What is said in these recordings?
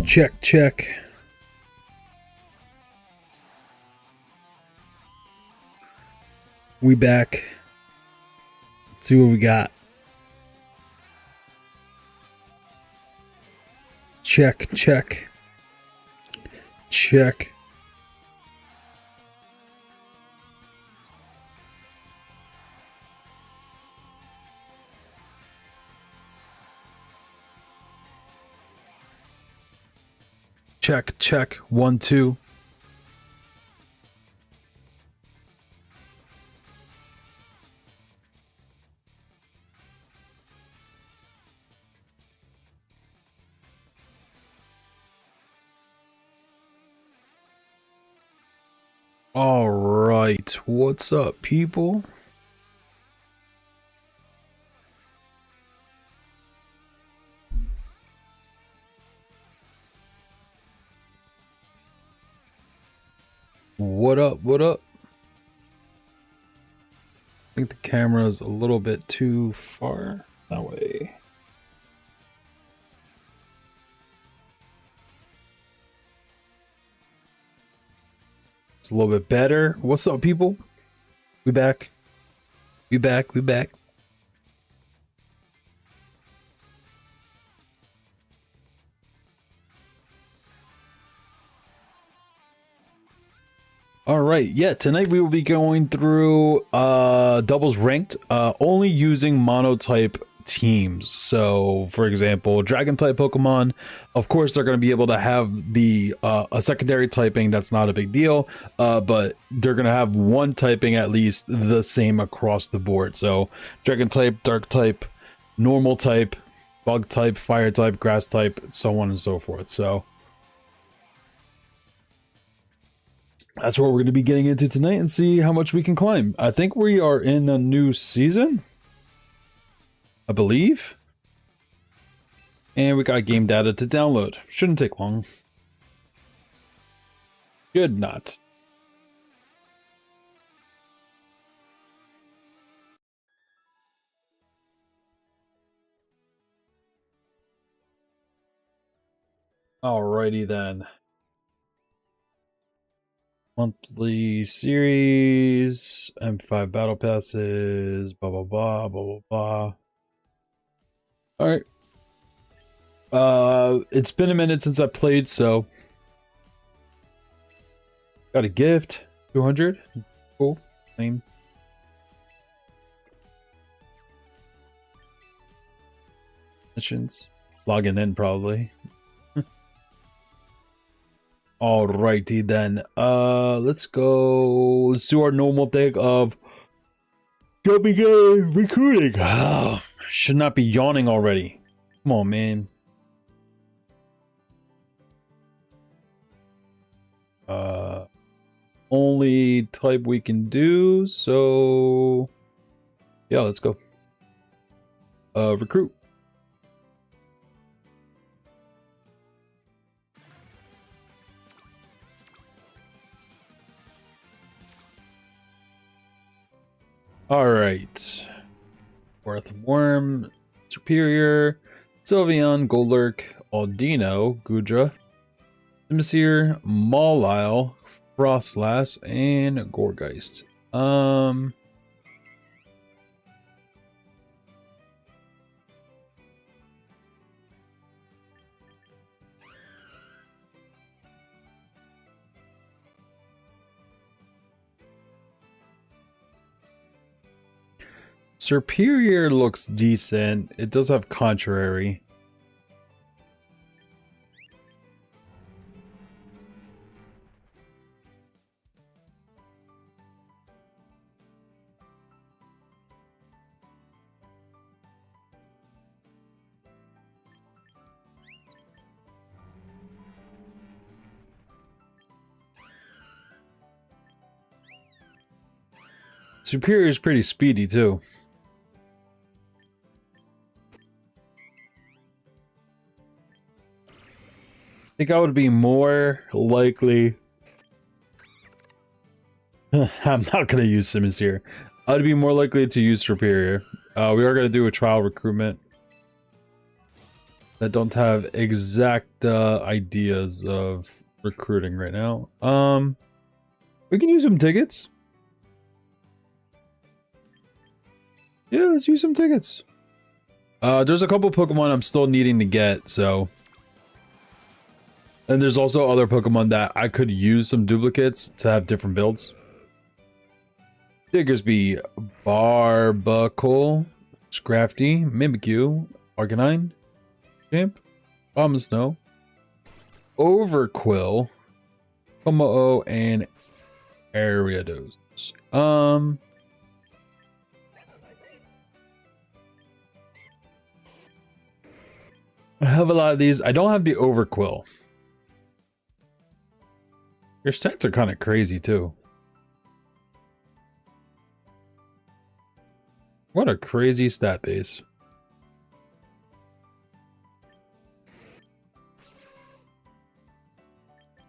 Check, check. We back. Let's see what we got. Check, check. Check. Check, check. 1, 2. All right. What's up, people? What up? What up? I think the camera is a little bit too far that way. It's a little bit better. What's up, people? We back. We back. We back. All right, yeah, tonight we will be going through doubles ranked, only using monotype teams. So for example, dragon type Pokemon, of course they're going to be able to have the a secondary typing. That's not a big deal, but they're going to have one typing at least the same across the board. So dragon type, dark type, normal type, bug type, fire type, grass type, so on and so forth. So that's what we're going to be getting into tonight and see how much we can climb. I think we are in a new season, I believe. And we got game data to download. Shouldn't take long. Should not. Alrighty then. Monthly series, M5 battle passes, blah blah blah blah blah blah. All right. It's been a minute since I played, so got a gift, 200. Cool. Name. Missions. Logging in probably. Alrighty then. Let's go. Let's do our normal thing of jumping in recruiting. Oh, should not be yawning already. Come on, man. Only type we can do. So yeah, let's go. Recruit. All right. Worm, Superior, Sylveon, Golurk, Aldino, Gudra, Simisear, Mawile, Frostlass, and Gourgeist. Superior looks decent. It does have Contrary. Superior is pretty speedy too. I think I would be more likely. I'm not going to use Simmons here. I'd be more likely to use Superior. We are going to do a trial recruitment. that don't have exact ideas of recruiting right now. We can use some tickets. Yeah, let's use some tickets. There's a couple Pokemon I'm still needing to get, so. And there's also other Pokemon that I could use some duplicates to have different builds. Diggersby, Barbacle, Scrafty, Mimikyu, Arcanine, Champ, Snow, Overquill, Tomo-o, and Ariados. I have a lot of these. I don't have the Overquill. Your stats are kind of crazy too. What a crazy stat base.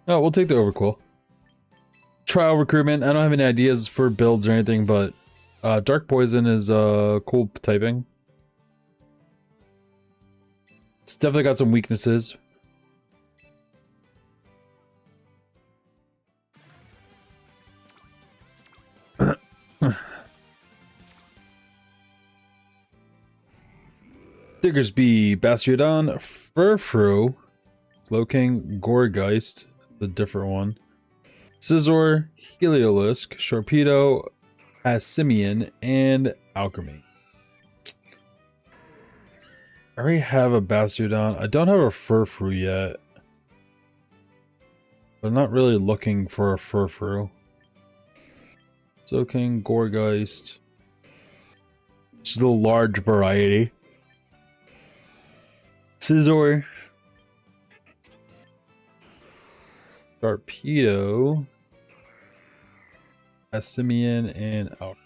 Oh, we'll take the Overquill. Trial recruitment. I don't have any ideas for builds or anything, but Dark Poison is cool typing. It's definitely got some weaknesses. Diggersby, Bastiodon, Furfrou, Slowking, Gourgeist, the different one, Scizor, Heliolisk, Sharpedo, Passimian, and Alchemy. I already have a Bastiodon. I don't have a Furfrou yet. I'm not really looking for a Furfrou. Slowking, Gourgeist. Just a large variety. Scizor, Sharpedo, Passimian, and Alchemy.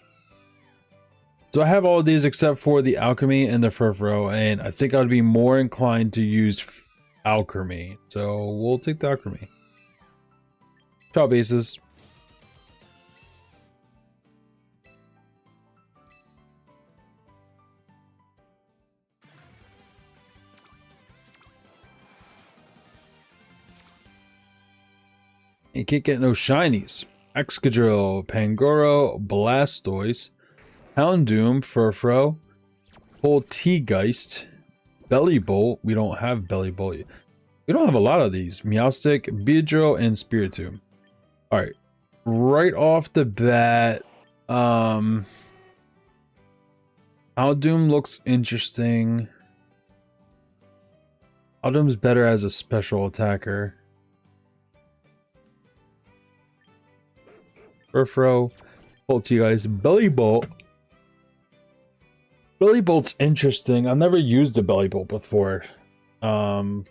So I have all of these except for the Alchemy and the Furfrou, and I think I'd be more inclined to use Alchemy. So we'll take the Alchemy. Trial bases. You can't get no shinies. Excadrill, Pangoro, Blastoise, Houndoom, Furfrou, Polteageist, Bellibolt. We don't have Bellibolt. We don't have a lot of these. Meowstic, Beedrill, and Spiritomb. Alright. Right off the bat, Houndoom looks interesting. Houndoom's better as a special attacker. Furfrou, Polteageist, Bellibolt. Bellibolt's interesting. I've never used a Bellibolt before. The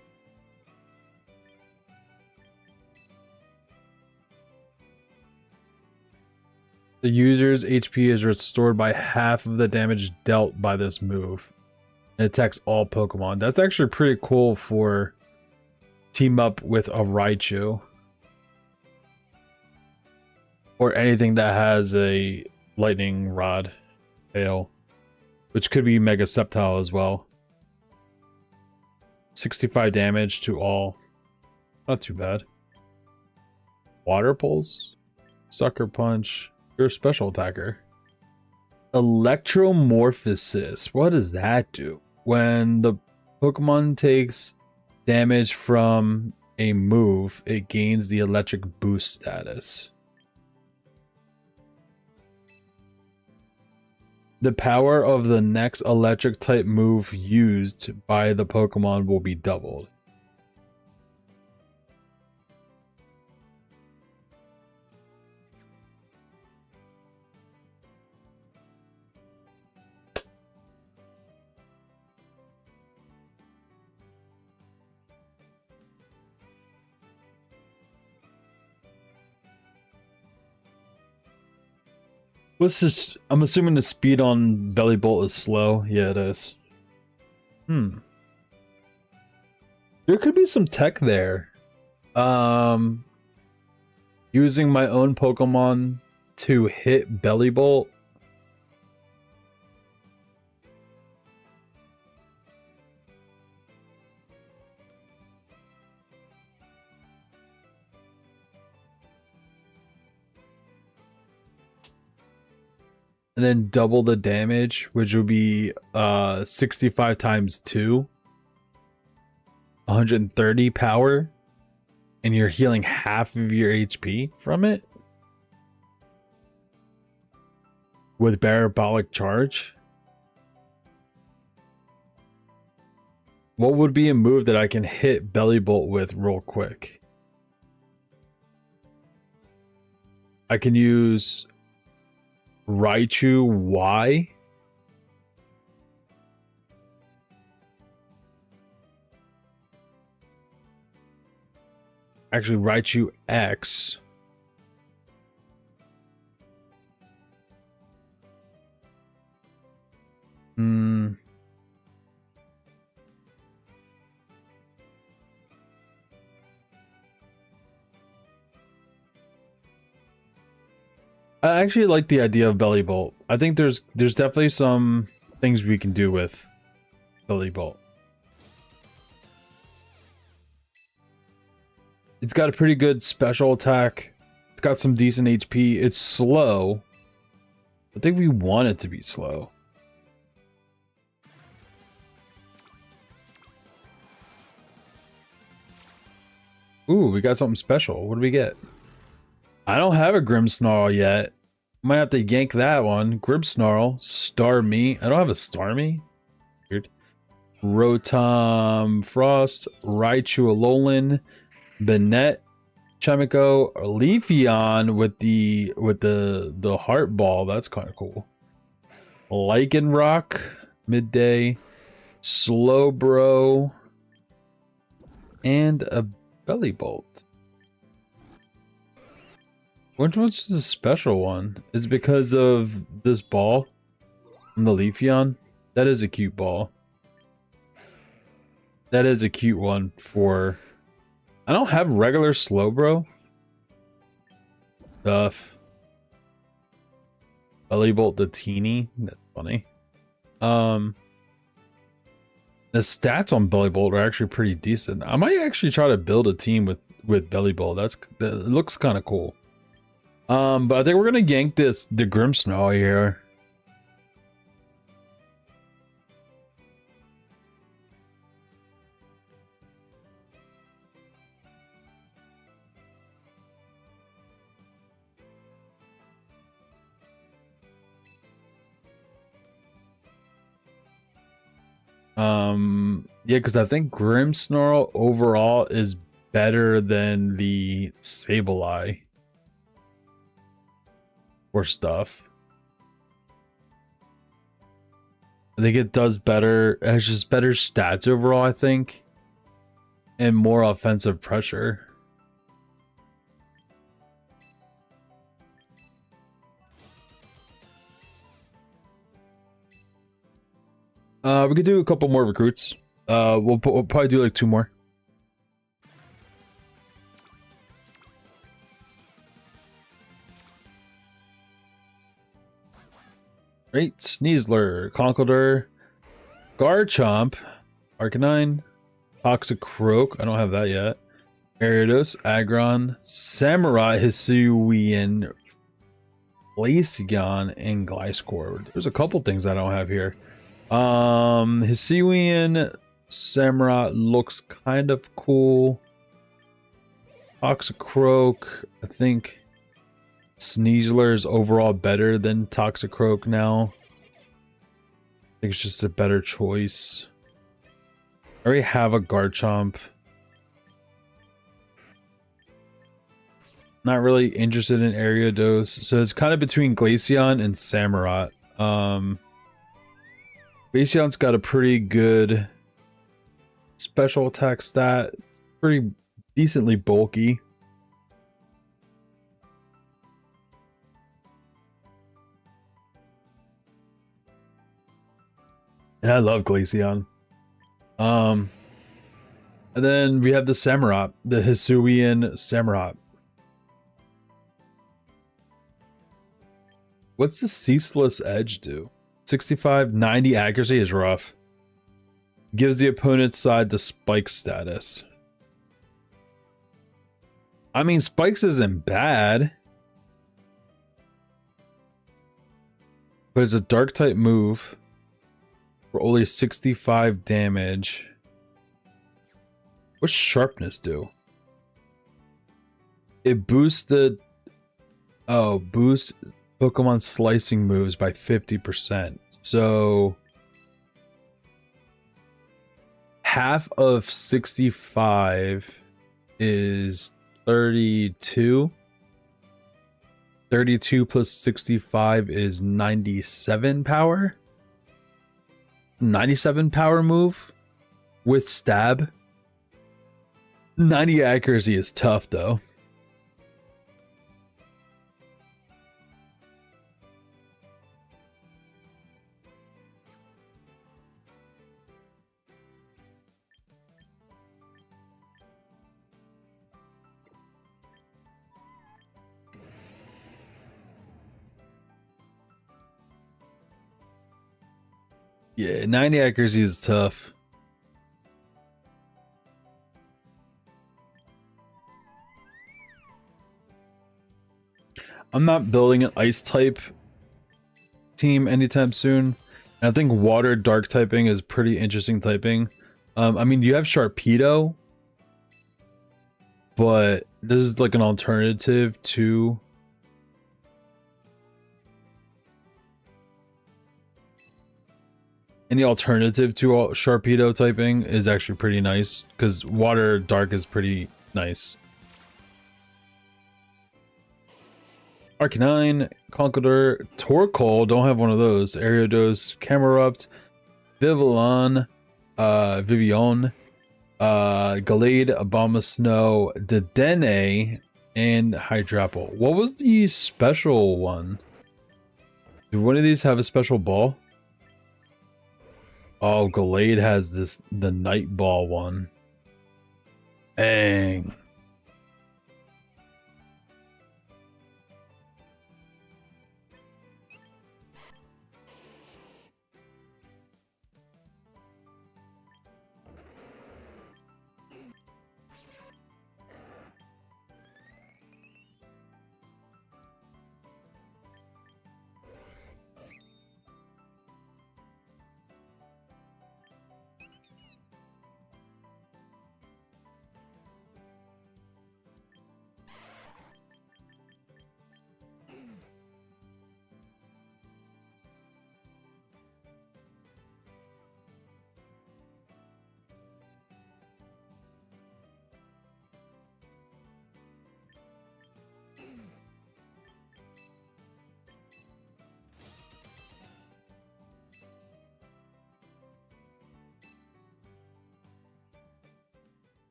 user's HP is restored by half of the damage dealt by this move. It attacks all Pokemon. That's actually pretty cool for team up with a Raichu. Or anything that has a lightning rod tail. Which could be Mega Sceptile as well. 65 damage to all. Not too bad. Water Pulse. Sucker Punch. You're a special attacker. Electromorphosis. What does that do? When the Pokemon takes damage from a move, it gains the electric boost status. The power of the next electric type move used by the Pokemon will be doubled. Let's just, I'm assuming the speed on Bellibolt is slow. Yeah, it is. There could be some tech there. Using my own Pokemon to hit Bellibolt. and then double the damage, which would be 65 times 2, 130 power, and you're healing half of your HP from it with Parabolic Charge. What would be a move that I can hit Belly Bolt with real quick? I can use Raichu Y. Actually, Raichu X. I actually like the idea of Belly Bolt. I think there's definitely some things we can do with Belly Bolt. It's got a pretty good special attack. It's got some decent HP. It's slow. I think we want it to be slow. Ooh, we got something special. What do we get? I don't have a Grimmsnarl yet. Might have to yank that one. Grimmsnarl, Starmie. I don't have a Starmie. Weird. Rotom Frost, Raichu Alolan, Banette, Chimico, Leafeon with the heart ball. That's kind of cool. Lycanroc, Midday, Slowbro, and a Belly Bolt. Which one's the special one? Is it because of this ball from the Leafeon? That is a cute ball. That is a cute one for... I don't have regular Slowbro stuff. Belly Bolt the teeny. That's funny. The stats on Belly Bolt are actually pretty decent. I might actually try to build a team with Belly Bolt. That looks kind of cool. But I think we're gonna yank the Grimmsnarl here. Yeah, because I think Grimmsnarl overall is better than the Sableye or stuff. I think it does better. It has just better stats overall, I think, and more offensive pressure. We could do a couple more recruits. We'll probably do like 2 more. Right, Sneasler, Conkeldurr, Garchomp, Arcanine, Toxicroak, I don't have that yet. Gyarados, Aggron, Samurai, Hisuian, Glaceon, and Gliscor. There's a couple things I don't have here. Hisuian, Samurai looks kind of cool. Toxicroak, I think Sneasler is overall better than Toxicroak now. I think it's just a better choice. I already have a Garchomp. Not really interested in Ariados, so it's kind of between Glaceon and Samurott. Glaceon's got a pretty good special attack stat, pretty decently bulky. And I love Glaceon. And then we have the Samurott, the Hisuian Samurott. What's the Ceaseless Edge do? 65, 90 accuracy is rough. Gives the opponent's side the Spike status. I mean, Spikes isn't bad. But it's a dark type move for only 65 damage. What's sharpness do? It boosted. Oh, boost Pokemon slicing moves by 50%. So half of 65 is 32. 32 plus 65 is 97 power. 97 power move with stab. 90 accuracy is tough though. Yeah, 90 accuracy is tough. I'm not building an ice type team anytime soon. And I think water dark typing is pretty interesting typing. I mean, you have Sharpedo, but this is like an alternative to any alternative to Sharpedo typing is actually pretty nice because water dark is pretty nice. Arcanine, Conkeldurr, Torkoal, don't have one of those. Ariados, Camerupt, Vivillon, Vivian, Gallade, Abomasnow, Dedenne, and Hydrapple. What was the special one? Do one of these have a special ball? Oh, Gallade has the Night Ball one. Dang.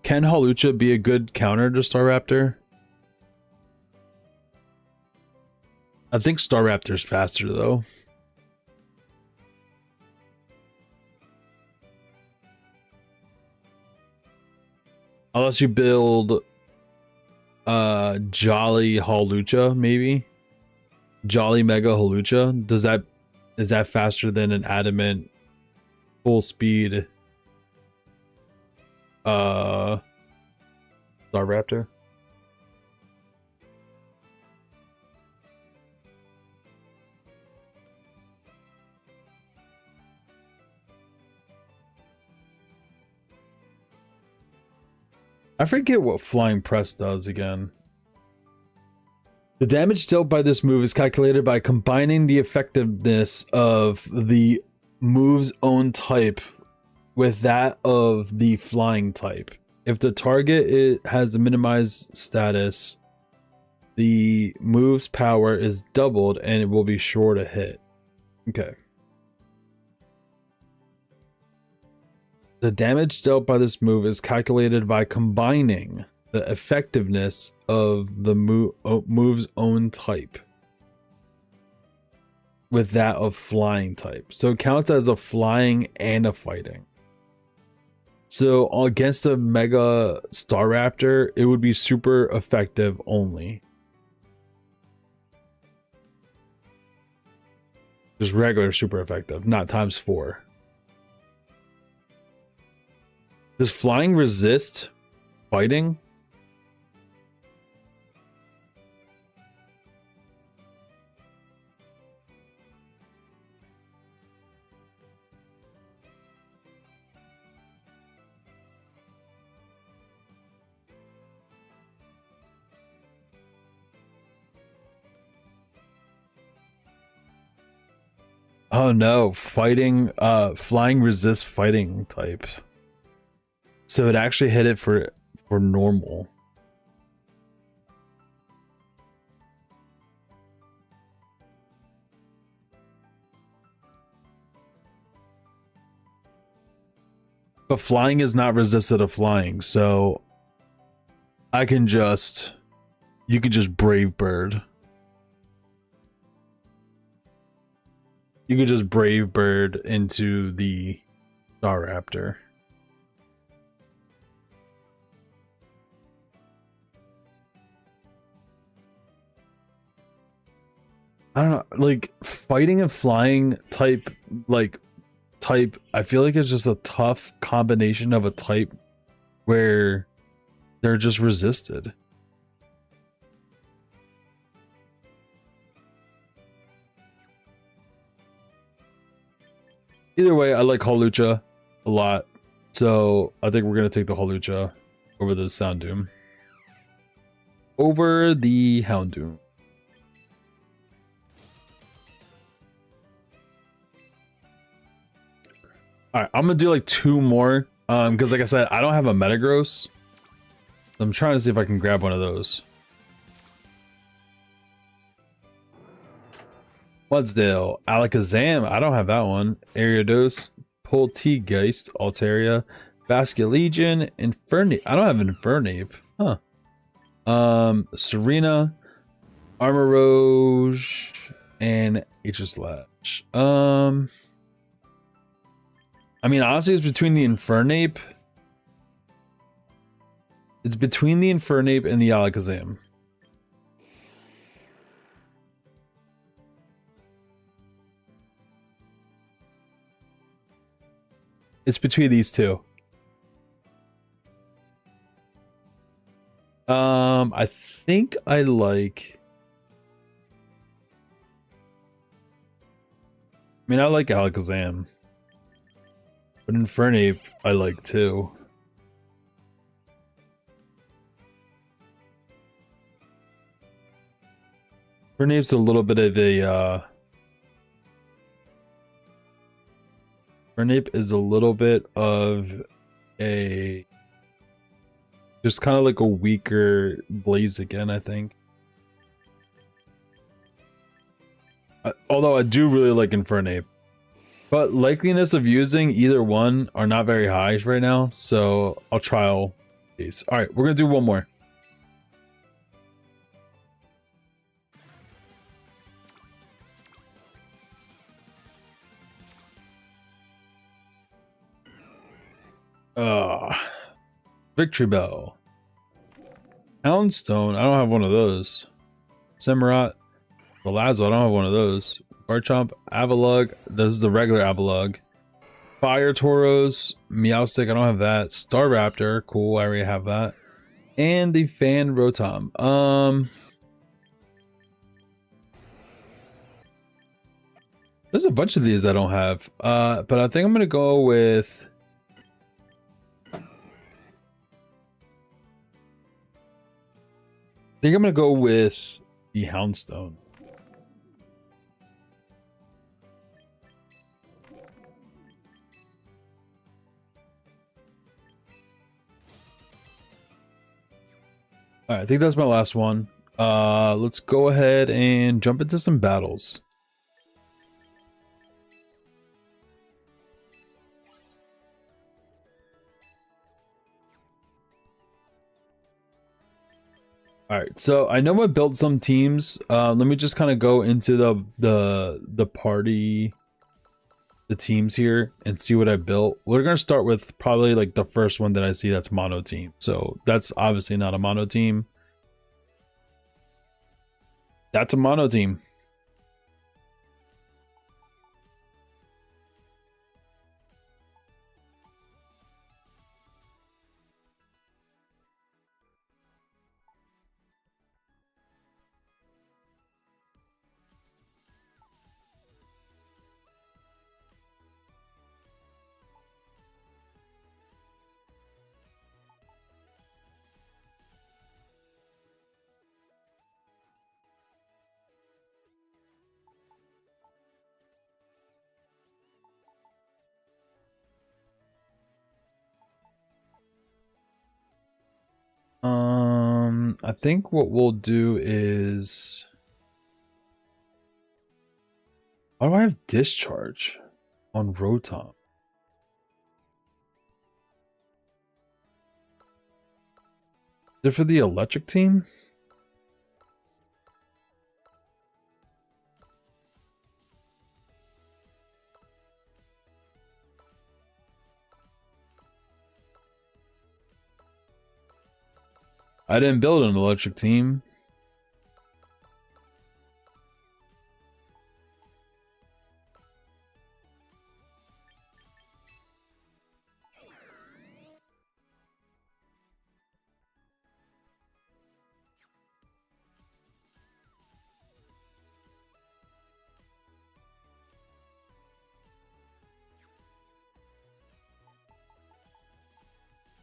Can Hawlucha be a good counter to Staraptor? I think Staraptor's faster though. Unless you build Jolly Hawlucha, maybe. Jolly Mega Hawlucha. Is that faster than an adamant full speed Staraptor? I forget what Flying Press does again. The damage dealt by this move is calculated by combining the effectiveness of the move's own type with that of the flying type. If the target has a minimized status, the move's power is doubled and it will be sure to hit. Okay. The damage dealt by this move is calculated by combining the effectiveness of the move's own type with that of flying type. So it counts as a flying and a fighting. So against a Mega Staraptor, it would be super effective only. Just regular super effective, not times 4. Does flying resist fighting? Oh no, flying resists fighting types. So it actually hit it for normal. But flying is not resisted to flying, so you can just Brave Bird. You could just Brave Bird into the Staraptor. I don't know, like fighting and flying type, I feel like it's just a tough combination of a type where they're just resisted. Either way, I like Hawlucha a lot, so I think we're gonna take the Hawlucha over the Houndoom. Over the Houndoom. Alright, I'm gonna do like 2 more. Because like I said, I don't have a Metagross. I'm trying to see if I can grab one of those. Mudsdale, Alakazam, I don't have that one. Ariados, Poltegeist, Altaria, Basculegion, Infernape. I don't have an Infernape. Huh. Serena, Armoroge, and Aegislash. I mean, honestly, it's between the Infernape. It's between the Infernape and the Alakazam. It's between these two. I think I like... I mean, I like Alakazam. But Infernape, I like too. Infernape's a little bit of a, Infernape is a little bit of a... just kind of like a weaker Blaziken, I think. Although I do really like Infernape. But likeliness of using either one are not very high right now, so I'll trial these. Alright, we're gonna do one more. Victory Bell. Houndstone, I don't have one of those. Samurott, Palazzo, I don't have one of those. Garchomp, Avalugg, this is the regular Avalugg. Fire Tauros, Meowstic, I don't have that. Staraptor, cool, I already have that. And the Fan Rotom. There's a bunch of these I don't have. But I think I'm gonna go with... think I'm gonna go with the Houndstone. All right, I think that's my last one. Let's go ahead and jump into some battles. All right, so I know I built some teams. Let me just kind of go into the party, the teams here, and see what I built. We're gonna start with probably like the first one that I see that's mono team. So that's obviously not a mono team. That's a mono team. I think what we'll do is, why do I have discharge on Rotom? Is it for the electric team? I didn't build an electric team.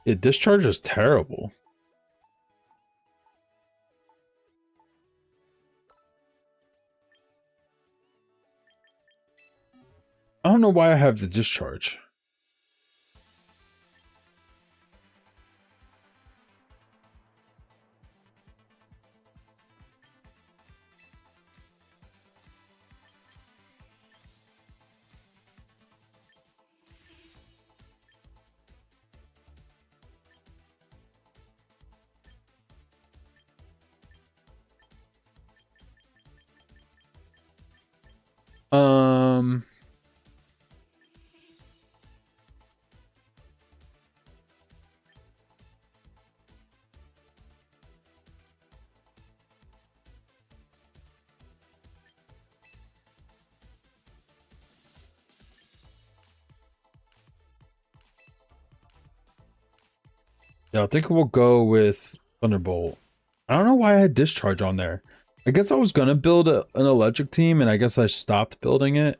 Yeah, discharge is terrible. I don't know why I have the discharge. Um, yeah, I think we'll go with Thunderbolt. I don't know why I had discharge on there. I guess I was gonna build an electric team, and I guess I stopped building it.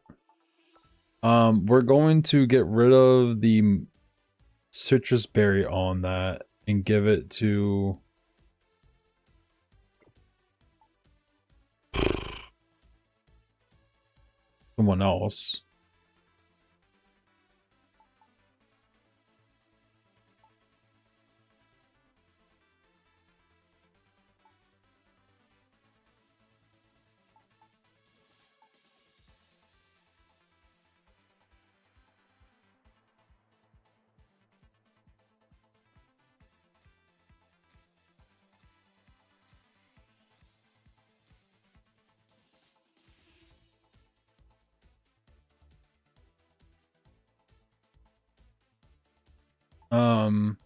We're going to get rid of the citrus berry on that and give it to someone else. Um,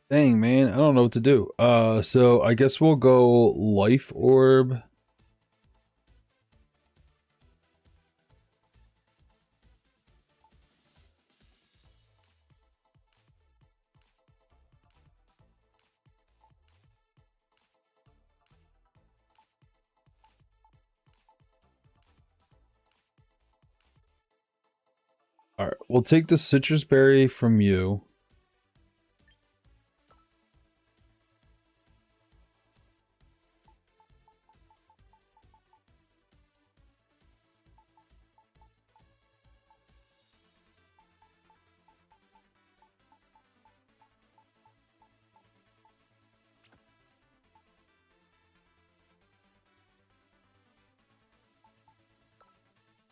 Dang, man, I don't know what to do. So I guess we'll go Life Orb. All right, we'll take the citrus berry from you.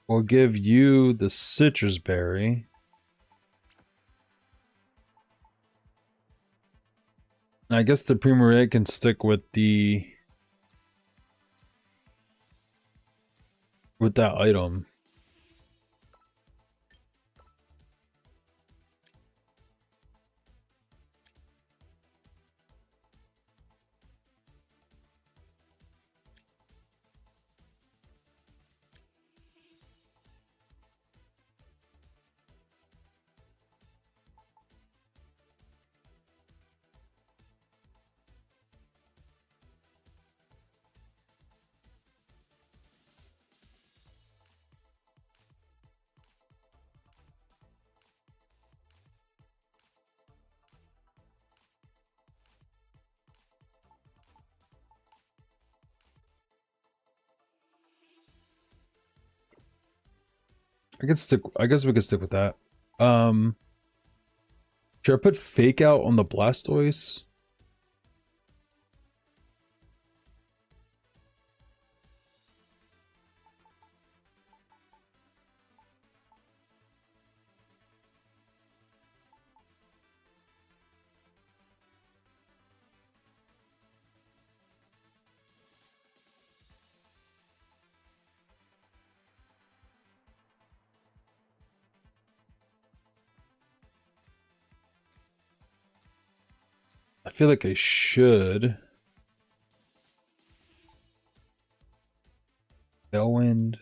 We'll give you the citrus berry. And I guess the Primory can stick with that item. I guess we could stick with that. Should I put fake out on the Blastoise? I feel like I should. Tailwind.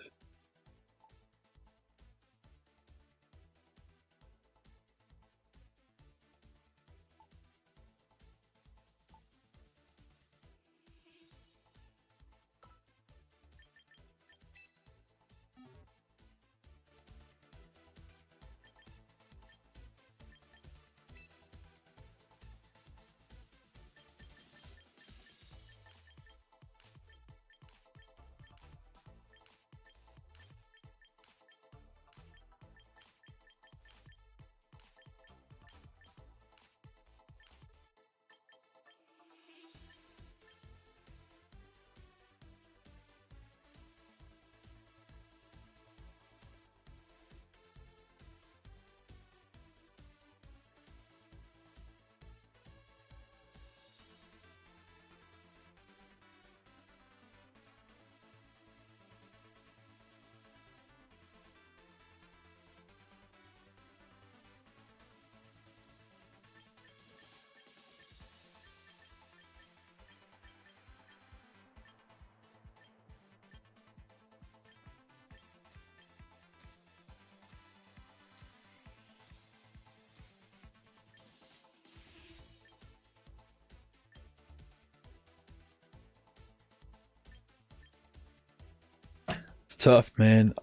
It's tough, man.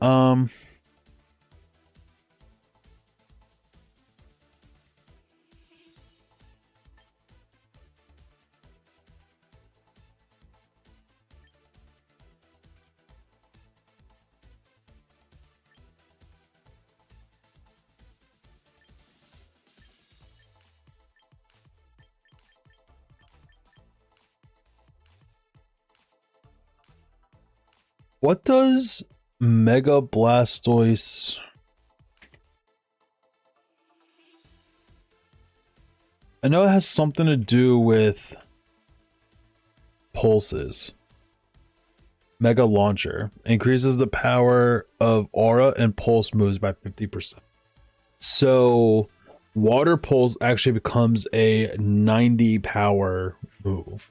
What does Mega Blastoise? I know it has something to do with pulses. Mega Launcher increases the power of aura and pulse moves by 50%. So water pulse actually becomes a 90 power move,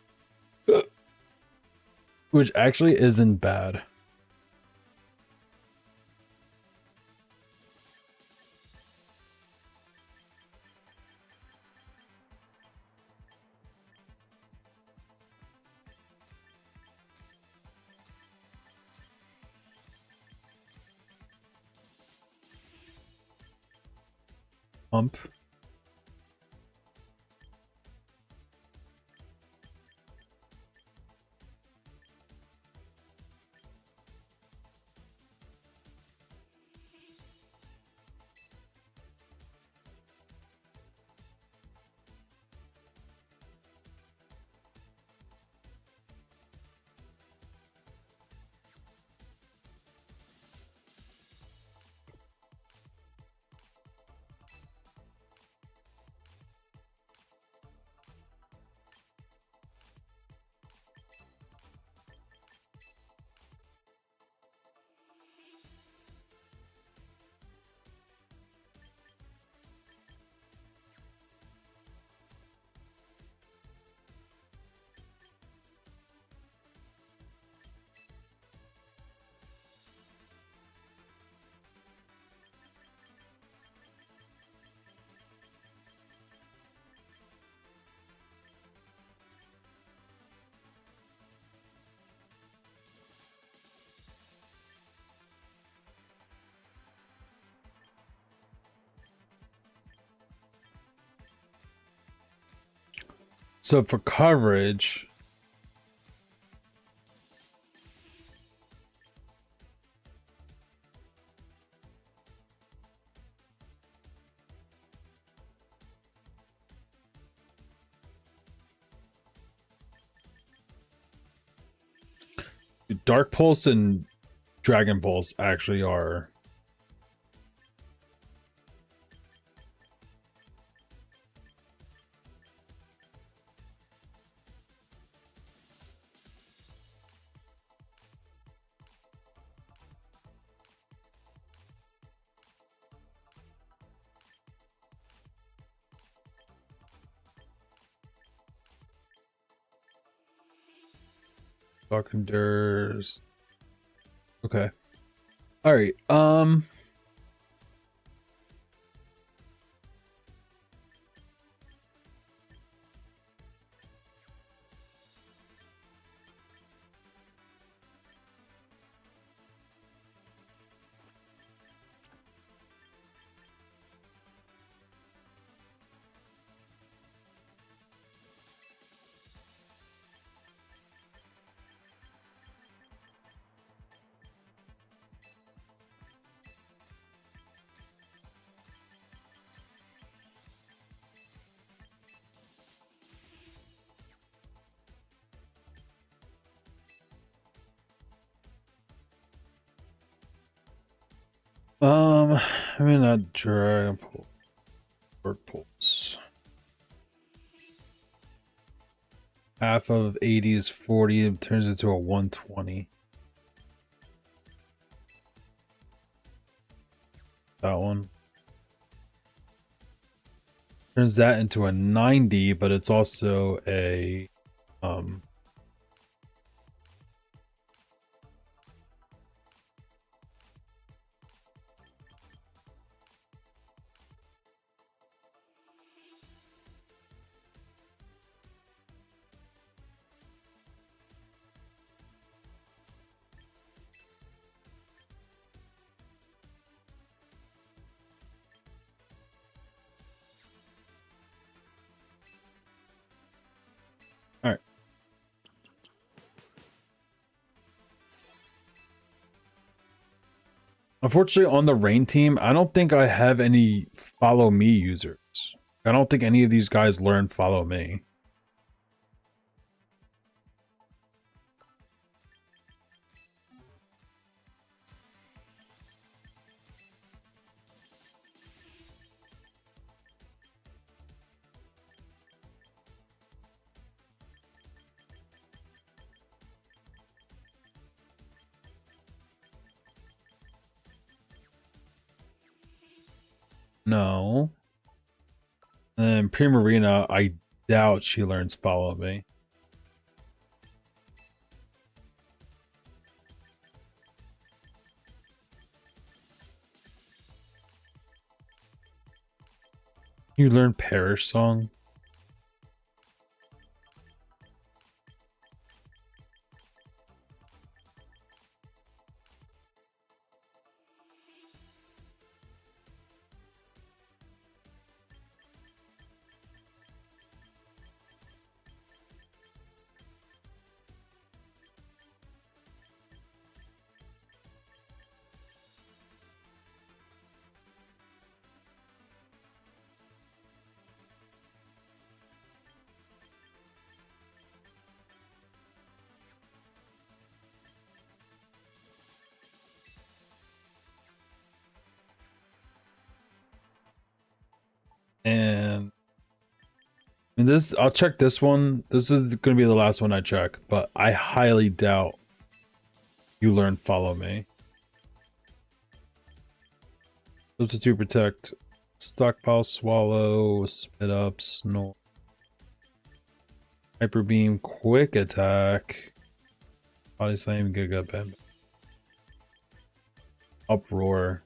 which actually isn't bad. Pump. So for coverage, Dark Pulse and Dragon Pulse actually are. Dark Endures. Okay. All right. I mean not Dragon Pulse. Dark Pulse. Half of 80 is 40. It turns into a 120. That one. Turns that into a 90, but it's also a all right. Unfortunately, on the rain team, I don't think I have any follow me users. I don't think any of these guys learn follow me. No. And Primarina, I doubt she learns follow me. You learn Perish Song? And this, I'll check this one. This is going to be the last one I check, but I highly doubt you learn Follow Me. Substitute Protect, Stockpile, Swallow, Spit Up, Snore. Hyper Beam, Quick Attack. Body Slam, Giga Bam. Uproar.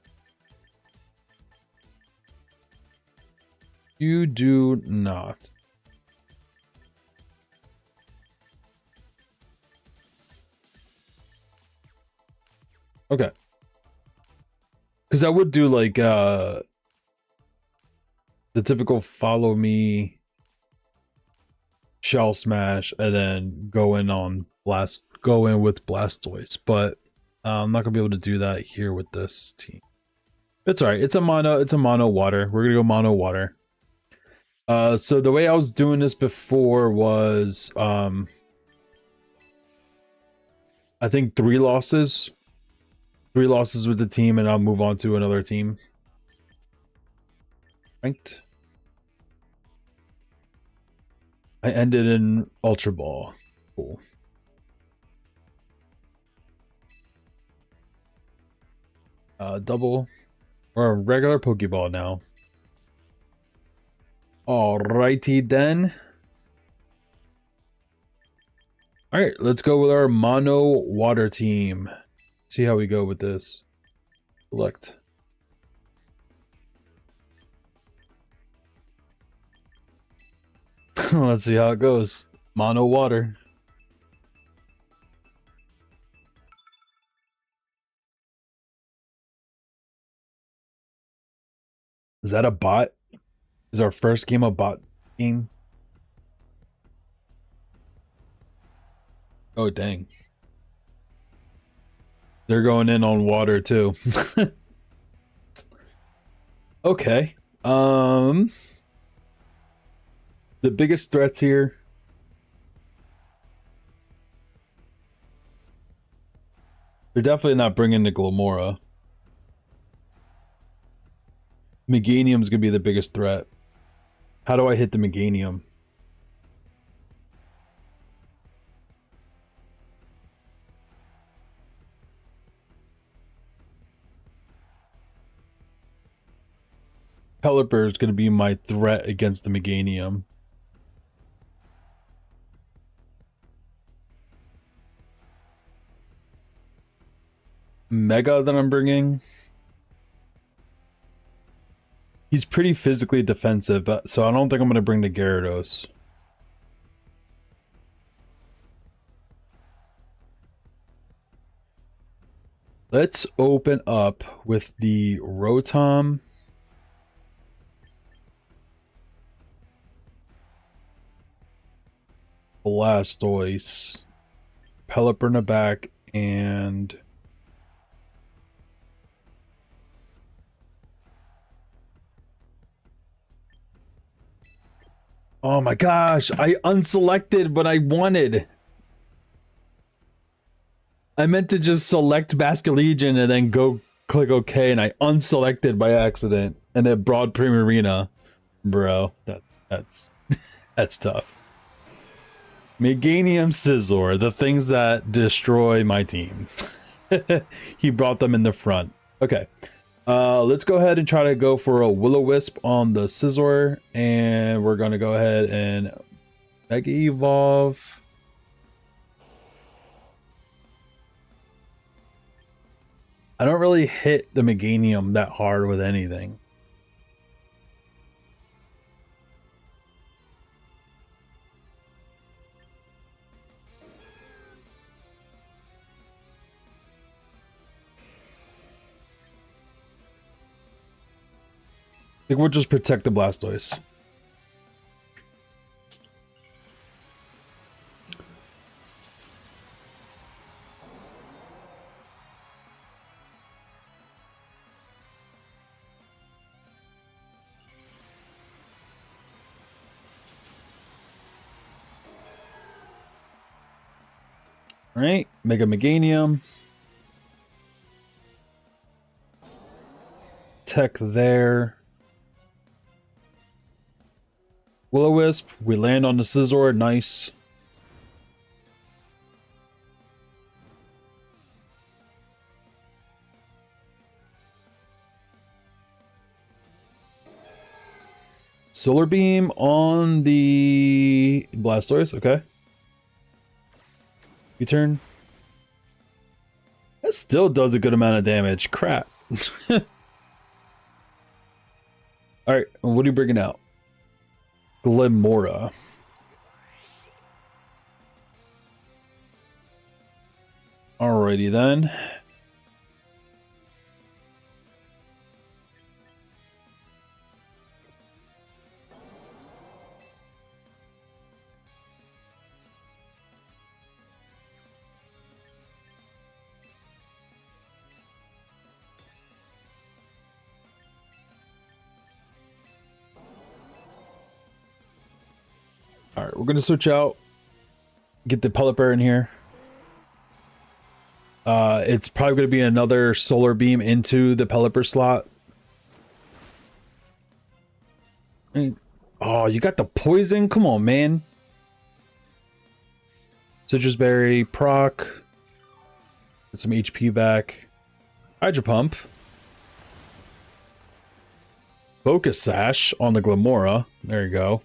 You do not. Okay. Because I would do like the typical Follow Me Shell Smash and then go in with Blastoise, but I'm not gonna be able to do that here with this team. It's alright, it's a mono water. We're gonna go mono water. So the way I was doing this before was I think 3 losses. 3 losses with the team, and I'll move on to another team. Ranked. I ended in Ultra Ball. Cool. Double or a regular Pokeball now. Alrighty then. Alright, let's go with our mono water team. See how we go with this. Select. Let's see how it goes. Mono water. Is that a bot? Is our first game a bot game? Oh, dang. They're going in on water too. Okay. The biggest threats here. They're definitely not bringing the Glomora. Meganium's gonna be the biggest threat. How do I hit the Meganium? Pelipper is going to be my threat against the Meganium. Mega that I'm bringing. He's pretty physically defensive, but so I don't think I'm going to bring the Gyarados. Let's open up with the Rotom. Blastoise. Pelipper in the back, and oh my gosh, I unselected what I wanted. I meant to just select Basculegion and then go click OK, and I unselected by accident, and then Broad Primarina. Bro, that's that's tough. Meganium, Scizor, the things that destroy my team. He brought them in the front. Okay. Let's go ahead and try to go for a Will-O-Wisp on the Scizor, and we're gonna go ahead and Mega Evolve. I don't really hit the Meganium that hard with anything. I think we'll just protect the Blastoise. All right, Mega Meganium. Tech there. Will-O-Wisp. We land on the Scizor. Nice. Solar Beam on the Blastoise. Okay. U-turn. That still does a good amount of damage. Crap. Alright, what are you bringing out? Glimmora. Alrighty then. Alright, we're gonna switch out. Get the Pelipper in here. It's probably gonna be another Solar Beam into the Pelipper slot. Oh, you got the poison? Come on, man. Citrus Berry, proc. Get some HP back. Hydro Pump. Focus Sash on the Glimmora. There you go.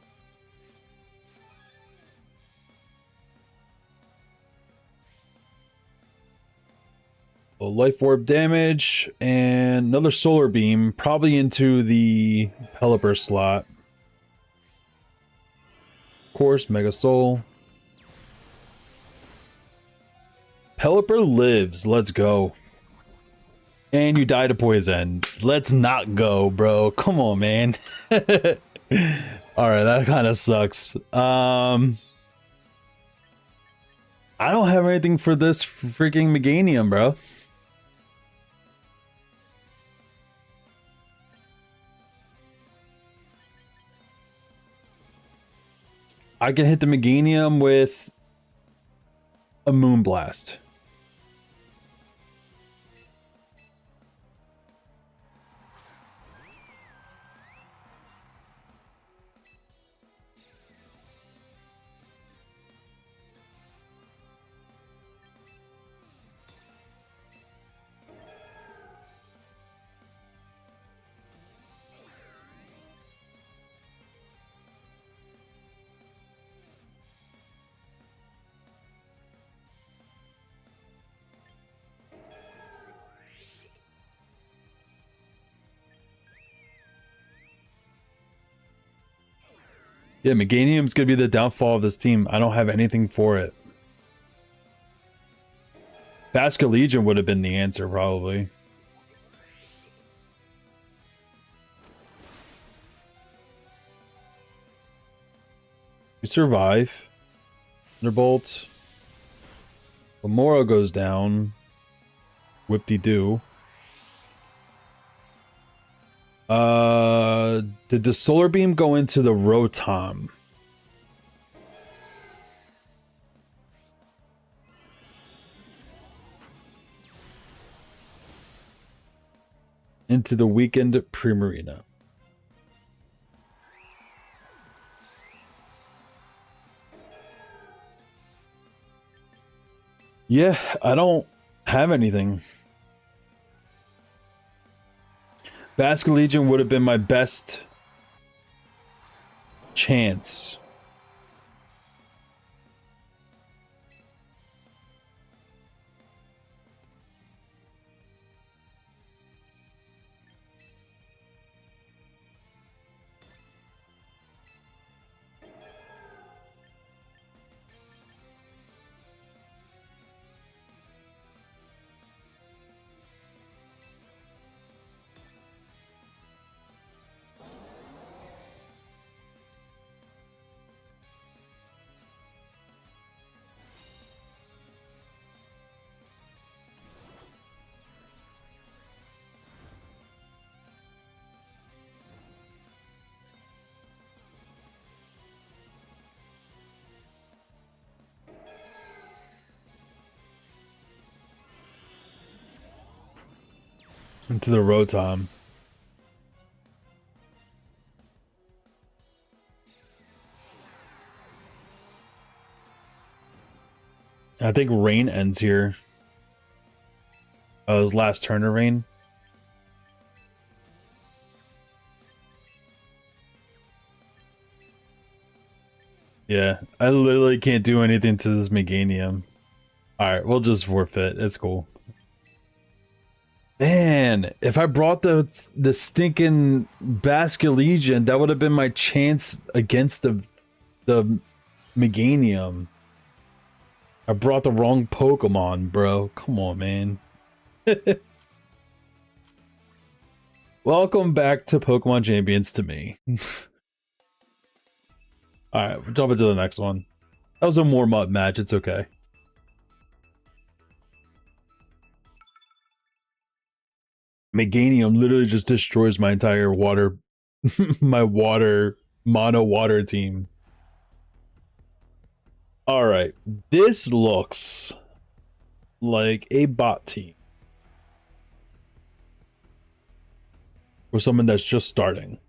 A Life Orb damage and another Solar Beam, probably into the Pelipper slot. Of course, Mega Soul. Pelipper lives. Let's go. And you die to poison. Let's not go, bro. Come on, man. Alright, that kind of sucks. I don't have anything for this freaking Meganium, bro. I can hit the Meganium with a Moonblast. Yeah, Meganium's gonna be the downfall of this team. I don't have anything for it. Basculegion would have been the answer, probably. We survive. Thunderbolt. Glimmora goes down. Whip-de-doo. Did the Solar Beam go into the Rotom? Into the Weakened Primarina. Yeah, I don't have anything. Basculegion would have been my best chance. Into the Rotom. I think rain ends here. His last turn of rain. Yeah, I literally can't do anything to this Meganium. Alright, we'll just forfeit. It's cool. Man, if I brought the stinking Basculegion, that would have been my chance against the Meganium. I brought the wrong Pokemon, bro. Come on, man. Welcome back to Pokemon Champions to me. Alright, we'll jump into the next one. That was a warm-up match, it's okay. Meganium literally just destroys my entire water, my mono water team. Alright, this looks like a bot team. Or someone that's just starting.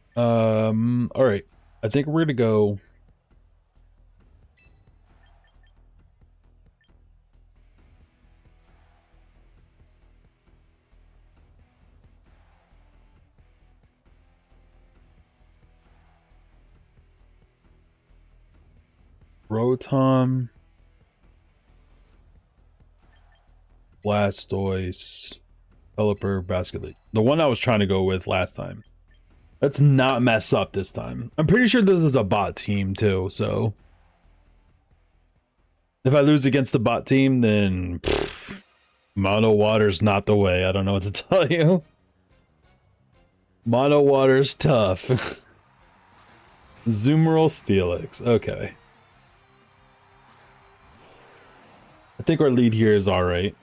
All right. I think we're gonna go. Rotom, Blastoise, Pelipper, Basculete. The one I was trying to go with last time. Let's not mess up this time. I'm pretty sure this is a bot team too, so if I lose against the bot team, then mono water's not the way. I don't know what to tell you. Mono water's tough. Zoomerl Steelix. Okay. I think our lead here is alright.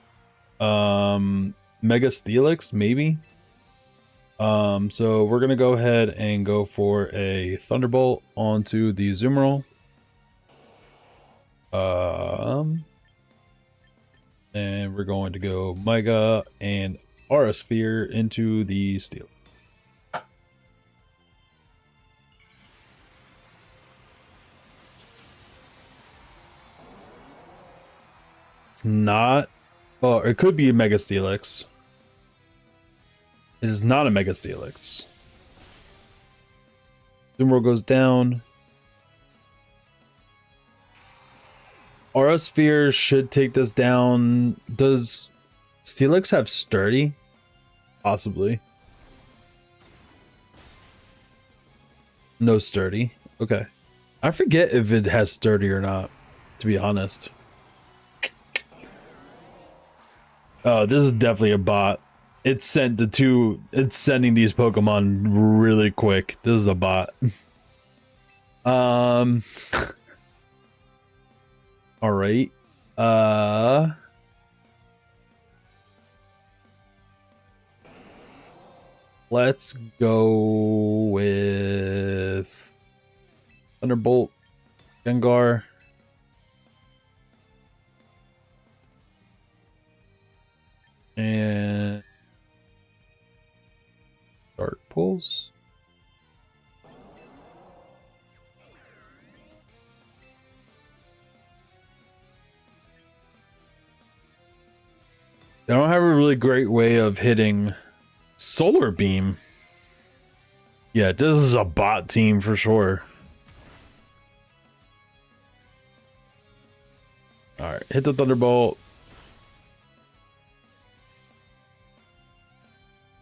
Mega Steelix, maybe? So we're gonna go ahead and go for a Thunderbolt onto the Zoomerl. And we're going to go Mega and Aura Sphere into the Steel. It's not. Oh, it could be a Mega Steelix. It is not a Mega Steelix. Zoomerl goes down. Aura Sphere should take this down. Does Steelix have Sturdy? Possibly. No Sturdy. Okay. I forget if it has Sturdy or not, to be honest. Oh, this is definitely a bot. It's sent the two. It's sending these Pokemon really quick. This is a bot. All right. Let's go with Thunderbolt, Gengar. And Dark Pulse. I don't have a really great way of hitting Solar Beam. Yeah, this is a bot team for sure. Alright, hit the Thunderbolt.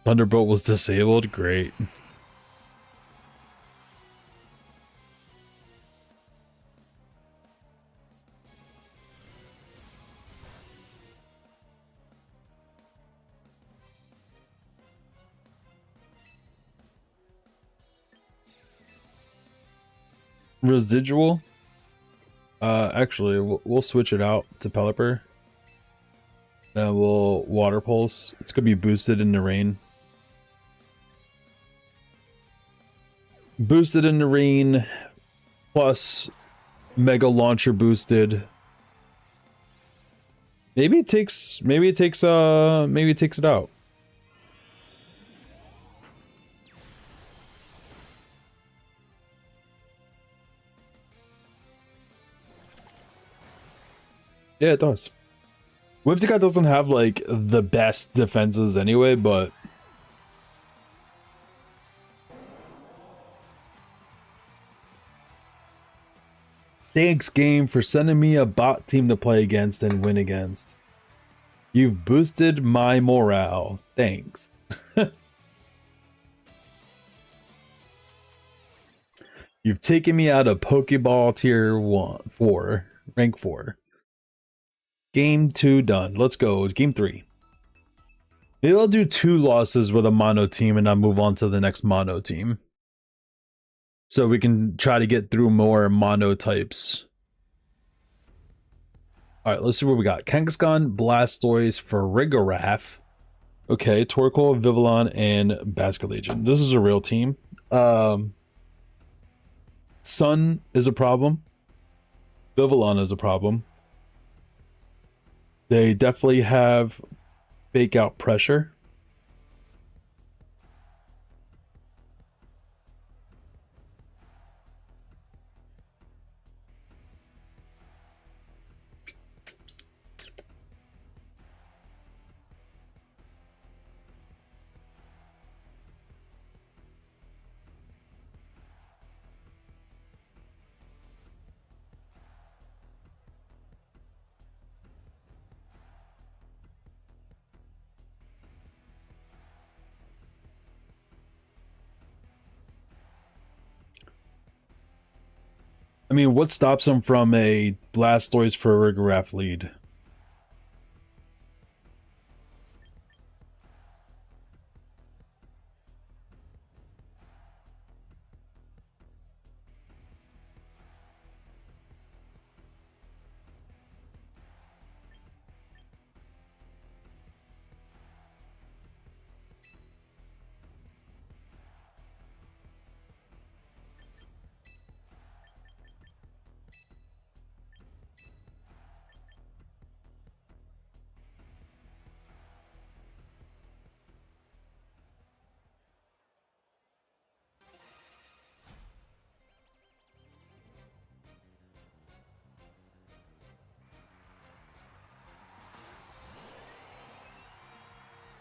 Thunderbolt was disabled. Great. Residual. Actually, we'll switch it out to Pelipper. Then we'll Water Pulse. It's gonna be boosted in the rain. Boosted in the rain, plus Mega Launcher boosted. Maybe it takes it out. Yeah, it does. Whimsicott doesn't have like the best defenses anyway, but thanks, game, for sending me a bot team to play against and win against. You've boosted my morale. Thanks. You've taken me out of Pokeball tier 4, rank 4. Game 2 done. Let's go. Game 3. Maybe I'll do 2 losses with a mono team and I'll move on to the next mono team. So we can try to get through more mono types. Alright, let's see what we got. Kangaskhan, Blastoise, Farigiraf. Okay, Torkoal, Vivillon, and Basculegion. This is a real team. Sun is a problem. Vivillon is a problem. They definitely have fake out pressure. I mean, what stops them from a Blastoise Farigiraf lead?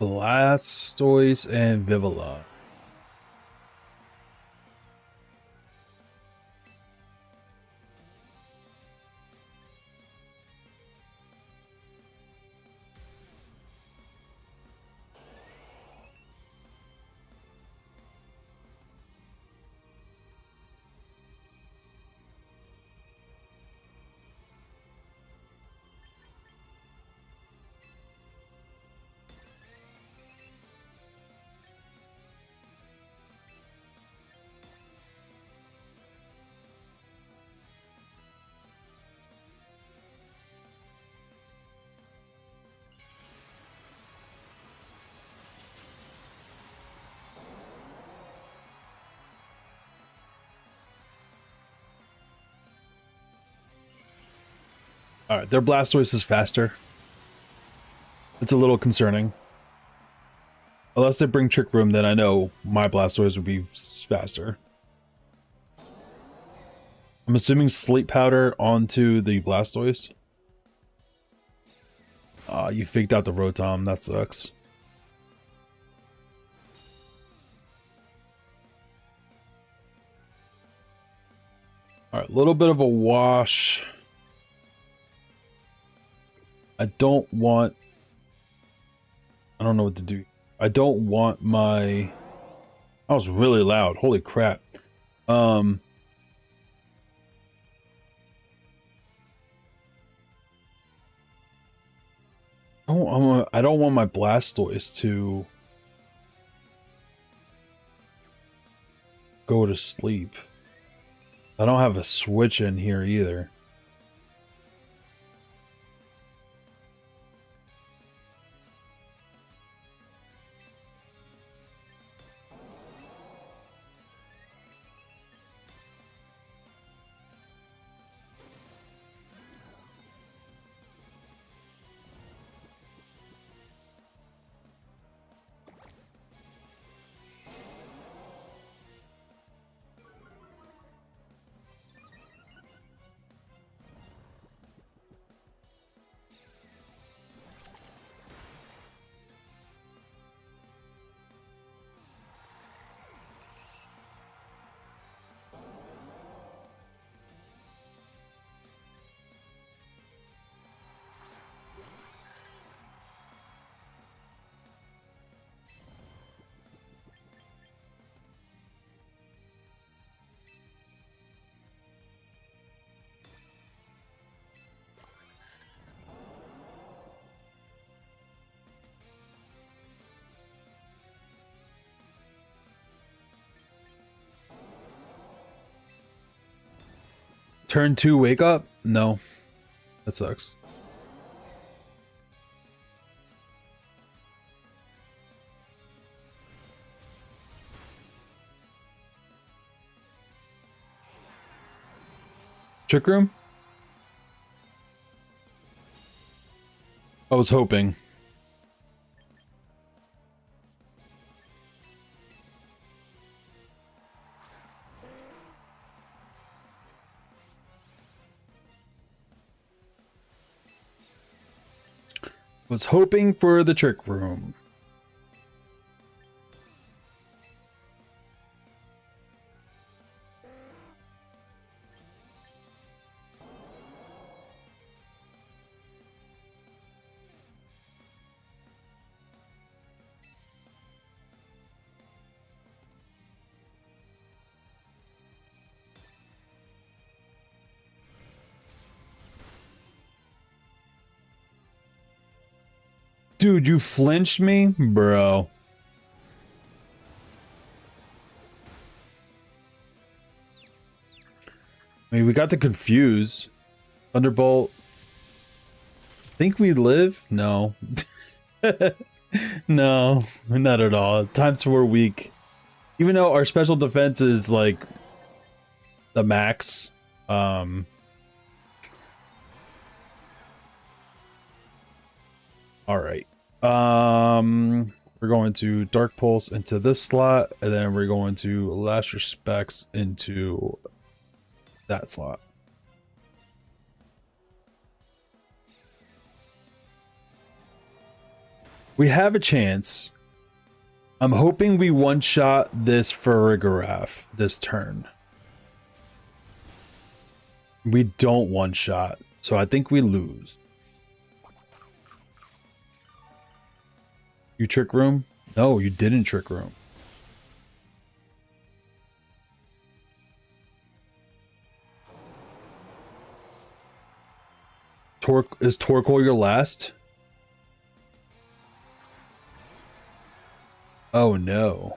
Blastoise and Vivillon. Alright, their Blastoise is faster. It's a little concerning. Unless they bring Trick Room, then I know my Blastoise would be faster. I'm assuming Sleep Powder onto the Blastoise. You faked out the Rotom. That sucks. Alright, a little bit of a wash. I don't know what to do. I don't want my... That was really loud. Holy crap. I don't want my Blastoise to go to sleep. I don't have a switch in here either. Turn 2, wake up? No. That sucks. Trick Room? I was hoping. Was hoping for the Trick Room. Dude, you flinched me? Bro. I mean, we got to confuse. Thunderbolt. Think we live? No. No, not at all. Times we're weak. Even though our special defense is like the max. All right. We're going to Dark Pulse into this slot, and then we're going to Last Respects into that slot. We have a chance. I'm hoping we one-shot this Farigiraf this turn. We don't one-shot, so I think we lose. You Trick Room? No, you didn't Trick Room. Is Torkoal your last? Oh no.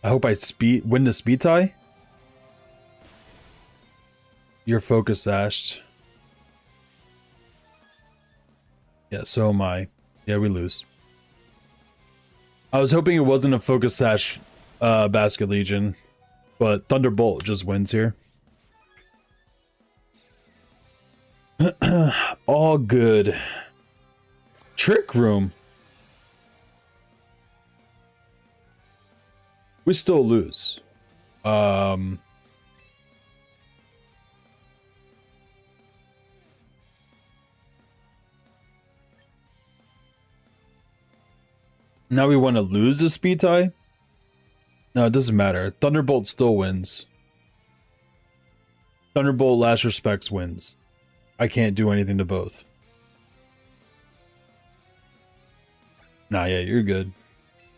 I hope I win the speed tie. You're focus sashed. Yeah, so am I. Yeah, we lose. I was hoping it wasn't a focus sash Basket Legion, but Thunderbolt just wins here. All good. Trick Room. We still lose. Now we want to lose the speed tie? No, it doesn't matter. Thunderbolt still wins. Thunderbolt Last Respects wins. I can't do anything to both. Nah, yeah, you're good.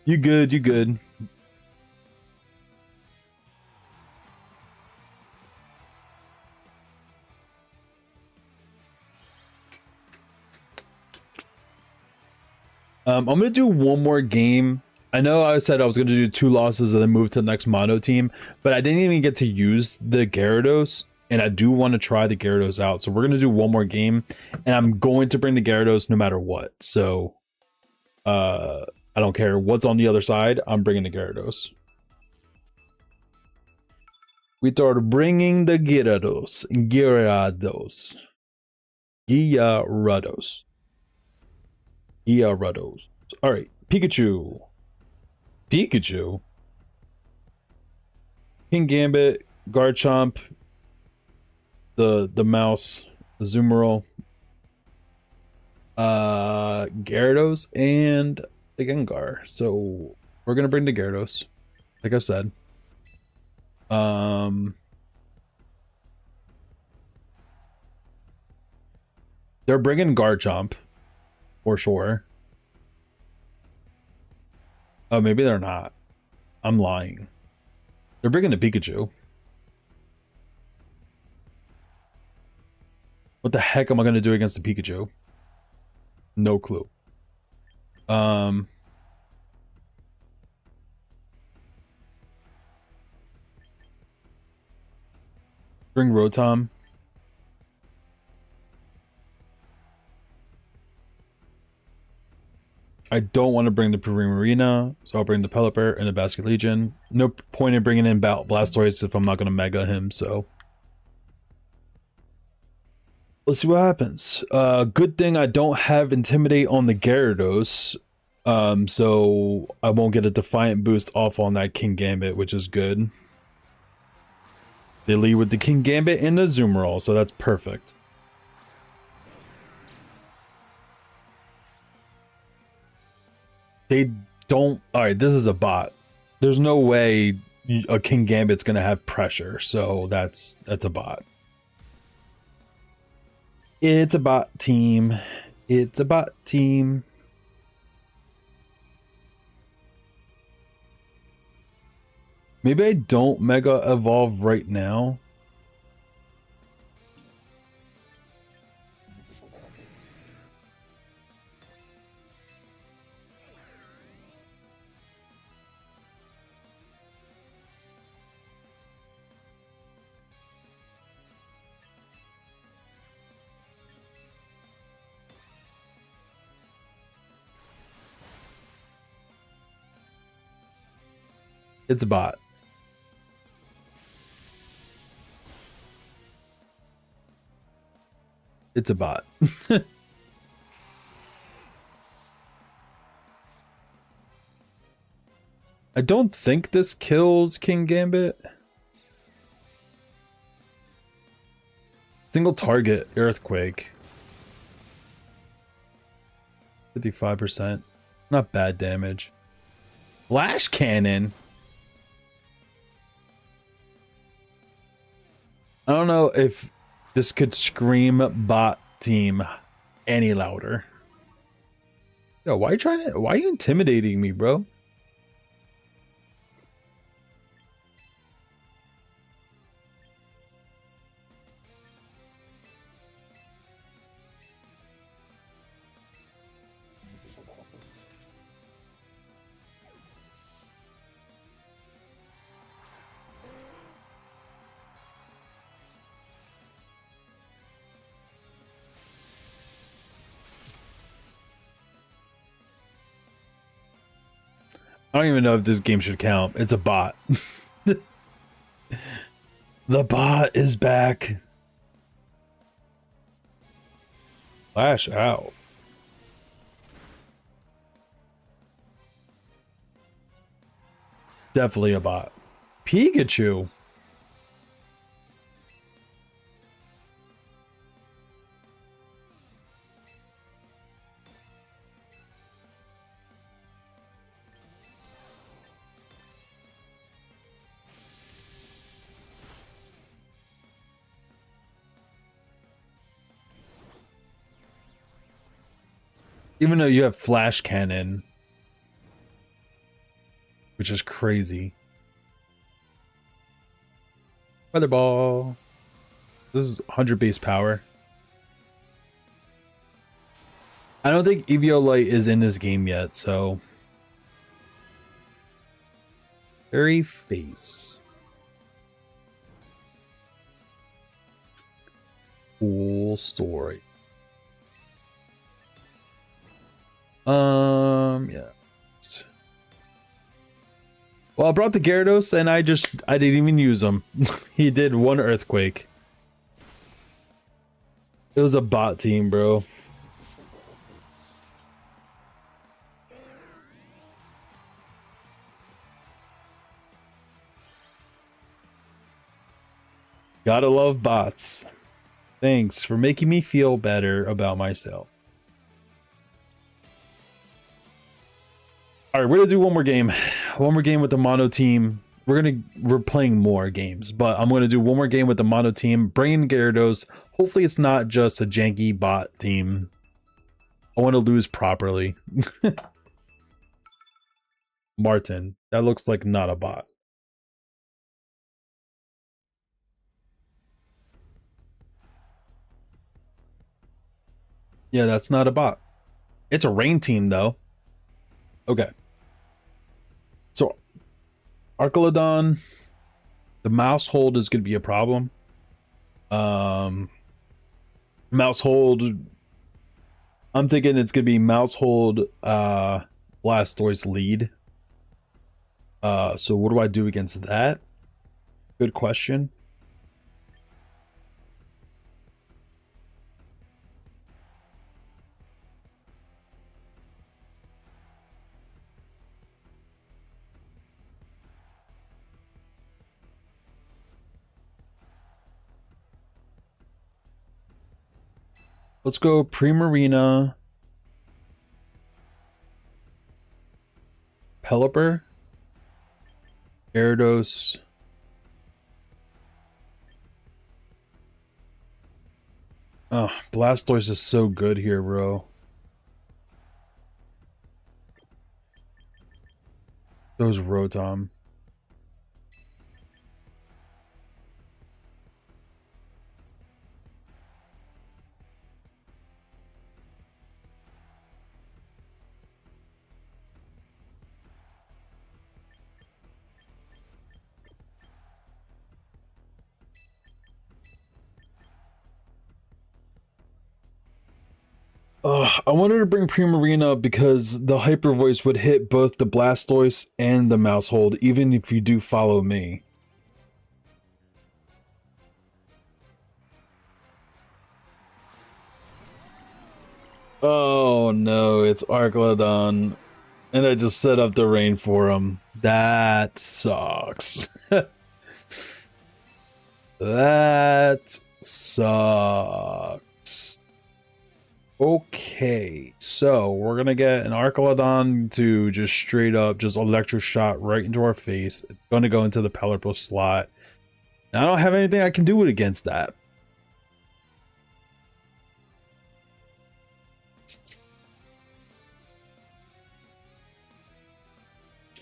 You good, you good. I'm gonna do one more game. I know I said I was gonna do 2 losses and then move to the next mono team, but I didn't even get to use the Gyarados, and I do want to try the Gyarados out. So we're gonna do one more game, and I'm going to bring the Gyarados no matter what. So, I don't care what's on the other side. I'm bringing the Gyarados. We start bringing the Gyarados. Gyarados. All right, Pikachu. King Gambit, Garchomp, the mouse, the Azumarill, Gyarados, and the Gengar. So we're gonna bring the Gyarados, like I said. They're bringing Garchomp for sure. Oh, maybe they're not. I'm lying. They're bringing a Pikachu. What the heck am I gonna do against the Pikachu? No clue. Bring Rotom. I don't want to bring the Primarina, so I'll bring the Pelipper and the Basket Legion. No point in bringing in Blastoise if I'm not going to Mega him, so... Let's see what happens. Good thing I don't have Intimidate on the Gyarados, so I won't get a Defiant boost off on that Kingambit, which is good. They lead with the Kingambit and the Azumarill, so that's perfect. They don't... Alright, this is a bot. There's no way a Kingambit's gonna have pressure, so that's a bot. It's a bot team. It's a bot team. Maybe I don't Mega Evolve right now. It's a bot. It's a bot. I don't think this kills Kingambit. Single target Earthquake. 55%. Not bad damage. Flash Cannon. I don't know if this could scream bot team any louder. Yo, why are you intimidating me, bro? I don't even know if this game should count. It's a bot. The bot is back. Flash out. Definitely a bot. Pikachu. Even though you have Flash Cannon, which is crazy. Weather Ball. This is 100 base power. I don't think Eviolite is in this game yet, so... Fairy Face. Cool story. Yeah. Well, I brought the Gyarados and I didn't even use him. He did one Earthquake. It was a bot team, bro. Gotta love bots. Thanks for making me feel better about myself. All right, we're gonna do one more game with the mono team. We're playing more games, but I'm gonna do one more game with the mono team, bring in Gyarados. Hopefully it's not just a janky bot team. I want to lose properly. Martin, that looks like not a bot. Yeah, that's not a bot. It's a rain team though. Okay. So Archelodon, the mouse hold is gonna be a problem. Mouse hold, I'm thinking it's gonna be mouse hold Blastoise lead. So what do I do against that? Good question. Let's go Primarina, Pelipper, Gyarados. Oh, Blastoise is so good here, bro. Those Rotom. I wanted to bring Primarina because the Hyper Voice would hit both the Blastoise and the Mouse Hold, even if you do follow me. Oh no, it's Archelodon. And I just set up the rain for him. That sucks. That sucks. Okay, so we're gonna get an Archelodon to just straight up just electro shot right into our face. It's gonna go into the Pelipper slot. And I don't have anything I can do it against that.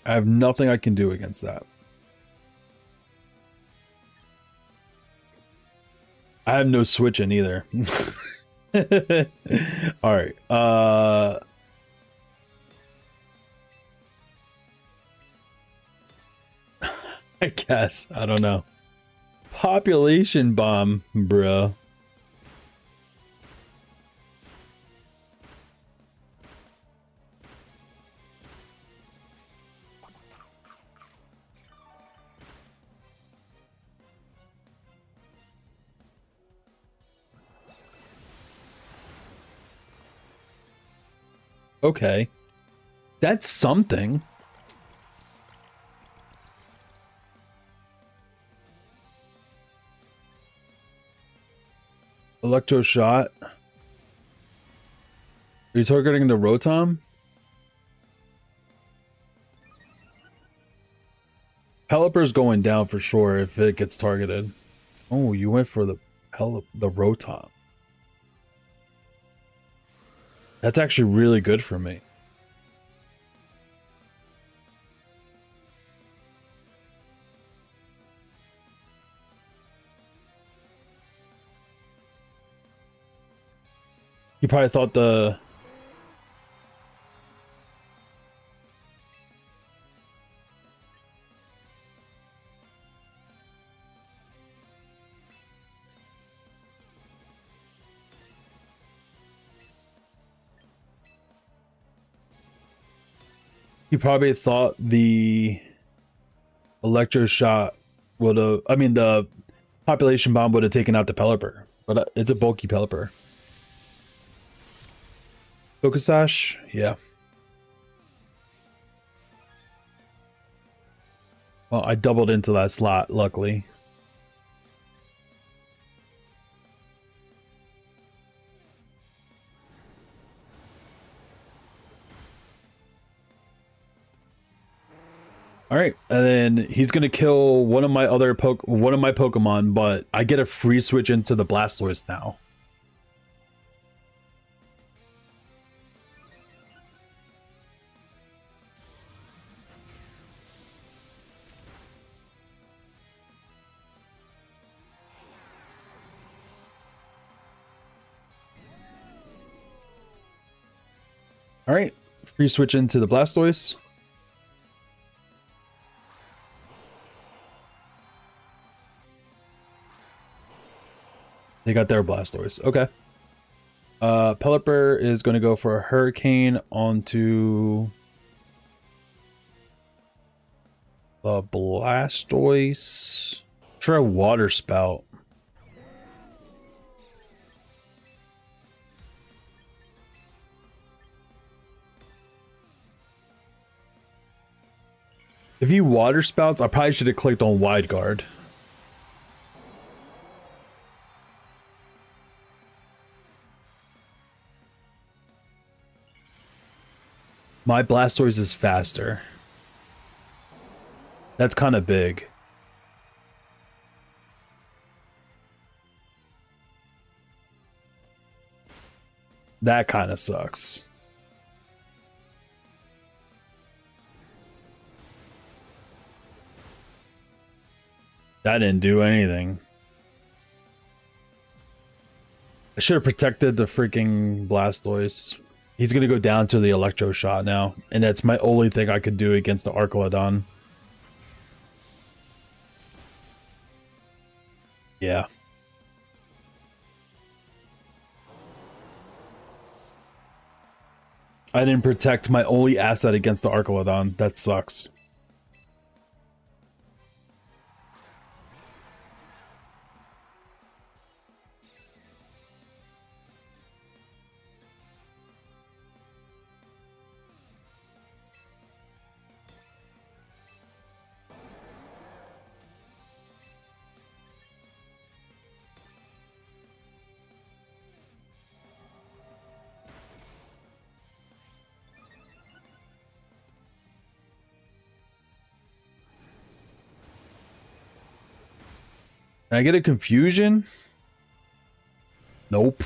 I have nothing I can do against that. I have no switch in either. All right. I guess. I don't know. Population bomb, bro. Okay. That's something. Electro shot. Are you targeting the Rotom? Pelipper's going down for sure if it gets targeted. Oh, you went for the Rotom. That's actually really good for me. He probably thought the... He probably thought the electro shot would have... I mean, the population bomb would have taken out the Pelipper. But it's a bulky Pelipper. Focus Sash? Yeah. Well, I doubled into that slot, luckily. All right, and then he's gonna kill one of my Pokemon, but I get a free switch into the Blastoise now. All right, free switch into the Blastoise. They got their Blastoise. Okay. Pelipper is going to go for a Hurricane onto the Blastoise. Try Water Spout. If he Water Spouts, I probably should have clicked on Wide Guard. My Blastoise is faster. That's kind of big. That kind of sucks. That didn't do anything. I should have protected the freaking Blastoise. He's going to go down to the Electro Shot now. And that's my only thing I could do against the Archelodon. Yeah. I didn't protect my only asset against the Archelodon. That sucks. Can I get a confusion? Nope.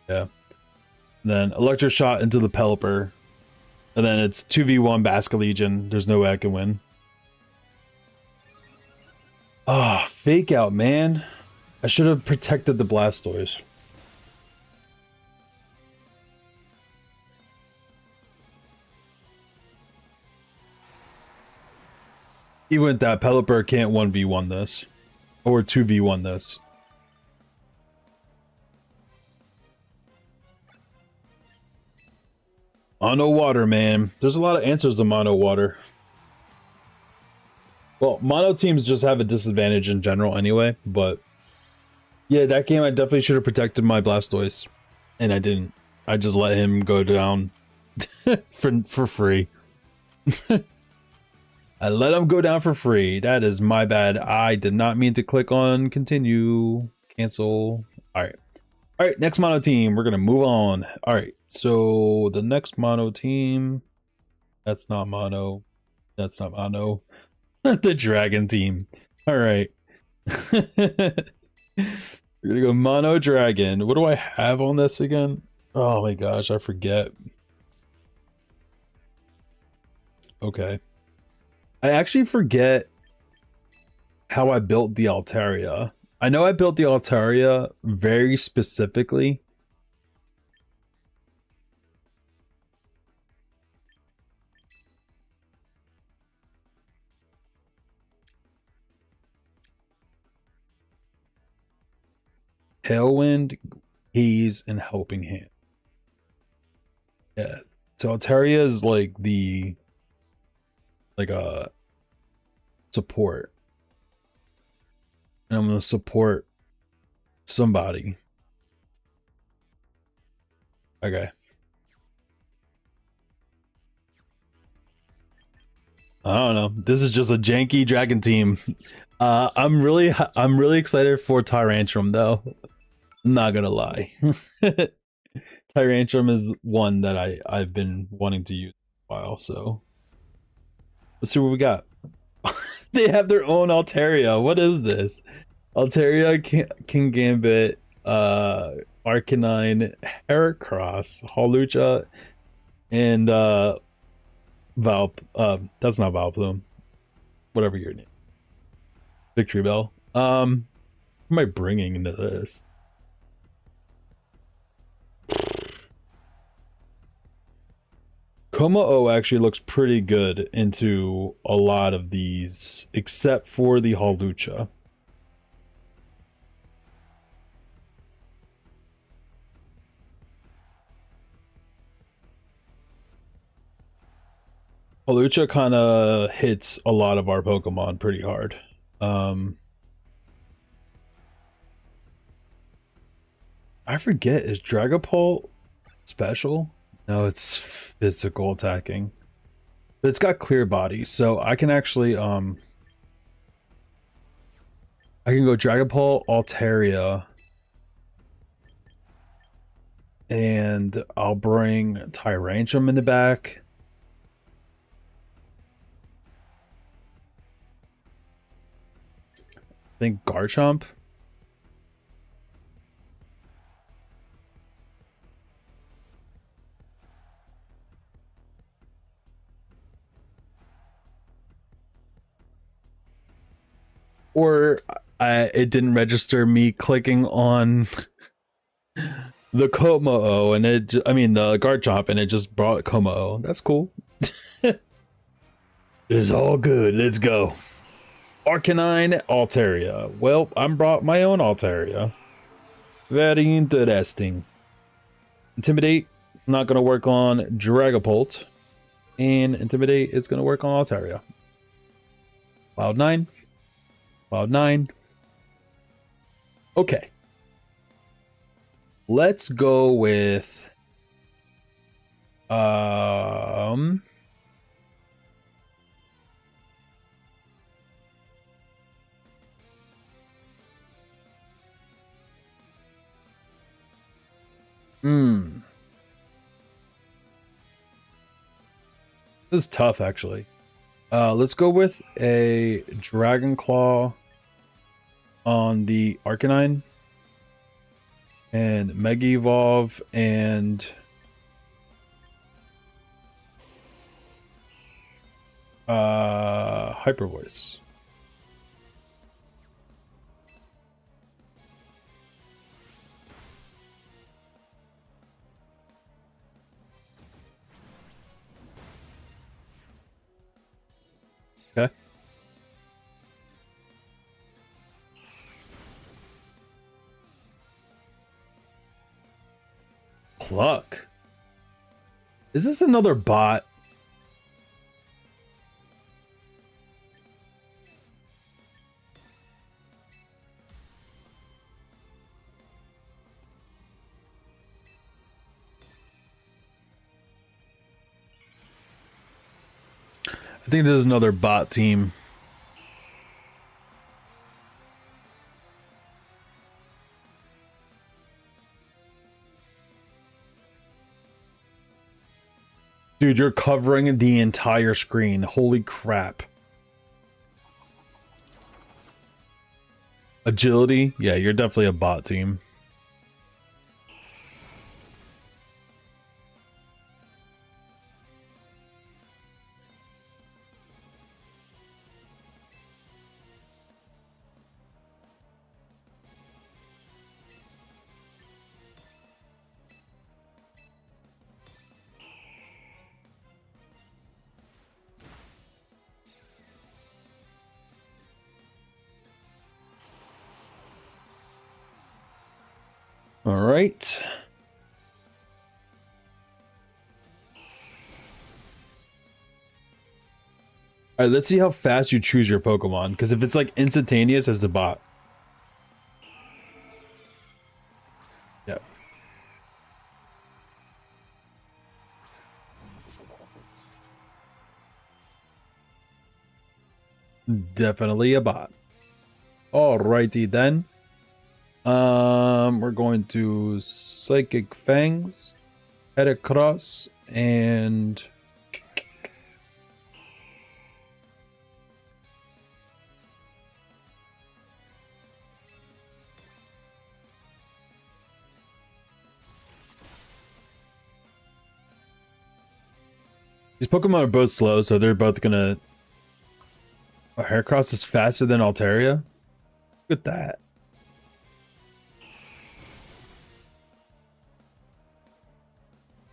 Yeah. Then Electro Shot into the Pelipper. And then it's 2v1 Basculegion. There's no way I can win. Ah, oh, Fake Out, man. I should have protected the Blastoise. Even with that, Pelipper can't 1v1 this. Or 2v1 this. Mono Water, man. There's a lot of answers to Mono Water. Well, Mono teams just have a disadvantage in general anyway, but... yeah, that game I definitely should have protected my Blastoise. And I didn't. I just let him go down for free. I let him go down for free. That is my bad. I did not mean to click on continue, cancel. All right. All right, next mono team. We're going to move on. All right. So the next mono team. That's not mono. That's not mono. The dragon team. All right. We're going to go mono dragon. What do I have on this again? Oh my gosh, I forget. Okay. I actually forget how I built the Altaria. I know I built the Altaria very specifically. Tailwind, Haze, and Helping Hand. Yeah. So Altaria is like the... like a support. And I'm going to support somebody. Okay. I don't know. This is just a janky dragon team. I'm really excited for Tyrantrum though. I'm not gonna lie. Tyrantrum is one that I've been wanting to use for a while, so let's see what we got. They have their own Altaria. What is this? Altaria, King Gambit, Arcanine, Heracross, Hawlucha, and that's not Vileplume. Whatever your name. Victory Bell. What am I bringing into this? Kommo-o actually looks pretty good into a lot of these, except for the Hawlucha. Hawlucha kind of hits a lot of our Pokemon pretty hard. I forget, is Dragapult special? No, it's physical attacking. But it's got clear body, so I can actually I can go Dragapult, Altaria, and I'll bring Tyrantrum in the back. I think Garchomp. Or it didn't register me clicking on the Kommo-o and the Garchomp, and it just brought Kommo-o. That's cool. It's all good. Let's go. Arcanine, Altaria. Well, I brought my own Altaria. Very interesting. Intimidate, not going to work on Dragapult. And Intimidate is going to work on Altaria. Cloud9. Cloud9. Okay. Let's go with... This is tough, actually. Let's go with a Dragon Claw on the Arcanine. And Mega Evolve and... Hyper Voice. Okay. Pluck. Is this another bot? I think this is another bot team. Dude, you're covering the entire screen. Holy crap. Agility? Yeah, you're definitely a bot team. All right. All right, let's see how fast you choose your Pokemon. Because if it's like instantaneous, it's a bot. Yep. Definitely a bot. Alrighty then. We're going to Psychic Fangs, Heracross, and these Pokemon are both slow, so they're both gonna Oh, Heracross is faster than Altaria? Look at that.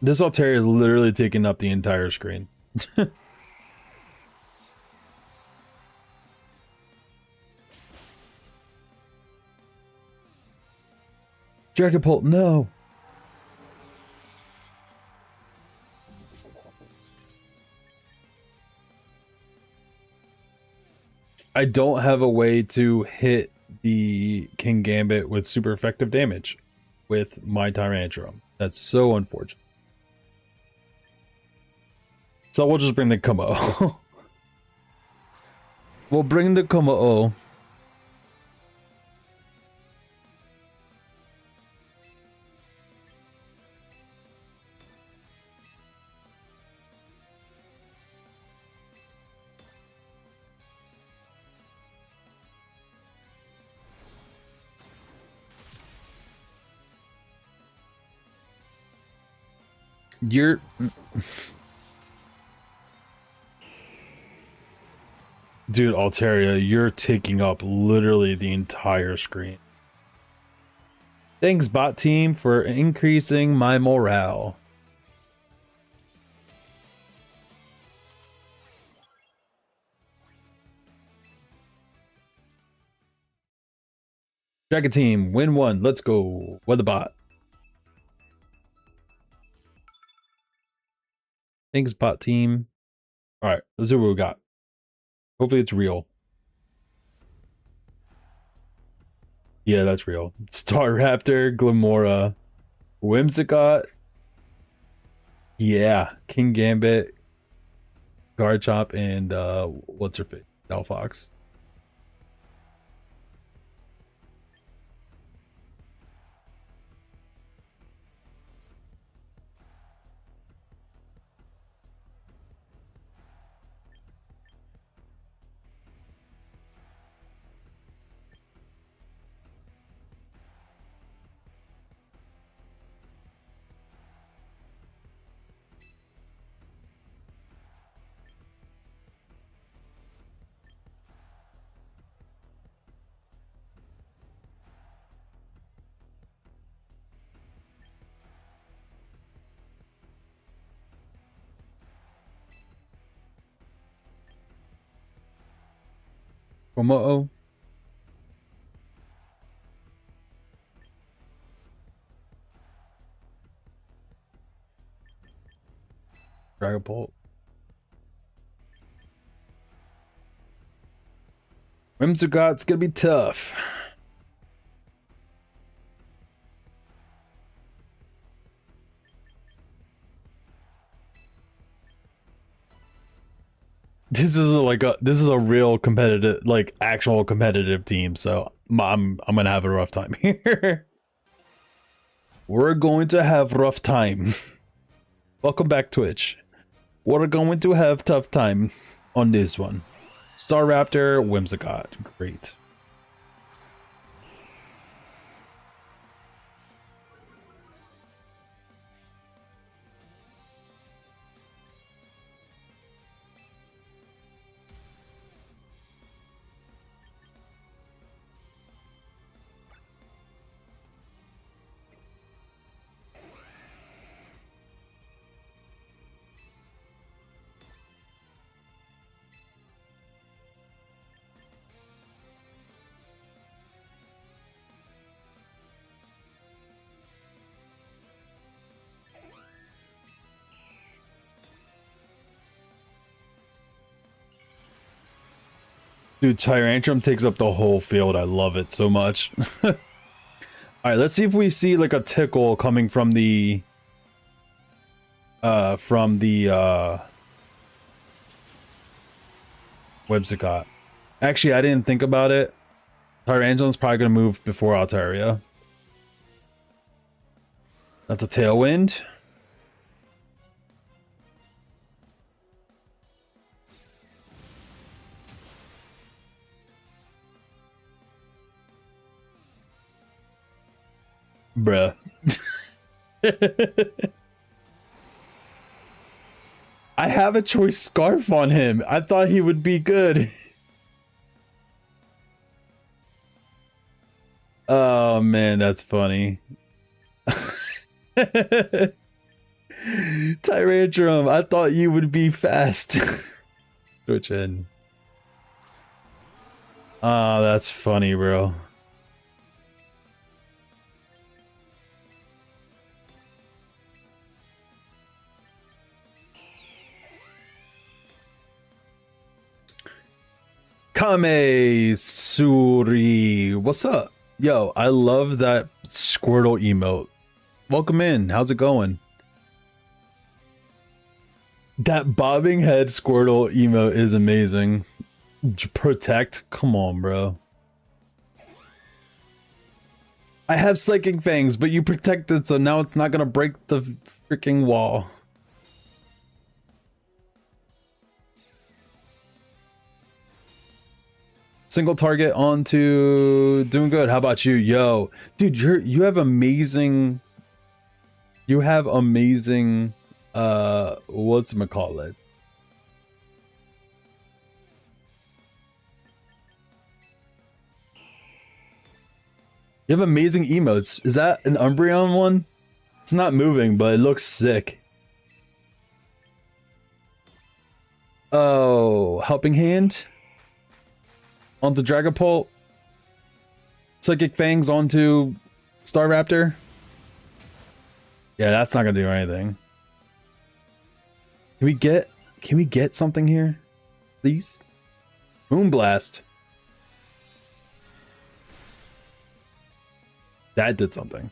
This Altaria is literally taking up the entire screen. Dragapult, no. I don't have a way to hit the Kingambit with super effective damage with my Tyrantrum. That's so unfortunate. So we'll just bring the Kuma-O. We'll bring the Kuma-O. You're... Dude, Altaria, you're taking up literally the entire screen. Thanks, bot team, for increasing my morale. Dragon team, win one. Let's go. What the bot? Thanks, bot team. All right, let's see what we got. Hopefully it's real. Yeah, that's real. Staraptor, Glamora, Whimsicott. Yeah, Kingambit, Garchomp, and what's her face? Delphox. Como-O. Dragapult. Whimsicott's gonna be tough. This is a real competitive, like actual competitive team. So I'm gonna have a rough time here. We're going to have rough time. Welcome back, Twitch. We're going to have tough time on this one. Staraptor, Whimsicott, great. Dude, Tyrantrum takes up the whole field. I love it so much. All right, let's see if we see like a tickle coming from the Whimsicott. Actually, I didn't think about it. Tyrantrum's probably gonna move before Altaria. That's a Tailwind. Bruh. I have a choice scarf on him. I thought he would be good. Oh man, that's funny. Tyrantrum, I thought you would be fast. Switch in. Oh, that's funny, bro. Kame Suri, what's up? Yo, I love that Squirtle emote. Welcome in. How's it going? That bobbing head Squirtle emote is amazing. Protect? Come on, bro. I have Psychic Fangs, but you protected, so now it's not gonna break the freaking wall. Single target onto doing good. How about you? Yo, dude, you have amazing whatchamacallit? You have amazing emotes. Is that an Umbreon one? It's not moving, but it looks sick. Oh, Helping Hand onto Dragapult. Psychic Fangs onto Staraptor. Yeah, that's not gonna do anything. Can we get something here? Please? Moonblast. That did something.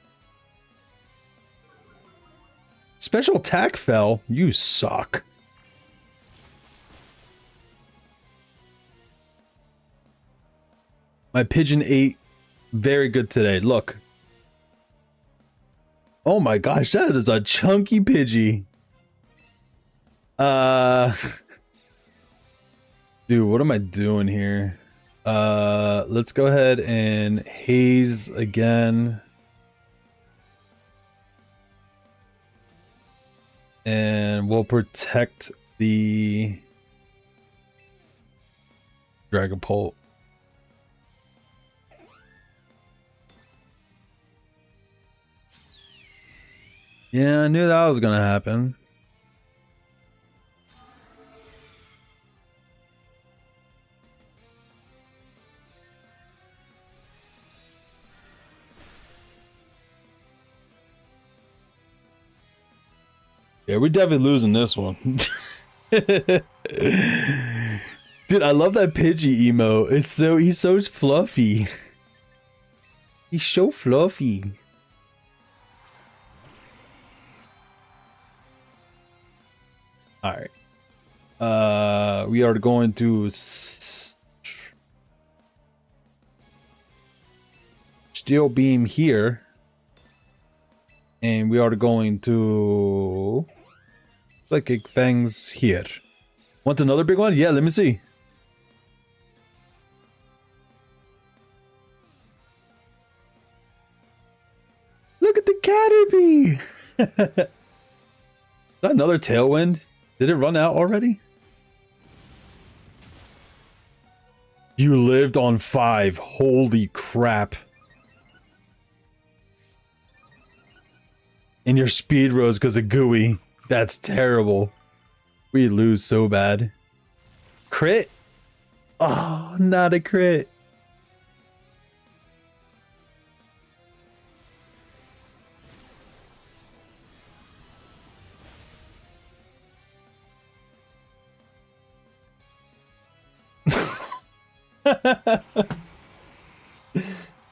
Special attack fell. You suck. My Pigeon ate very good today. Look. Oh my gosh, that is a chunky Pidgey. Dude, what am I doing here? Let's go ahead and haze again. And we'll protect the Dragapult. Yeah, I knew that was gonna happen. Yeah, we're definitely losing this one. Dude, I love that Pidgey emo. He's so fluffy. He's so fluffy. All right. We are going to Steel Beam here. And we are going to Psychic Fangs here. Want another big one? Yeah, let me see. Look at the Caterpie! Is that another Tailwind? Did it run out already? You lived on 5. Holy crap. And your speed rose because of Gooey. That's terrible. We lose so bad. Crit? Oh, not a crit.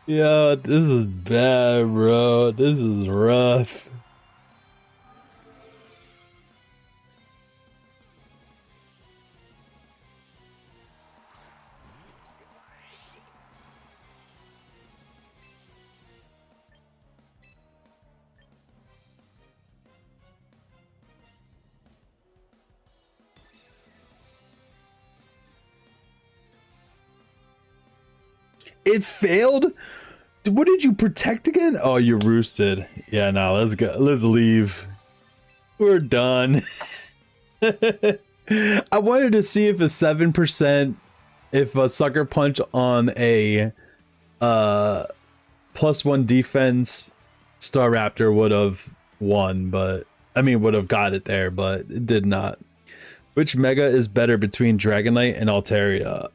Yo, this is bad, bro. This is rough. It failed? What did you protect again? Oh, you roosted. Yeah, no, let's go. Let's leave. We're done. I wanted to see if a 7%, if a Sucker Punch on a +1 defense, Staraptor would have won, but I mean would have got it there, but it did not. Which mega is better between Dragonite and Altaria?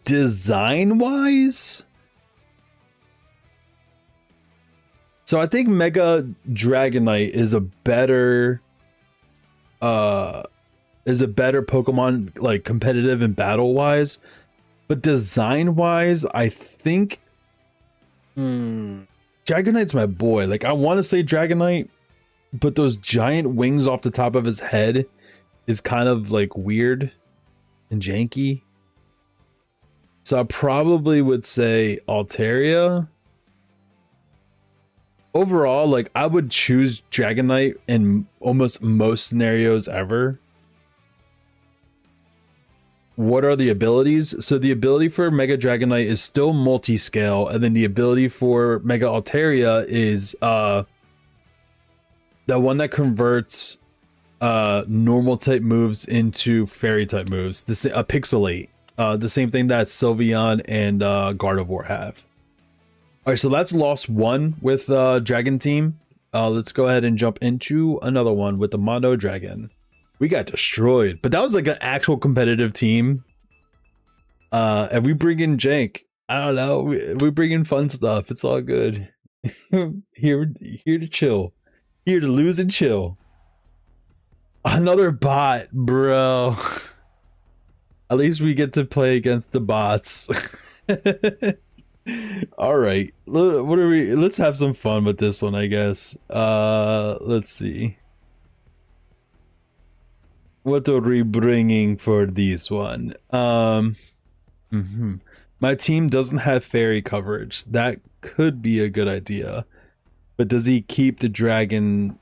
Design wise, so I think Mega Dragonite is a better Pokemon, like competitive and battle wise, but design wise I think Dragonite's my boy. Like I want to say Dragonite, but those giant wings off the top of his head is kind of like weird and janky. So I probably would say Altaria. Overall, like I would choose Dragonite in almost most scenarios ever. What are the abilities? So the ability for Mega Dragonite is still multi-scale, and then the ability for Mega Altaria is the one that converts normal type moves into fairy type moves. This a Pixelate. The same thing that Sylveon and Gardevoir have. All right, so that's lost one with Dragon Team. Let's go ahead and jump into another one with the Mono Dragon. We got destroyed, but that was like an actual competitive team. And we bring in jank. I don't know. We bring in fun stuff. It's all good. here to chill. Here to lose and chill. Another bot, bro. At least we get to play against the bots. All right, what are we? Let's have some fun with this one, I guess. Let's see. What are we bringing for this one? My team doesn't have fairy coverage. That could be a good idea. But does he keep the dragon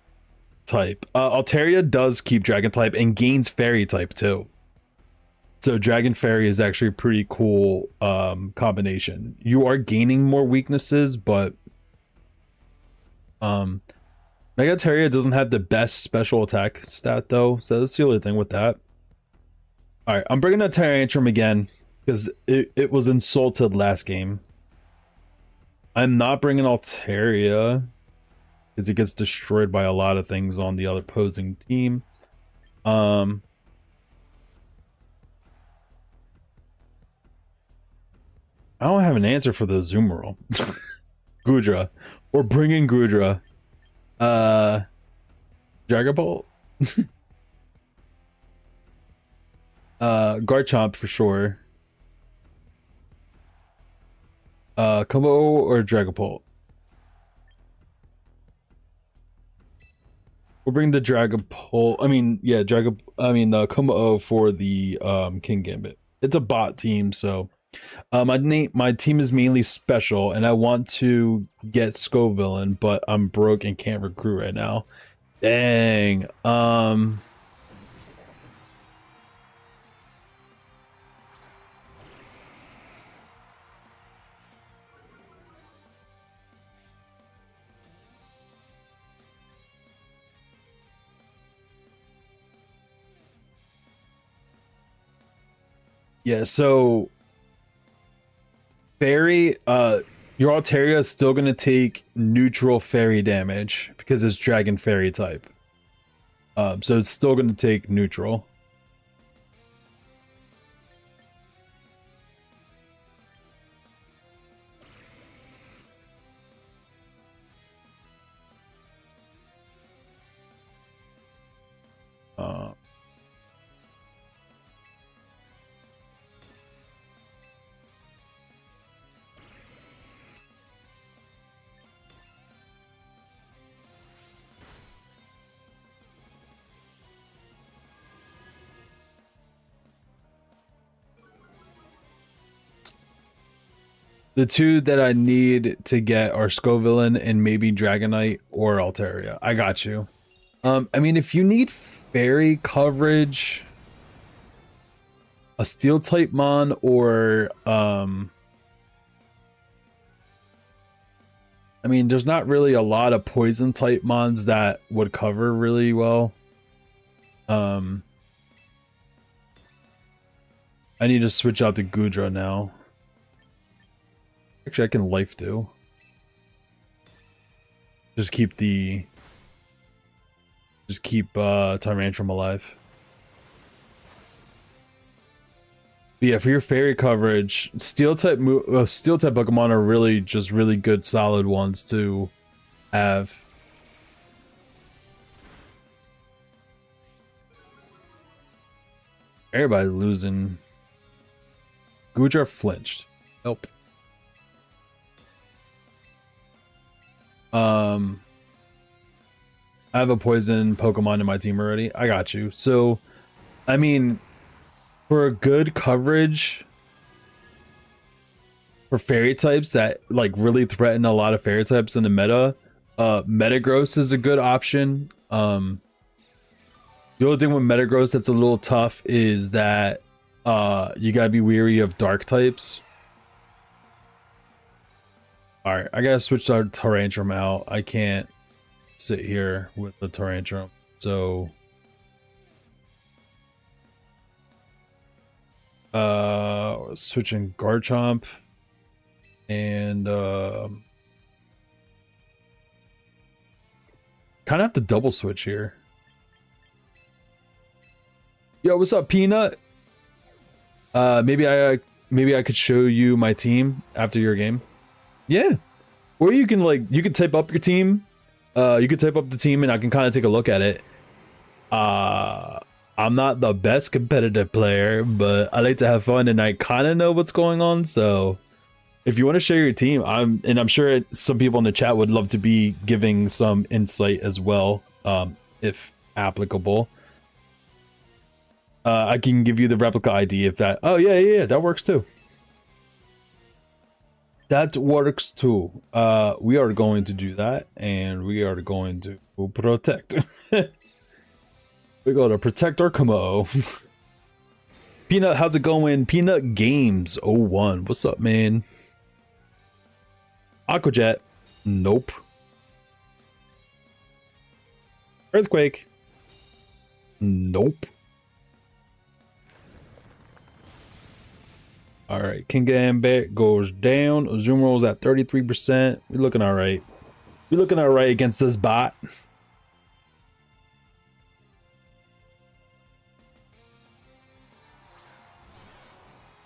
type? Altaria does keep dragon type and gains fairy type too. So Dragon Fairy is actually a pretty cool combination. You are gaining more weaknesses, but Mega Altaria doesn't have the best special attack stat though, so that's the only thing with that. Alright, I'm bringing up Tyrantrum again because it was insulted last game. I'm not bringing Altaria because it gets destroyed by a lot of things on the other opposing team. I don't have an answer for the Azumarill. Goodra. Or bringing Goodra. Dragapult? Garchomp for sure. Como or Dragapult? We'll bring the Dragapult. I mean, yeah, Como for the King Gambit. It's a bot team, so my team is mainly special, and I want to get Scovillain, but I'm broke and can't recruit right now. Dang. Yeah, so Fairy, your Altaria is still gonna take neutral fairy damage because it's Dragon Fairy type. So it's still gonna take neutral. The two that I need to get are Scovillain and maybe Dragonite or Altaria. I got you. I mean, if you need fairy coverage, a steel type mon or I mean, there's not really a lot of poison type mons that would cover really well. I need to switch out to Goodra now. Actually, I can life too. Just keep Tyrantrum alive. But yeah, for your fairy coverage, steel type Pokemon are really just really good, solid ones to have. Everybody's losing. Gujar flinched. Nope. I have a poison Pokemon in my team already. I got you. So, I mean, for a good coverage for fairy types that like really threaten a lot of fairy types in the meta, Metagross is a good option. The only thing with Metagross that's a little tough is that you gotta be weary of dark types. Alright, I gotta switch our Tyrantrum out. I can't sit here with the Tyrantrum. So switching Garchomp and kind of have to double switch here. Yo, what's up, Peanut? Maybe I could show you my team after your game. Yeah, or you can type up your team. You could type up the team, and I can kind of take a look at it. I'm not the best competitive player, but I like to have fun, and I kind of know what's going on. So, if you want to share your team, I'm sure some people in the chat would love to be giving some insight as well, if applicable. I can give you the replica ID if that. Oh yeah, that works too. That works too. We are going to do that, and we are going to protect. We're going to protect our Como. Peanut, how's it going? Peanut Games 01. What's up, man? Aquajet. Nope. Earthquake. Nope. All right, Kingambit goes down. Azumarilla's at 33%. We're looking all right. We're looking all right against this bot.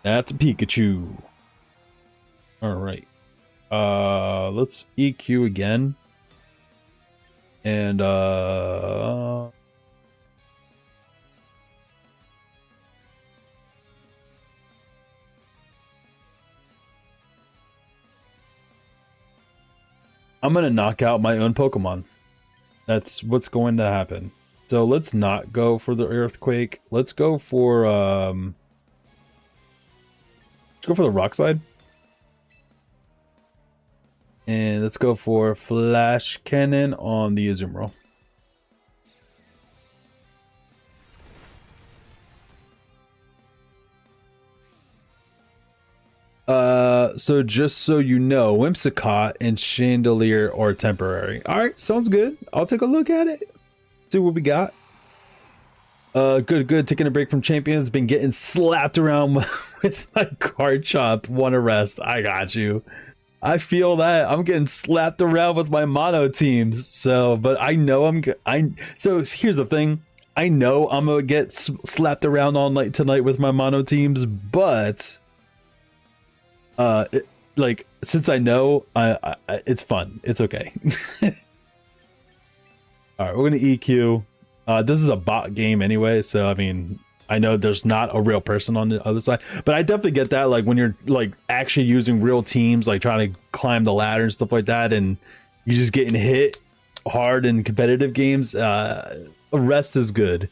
That's a Pikachu. All right. Let's EQ again. And I'm gonna knock out my own Pokemon. That's what's going to happen. So let's not go for the Earthquake. Let's go for the Rock Slide. And let's go for Flash Cannon on the Azumarill. So just so you know, Whimsicott and Chandelier are temporary. All right, sounds good. I'll take a look at it. See what we got. Good. Taking a break from Champions. Been getting slapped around with my Garchomp. One arrest. I got you. I feel that. I'm getting slapped around with my mono teams. So, but I know so here's the thing. I know I'm gonna get slapped around all night tonight with my mono teams, but since I know, it's fun. It's okay. All right, we're gonna EQ. This is a bot game anyway, so I mean, I know there's not a real person on the other side, but I definitely get that. Like when you're like actually using real teams, like trying to climb the ladder and stuff like that, and you're just getting hit hard in competitive games. Arrest is good.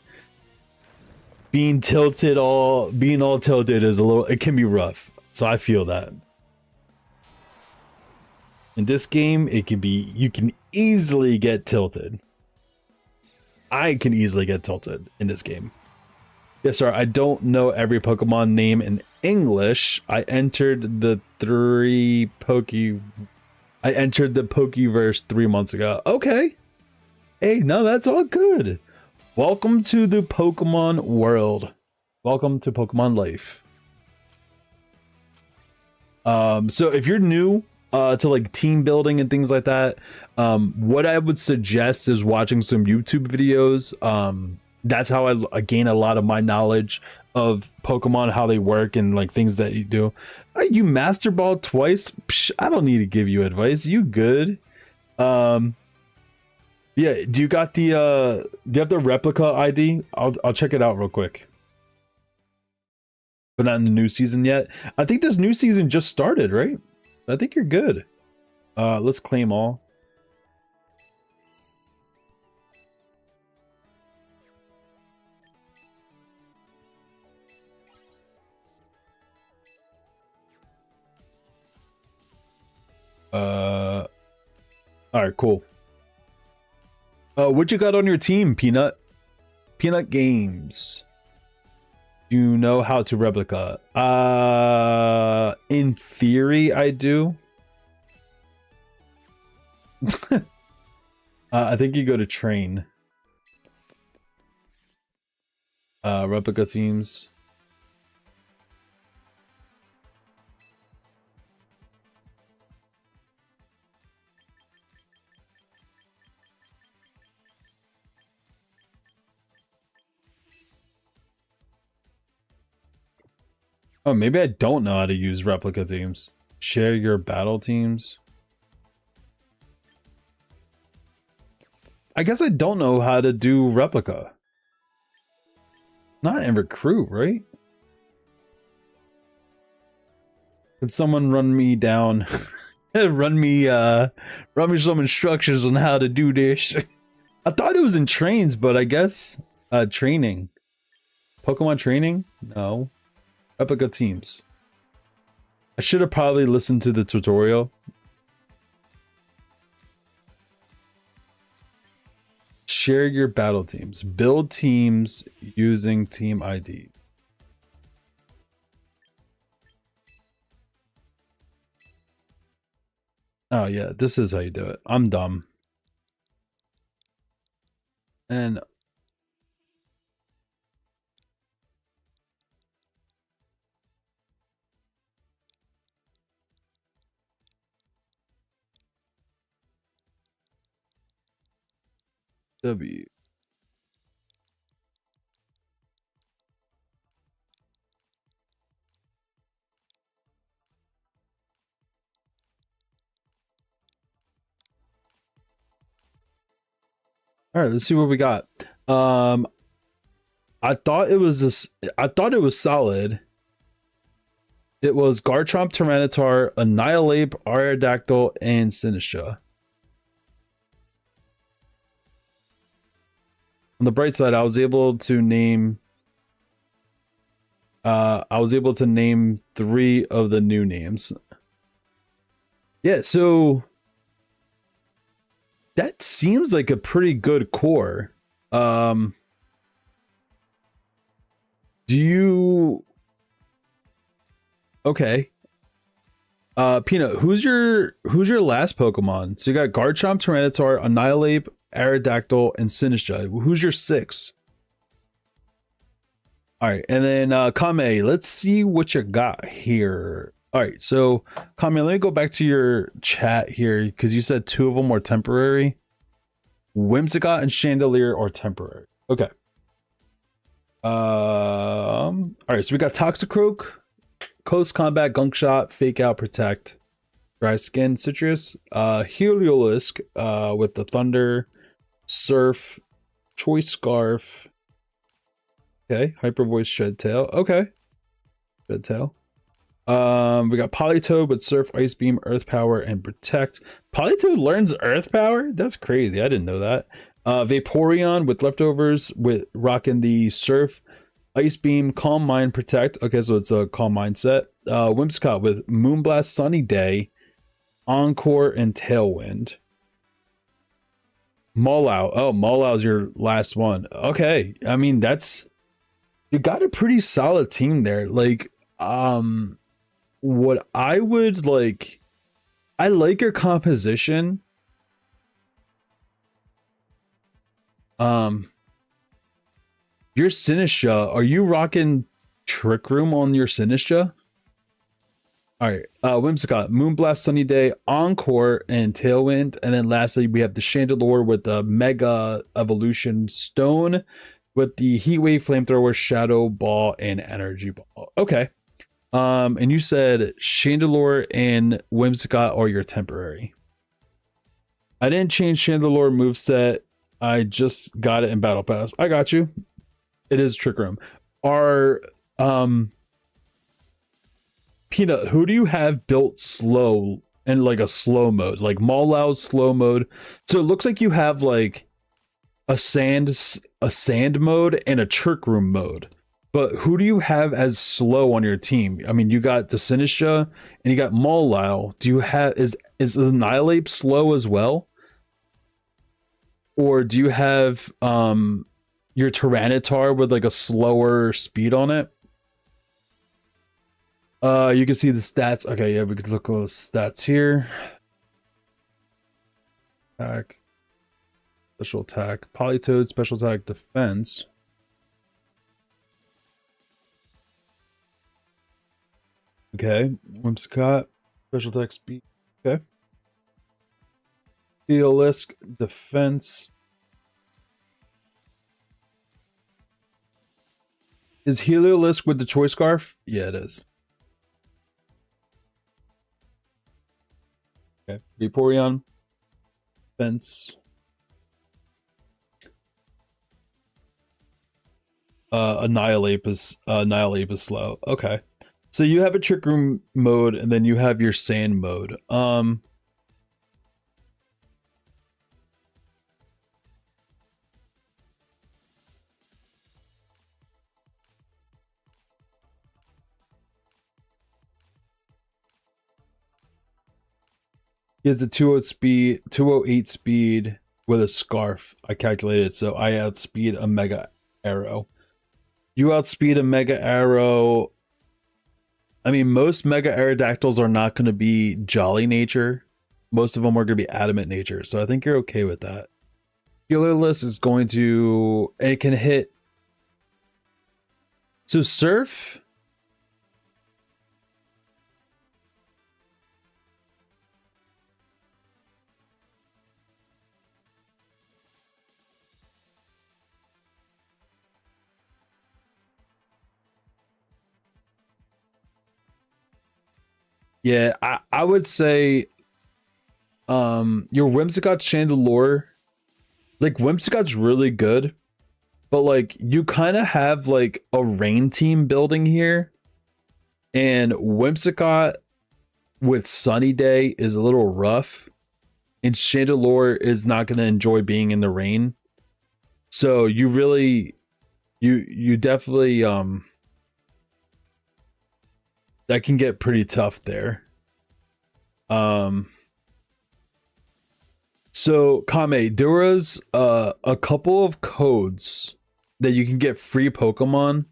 Being all tilted is it can be rough. So I feel that. In this game, you can easily get tilted. I can easily get tilted in this game. Yes, sir. I don't know every Pokemon name in English. I entered the Pokeverse 3 months ago. Okay. Hey, no, that's all good. Welcome to the Pokemon world. Welcome to Pokemon life. So if you're new to like team building and things like that, what I would suggest is watching some YouTube videos. That's how I gain a lot of my knowledge of Pokemon, how they work, and like things that you do. You Master Ball twice. Psh, I don't need to give you advice. You good? Yeah. Do you got the do you have the replica ID? I'll check it out real quick. But not in the new season yet. I think this new season just started, right? I think you're good. Let's claim all. All right, cool. What you got on your team, Peanut? Peanut Games. Do you know how to replica? In theory, I do. I think you go to train. Replica teams. Oh, maybe I don't know how to use replica teams. Share your battle teams. I guess I don't know how to do replica. Not in recruit, right? Could someone run me down? run me some instructions on how to do this. I thought it was in trains, but I guess training. Pokemon training? No. Replica teams. I should have probably listened to the tutorial. Share your battle teams. Build teams using team ID. Oh yeah, this is how you do it. I'm dumb. And W. All right, let's see what we got. I thought it was this. I thought it was solid. It was Garchomp, Tyranitar, Annihilate, Aerodactyl, and Sinistcha. On the bright side, I was able to name. I was able to name 3 of the new names. Yeah, so that seems like a pretty good core. Do you? Okay. Peanut, who's your last Pokemon? So you got Garchomp, Tyranitar, Annihilate, Aerodactyl, and Sinistcha. Who's your 6? All right, and then Kame, let's see what you got here. All right, so Kame, let me go back to your chat here because you said 2 of them were temporary. Whimsicott and Chandelier are temporary. Okay. All right, so we got Toxicroak, Close Combat, Gunk Shot, Fake Out, Protect, Dry Skin, Citrus, Heliolisk with the Thunder, Surf, Choice Scarf. Okay, Hyper Voice, Shed Tail. Okay, Shed Tail. We got Politoed with Surf, Ice Beam, Earth Power, and Protect. Politoed learns Earth Power? That's crazy. I didn't know that. Vaporeon with Leftovers with rocking the Surf, Ice Beam, Calm Mind, Protect. Okay, so it's a Calm Mind set. Whimsicott with Moonblast, Sunny Day, Encore, and Tailwind. Molow. Oh, Molow's your last one. Okay, I mean that's, you got a pretty solid team there. Like, what I would like, I like your composition. Your Sinistcha, are you rocking Trick Room on your Sinistcha? All right. Whimsicott, Moonblast, Sunny Day, Encore, and Tailwind. And then lastly, we have the Chandelure with the Mega Evolution Stone with the Heatwave, Flamethrower, Shadow Ball, and Energy Ball. Okay. And you said Chandelure and Whimsicott are your temporary. I didn't change Chandelure moveset. I just got it in Battle Pass. I got you. It is Trick Room. Our Peanut, who do you have built slow and like a slow mode, like Mawlow's slow mode? So it looks like you have like a sand mode and a Trick Room mode. But who do you have as slow on your team? I mean, you got the Sinistcha and you got Mawlow. Do you have is Annihilape slow as well? Or do you have your Tyranitar with like a slower speed on it? You can see the stats. Okay, yeah, we could look at those stats here. Attack, special attack, Politoed, special attack, defense. Okay, Whimsicott, special attack, speed. Okay. Heliolisk, defense. Is Heliolisk with the Choice Scarf? Yeah, it is. Okay, Vaporeon, defense. Annihilape is slow. Okay. So you have a Trick Room mode and then you have your Sand mode. He has a 208 speed with a scarf. I calculated, so I outspeed a Mega Arrow. You outspeed a Mega Arrow. I mean, most Mega Aerodactyls are not going to be Jolly nature. Most of them are going to be Adamant nature, so I think you're okay with that. Heliolisk is going to... And it can hit... So Surf... Yeah, I would say your Whimsicott Chandelure, like Whimsicott's really good, but like you kind of have like a rain team building here, and Whimsicott with Sunny Day is a little rough, and Chandelure is not going to enjoy being in the rain. So you really you definitely that can get pretty tough there. So Kame, there was a couple of codes that you can get free Pokemon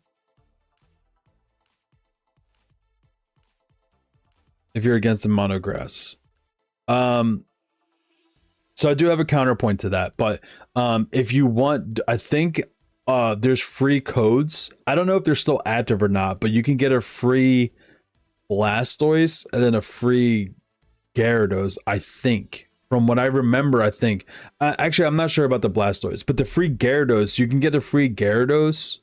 if you're against the Monograss. So I do have a counterpoint to that, but if you want, I think there's free codes. I don't know if they're still active or not, but you can get a free Blastoise and then a free Gyarados, I think. From what I remember, I think. Actually, I'm not sure about the Blastoise, but the free Gyarados, you can get a free Gyarados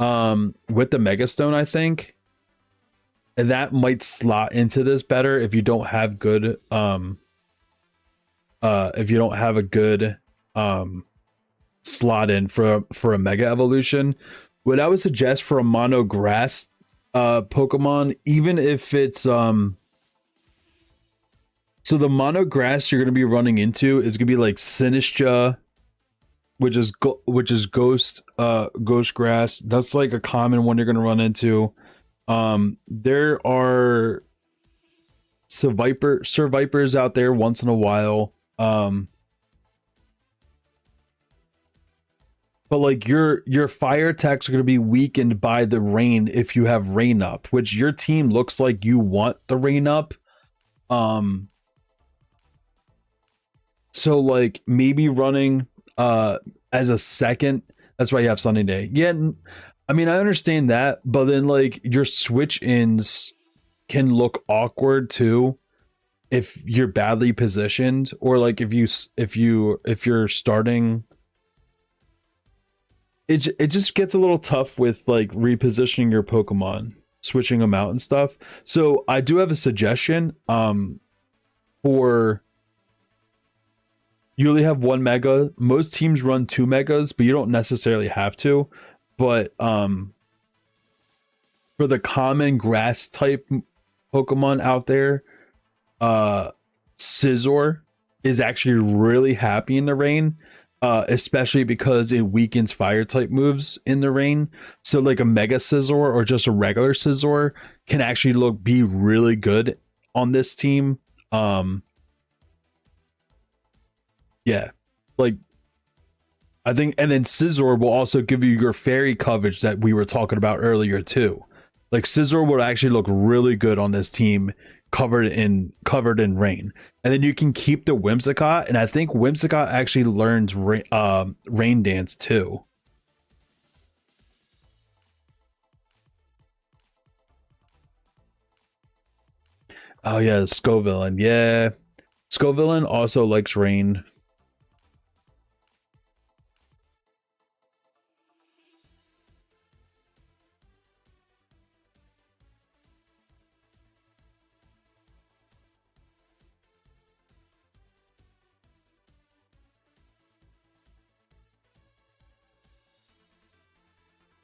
with the Mega Stone, I think. And that might slot into this better if you don't have good if you don't have a good slot in for a Mega Evolution. What I would suggest for a Mono Grass Pokemon, even if it's so the Mono Grass you're going to be running into is going to be like Sinistcha, which is Ghost Grass. That's like a common one you're going to run into. There are Survivors out there once in a while. But like your fire attacks are going to be weakened by the rain if you have rain up, which your team looks like you want the rain up. So like maybe running as a second, that's why you have Sunny Day. Yeah, I mean I understand that, but then like your switch ins can look awkward too if you're badly positioned, or like if you're starting. It just gets a little tough with like repositioning your Pokemon, switching them out and stuff. So I do have a suggestion. For you only have one mega. Most teams run two megas, but you don't necessarily have to. But for the common grass type Pokemon out there, Scizor is actually really happy in the rain, especially because it weakens fire type moves in the rain. So like a Mega Scizor or just a regular Scizor can actually be really good on this team. Yeah, like I think, and then Scizor will also give you your fairy coverage that we were talking about earlier too. Like Scizor would actually look really good on this team covered in rain. And then you can keep the Whimsicott, and I think Whimsicott actually learns rain dance too. Oh yeah, Scovillain. Yeah. Scovillain also likes rain.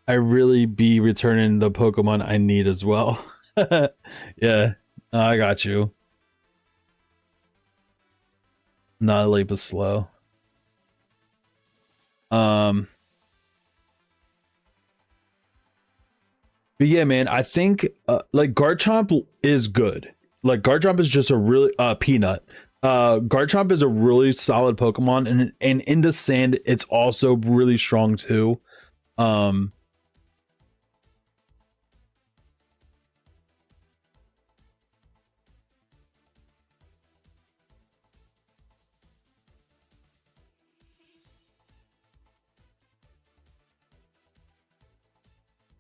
I really be returning the Pokemon I need as well. Yeah, I got you. Not a leap is slow. But yeah, man, I think like Garchomp is good. Like Garchomp is just a really Peanut. Garchomp is a really solid Pokemon, and in the sand, it's also really strong too. Um,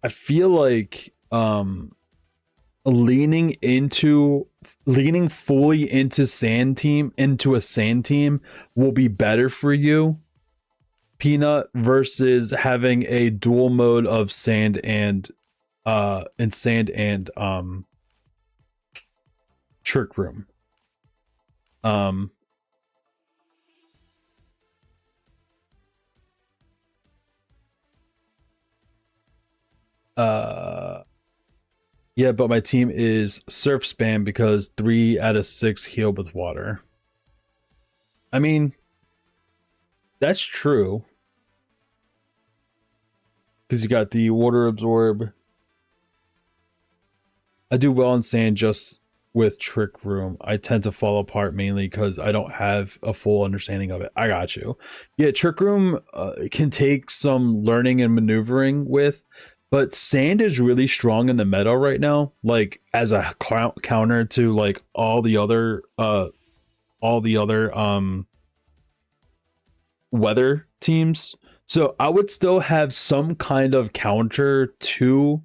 I feel like leaning into leaning fully into a sand team will be better for you, Peanut, versus having a dual mode of sand and Trick Room. Um uh Yeah, but my team is Surf Spam because 3 out of 6 heal with water. I mean, that's true. Because you got the Water Absorb. I do well in sand just with Trick Room. I tend to fall apart mainly because I don't have a full understanding of it. I got you. Yeah, Trick Room can take some learning and maneuvering with, but sand is really strong in the meta right now, like as a counter to like all the other weather teams. So I would still have some kind of counter to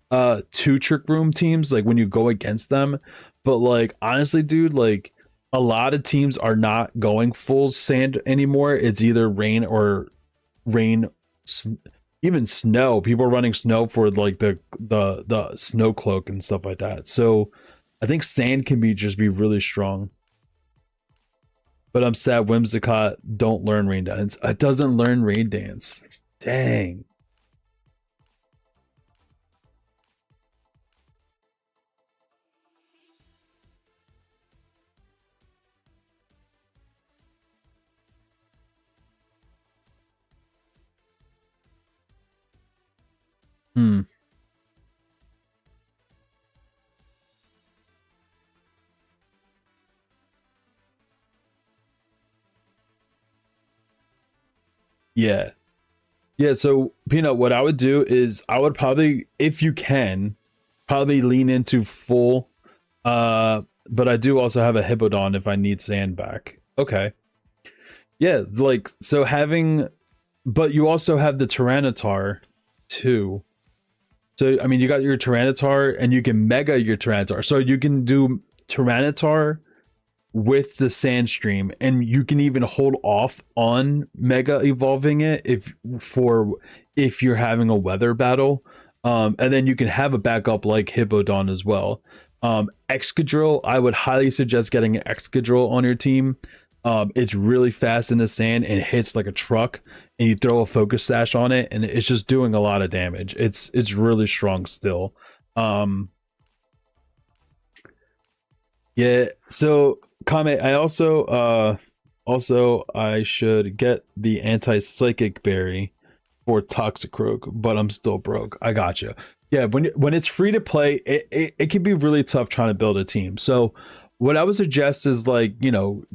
Trick Room teams like when you go against them. But like honestly, dude, like a lot of teams are not going full sand anymore. It's either rain or rain, even snow. People are running snow for like the snow cloak and stuff like that. So I think sand can be really strong. But I'm sad Whimsicott don't learn rain dance. It doesn't learn rain dance. Dang. Hmm. Yeah. Yeah, so Peanut, what I would do is I would probably, if you can, probably lean into full. But I do also have a Hippodon if I need sand back. Okay. Yeah, like so having, but you also have the Tyranitar too. So I mean, you got your Tyranitar, and you can Mega your Tyranitar. So you can do Tyranitar with the Sandstream, and you can even hold off on Mega evolving it if you're having a weather battle. And then you can have a backup like Hippowdon as well. Excadrill, I would highly suggest getting an Excadrill on your team. It's really fast in the sand and hits like a truck, and you throw a focus sash on it, and it's just doing a lot of damage. It's really strong still. Yeah, so Kame, I also I should get the anti-psychic berry for Toxicroak, but I'm still broke. I got you. Yeah, when it's free to play, it can be really tough trying to build a team. So what I would suggest is, like,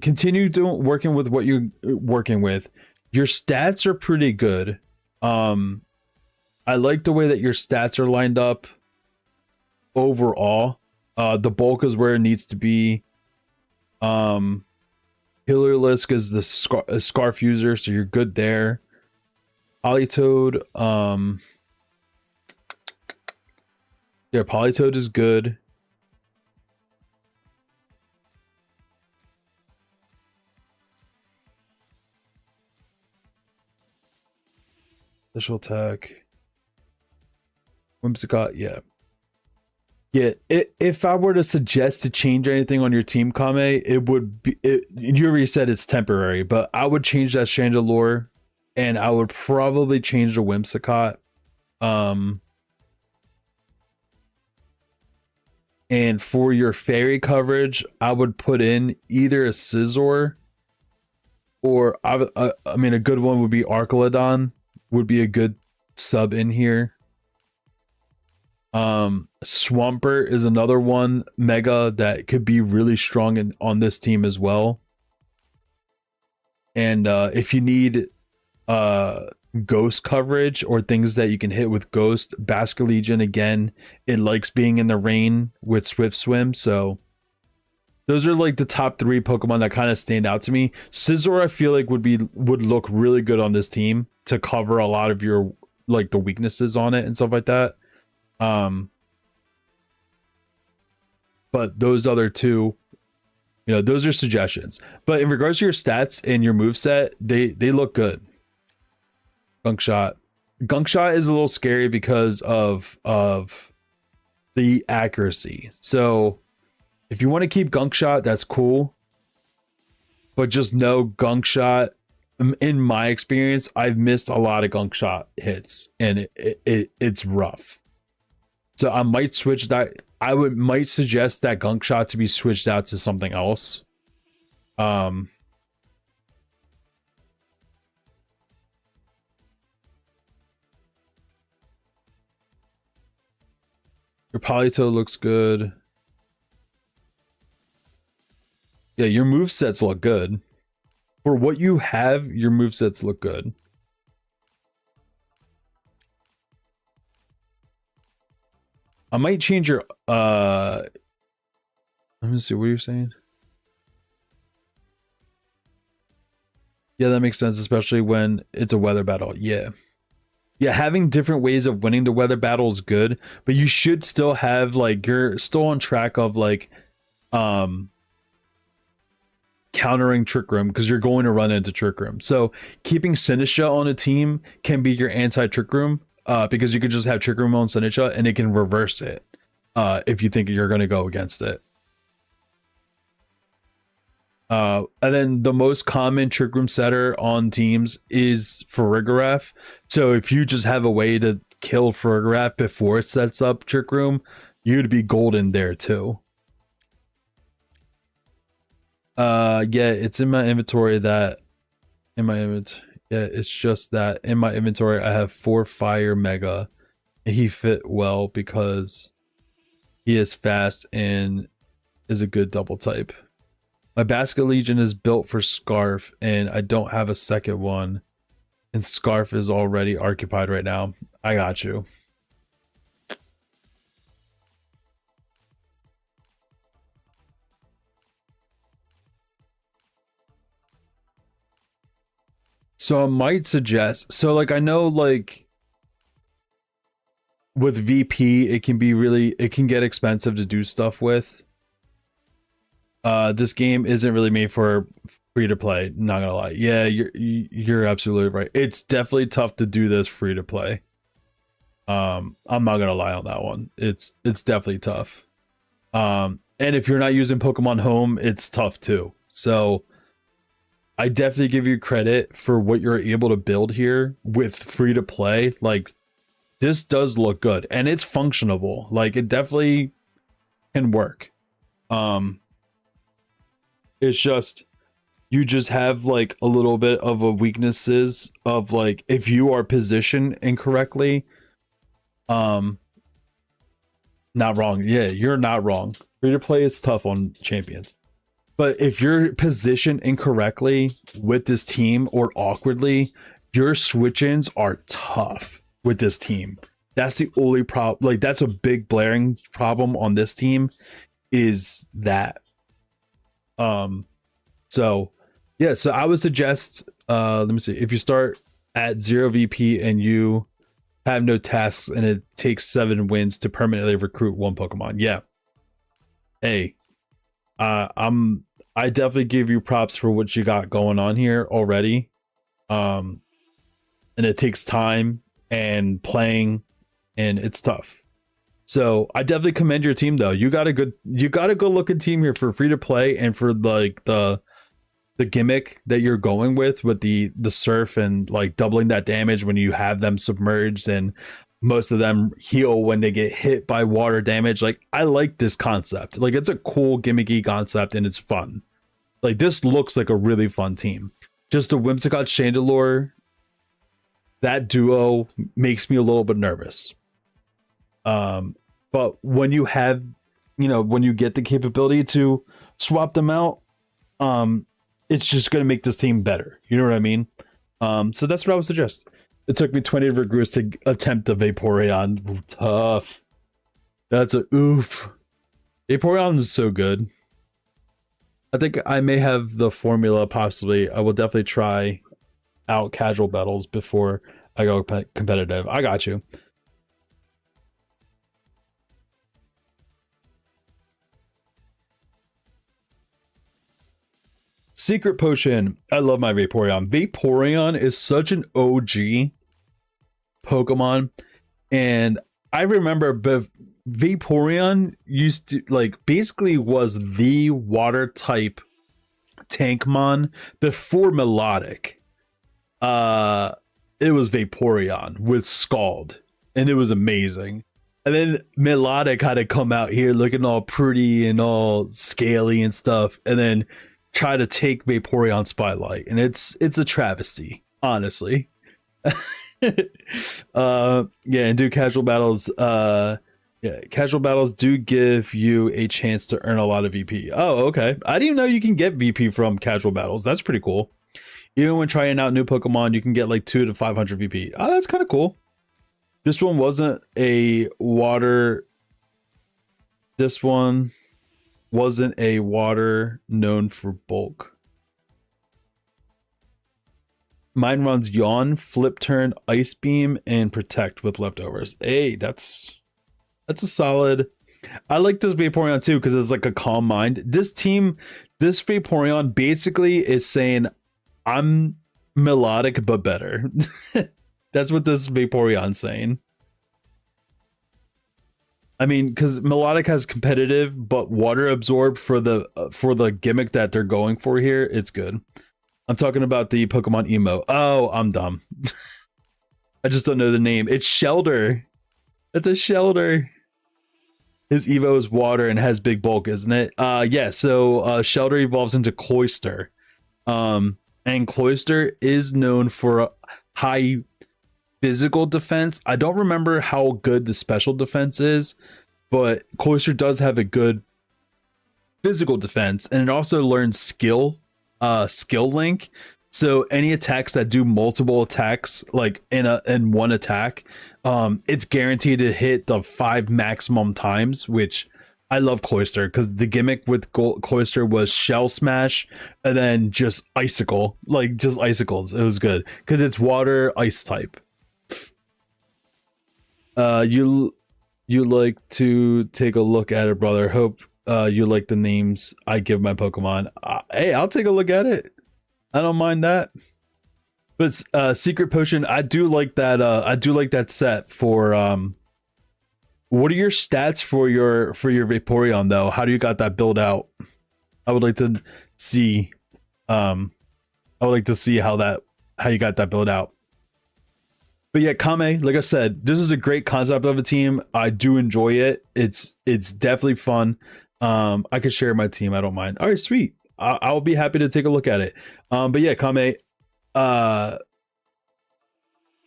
continue working with what you're working with. Your stats are pretty good. I like the way that your stats are lined up overall. The bulk is where it needs to be. Hillier is the scarf user, so you're good there. Politoed, yeah, Politoed is good. Special attack. Whimsicott, yeah. Yeah, if I were to suggest to change anything on your team, Kame, it would be, you already said it's temporary, but I would change that Chandelure, and I would probably change the Whimsicott. And for your fairy coverage, I would put in either a Scizor, or I mean, a good one would be Archelodon, would be a good sub in here. Swampert is another one, Mega, that could be really strong on this team as well. And if you need ghost coverage or things that you can hit with ghost, Basculegion, again, it likes being in the rain with Swift Swim. So those are like the top 3 Pokemon that kind of stand out to me. Scizor, I feel like would look really good on this team to cover a lot of your, like, the weaknesses on it and stuff like that. But those other two, those are suggestions. But in regards to your stats and your moveset, they look good. Gunk Shot is a little scary because of the accuracy. So if you want to keep Gunk Shot, that's cool. But just know Gunk Shot, in my experience, I've missed a lot of Gunk Shot hits, and it's rough. So I might switch that. Might suggest that Gunk Shot to be switched out to something else. Your Politoed looks good. Yeah, your movesets look good. For what you have, your movesets look good. I might change your let me see what you're saying. Yeah, that makes sense, especially when it's a weather battle. Yeah, having different ways of winning the weather battle is good, but you should still have, like, you're still on track of, like, countering Trick Room, because you're going to run into Trick Room. So keeping Sinistcha on a team can be your anti-Trick Room, because you could just have Trick Room on Sinistcha and it can reverse it if you think you're going to go against it. And then the most common Trick Room setter on teams is Farigiraf. So if you just have a way to kill Farigiraf before it sets up Trick Room, you'd be golden there too. Yeah, it's in my inventory yeah, it's just that in my inventory I have 4 Fire Mega. He fit well because he is fast and is a good double type. My Basculegion is built for Scarf, and I don't have a second one, and Scarf is already occupied right now. I got you. So I might suggest, so, like, I know, like, with VP, it can get expensive to do stuff with. This game isn't really made for free to play, not gonna lie. Yeah, you're absolutely right. It's definitely tough to do this free to play. I'm not gonna lie on that one. It's definitely tough. And if you're not using Pokemon Home, it's tough too. So I definitely give you credit for what you're able to build here with free to play. Like, this does look good and it's functionable. Like, it definitely can work. It's just, you just have like a little bit of a weaknesses of like, if you are positioned incorrectly, not wrong. Yeah, you're not wrong. Free to play is tough on champions. But if you're positioned incorrectly with this team or awkwardly, your switch-ins are tough with this team. That's the only problem. Like, that's a big blaring problem on this team, is that. So yeah, so I would suggest, let me see, if you start at 0 VP and you have no tasks and it takes 7 wins to permanently recruit 1 Pokemon. Yeah. Hey, I definitely give you props for what you got going on here already. And it takes time and playing, and it's tough. So I definitely commend your team though. You got a good looking team here for free to play, and for like the gimmick that you're going with the surf and like doubling that damage when you have them submerged, and most of them heal when they get hit by water damage. Like, I like this concept. Like, it's a cool gimmicky concept and it's fun. Like, this looks like a really fun team. Just the Whimsicott Chandelure, that duo makes me a little bit nervous. But when you have, when you get the capability to swap them out, it's just going to make this team better. You know what I mean? So that's what I would suggest. It took me 20 Vigorous to attempt the Vaporeon. Tough. That's a oof. Vaporeon is so good. I think I may have the formula, possibly. I will definitely try out casual battles before I go competitive. I got you. Secret Potion. I love my Vaporeon. Vaporeon is such an OG Pokemon. And I remember Vaporeon used to, like, basically was the water type Tankmon before Melodic. It was Vaporeon with Scald, and it was amazing. And then Melodic had to come out here looking all pretty and all scaly and stuff, and then try to take Vaporeon spotlight, and it's a travesty, honestly. Yeah, and do casual battles. Yeah, casual battles do give you a chance to earn a lot of VP. Oh, okay. I didn't even know you can get VP from casual battles. That's pretty cool. Even when trying out new Pokemon, you can get like 200 to 500 VP. Oh, that's kind of cool. This one wasn't a water. This one wasn't a water known for bulk. Mine runs Yawn, Flip Turn, Ice Beam, and Protect with leftovers. Hey, that's a solid. I like this Vaporeon too because it's like a calm mind. This Vaporeon basically is saying, I'm melodic but better. That's what this Vaporeon's saying. I mean, because Melodic has competitive, but water absorb for the gimmick that they're going for here. It's good. I'm talking about the Pokemon Emo. Oh, I'm dumb. I just don't know the name. It's Shelter. It's a Shelter. His Evo is water and has big bulk, isn't it? Yeah. So Shelter evolves into Cloyster. And Cloyster is known for high physical defense. I don't remember how good the special defense is, but Cloyster does have a good physical defense, and it also learns skill link. So any attacks that do multiple attacks, like in one attack, it's guaranteed to hit the 5 maximum times, which I love Cloyster because the gimmick with Cloyster was Shell Smash and then just Icicle, like just icicles. It was good because it's water ice type. You like to take a look at it, brother. Hope you like the names I give my Pokemon. Hey, I'll take a look at it. I don't mind that. But Secret Potion, I do like that. I do like that set for. What are your stats for your Vaporeon though? How do you got that build out? I would like to see. I would like to see how you got that build out. But yeah, Kame, like I said, this is a great concept of a team. I do enjoy it. It's definitely fun. I could share my team. I don't mind. All right, sweet. I'll be happy to take a look at it. But yeah, Kame,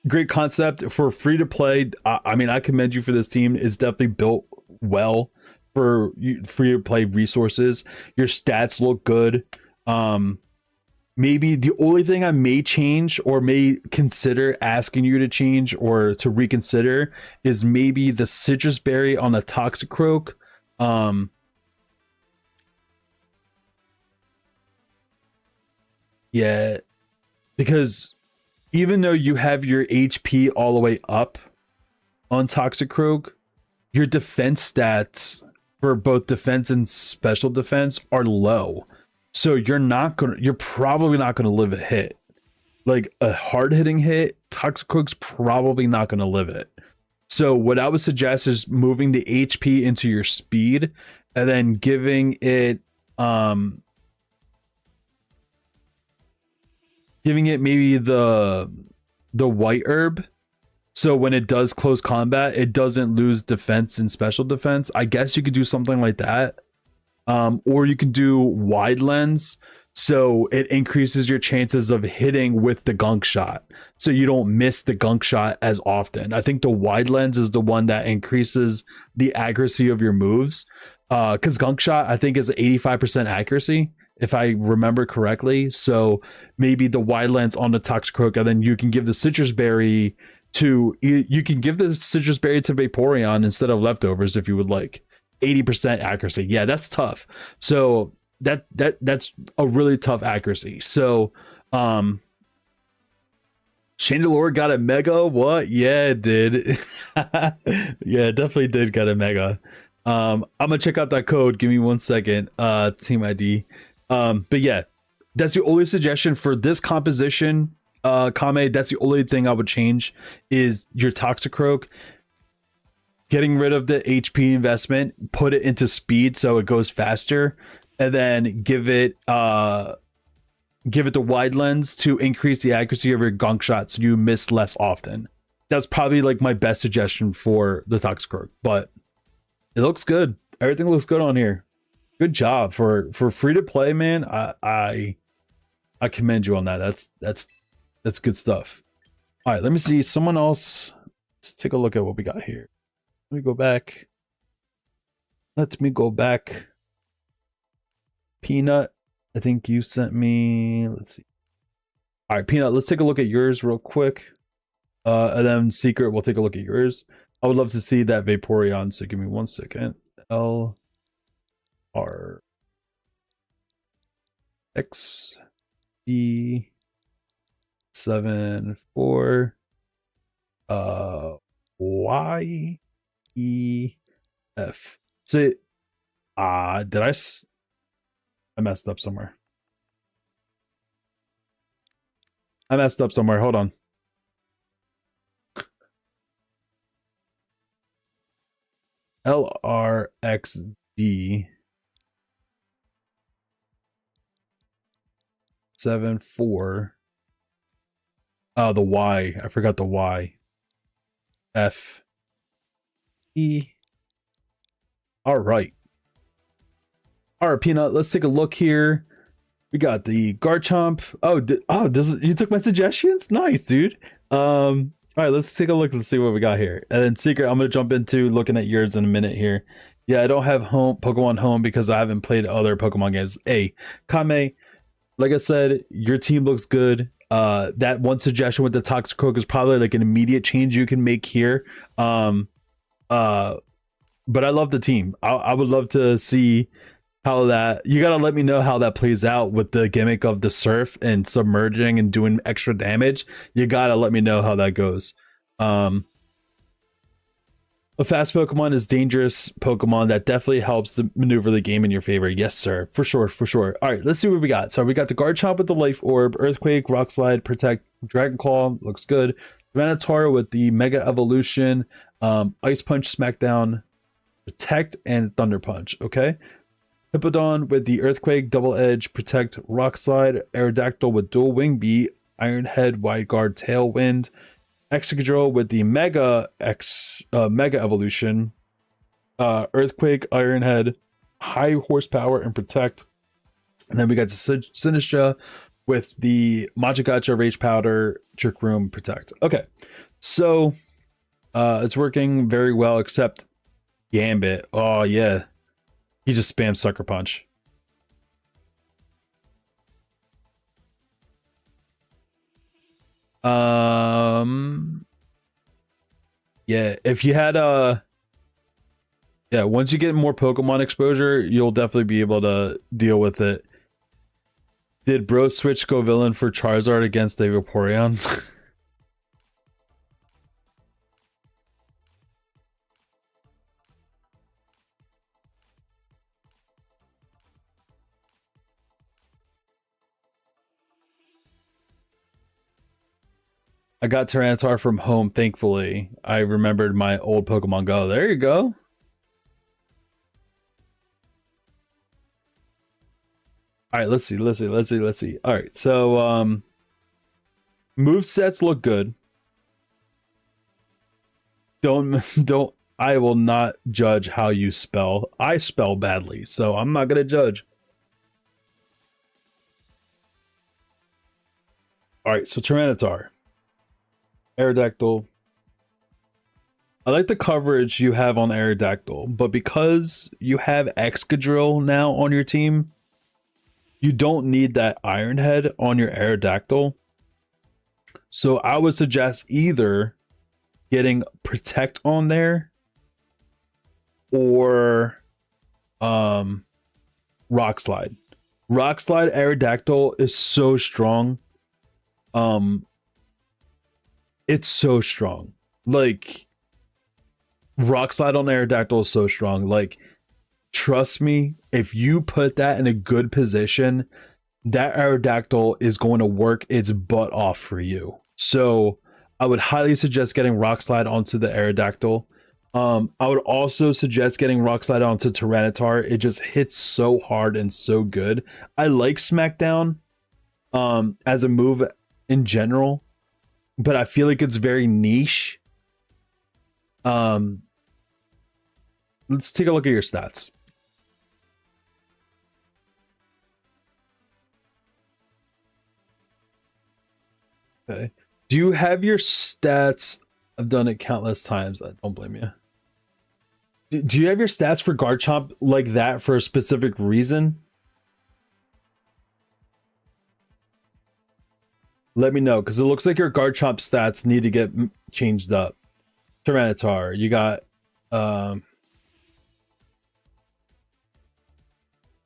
great concept for free to play. I mean, I commend you for this team. It's definitely built well for free to play resources. Your stats look good. Maybe the only thing I may change or may consider asking you to change or to reconsider is maybe the citrus berry on a Toxicroak. Yeah, because even though you have your HP all the way up on Toxicroak, your defense stats for both defense and special defense are low. So you're probably not gonna live a hit. Like a hard hitting hit, Toxicroak's probably not gonna live it. So what I would suggest is moving the HP into your speed and then giving it maybe the white herb, so when it does close combat it doesn't lose defense and special defense. I guess you could do something like that. Or you can do wide lens, so it increases your chances of hitting with the gunk shot, so you don't miss the gunk shot as often. I think the wide lens is the one that increases the accuracy of your moves, because gunk shot I think is 85% accuracy if I remember correctly. So maybe the wide lens on the Toxicroak, and then you can give the citrus berry to Vaporeon instead of leftovers if you would like. 80% accuracy. Yeah, that's tough. So that's a really tough accuracy. So Chandelure got a mega. What? Yeah, it did. Yeah, it definitely did get a mega. I'm gonna check out that code. Give me 1 second. Team ID. But yeah, that's the only suggestion for this composition. Kame, that's the only thing I would change is your Toxicroak. Getting rid of the HP investment, put it into speed so it goes faster, and then give it the wide lens to increase the accuracy of your gunk shot so you miss less often. That's probably like my best suggestion for the Toxicroak, but it looks good. Everything looks good on here. Good job for free to play, man. I commend you on that. That's good stuff. All right, let me see someone else. Let's take a look at what we got here. Let me go back. Let me go back. Peanut, I think you sent me. Let's see. All right, Peanut, let's take a look at yours real quick. And then Secret, we'll take a look at yours. I would love to see that Vaporeon, so give me 1 second. LRX E74 Y EF. So I messed up somewhere. Hold on. LRXD 74. Oh, the Y. I forgot the Y. F E. All right, Peanut, let's take a look here. We got the Garchomp. You took my suggestions? Nice, dude. All right, let's take a look and see what we got here. And then Secret, I'm gonna jump into looking at yours in a minute here. Yeah, I don't have Pokemon Home because I haven't played other Pokemon games. Hey, Kame, like I said, your team looks good. That one suggestion with the Toxicroak is probably like an immediate change you can make here. But I love the team. I would love to see how that, you gotta let me know how that plays out with the gimmick of the surf and submerging and doing extra damage. You gotta let me know how that goes. A fast Pokemon is dangerous Pokemon that definitely helps to maneuver the game in your favor. Yes, sir. For sure, for sure. All right, let's see what we got. So we got the Garchomp with the Life Orb, Earthquake, Rock Slide, Protect, Dragon Claw, looks good. Venator with the Mega Evolution, Ice Punch, Smackdown, Protect, and Thunder Punch. Okay. Hippowdon with the Earthquake, Double Edge, Protect, Rock Slide, Aerodactyl with Dual Wing Beat, Iron Head, Wide Guard, Tailwind, Excadrill with the Mega Evolution, Earthquake, Iron Head, High Horsepower, and Protect. And then we got Sinistcha with the Magikarp, Rage Powder, Trick Room, Protect. Okay, so it's working very well, except Gambit. Oh yeah, he just spams Sucker Punch. Yeah, if you had once you get more Pokemon exposure, you'll definitely be able to deal with it. Did bro switch go villain for Charizard against a Vaporeon? I got Tyranitar from home, thankfully. I remembered my old Pokemon Go. There you go. All right, let's see. All right, so move sets look good. Don't I will not judge how you spell. I spell badly, so I'm not gonna judge. All right, so Tyranitar, Aerodactyl. I like the coverage you have on Aerodactyl, but because you have Excadrill now on your team, you don't need that Iron Head on your Aerodactyl. So I would suggest either getting Protect on there or Rock Slide. Rock Slide Aerodactyl is so strong. It's so strong. Like, Rock Slide on Aerodactyl is so strong. Like, trust me, if you put that in a good position, that Aerodactyl is going to work its butt off for you. So I would highly suggest getting Rock Slide onto the Aerodactyl. I would also suggest getting Rock Slide onto Tyranitar. It just hits so hard and so good. I like Smackdown as a move in general, but I feel like it's very niche. Let's take a look at your stats. Okay. Do you have your stats? I've done it countless times. I don't blame you. Do you have your stats for Garchomp like that for a specific reason? Let me know, because it looks like your Garchomp stats need to get changed up. Tyranitar, you got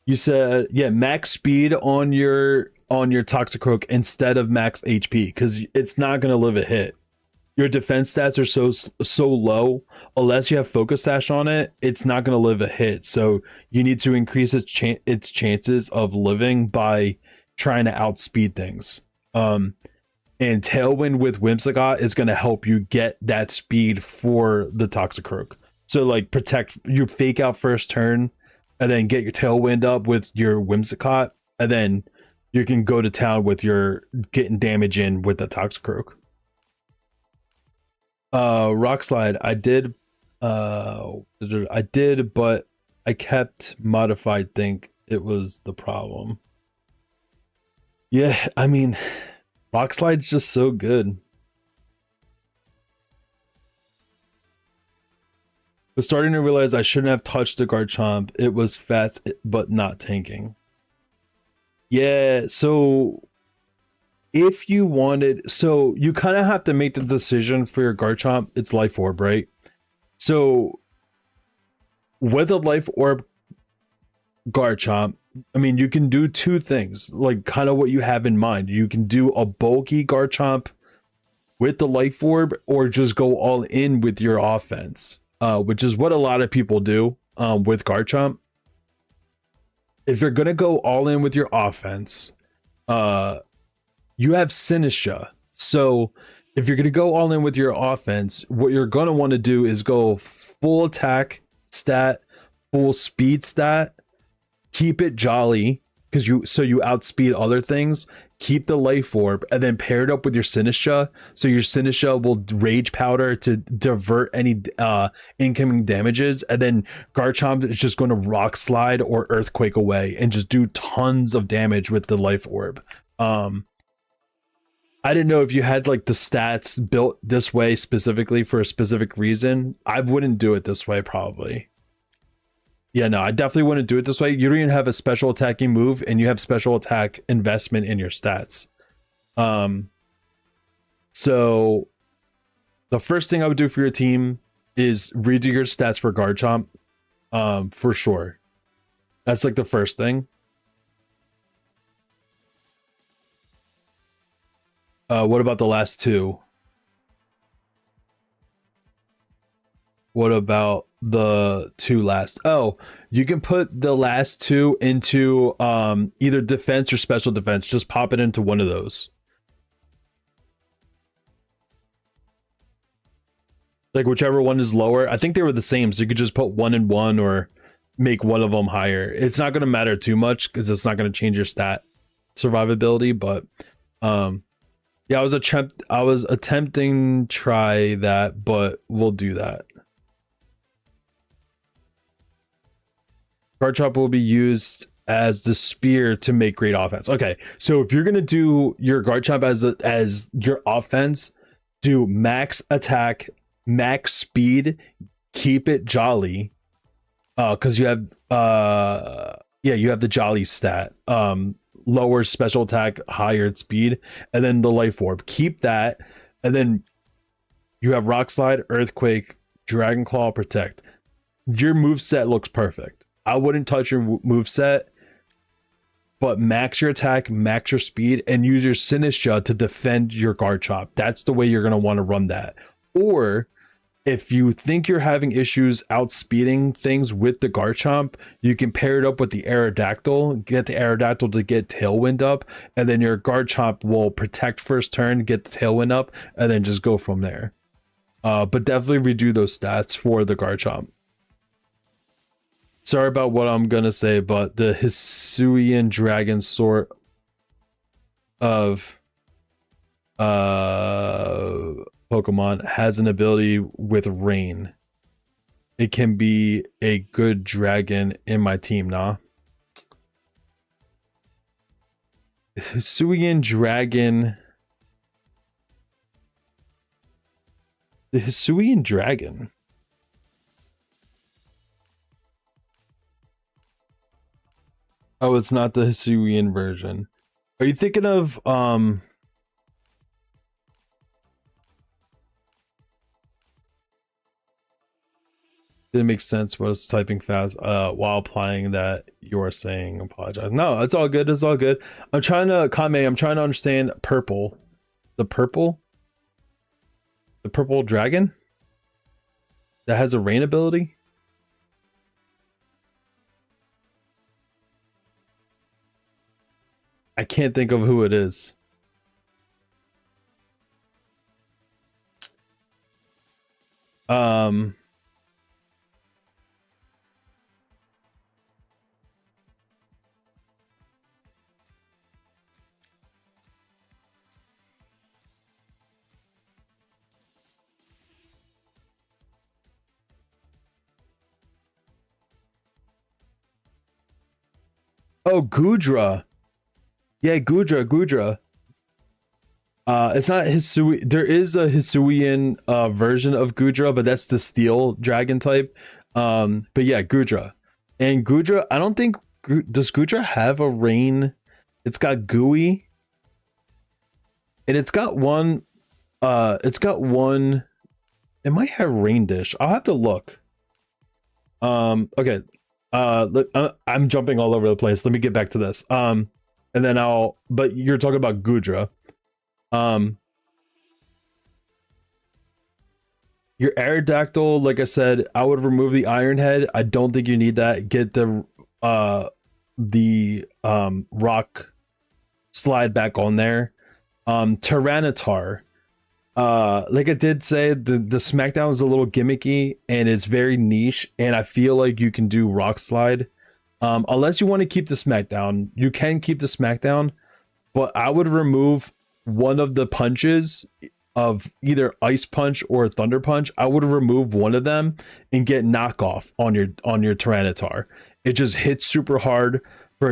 you said, yeah, max speed on your Toxicroak instead of max HP, because it's not going to live a hit. Your defense stats are so low, unless you have Focus Sash on it, it's not going to live a hit. So you need to increase its chances of living by trying to outspeed things. And Tailwind with Whimsicott is going to help you get that speed for the Toxicroak. So like Protect, you fake out first turn, and then get your Tailwind up with your Whimsicott, and then you can go to town with your getting damage in with the Toxicroak. Rock Slide, I did, but I kept Modified Think. It was the problem. Yeah, I mean, Rock Slide's just so good. Was starting to realize I shouldn't have touched the Garchomp. It was fast, but not tanking. Yeah, so if you wanted, so you kind of have to make the decision for your Garchomp. It's Life Orb, right? So with a Life Orb Garchomp, I mean, you can do two things, like kind of what you have in mind. You can do a bulky Garchomp with the Life Orb, or just go all in with your offense. which is what a lot of people do with Garchomp. If you're gonna go all in with your offense, you have Sinistcha. So if you're gonna go all in with your offense, what you're gonna want to do is go full attack stat, full speed stat, keep it jolly because you outspeed other things, keep the life orb, and then pair it up with your Sinistcha. So your Sinistcha will rage powder to divert any incoming damages, and then Garchomp is just going to rock slide or earthquake away and just do tons of damage with the life orb. I didn't know if you had like the stats built this way specifically for a specific reason. I wouldn't do it this way probably. Yeah, no, I definitely wouldn't do it this way. You don't even have a special attacking move, and you have special attack investment in your stats. So the first thing I would do for your team is redo your stats for Garchomp, for sure. That's like the first thing. What about the last two? What about the two last? Oh, you can put the last two into either defense or special defense. Just pop it into one of those. Like whichever one is lower. I think they were the same, so you could just put one in one or make one of them higher. It's not going to matter too much because it's not going to change your stat survivability. But yeah, I was attempting try that, but we'll do that. Garchomp will be used as the spear to make great offense. Okay, so if you're gonna do your Garchomp as your offense, do max attack, max speed, keep it jolly, because you have you have the jolly stat, lower special attack, higher speed, and then the life orb. Keep that, and then you have rock slide, earthquake, dragon claw, protect. Your move set looks perfect. I wouldn't touch your move set, but max your attack, max your speed, and use your Sinistcha to defend your Garchomp. That's the way you're going to want to run that. Or if you think you're having issues outspeeding things with the Garchomp, you can pair it up with the Aerodactyl, get the Aerodactyl to get Tailwind up, and then your Garchomp will protect first turn, get the Tailwind up, and then just go from there. But definitely redo those stats for the Garchomp. Sorry about what I'm gonna say, but the Hisuian dragon sort of Pokemon has an ability with rain. It can be a good dragon in my team, nah. Hisuian dragon. The Hisuian dragon. Oh, it's not the Hisuian version. Are you thinking of didn't make sense what I was typing fast while applying that you are saying. Apologize. No, it's all good. It's all good. I'm trying to understand purple. The purple dragon that has a rain ability. I can't think of who it is. Oh, Goodra. Yeah, Goodra. It's not Hisui. There is a Hisuian version of Goodra, but that's the steel dragon type. But yeah, Goodra. And Goodra, I don't think does Goodra have a rain? It's got gooey. And it's got one it might have rain dish. I'll have to look. Okay. I'm jumping all over the place. Let me get back to this. And then but you're talking about Goodra. Your Aerodactyl, like I said, I would remove the Iron Head. I don't think you need that. Get the rock slide back on there. Tyranitar. Like I did say, the Smackdown is a little gimmicky and it's very niche, and I feel like you can do rock slide. Unless you want to keep the Smackdown, you can keep the Smackdown, but I would remove one of the punches of either Ice Punch or Thunder Punch. I would remove one of them and get knockoff on your Tyranitar. It just hits super hard for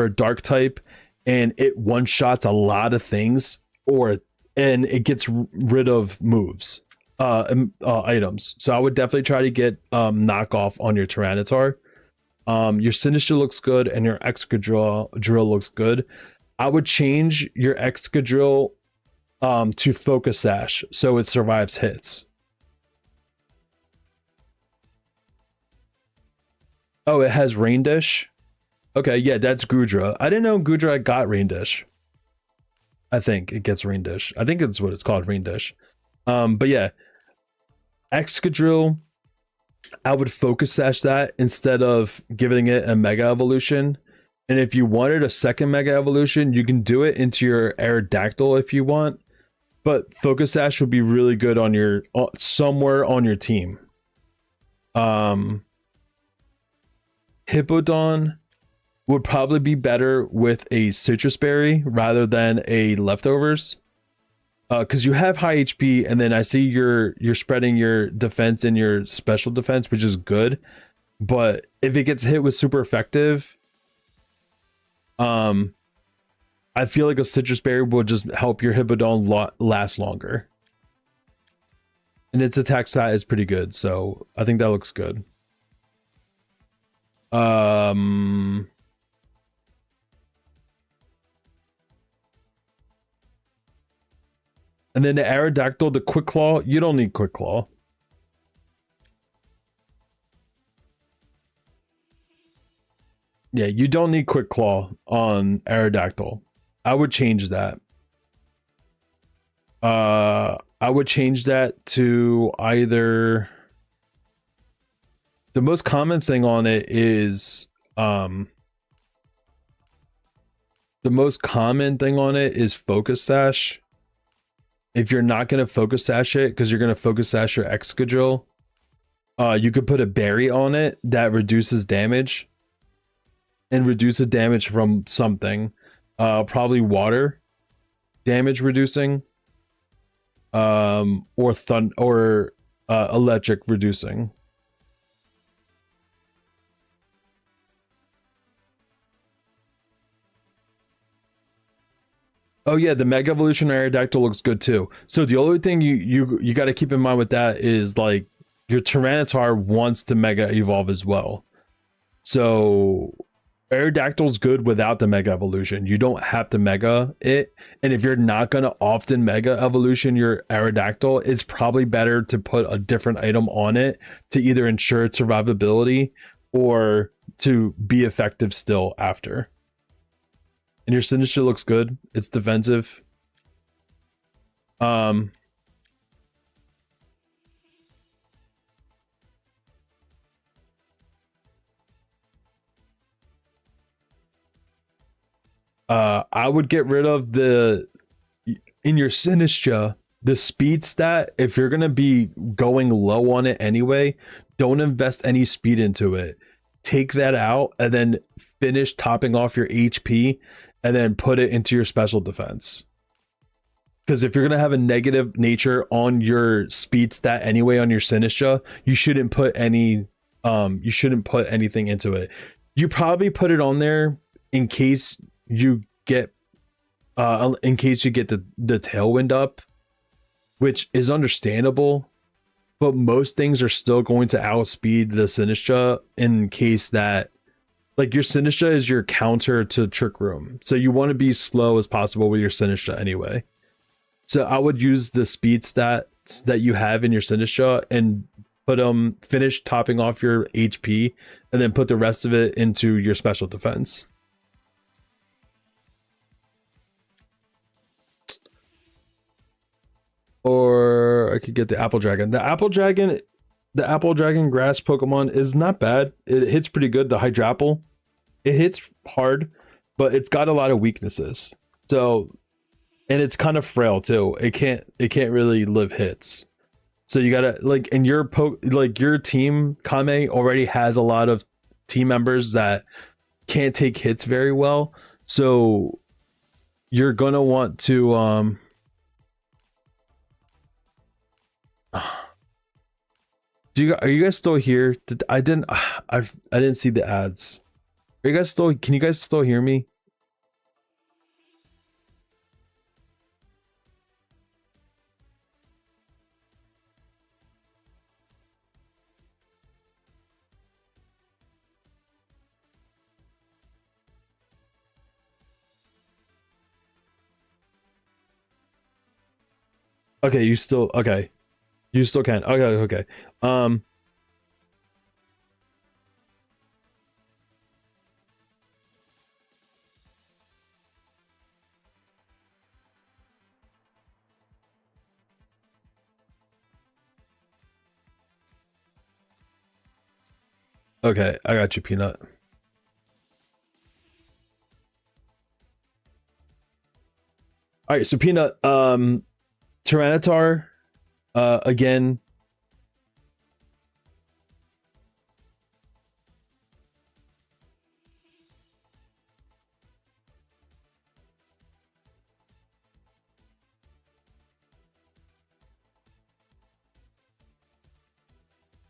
a dark type, and it one shots a lot of things, and it gets rid of moves, items. So I would definitely try to get knockoff on your Tyranitar. Your Sinistcha looks good, and your Excadrill looks good. I would change your Excadrill to Focus Sash so it survives hits. Oh, it has Rain Dish. Okay, yeah, that's Goodra. I didn't know Goodra got Rain Dish. I think it gets Rain Dish. I think it's what it's called, Rain Dish. But yeah, Excadrill, I would Focus Sash that instead of giving it a Mega Evolution. And if you wanted a second Mega Evolution, you can do it into your Aerodactyl if you want. But Focus Sash would be really good on your somewhere on your team. Hippowdon would probably be better with a Citrus Berry rather than a Leftovers. Because you have high HP, and then I see you're spreading your defense and your special defense, which is good. But if it gets hit with super effective, I feel like a Citrus Berry will just help your Hippowdon last longer. And its attack stat is pretty good, so I think that looks good. And then the Aerodactyl, the Quick Claw, you don't need Quick Claw. Yeah, you don't need Quick Claw on Aerodactyl. I would change that. I would change that to either... The most common thing on it is... the most common thing on it is Focus Sash. If you're not going to Focus Sash it, because you're going to Focus Sash your Excadrill, you could put a berry on it that reduces damage. And reduce the damage from something. Probably water damage reducing. Or electric reducing. Oh yeah, the Mega Evolution Aerodactyl looks good too. So the only thing you got to keep in mind with that is like your Tyranitar wants to Mega Evolve as well. So Aerodactyl's good without the Mega Evolution. You don't have to Mega it. And if you're not going to often Mega Evolution your Aerodactyl, it's probably better to put a different item on it to either ensure its survivability or to be effective still after. And your Sinistcha looks good. It's defensive. I would get rid of in your Sinistcha, the speed stat. If you're going to be going low on it anyway, don't invest any speed into it. Take that out and then finish topping off your HP and then put it into your special defense. Because if you're going to have a negative nature on your speed stat anyway on your Sinistcha, you shouldn't put anything into it. You probably put it on there in case you get the tailwind up, which is understandable, but most things are still going to outspeed the Sinistcha in case that, like, your Sinistcha is your counter to Trick Room, so you want to be slow as possible with your Sinistcha anyway. So I would use the speed stats that you have in your Sinistcha and finish topping off your HP and then put the rest of it into your special defense. Or I could get the Apple Dragon. The Apple Dragon grass Pokemon is not bad. It hits pretty good. The Hydrapple, it hits hard, but it's got a lot of weaknesses. So, and it's kind of frail too. It can't really live hits. So you gotta like, and your team Kame already has a lot of team members that can't take hits very well. So you're gonna want to are you guys still here? I didn't see the ads. Are you guys still, can you guys still hear me? Okay, okay. You still can. Okay, okay. Okay, I got you, Peanut. All right, so Peanut, Tyranitar, again.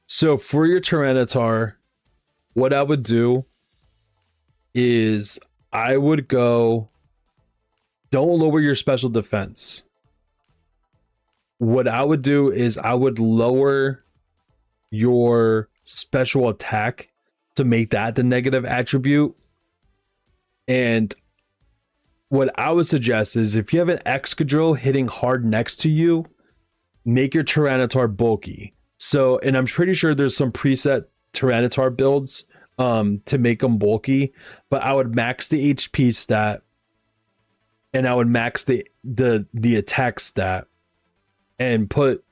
So for your Tyranitar, what I would do is I would go, don't lower your special defense. What I would do is I would lower your special attack to make that the negative attribute. And what I would suggest is if you have an Excadrill hitting hard next to you, make your Tyranitar bulky. So, and I'm pretty sure there's some preset Tyranitar builds to make them bulky, but I would max the HP stat and I would max the attack stat and put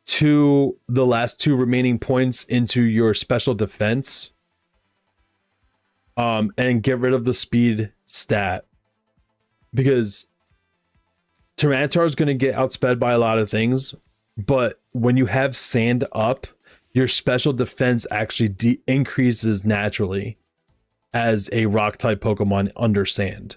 the last two remaining points into your special defense, and get rid of the speed stat, because Tyranitar is going to get outsped by a lot of things, but when you have sand up, your special defense actually increases naturally as a rock type Pokemon under sand.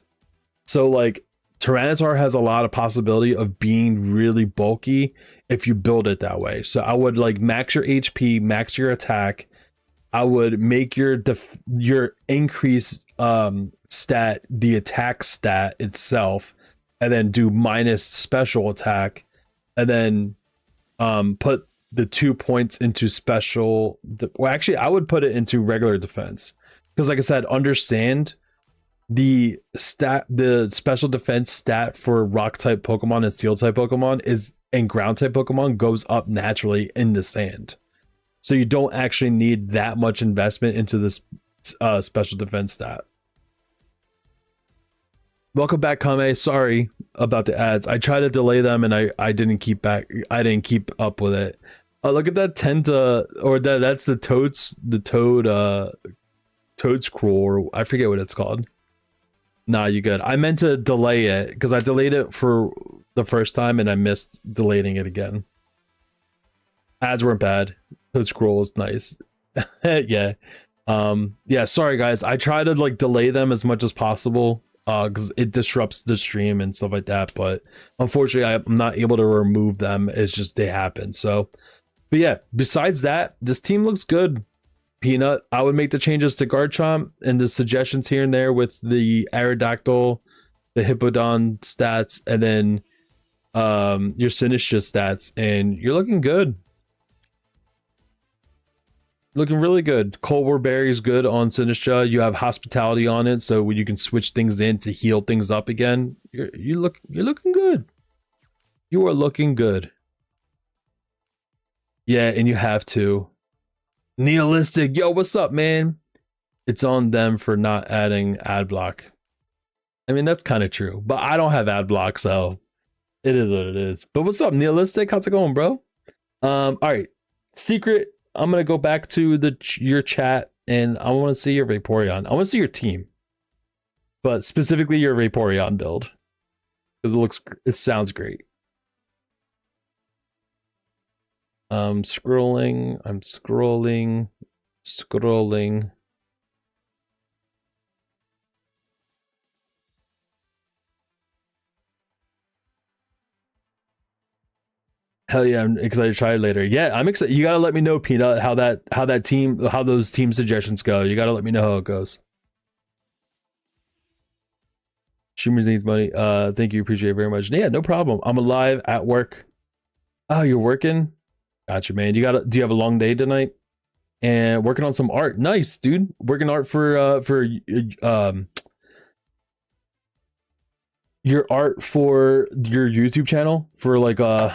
So like Tyranitar has a lot of possibility of being really bulky if you build it that way. So I would like max your HP, max your attack. I would make your increase stat the attack stat itself, and then do minus special attack, and then put the 2 points into special. Well, actually, I would put it into regular defense, because like I said, understand the special defense stat for rock type Pokemon and steel type Pokemon and ground type Pokemon goes up naturally in the sand. So you don't actually need that much investment into this special defense stat. Welcome back, Kame. Sorry about the ads. I tried to delay them and I didn't keep up with it. Look at that Tenta, or that's the Toad Scroll, or I forget what it's called. Nah, you good. I meant to delay it because I delayed it for the first time and I missed delaying it again. Ads weren't bad. Toad Scroll was nice. Yeah. Yeah, sorry guys. I try to like delay them as much as possible because it disrupts the stream and stuff like that, but unfortunately I'm not able to remove them. It's just they happen. So, but yeah, besides that, this team looks good. Peanut, I would make the changes to Garchomp and the suggestions here and there with the Aerodactyl, the Hippowdon stats, and then your Sinistcha stats, and you're looking good. Looking really good. Colbur Berry is good on Sinistcha. You have Hospitality on it, so you can switch things in to heal things up again. You're looking good. You are looking good. Yeah, and you have to. Nihilistic, yo, what's up, man? It's on them for not adding ad block. I mean, that's kind of true, but I don't have ad block, so It is what it is. But what's up, Nihilistic? How's it going, bro? All right. Secret. I'm gonna go back to your chat, and I want to see your Vaporeon. I want to see your team, but specifically your Vaporeon build because it sounds great. Scrolling. I'm scrolling. Hell yeah, I'm excited to try it later. Yeah, I'm excited. You gotta let me know, Peanut, how those team suggestions go. You gotta let me know how it goes. Streamers needs money. Thank you, appreciate it very much. Yeah, no problem. I'm alive at work. Oh, you're working? Gotcha, man. Do you have a long day tonight? And working on some art. Nice, dude. Working art for your art for your YouTube channel for like oh.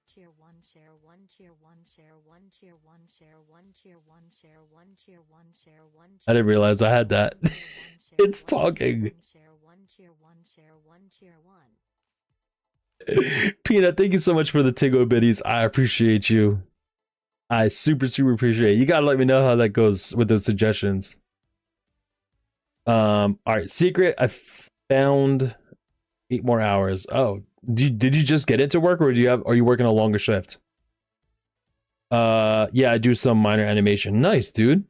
Cheer one, share one, cheer one, share one, cheer one, share one, cheer one, share one, cheer one, share one. I didn't realize I had that. It's talking. Share one, cheer one, share one, cheer one. Peanut, thank you so much for the Tigo biddies. I appreciate you. I super appreciate it. You gotta let me know how that goes with those suggestions. All right, secret. I found 8 more hours. Oh, did you just get into work, or are you working a longer shift? Yeah, I do some minor animation. Nice, dude.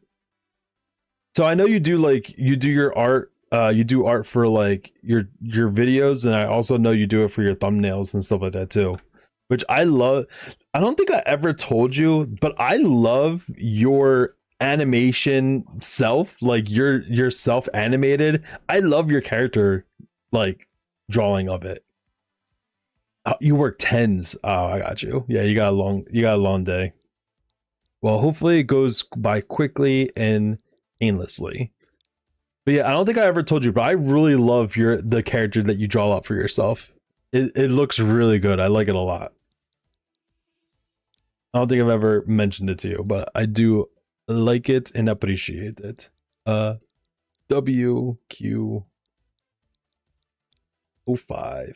So I know you do your art. You do art for like your videos, and I also know you do it for your thumbnails and stuff like that too, which I love. I don't think I ever told you, but I love your animation self, like your self animated. I love your character like drawing of it. You work 10s. Oh, I got you. Yeah, you got a long day. Well, hopefully it goes by quickly and painlessly. But yeah, I don't think I ever told you, but I really love the character that you draw up for yourself. It looks really good. I like it a lot. I don't think I've ever mentioned it to you, but I do like it and appreciate it. WQ05. Is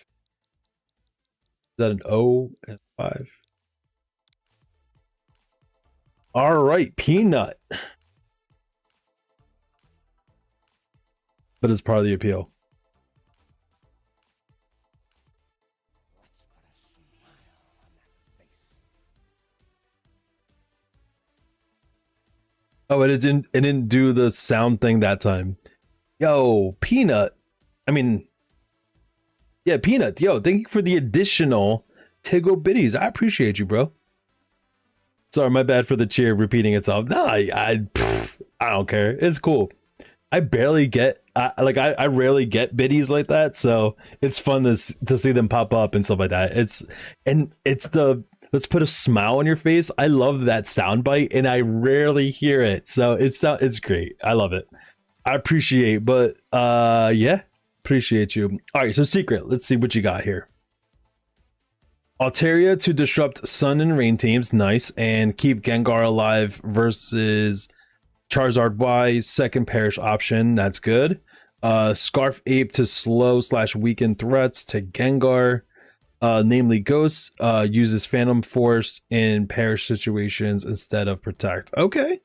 that an O and 5? All right, Peanut. But it's part of the appeal. Oh, and it didn't do the sound thing that time. Yo, Peanut. I mean, yeah, Peanut. Yo, thank you for the additional Tigo biddies. I appreciate you, bro. Sorry, my bad for the cheer repeating itself. No, I don't care. It's cool. I barely get I rarely get biddies like that, so it's fun to see them pop up and stuff like that. It's the let's put a smile on your face. I love that soundbite, and I rarely hear it, so it's great. I love it. I appreciate, but yeah, appreciate you. All right, so secret. Let's see what you got here. Altaria to disrupt Sun and Rain teams, nice, and keep Gengar alive versus Charizard Y, second perish option, that's good. Scarf Ape to slow/weaken threats to Gengar, namely Ghost, uses Phantom Force in perish situations instead of Protect. Okay,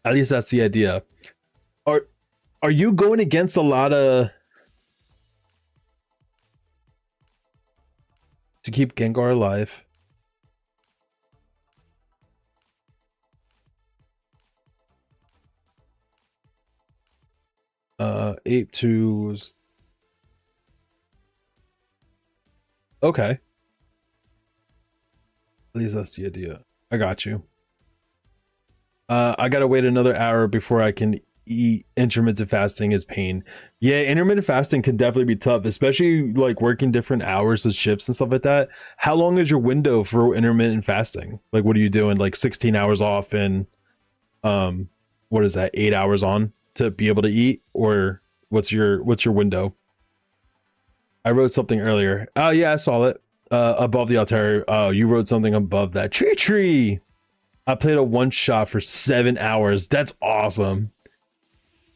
at least that's the idea. Are you going against a lot of to keep Gengar alive? Ape to okay. At least that's the idea. I got you. I gotta wait another hour before I can eat. Intermittent fasting is pain. Yeah, intermittent fasting can definitely be tough, especially like working different hours of shifts and stuff like that. How long is your window for intermittent fasting? Like, what are you doing? Like 16 hours off and what is that, 8 hours on to be able to eat? Or what's your window? I wrote something earlier. Oh yeah, I saw it. Above the Altaria. Oh, you wrote something above that. Tree. I played a one shot for 7 hours. That's awesome.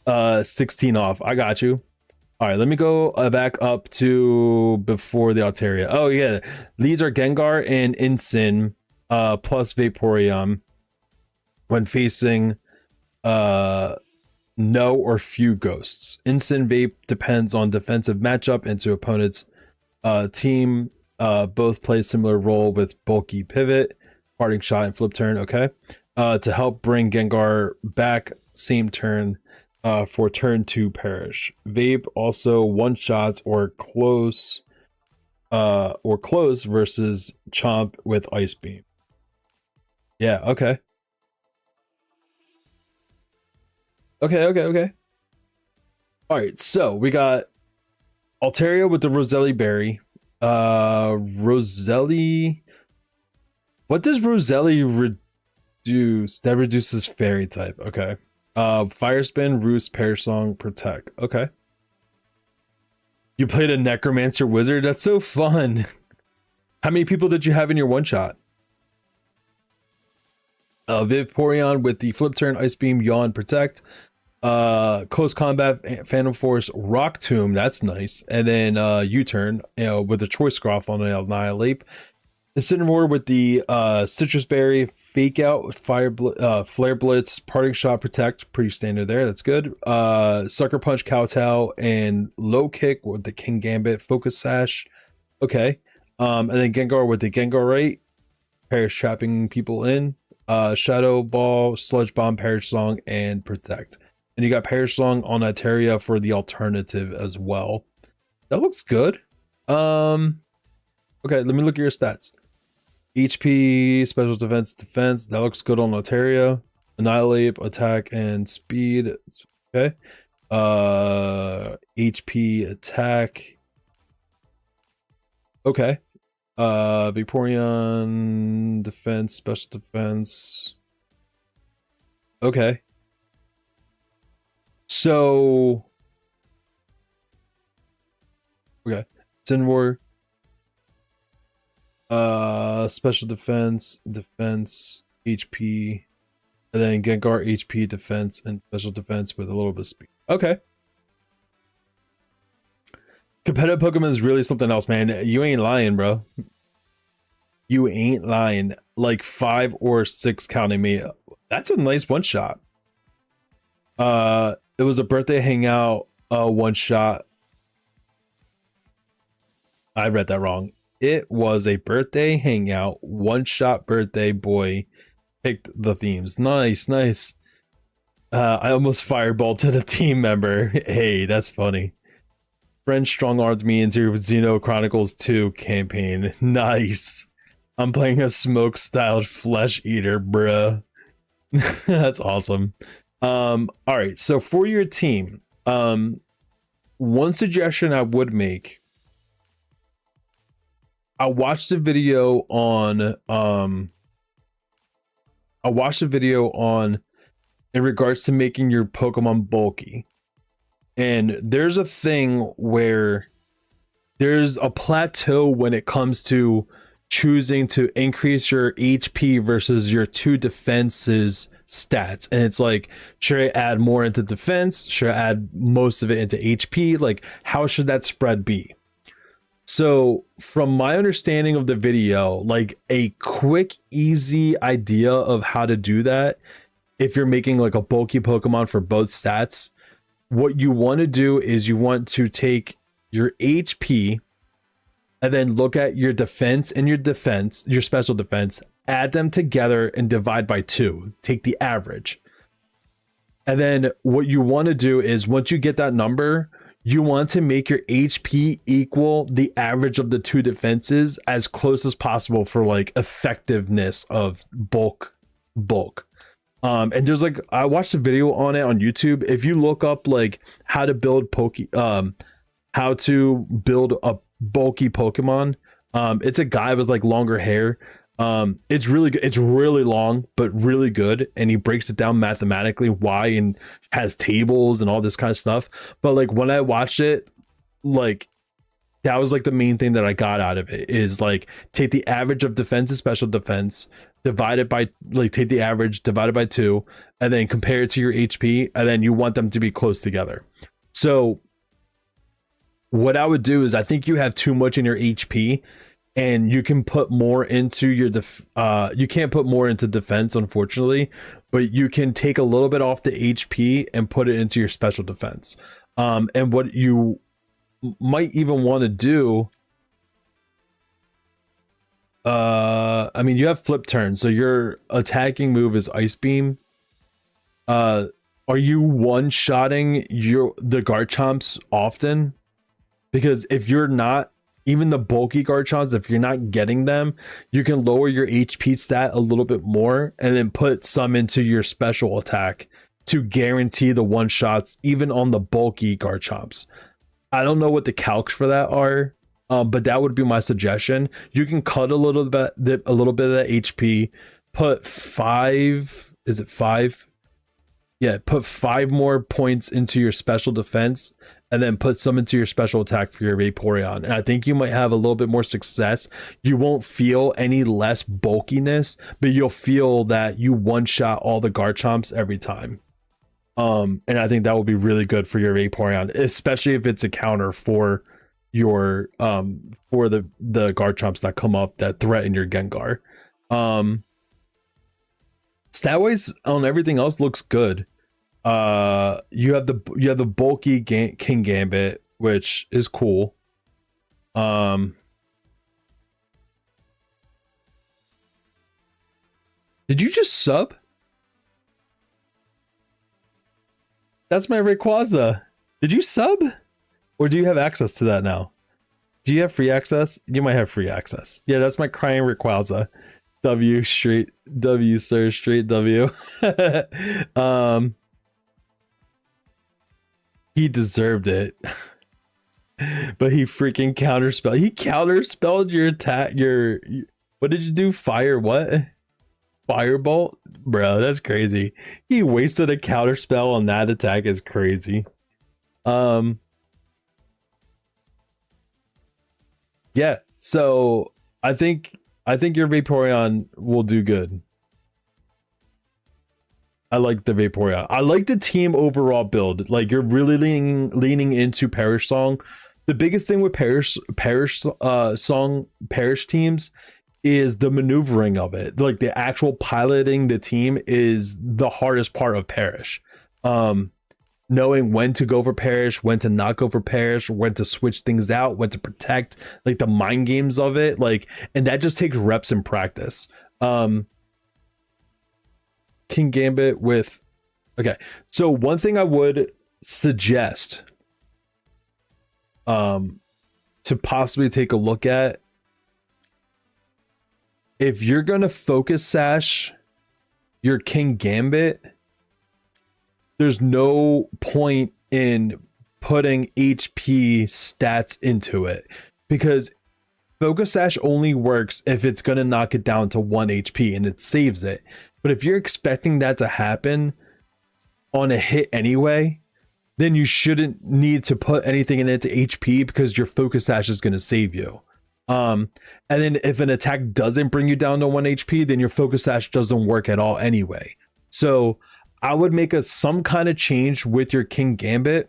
16 off. I got you. All right, let me go back up to before the Altaria. Oh yeah, these are Gengar and Incin plus Vaporeon when facing no or few ghosts. Incin Vape depends on defensive matchup into opponent's team. Both play a similar role with bulky pivot, parting shot, and flip turn. Okay, to help bring Gengar back same turn. For turn 2 perish. Vape also one shots or close versus Chomp with Ice Beam. Yeah, okay. Okay. Alright, so we got Altaria with the Roselli Berry. Roselli. What does Roselli reduce? That reduces fairy type. Okay. Fire Spin, Roost, Perish Song, Protect. Okay. You played a Necromancer Wizard? That's so fun. How many people did you have in your one shot? Vaporeon with the Flip Turn, Ice Beam, Yawn, Protect. Close Combat, Phantom Force, Rock Tomb. That's nice. And then U-Turn, with the Choice Scarf on the Annihilate. Incineroar with the Citrus Berry, Fake Out with Flare Blitz, Parting Shot, Protect, pretty standard there. That's good. Sucker Punch, Kowtow, and Low Kick with the King Gambit, Focus Sash. Okay. And then Gengar with the Gengarite, Perish trapping people in. Shadow Ball, Sludge Bomb, Perish Song, and Protect. And you got Perish Song on Altaria for the alternative as well. That looks good. Okay, let me look at your stats. HP, special defense, that looks good on Altaria. Annihilate, attack, and speed. Okay. HP, attack. Okay. Vaporeon, defense, special defense. Okay. So. Okay. Incineroar. Special defense, HP, and then Gengar HP, defense, and special defense with a little bit of speed. Okay. Competitive Pokemon is really something else, man. You ain't lying, bro. You ain't lying. Like 5 or 6 counting me. That's a nice one shot. It was a birthday hangout, one shot. I read that wrong. It was a birthday hangout, one shot birthday boy picked the themes. Nice. I almost fireballed a team member. Hey, that's funny. Friend strong armed me into Xeno Chronicles 2 campaign. Nice. I'm playing a smoke styled flesh eater, bruh. That's awesome. All right, so for your team, one suggestion I would make. I watched a video on in regards to making your Pokemon bulky. And there's a thing where there's a plateau when it comes to choosing to increase your HP versus your 2 defenses stats. And it's like, should I add more into defense? Should I add most of it into HP? Like, how should that spread be? So from my understanding of the video, like a quick, easy idea of how to do that, if you're making like a bulky Pokemon for both stats, what you want to do is you want to take your HP and then look at your defense and your special defense, add them together and divide by 2, take the average. And then what you want to do is once you get that number, you want to make your HP equal the average of the 2 defenses as close as possible for like effectiveness of bulk. And there's like, I watched a video on it on YouTube. If you look up like how to build how to build a bulky Pokemon, it's a guy with like longer hair. It's really good. It's really long, but really good. And he breaks it down mathematically why and has tables and all this kind of stuff. But like when I watched it, like that was like the main thing that I got out of it is like take the average of defense and special defense, divide it by like take the average, divide it by 2, and then compare it to your HP, and then you want them to be close together. So what I would do is I think you have too much in your HP, and you can put more into your you can't put more into defense, unfortunately, but you can take a little bit off the HP and put it into your special defense. And what you might even want to do, I mean, you have flip turn, so your attacking move is Ice Beam. Are you one-shotting the Garchomps often? Because if you're not, even the bulky Garchomps, if you're not getting them, you can lower your HP stat a little bit more and then put some into your special attack to guarantee the one shots, even on the bulky Garchomps. I don't know what the calcs for that are, but that would be my suggestion. You can cut a little bit of that HP, put 5, is it 5? Yeah, put 5 more points into your special defense, and then put some into your special attack for your Vaporeon. And I think you might have a little bit more success. You won't feel any less bulkiness, but you'll feel that you one-shot all the Garchomps every time. And I think that will be really good for your Vaporeon, especially if it's a counter for your for the Garchomps that come up that threaten your Gengar. Stat-wise on everything else looks good. You have the bulky Kingambit, which is cool. Did you just sub? That's my Rayquaza. Did you sub? Or do you have access to that now? Do you have free access? You might have free access. Yeah, that's my crying Rayquaza. W straight W, sir, straight W. He deserved it. But he freaking counterspelled. He counterspelled your attack. What did you do? Fire what? Firebolt? Bro, that's crazy. He wasted a counterspell on that attack. Is crazy. Yeah, so I think your Vaporeon will do good. I like the Vaporeon. I like the team overall build. Like, you're really leaning into Perish Song. The biggest thing with Perish teams is the maneuvering of it. Like, the actual piloting the team is the hardest part of Perish. Knowing when to go for Perish, when to not go for Perish, when to switch things out, when to protect, like the mind games of it, like, and that just takes reps and practice. Kingambit with, okay, so one thing I would suggest to possibly take a look at, if you're gonna focus sash your Kingambit, there's no point in putting HP stats into it, because Focus Sash only works if it's going to knock it down to 1 HP and it saves it. But if you're expecting that to happen on a hit anyway, then you shouldn't need to put anything in it to HP, because your Focus Sash is going to save you. And then if an attack doesn't bring you down to 1 HP, then your Focus Sash doesn't work at all anyway. So I would make some kind of change with your Kingambit,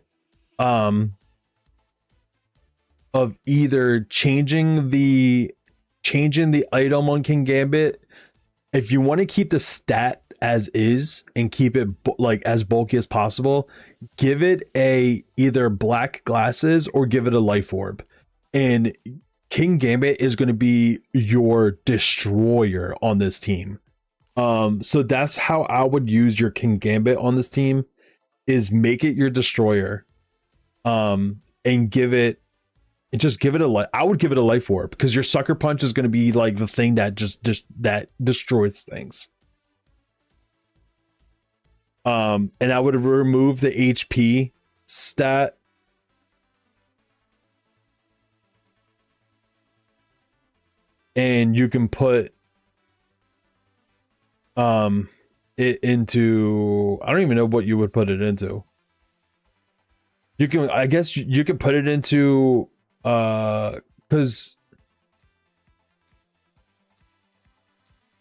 of either changing the item on Kingambit. If you want to keep the stat as is and keep it like as bulky as possible, give it either black glasses or give it a life orb, and Kingambit is going to be your destroyer on this team. So that's how I would use your Kingambit on this team, is make it your destroyer, and give it I would give it a life orb, because your Sucker Punch is going to be like the thing that that destroys things. And I would remove the HP stat. And you can put it into, I don't even know what you would put it into. You can, I guess you could put it into because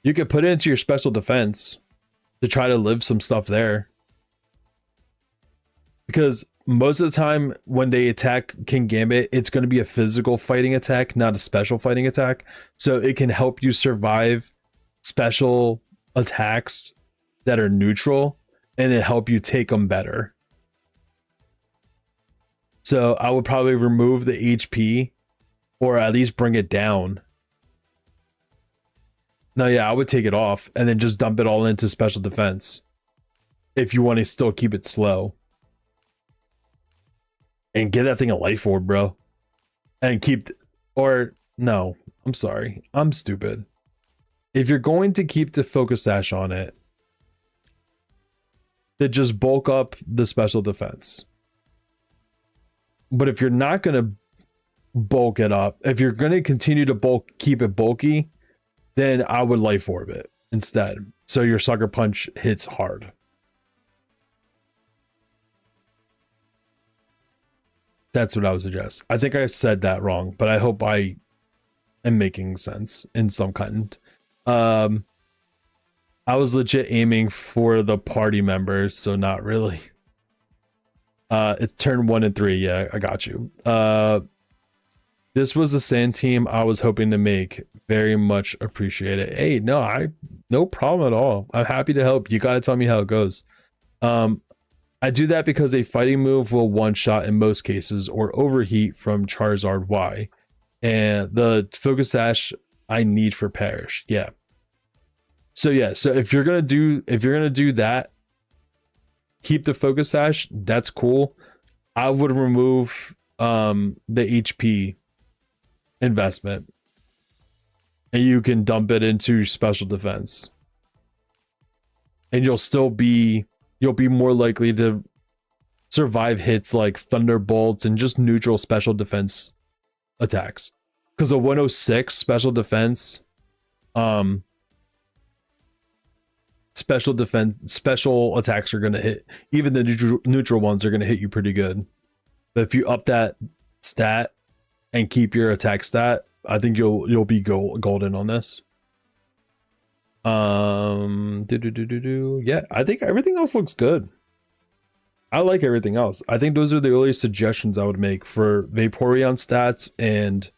you could put it into your special defense to try to live some stuff there. because most of the time when they attack King Gambit, it's going to be a physical fighting attack, not a special fighting attack. So it can help you survive special attacks that are neutral, and it help you take them better. So I would probably remove the HP, or at least bring it down. No, yeah, I would take it off and then just dump it all into special defense if you want to still keep it slow. And get that thing a life orb, bro. And keep, or no, I'm sorry, I'm stupid. If you're going to keep the focus sash on it, then just bulk up the special defense. But if you're not going to bulk it up, if you're going to continue to keep it bulky, then I would life orb it instead. So your sucker punch hits hard. That's what I would suggest. I think I said that wrong, but I hope I am making sense in some kind. I was legit aiming for the party members, so not really. It's turn 1 and 3. Yeah, I got you. This was the sand team I was hoping to make. Very much appreciate it. Hey, no problem at all. I'm happy to help. You gotta tell me how it goes. I do that because a fighting move will one-shot in most cases or overheat from Charizard Y. And the focus sash I need for Perish. Yeah. So yeah, so if you're gonna do that, keep the focus sash, that's cool. I would remove the HP investment. And you can dump it into special defense. And you'll be more likely to survive hits like Thunderbolts and just neutral special defense attacks. Because a 106 special defense, special attacks are gonna hit. Even the neutral ones are gonna hit you pretty good. But if you up that stat and keep your attack stat, I think you'll be golden on this. Yeah, I think everything else looks good. I like everything else. I think those are the earliest suggestions I would make for Vaporeon stats and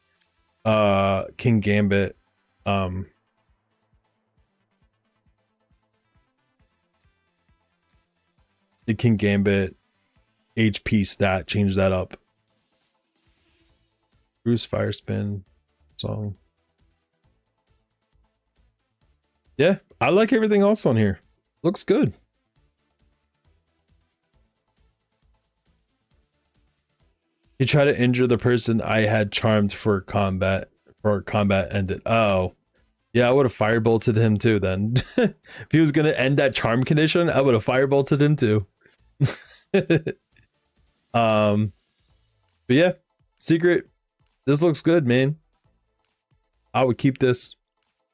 King Gambit. The King Gambit HP stat, change that up. Bruce Fire Spin song. Yeah, I like everything else on here. Looks good. He tried to injure the person I had charmed for combat ended. Oh. Yeah, I would have firebolted him too then. If he was gonna end that charm condition, I would have firebolted him too. But yeah, Secret, this looks good, man. I would keep this.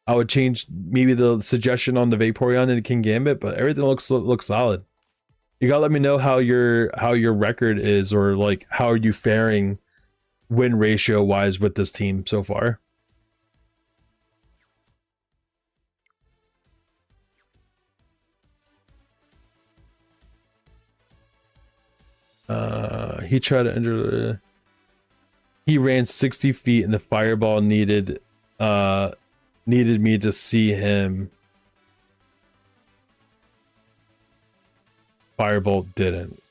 I would change maybe the suggestion on the Vaporeon and the King Gambit, but everything looks solid. You gotta let me know how your record is, or like how are you faring win ratio wise with this team so far. He tried to enter. He ran 60 feet and the fireball needed me to see him. Firebolt didn't.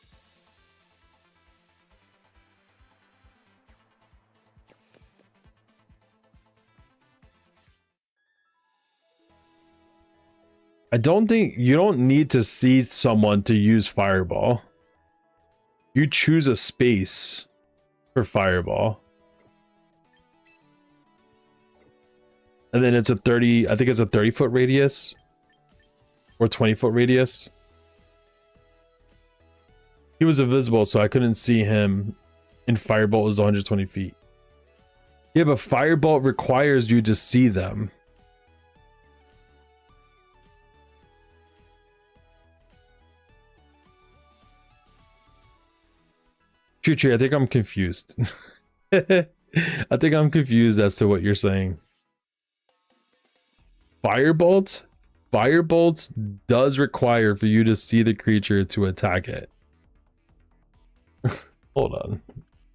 I don't think you don't need to see someone to use Fireball. You choose a space for Fireball. And then it's a 30, I think it's a 30-foot radius or 20-foot radius. He was invisible, so I couldn't see him, and Firebolt was 120 feet. Yeah, but Firebolt requires you to see them. Tree, I think I'm confused. I think I'm confused as to what you're saying. Firebolt does require for you to see the creature to attack it. Hold on.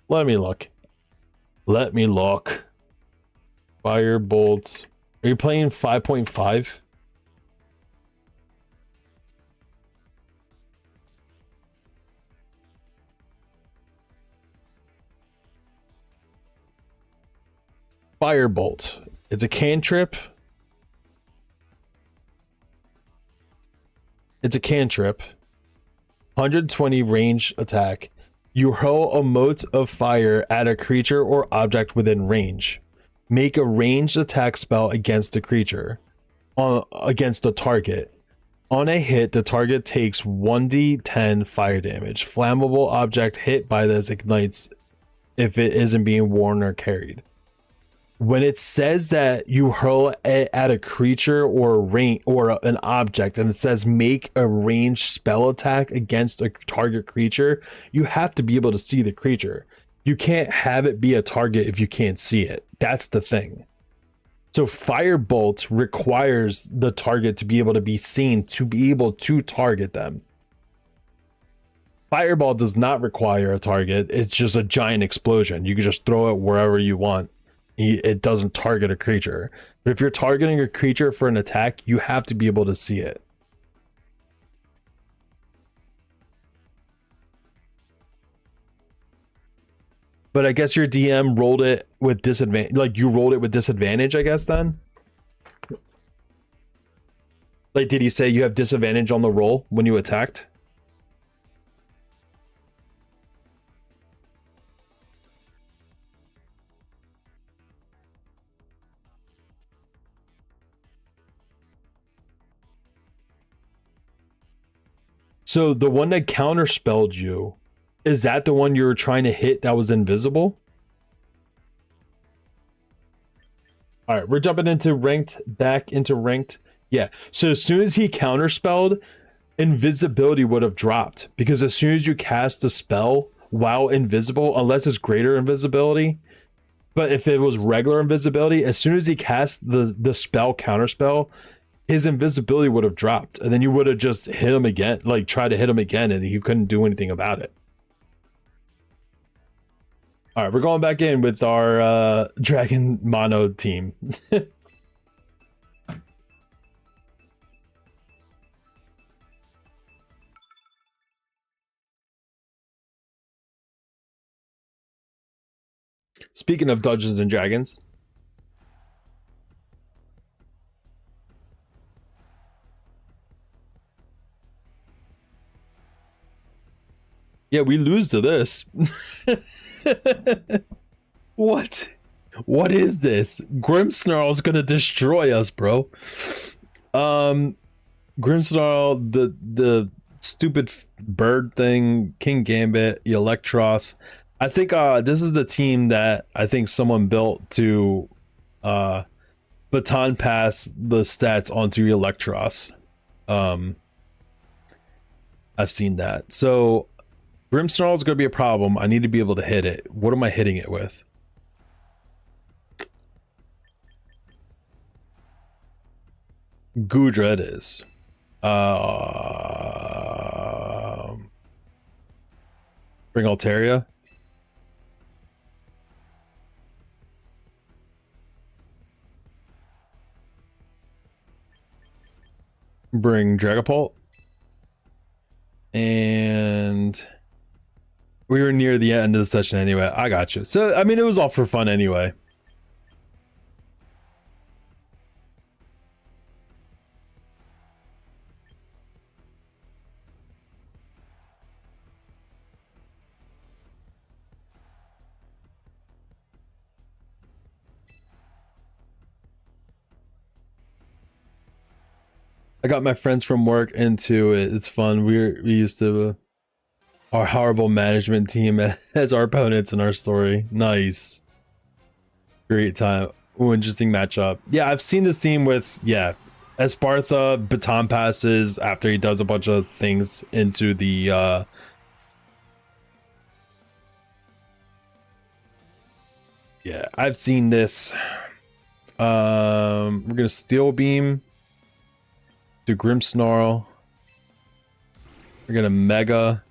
Let me look. Let me look. Firebolt. Are you playing 5.5? Firebolt. It's a cantrip. It's a cantrip. 120 range attack. You hurl a mote of fire at a creature or object within range. Make a ranged attack spell against the creature. Against the target. On a hit, the target takes 1d10 fire damage. Flammable object hit by this ignites if it isn't being worn or carried. When it says that you hurl it at a creature or an object, and it says make a ranged spell attack against a target creature, you have to be able to see the creature. You can't have it be a target if you can't see it. That's the thing. So Firebolt requires the target to be able to be seen to be able to target them. Fireball does not require a target. It's just a giant explosion. You can just throw it wherever you want. It doesn't target a creature. But if you're targeting a creature for an attack, you have to be able to see it. But I guess your DM rolled it with disadvantage. Like, you rolled it with disadvantage, I guess, then? Like, did he say you have disadvantage on the roll when you attacked? So the one that counterspelled you, is that the one you were trying to hit that was invisible? All right, we're jumping into ranked, back into ranked. Yeah, so as soon as he counterspelled, invisibility would have dropped. Because as soon as you cast a spell while invisible, unless it's greater invisibility, but if it was regular invisibility, as soon as he cast the spell counterspell, his invisibility would have dropped, and then you would have just hit him again, like try to hit him again, and he couldn't do anything about it. All right, we're going back in with our Dragon Mono team. Speaking of Dungeons and Dragons, yeah, we lose to this. What? What is this? Grimmsnarl's gonna destroy us, bro. Grimmsnarl, the stupid bird thing, King Gambit, Electros. I think this is the team that I think someone built to baton pass the stats onto Electros. I've seen that. So Grimmsnarl is going to be a problem. I need to be able to hit it. What am I hitting it with? Gudra it is. Bring Altaria. Bring Dragapult. And we were near the end of the session anyway. I got you. So, I mean, it was all for fun anyway. I got my friends from work into it. It's fun. We used to our horrible management team as our opponents in our story. Nice. Great time. Ooh, interesting matchup. Yeah, I've seen this team with, yeah, Espartha baton passes after he does a bunch of things into the yeah, I've seen this. We're gonna Steel Beam to Grimmsnarl. We're gonna Mega.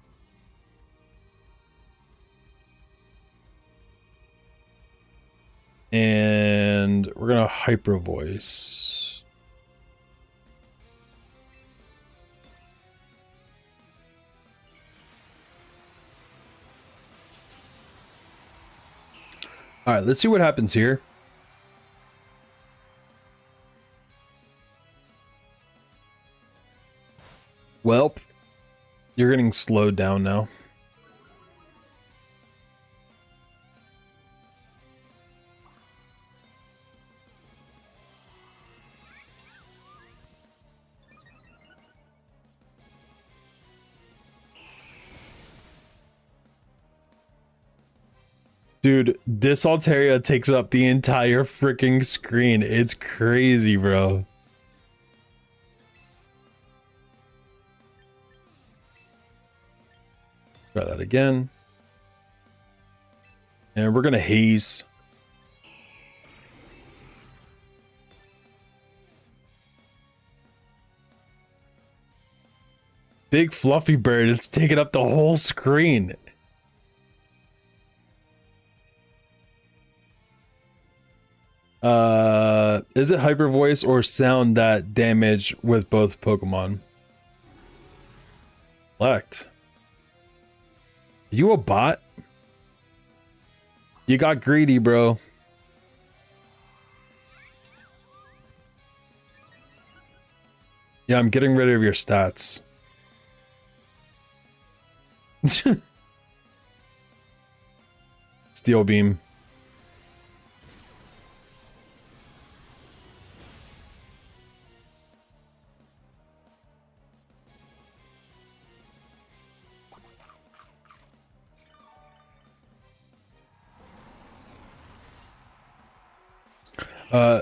And we're gonna hyper voice. All right, let's see what happens here. Welp, you're getting slowed down now. Dude, this Altaria takes up the entire freaking screen. It's crazy, bro. Try that again. And we're gonna haze. Big fluffy bird, it's taking up the whole screen. Is it hyper voice or sound that damage with both Pokemon? Select. You a bot? You got greedy, bro. Yeah, I'm getting rid of your stats. Steel beam.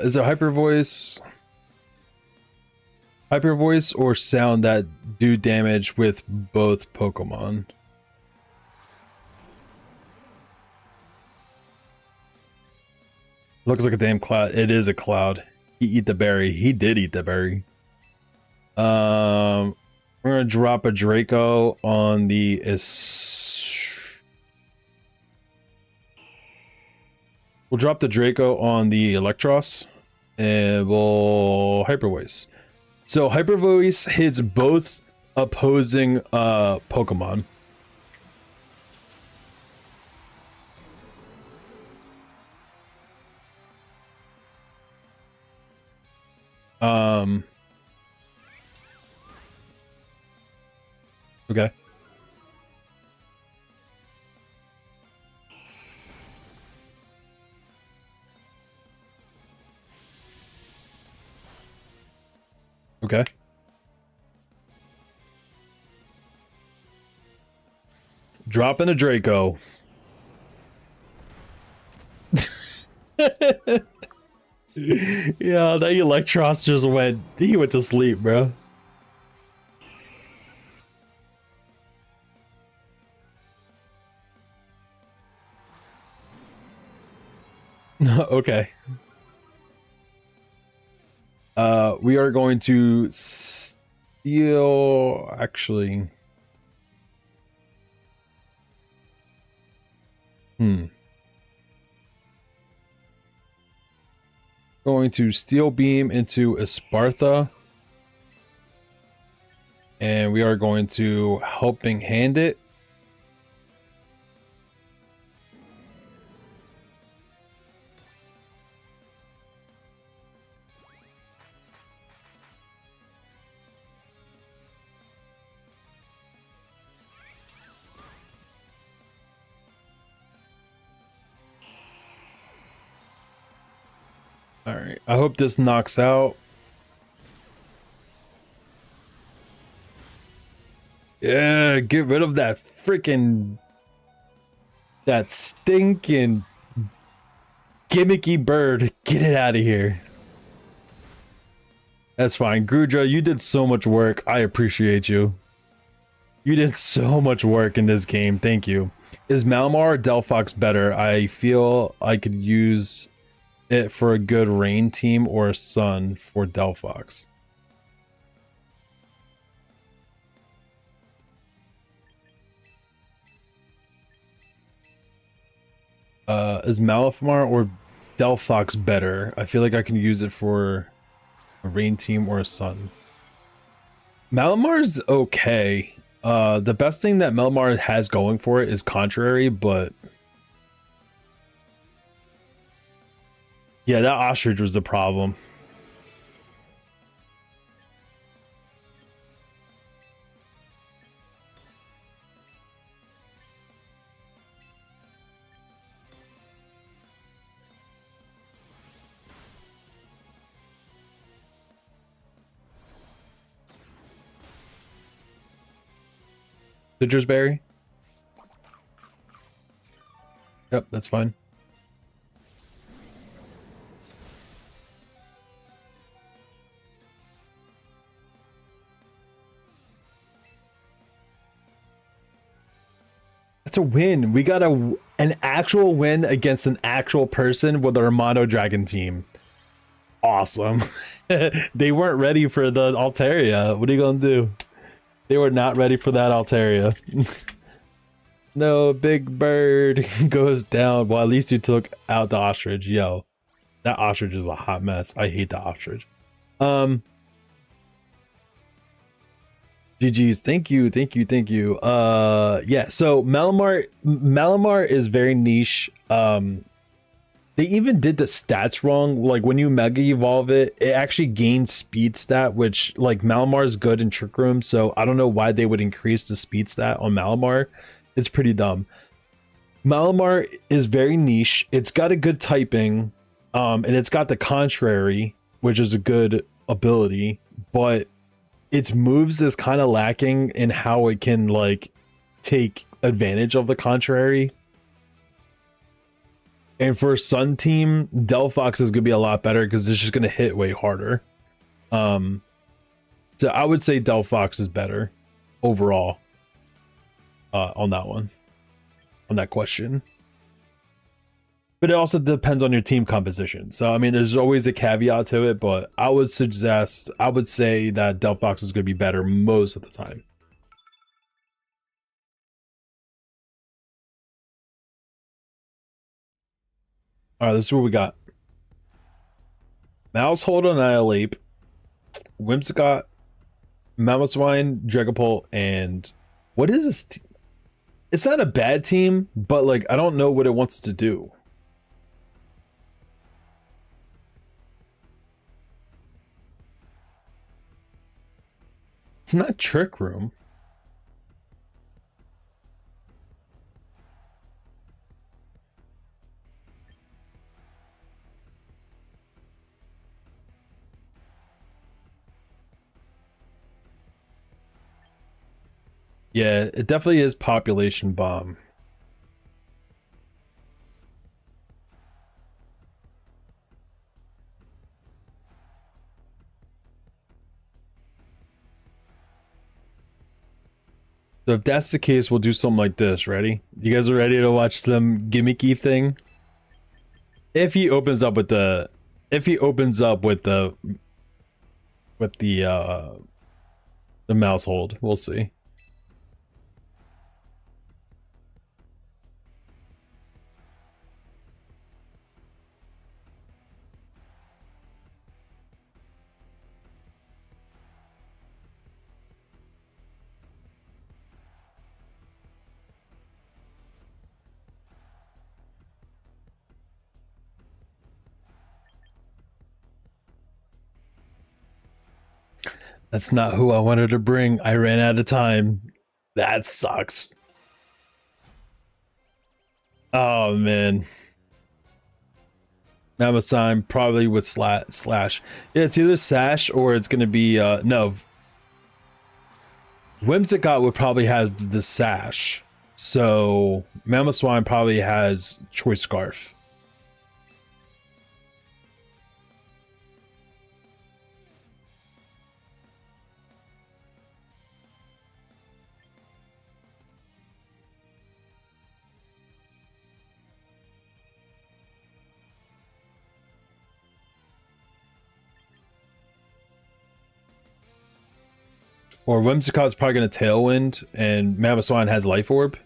Is it hyper voice? Hyper voice or sound that do damage with both Pokemon? Looks like a damn cloud. It is a cloud. He eat the berry. He did eat the berry. We're gonna drop a Draco on the We'll drop the Draco on the Electros, and we'll Hyper Voice. So Hyper Voice hits both opposing Pokemon. Okay. Okay. Dropping a Draco. Yeah, that Electros just went. He went to sleep, bro. Okay. We are going to steal. Actually. Going to Steel Beam into Esparta. And we are going to Helping Hand it. All right. I hope this knocks out. Yeah, get rid of that freaking that stinking gimmicky bird. Get it out of here. That's fine. Grudra, you did so much work. I appreciate you. You did so much work in this game. Thank you. Is Malamar or Delphox better? I feel I could use it for a good rain team or a sun for Delphox. Is Malamar or Delphox better? I feel like I can use it for a rain team or a sun. Malimar's okay. The best thing that Malamar has going for it is contrary, but yeah, that ostrich was the problem. Citrus berry. Yep, that's fine. That's a win. We got an actual win against an actual person with the Armado Dragon team. Awesome. They weren't ready for the Altaria. What are you gonna do? They were not ready for that Altaria. No, big bird goes down. Well, at least you took out the ostrich. Yo, that ostrich is a hot mess. I hate the ostrich. GG's. Thank you. Yeah, so Malamar is very niche. They even did the stats wrong. Like when you mega evolve it, it actually gains speed stat, which like Malamar is good in Trick Room. So I don't know why they would increase the speed stat on Malamar. It's pretty dumb. Malamar is very niche. It's got a good typing, and it's got the contrary, which is a good ability, but its moves is kind of lacking in how it can like take advantage of the contrary. And for Sun team, Delphox is gonna be a lot better because it's just gonna hit way harder. So I would say Delphox is better overall on that one, on that question. But it also depends on your team composition. So I mean, there's always a caveat to it, but I would say that Delphox is gonna be better most of the time. All right, let's see what we got. Mousehold, Annihilate, Whimsicott, Mamoswine, Dragapult, and what is this? It's not a bad team, but like I don't know what it wants to do. It's not Trick Room. Yeah, it definitely is Population Bomb. So if that's the case, we'll do something like this. Ready? You guys are ready to watch some gimmicky thing? If he opens up with the mouse hold, we'll see. That's not who I wanted to bring. I ran out of time. That sucks. Oh man. Mamosine probably with slash. Yeah, it's either Sash or it's gonna be no. Whimsicott would probably have the Sash. So Mamoswine probably has Choice Scarf. Or Whimsicott's probably going to Tailwind, and Mamoswine has Life Orb.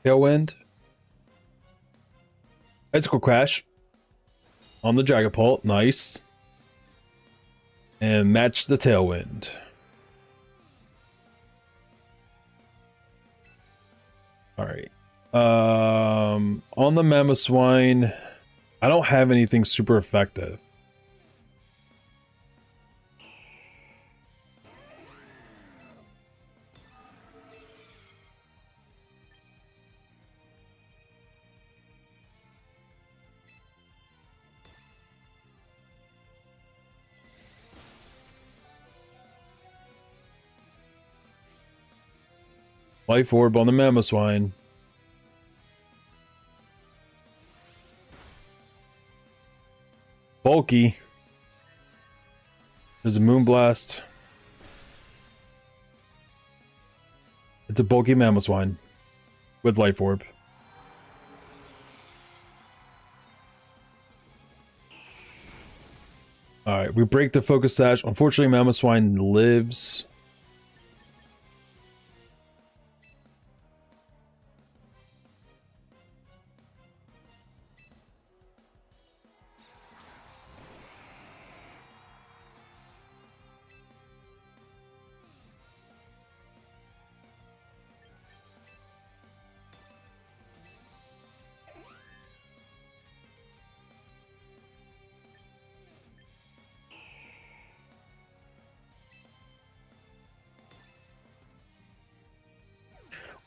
Tailwind. Icicle Crash on the Dragapult. Nice. And match the Tailwind. Alright. On the Mamoswine, I don't have anything super effective. Life Orb on the Mamoswine. Bulky. There's a Moonblast. It's a bulky Mamoswine with Life Orb. Alright, we break the Focus Sash. Unfortunately, Mamoswine lives.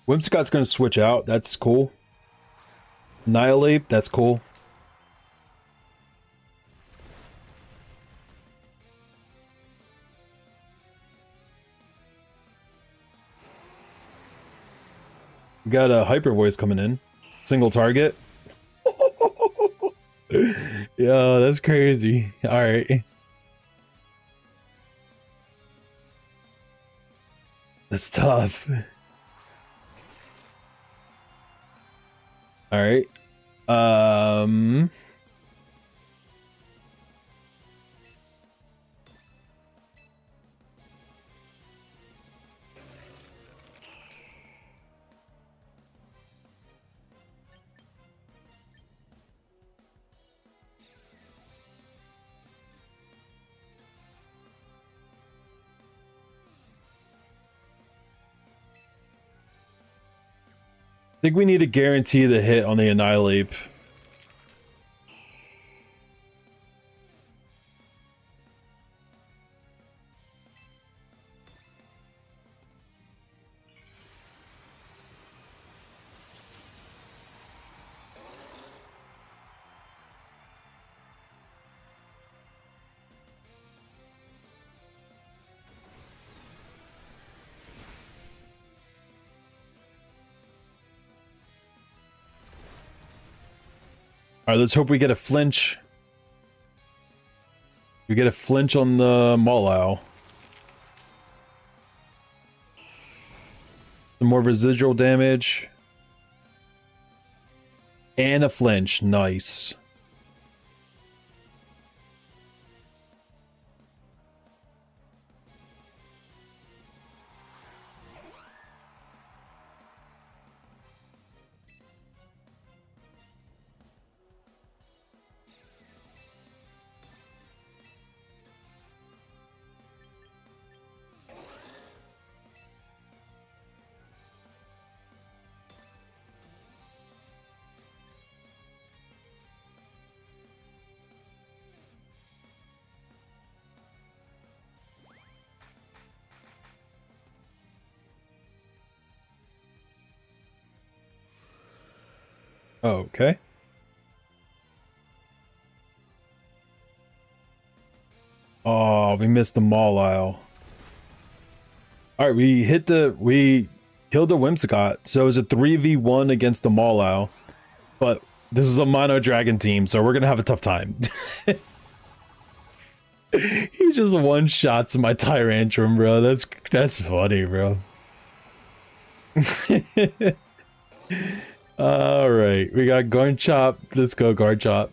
Whimsicott's going to switch out. That's cool. Annihilate. That's cool. We got a Hyper Voice coming in. Single target. Yo, that's crazy. All right. That's tough. All right. I think we need to guarantee the hit on the Annihilate. All right, let's hope we get a flinch. We get a flinch on the Mollau. Some more residual damage. And a flinch. Nice. Okay. Oh, we missed the Mollau. All right, we killed the Whimsicott, so it was a 3v1 against the Mollau. But this is a mono dragon team, so we're gonna have a tough time. He just one shots my Tyrantrum, bro. That's funny, bro. All right, we got Garchomp. Let's go, Garchomp.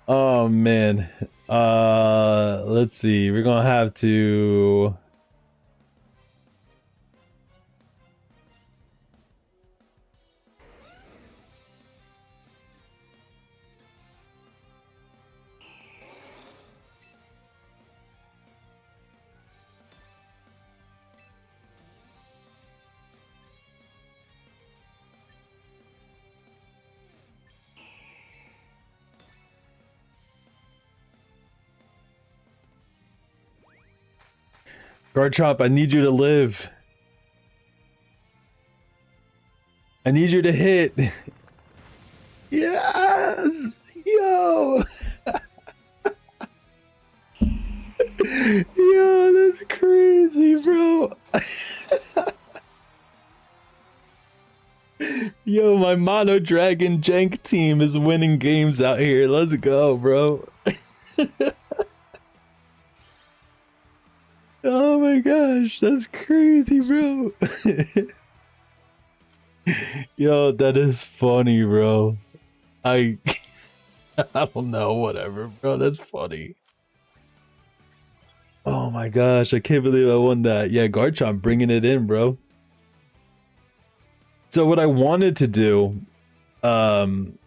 Oh man. Let's see. We're gonna have to. Garchomp, I need you to live. I need you to hit. Yes! Yo! Yo, that's crazy, bro. Yo, my Mono Dragon Jank team is winning games out here. Let's go, bro. Oh my gosh, that's crazy, bro. Yo, that is funny, bro. I I don't know, whatever, bro. That's funny. Oh my gosh, I can't believe I won that. Yeah, Garchomp bringing it in, bro. So what I wanted to do, um,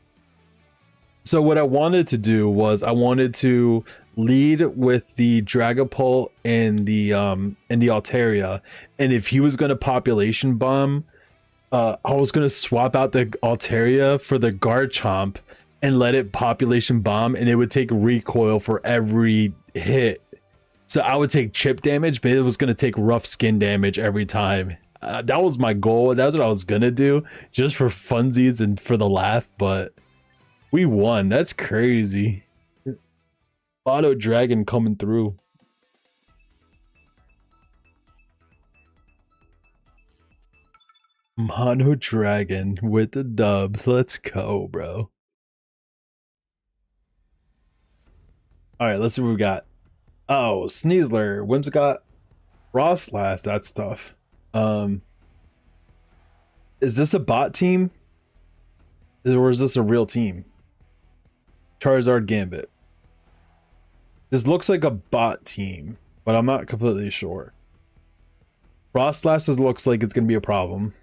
was I wanted to lead with the Dragapult and the Altaria, and if he was gonna population bomb, I was gonna swap out the Altaria for the Garchomp and let it population bomb, and it would take recoil for every hit. So I would take chip damage, but it was gonna take rough skin damage every time. That was my goal. That's what I was gonna do, just for funsies and for the laugh. But we won. That's crazy. Auto Dragon coming through. Mono Dragon with the dubs. Let's go, bro. All right, let's see what we got. Oh, Sneasler, Whimsicott, Frostlass. That's tough. Is this a bot team? Or is this a real team? Charizard Gambit. This looks like a bot team, but I'm not completely sure. Frostlass looks like it's going to be a problem.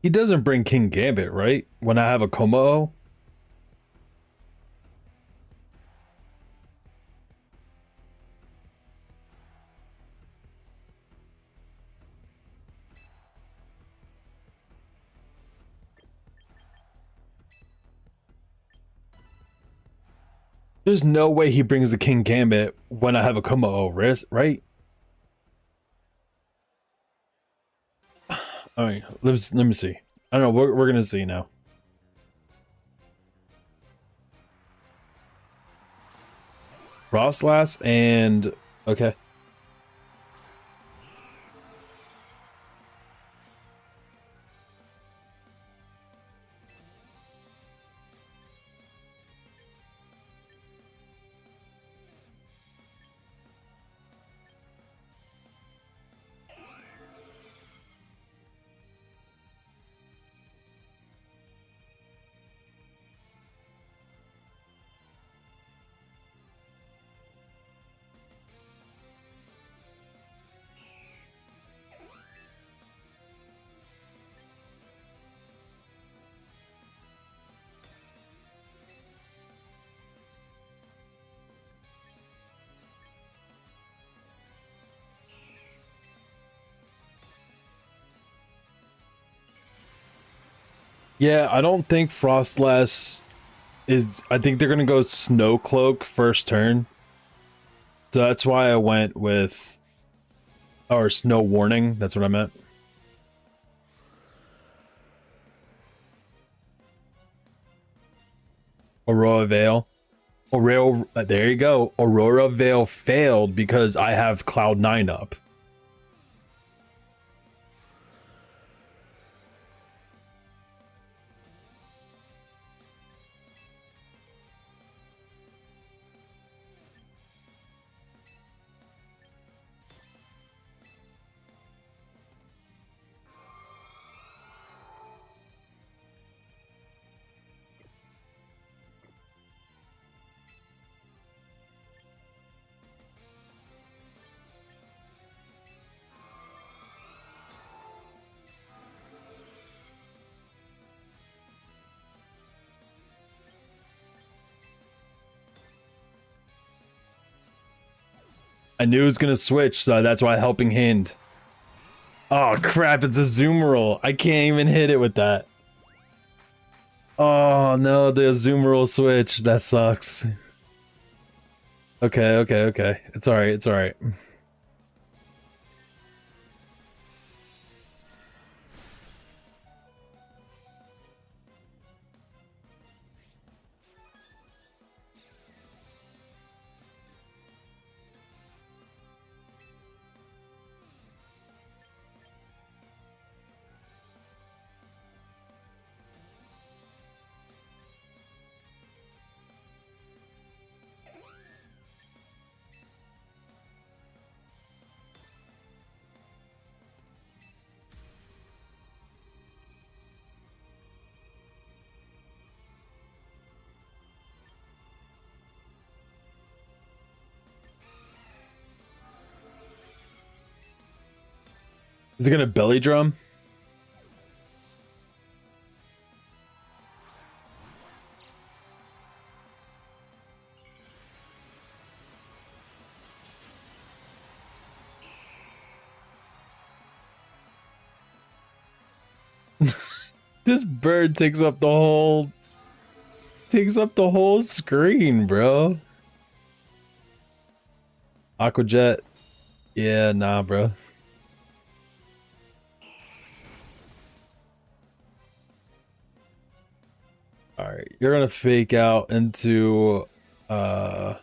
He doesn't bring King Gambit, right? When I have a Como. There's no way he brings the King Gambit when I have a Como, right? All right, let me see. I don't know. We're gonna see now. Frostlass and okay. Yeah, I don't think Frostlass is. I think they're gonna go Snow Cloak first turn. So that's why I went with, or Snow Warning. That's what I meant. Aurora Veil. Aurora, there you go. Aurora Veil failed because I have Cloud9 up. I knew it was gonna switch, so that's why helping hand. Oh crap, it's a Azumarill. I can't even hit it with that. Oh no, the Azumarill switch. That sucks. Okay, okay, okay. It's alright, it's alright. Is it gonna belly drum? This bird takes up the whole screen, bro. Aqua Jet. Yeah, nah, bro. Alright, you're gonna fake out into you're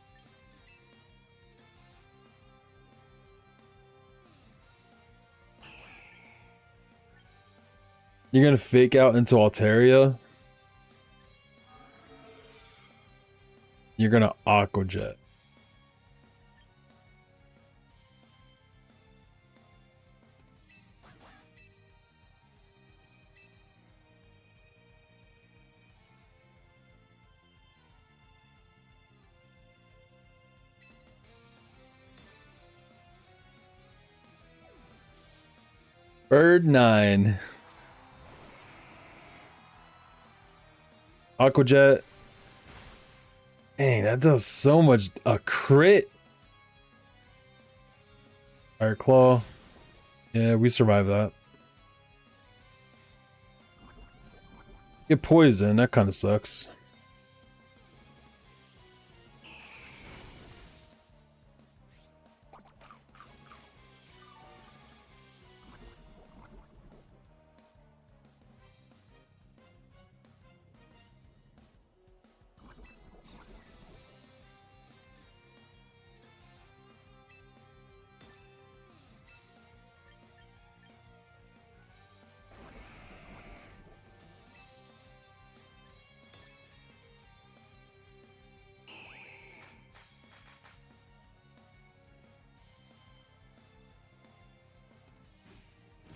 gonna fake out into Altaria. You're gonna Aqua Jet. Bird 9. Aqua Jet. Dang, that does so much. A crit. Fire Claw. Yeah, we survived that. Get poison. That kind of sucks.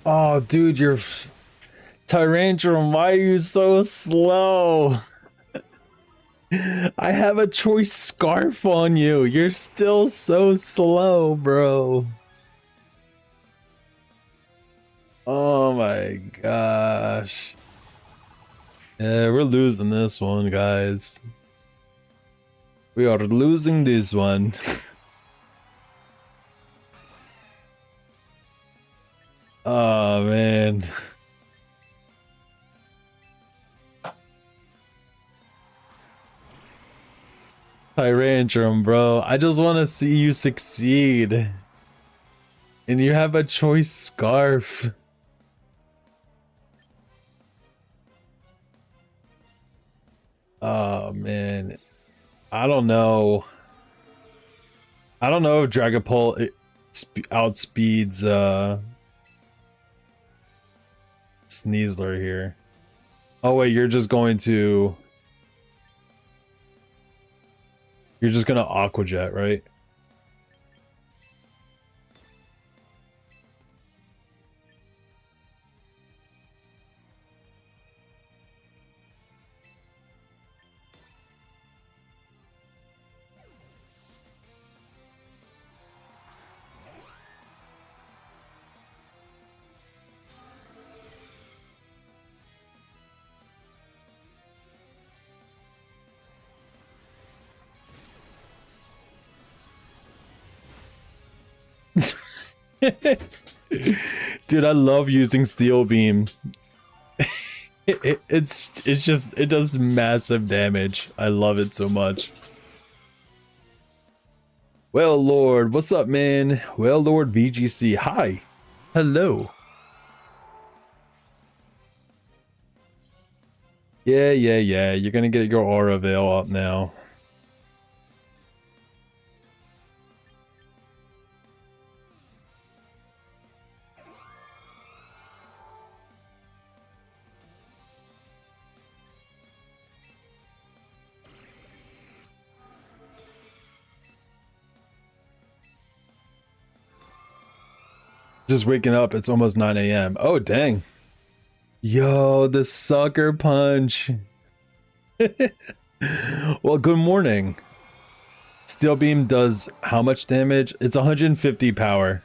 Oh, dude, you're Tyrantrum. Why are you so slow? I have a choice scarf on you. You're still so slow, bro. Oh my gosh. Yeah, we're losing this one, guys. We are losing this one. Oh man. Tyrantrum, bro. I just want to see you succeed. And you have a choice scarf. Oh man. I don't know. I don't know if Dragapult outspeeds Sneasler here. Oh wait, you're just going to... You're just gonna Aqua Jet, right? Dude, I love using Steel Beam. It does massive damage. I love it so much. Well, Lord, what's up, man? Well, Lord VGC, hi. Hello. Yeah. You're gonna get your Aura Veil up now. Just waking up, it's almost 9 a.m. Oh, dang. Yo, the sucker punch. Well, good morning. Steel Beam does how much damage? It's 150 power.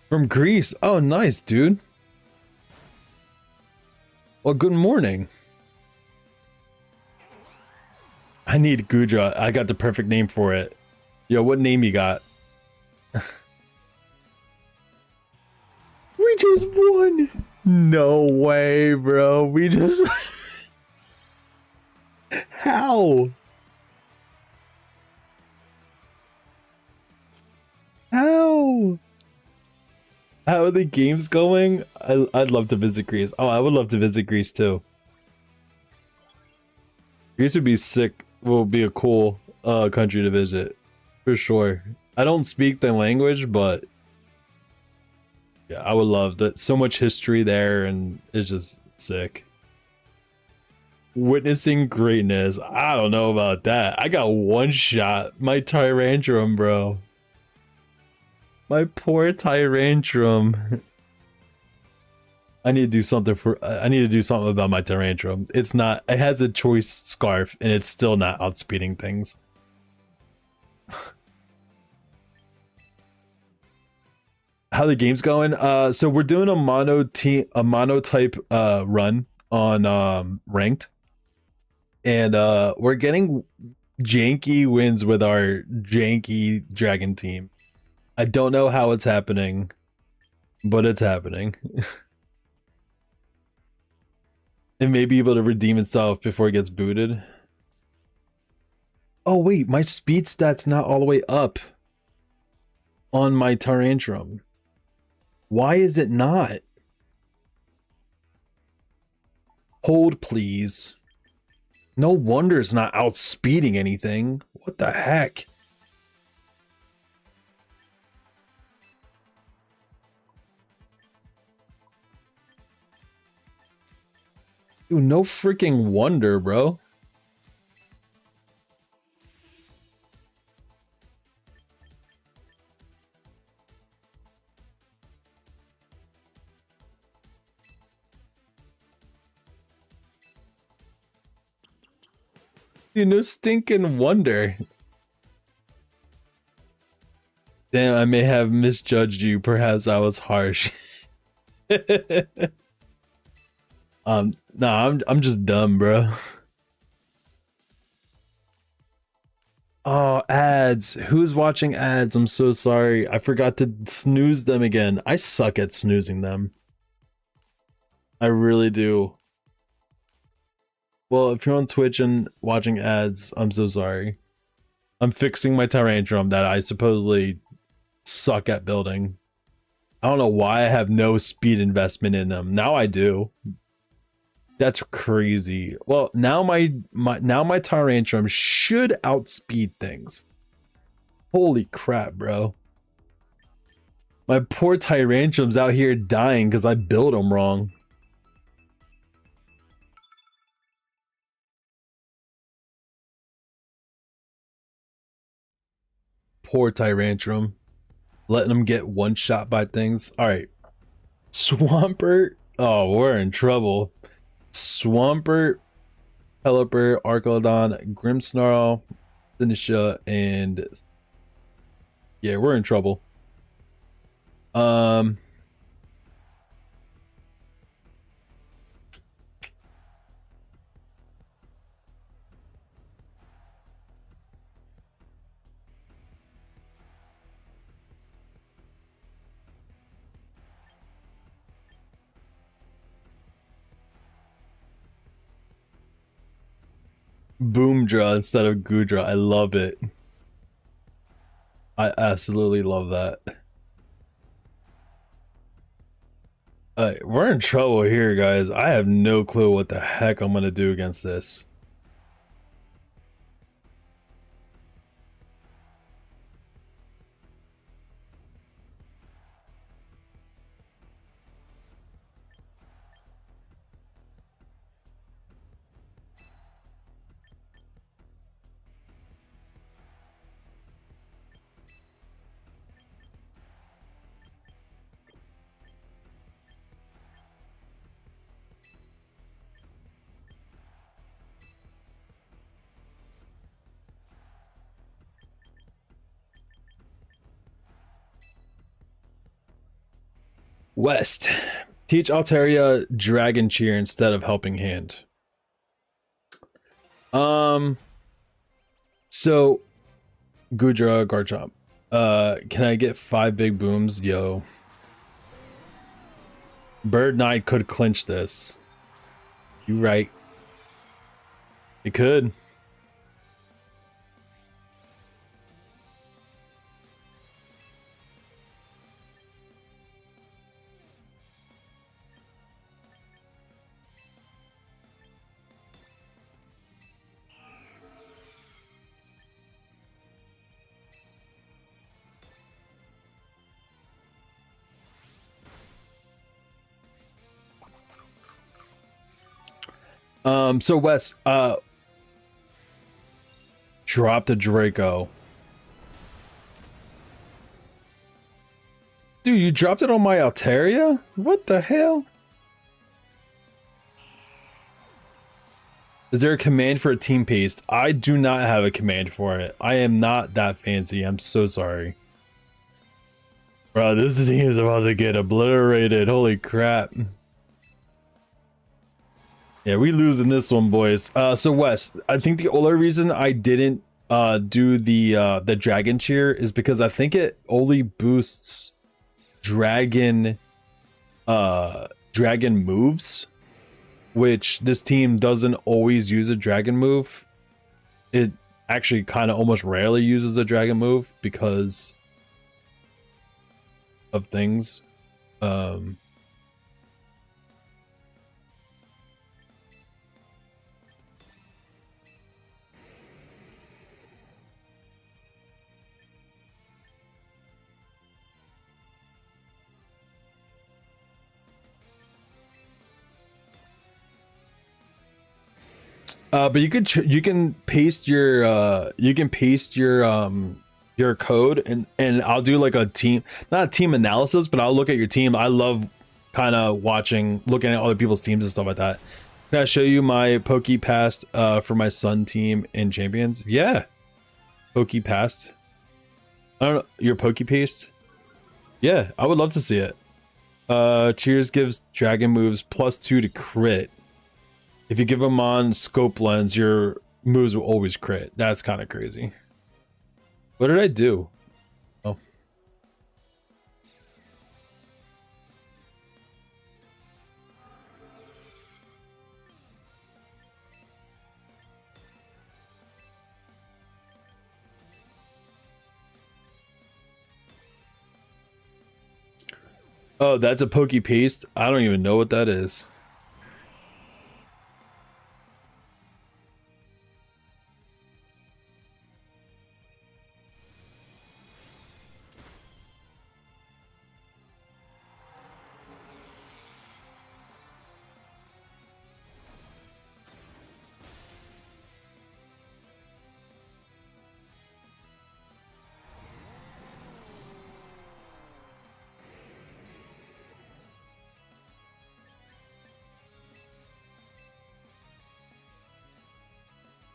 From Greece. Oh, nice, dude. Well, good morning. I need Gudra. I got the perfect name for it. Yo, what name you got? We just won. No way, bro. We just... How? How? How are the games going? I'd love to visit Greece. Oh, I would love to visit Greece too. Greece would be sick. Will be a cool country to visit for sure. I don't speak the language, but yeah, I would love that. So much history there, and it's just sick. Witnessing greatness. I don't know about that. I got one shot. My Tyrantrum, bro. My poor Tyrantrum. I need to do something about my Tyrantrum. It's not, it has a choice scarf and it's still not outspeeding things. How the game's going? So we're doing a monotype run on ranked. And we're getting janky wins with our janky dragon team. I don't know how it's happening, but it's happening. It may be able to redeem itself before it gets booted. Oh wait, my speed stat's not all the way up on my Tyrantrum. Why is it not? Hold, please. No wonder it's not outspeeding anything. What the heck? Dude, no freaking wonder, bro. Dude, no stinking wonder. Damn, I may have misjudged you. Perhaps I was harsh. Nah, I'm just dumb, bro. Oh, ads. Who's watching ads? I'm so sorry. I forgot to snooze them again. I suck at snoozing them. I really do. Well, if you're on Twitch and watching ads, I'm so sorry. I'm fixing my Tyrantrum that I supposedly suck at building. I don't know why I have no speed investment in them. Now I do. That's crazy. Well, now my Tyrantrum should outspeed things. Holy crap, bro. My poor Tyrantrum's out here dying because I built them wrong. Poor Tyrantrum. Letting them get one shot by things. Alright. Swampert. Oh, we're in trouble. Swampert, Pelipper, Archelon, Grimmsnarl, Sinisha, and yeah, we're in trouble. Boomdra instead of Goodra. I love it. I absolutely love that. We're in trouble here, guys. I have no clue what the heck I'm gonna do against this. West. Teach Altaria Dragon Cheer instead of Helping Hand. So Goodra, Garchomp. Can I get 5 big booms? Yo. Bird Knight could clinch this. You right. It could. So Wes, drop the Draco. Dude, you dropped it on my Altaria? What the hell? Is there a command for a team paste? I do not have a command for it. I am not that fancy. I'm so sorry. Bro, this team is about to get obliterated. Holy crap. Yeah, we losing this one, boys. So Wes, I think the only reason I didn't do the Dragon Cheer is because I think it only boosts dragon moves, which this team doesn't always use a dragon move. It actually kind of almost rarely uses a dragon move because of things. But you can paste your your code and I'll do like a team, not a team analysis, but I'll look at your team. I love kind of looking at other people's teams and stuff like that. Can I show you my PokePast for my Sun team in Champions? Yeah, PokePast. I don't know your PokePaste. Yeah, I would love to see it. Cheers gives dragon moves +2 to crit. If you give them on scope lens, your moves will always crit. That's kind of crazy. What did I do? Oh. Oh, that's a pokey paste? I don't even know what that is.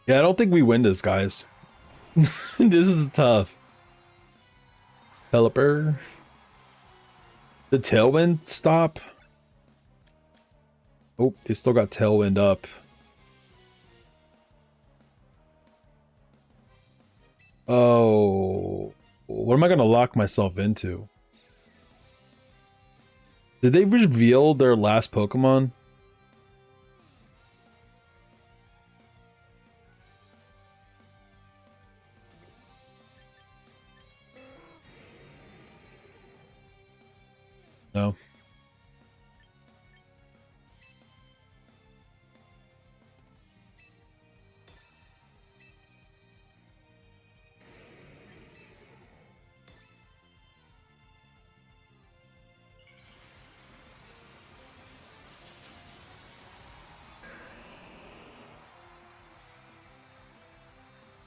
Yeah, I don't think we win this, guys. This is tough. Pelipper. The Tailwind stop. Oh, they still got Tailwind up. Oh, what am I gonna lock myself into? Did they reveal their last Pokemon? No.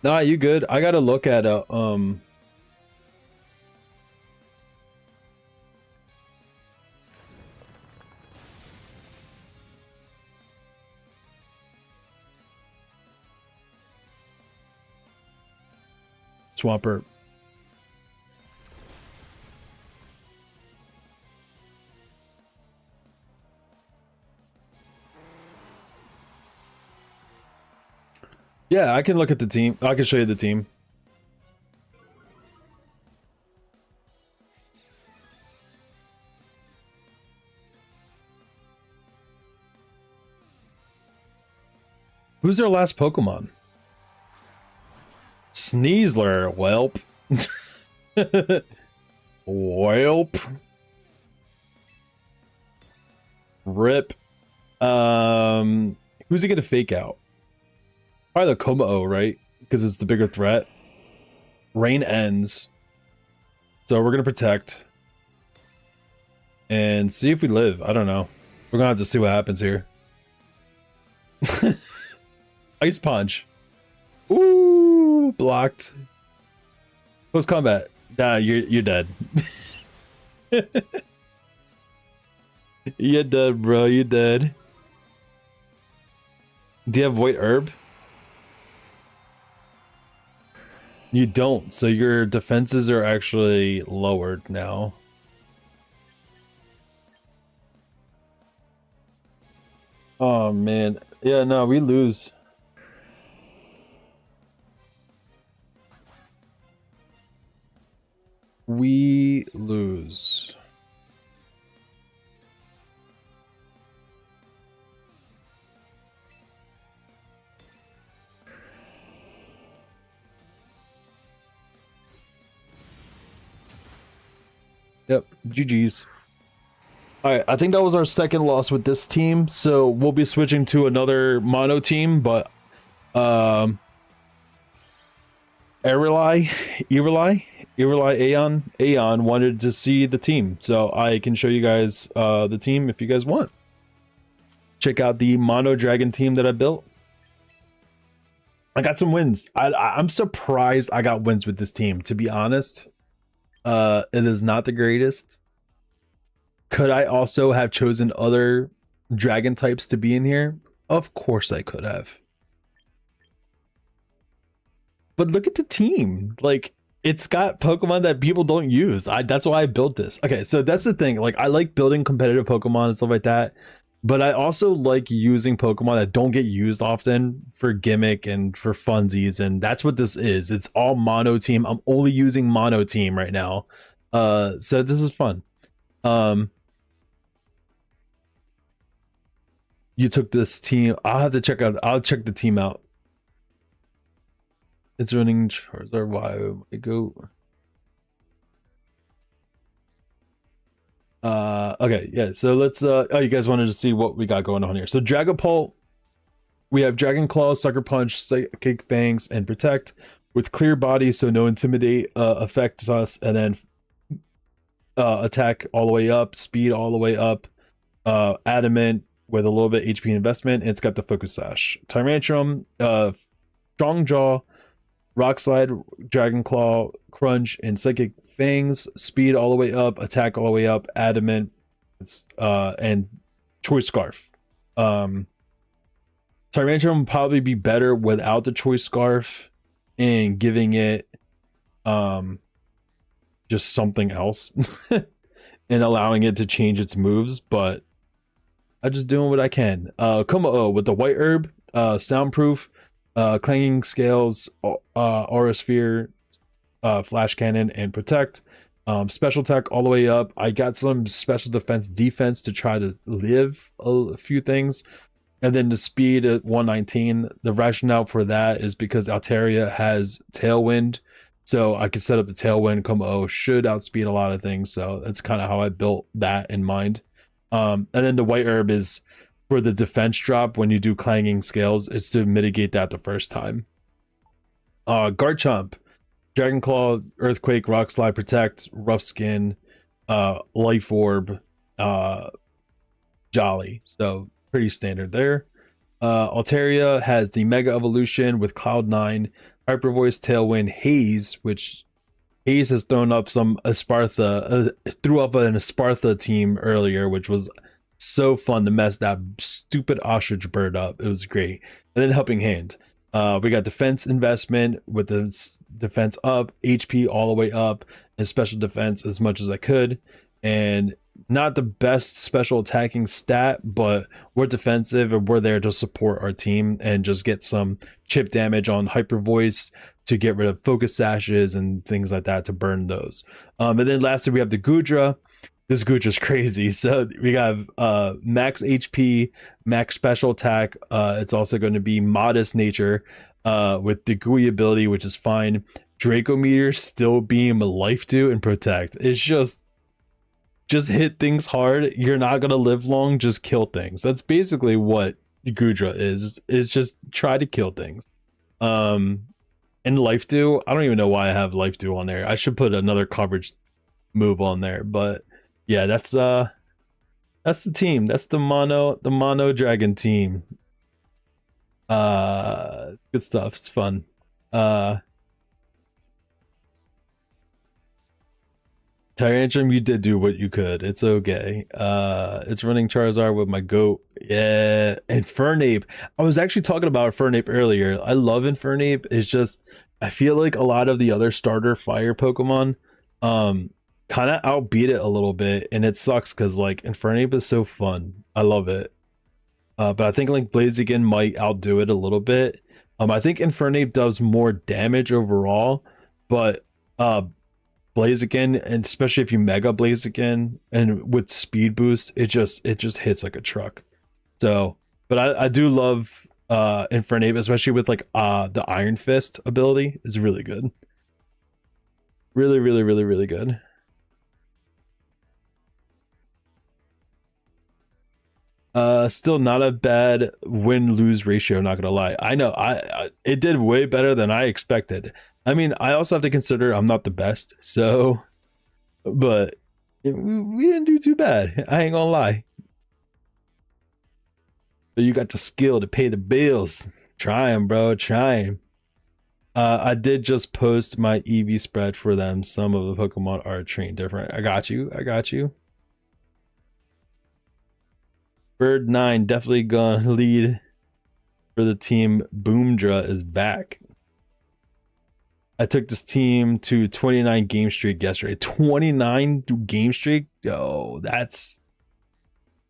Nah, you good. I gotta look at Swampert. Yeah, I can look at the team. I can show you the team. Who's their last Pokemon? Sneasler, whelp. Whelp. Rip. Who's he gonna fake out? Probably the Komao, right? Because it's the bigger threat. Rain ends. So we're gonna protect. And see if we live. I don't know. We're gonna have to see what happens here. Ice Punch. Ooh, blocked. Close combat. Nah, you're dead. You're dead, bro. You're dead. Do you have Void Herb? You don't, so your defenses are actually lowered now. Oh man. Yeah, no, we lose. We lose. Yep, GG's. Alright, I think that was our second loss with this team, so we'll be switching to another mono team, but Ireli Aeon wanted to see the team, so I can show you guys the team if you guys want. Check out the mono dragon team that I built. I got some wins. I'm surprised I got wins with this team, to be honest. It is not the greatest. Could I also have chosen other dragon types to be in here? Of course I could have. But look at the team. Like, it's got Pokemon that people don't use. That's why I built this. Okay, so that's the thing. Like, I like building competitive Pokemon and stuff like that. But I also like using Pokemon that don't get used often for gimmick and for funsies, and that's what this is. It's all mono team. I'm only using mono team right now. So this is fun. You took this team. I'll check the team out. It's running Charizard. Why would I go? Okay, yeah. So let's oh, you guys wanted to see what we got going on here. So Dragapult, we have Dragon Claw, Sucker Punch, Psychic Fangs, and Protect with clear body, so no intimidate affects us, and then attack all the way up, speed all the way up, adamant with a little bit HP investment, and it's got the Focus Sash. Tyrantrum, Strong Jaw, Rock Slide, Dragon Claw, Crunch, and Psychic Fangs, speed all the way up, attack all the way up, adamant, and Choice Scarf. Tyrantrum would probably be better without the Choice Scarf and giving it just something else and allowing it to change its moves, but I'm just doing what I can. Como with the White Herb, Soundproof, Clanging Scales, Aura Sphere, Flash Cannon, and Protect. Special attack all the way up. I got some special defense to try to live a few things. And then the speed at 119. The rationale for that is because Altaria has Tailwind. So I can set up the Tailwind. Como should outspeed a lot of things. So that's kind of how I built that in mind. And then the White Herb is for the defense drop when you do Clanging Scales. It's to mitigate that the first time. Garchomp, Dragon Claw, Earthquake, Rock Slide, Protect, Rough Skin, Life Orb, Jolly. So pretty standard there. Altaria has the Mega Evolution with Cloud9, Hyper Voice, Tailwind, Haze, which Haze has thrown up some Espartha, threw up an Espartha team earlier, which was so fun to mess that stupid ostrich bird up. It was great. And then Helping Hand. We got defense investment with the defense up, HP all the way up, and special defense as much as I could. And not the best special attacking stat, but we're defensive and we're there to support our team and just get some chip damage on Hyper Voice to get rid of Focus Sashes and things like that to burn those. And then lastly, we have the Goodra. This Goodra's crazy. So we got max HP, max special attack. It's also going to be modest nature with the GUI ability, which is fine. Draco Meteor, Still Beam, Life Dew, and Protect. It's just hit things hard. You're not going to live long. Just kill things. That's basically what Goodra is. It's just try to kill things. And Life Dew, I don't even know why I have Life Dew on there. I should put another coverage move on there, but yeah, that's the team. That's the mono dragon team. Good stuff. It's fun. Tyrantrum, you did do what you could. It's okay. It's running Charizard with my goat. Yeah, Infernape. I was actually talking about Infernape earlier. I love Infernape. It's just I feel like a lot of the other starter fire Pokemon kind of outbeat it a little bit, and it sucks because like Infernape is so fun. I love it. But I think like Blaziken might outdo it a little bit. I think Infernape does more damage overall, but Blaziken, and especially if you Mega Blaziken and with speed boost, it just hits like a truck. So, but I do love Infernape, especially with like the Iron Fist ability is really good. Really, really, really, really good. Still not a bad win-lose ratio, not gonna lie. I know it did way better than I expected. I mean, I also have to consider I'm not the best, so but we didn't do too bad. I ain't gonna lie. But you got the skill to pay the bills. Trying, bro, trying. I did just post my EV spread for them. Some of the Pokemon are trained different. I got you. Bird 9 definitely gonna lead for the team. Boomdra is back. I took this team to 29 game streak yesterday. 29 game streak? Yo, that's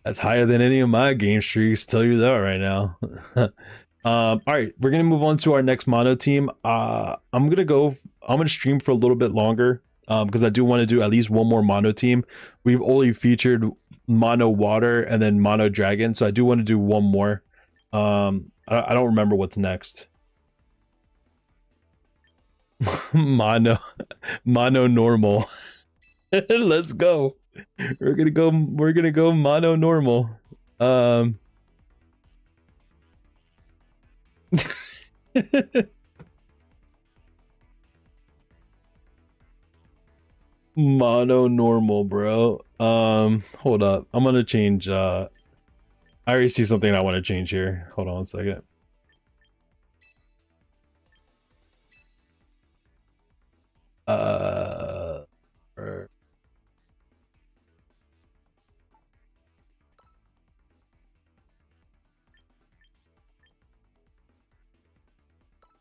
That's higher than any of my game streaks. Tell you that right now. All right, we're gonna move on to our next mono team. I'm gonna stream for a little bit longer because I do want to do at least one more mono team. We've only featured mono water and then mono dragon, so I do want to do one more. I don't remember what's next. mono normal. Let's go. We're gonna go mono normal. Mono normal, bro. Hold up. I'm gonna change I already see something I want to change here. Hold on a second.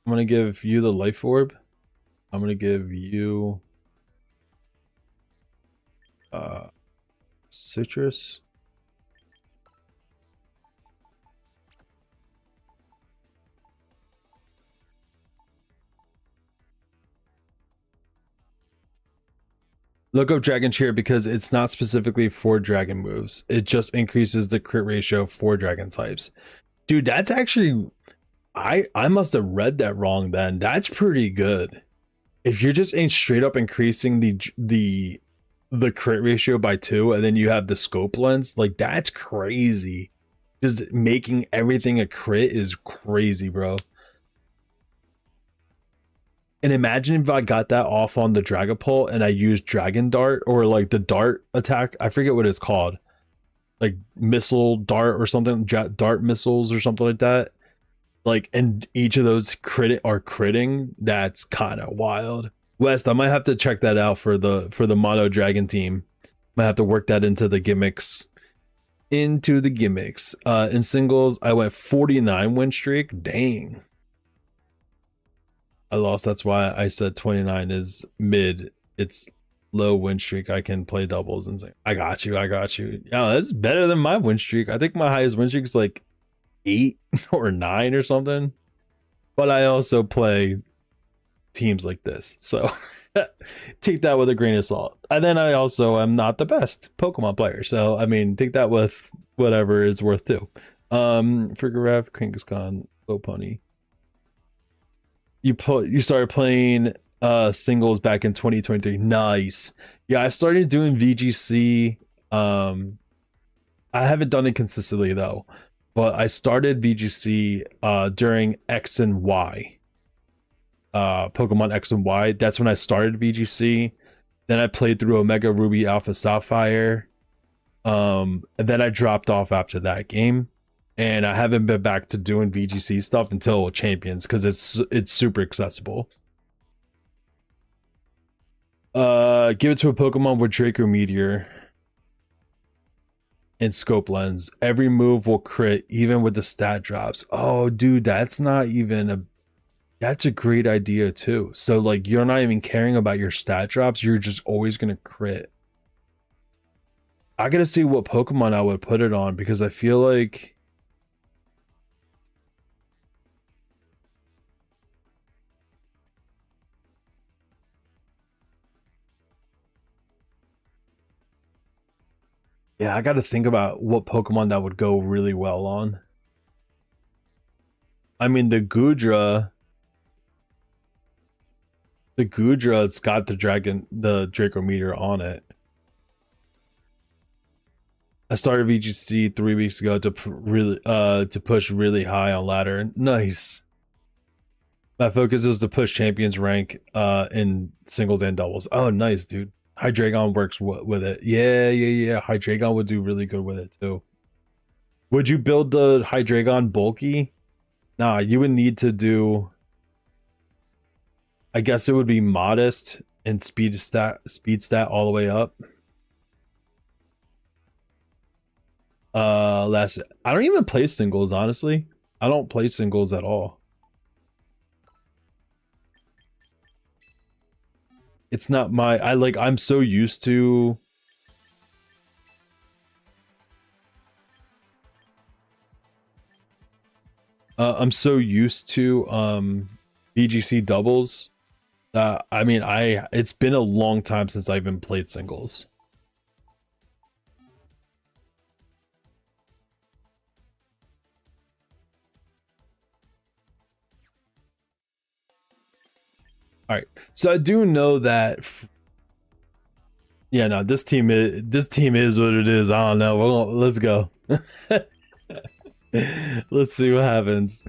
I'm gonna give you the life orb. I'm gonna give you citrus. Look up Dragon Cheer because it's not specifically for dragon moves. It just increases the crit ratio for dragon types. Dude, that's actually I must have read that wrong then. That's pretty good. If you're just straight up increasing the crit ratio by 2 and then you have the scope lens, like that's crazy. Just making everything a crit is crazy, bro. And imagine if I got that off on the Dragapult and I used Dragon Dart or like the Dart attack. I forget what it's called. Like missile dart or something, dart missiles or something like that. Like, and each of those are critting. That's kind of wild. West, I might have to check that out for the mono dragon team. Might have to work that into the gimmicks. In singles, I went 49 win streak. Dang. I lost. That's why I said 29 is mid. It's low win streak. I can play doubles and sing. I got you. Yeah, that's better than my win streak. I think my highest win streak is like 8 or 9 or something. But I also play teams like this, so take that with a grain of salt. And then I also am not the best Pokemon player, so I mean, take that with whatever is worth too. Frigoref, Kangaskhan, Lopunny. You started playing singles back in 2023. Nice. Yeah, I started doing VGC. I haven't done it consistently though, but I started VGC during X and Y. Pokemon X and Y. That's when I started VGC. Then I played through Omega Ruby Alpha Sapphire. And then I dropped off after that game. And I haven't been back to doing VGC stuff until Champions because it's super accessible. Give it to a Pokemon with Draco Meteor and Scope Lens. Every move will crit even with the stat drops. Oh, dude, that's a great idea too. So like you're not even caring about your stat drops, you're just always gonna crit. I gotta see what Pokemon I would put it on because I feel like I gotta think about what Pokemon that would go really well on. I mean the Goodra, it's got the Draco Meteor on it. I started VGC 3 weeks ago to push really high on ladder. Nice. My focus is to push champions rank in singles and doubles. Oh, nice, dude. Hydreigon works with it. Yeah. Hydreigon would do really good with it too. Would you build the Hydreigon bulky? Nah, you would need to do. I guess it would be modest and speed stat all the way up. I don't even play singles, honestly. I don't play singles at all. It's not my I'm so used to I'm so used to VGC doubles that I mean it's been a long time since I've even played singles. All right, so I do know that. Yeah, no, this team is what it is. I don't know. Let's go. Let's see what happens.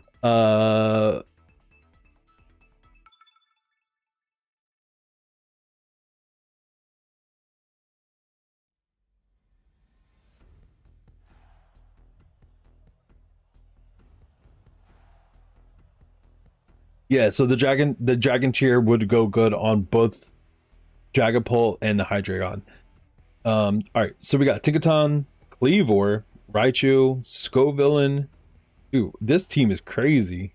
Yeah, so the dragon cheer would go good on both Dragapult and the Hydreigon. All right, so we got Tinkaton, Cleavor, Raichu, Scovillain. Dude, this team is crazy.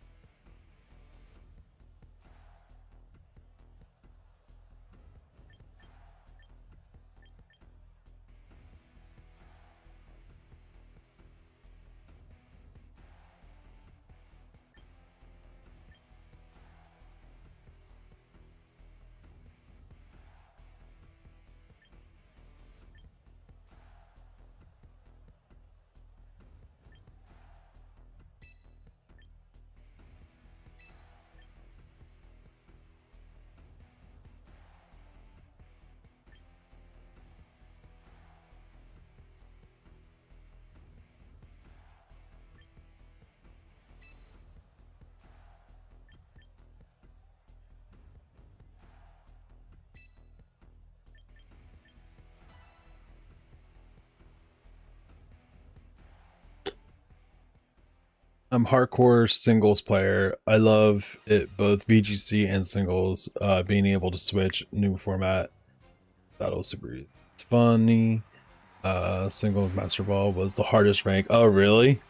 I'm hardcore singles player. I love it both VGC and singles. Being able to switch new format, battle super funny. Singles Master Ball was the hardest rank. Oh, really?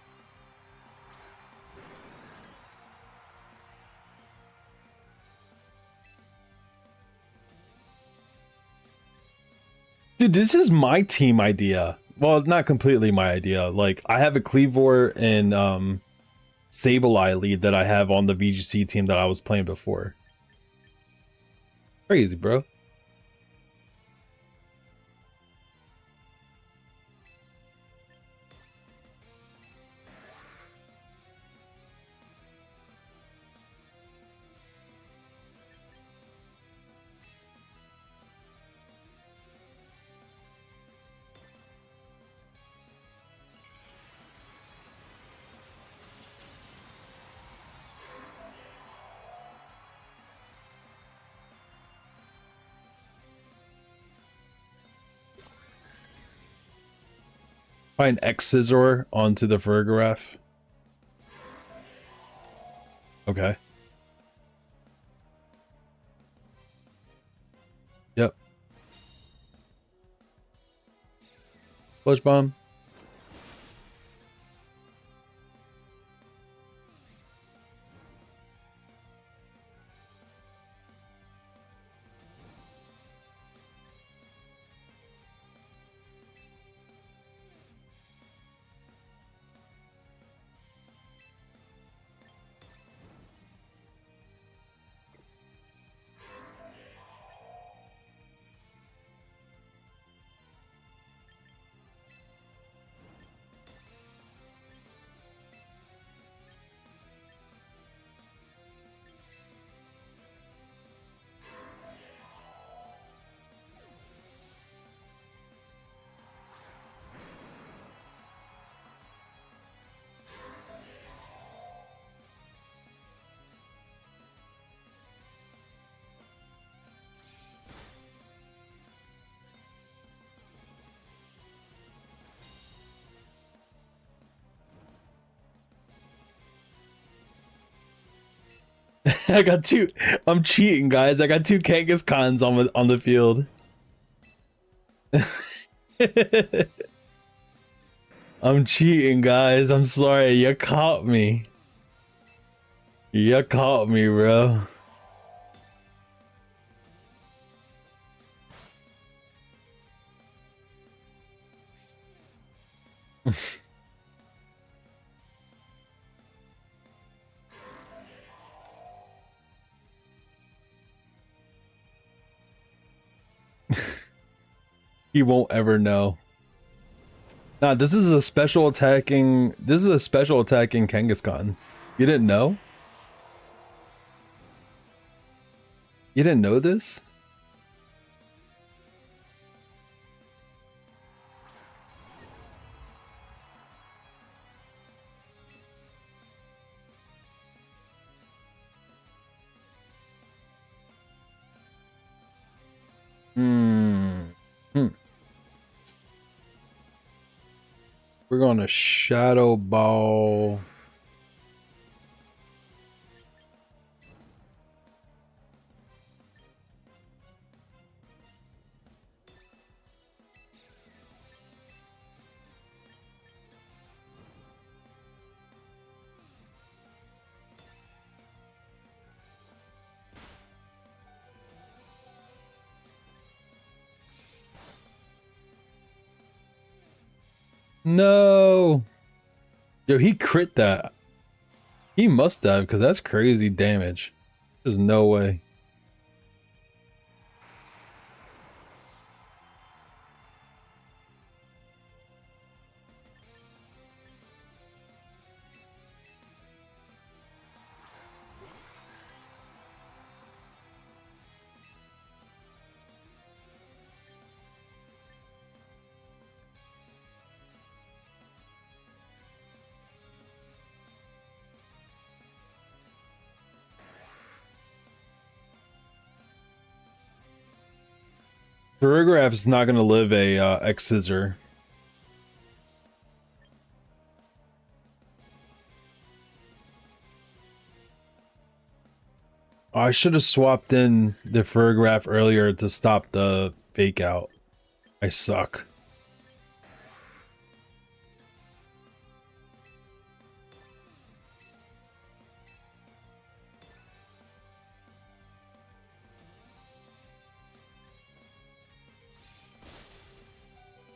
Dude, this is my team idea. Well, not completely my idea. Like, I have a Cleavor and Sableye lead that I have on the VGC team that I was playing before. Crazy, bro. Find X Scizor onto the Farigiraf. Okay. Yep. Flush Bomb. I got two. I'm cheating, guys. I got two Kangaskhan's on the field. I'm cheating, guys. I'm sorry. You caught me. You caught me, bro. He won't ever know. Nah, this is a special attacking. This is a special attacking Kangaskhan. You didn't know? You didn't know this? Hmm. We're going to Shadow Ball. No. Yo, he crit that. He must have, because that's crazy damage. There's no way. Farigiraf is not going to live a X Scissor. I should have swapped in the Farigiraf earlier to stop the fake out. I suck.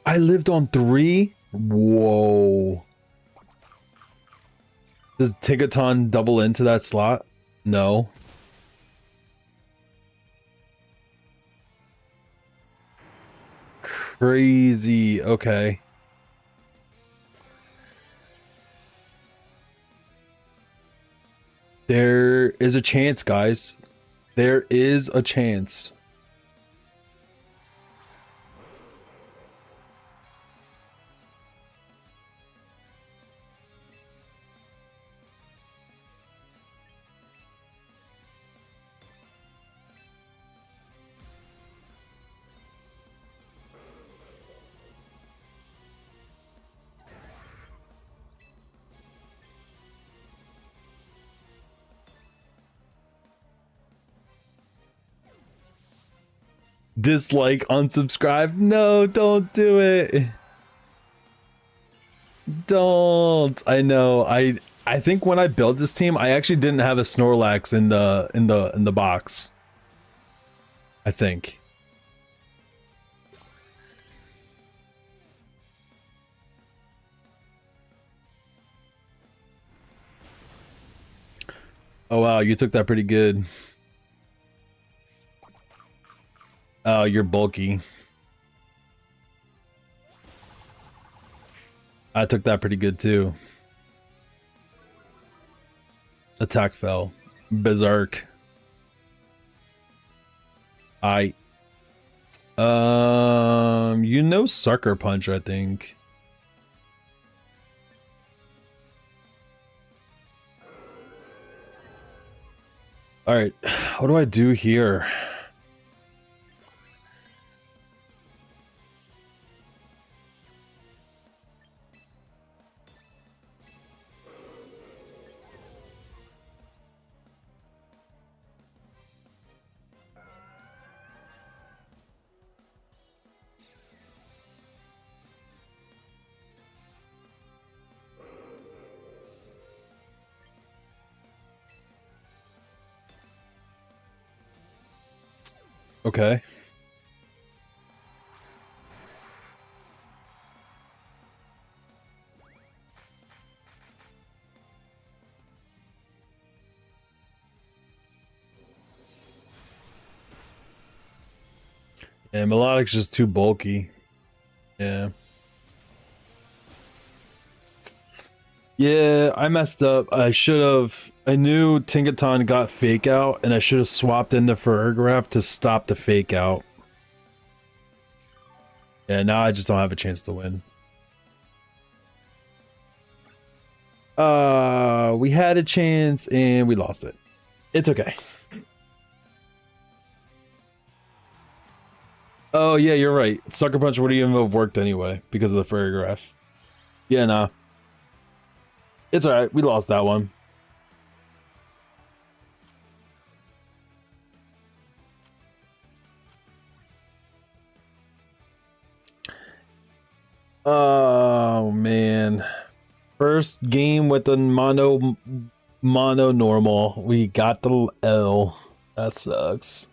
I lived on 3? Whoa. Does Tigaton double into that slot? No. Crazy. Okay. There is a chance, guys. There is a chance. Dislike, unsubscribe. No, don't do it. Don't. I know. I think when I built this team, I actually didn't have a Snorlax in the box. I think. Oh wow, you took that pretty good. Oh, you're bulky. I took that pretty good too. Attack fell. Berserk. You know Sucker Punch, I think. All right, what do I do here? Okay. Yeah, Melodic's just too bulky. Yeah. Yeah, I messed up. I should have. I knew Tinkaton got fake out, and I should have swapped into Farigiraf to stop the fake out. Yeah, now I just don't have a chance to win. We had a chance and we lost it. It's okay. Oh yeah, you're right. Sucker Punch wouldn't even have worked anyway because of the Farigiraf. Yeah, nah. It's alright. We lost that one. Oh man. First game with the mono normal. We got the L. That sucks.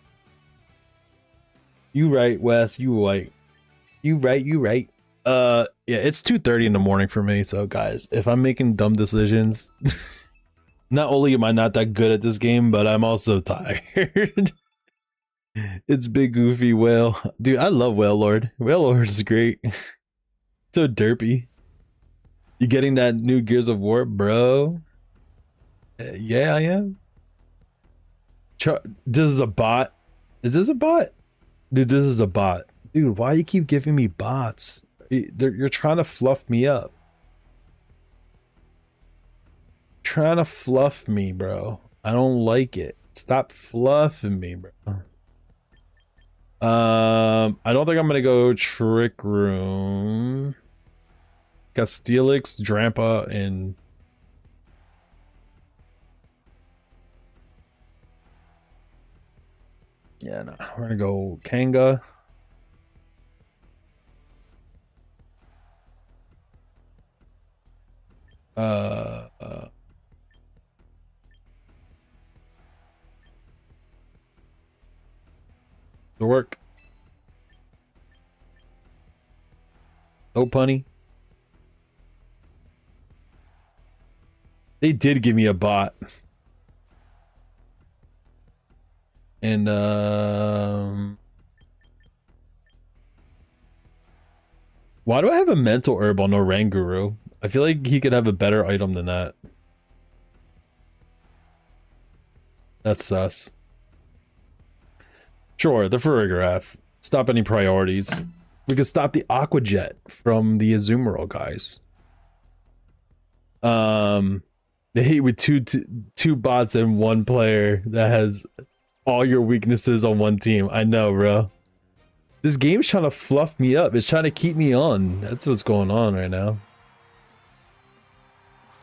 You right, Wes. You right. You right. Yeah, it's 2:30 in the morning for me, so guys, if I'm making dumb decisions, not only am I not that good at this game, but I'm also tired. It's Big Goofy Whale. Dude, I love Whale Lord. Whale Lord is great. So derpy. You getting that new Gears of War, bro? Yeah, I am. This is a bot. Is this a bot? Dude, this is a bot. Dude, why you keep giving me bots? You're trying to fluff me up. Trying to fluff me, bro. I don't like it. Stop fluffing me, bro. I don't think I'm gonna go Trick Room. Got Steelix, Drampa, and yeah, no, we're gonna go Kanga. The work. No punny. They did give me a bot. And why do I have a mental herb on Oranguru? I feel like he could have a better item than that. That's sus. Sure, the Farigiraf. Stop any priorities. We could stop the Aqua Jet from the Azumarill guys. They hate with two bots and one player that has all your weaknesses on one team. I know, bro. This game's trying to fluff me up. It's trying to keep me on. That's what's going on right now.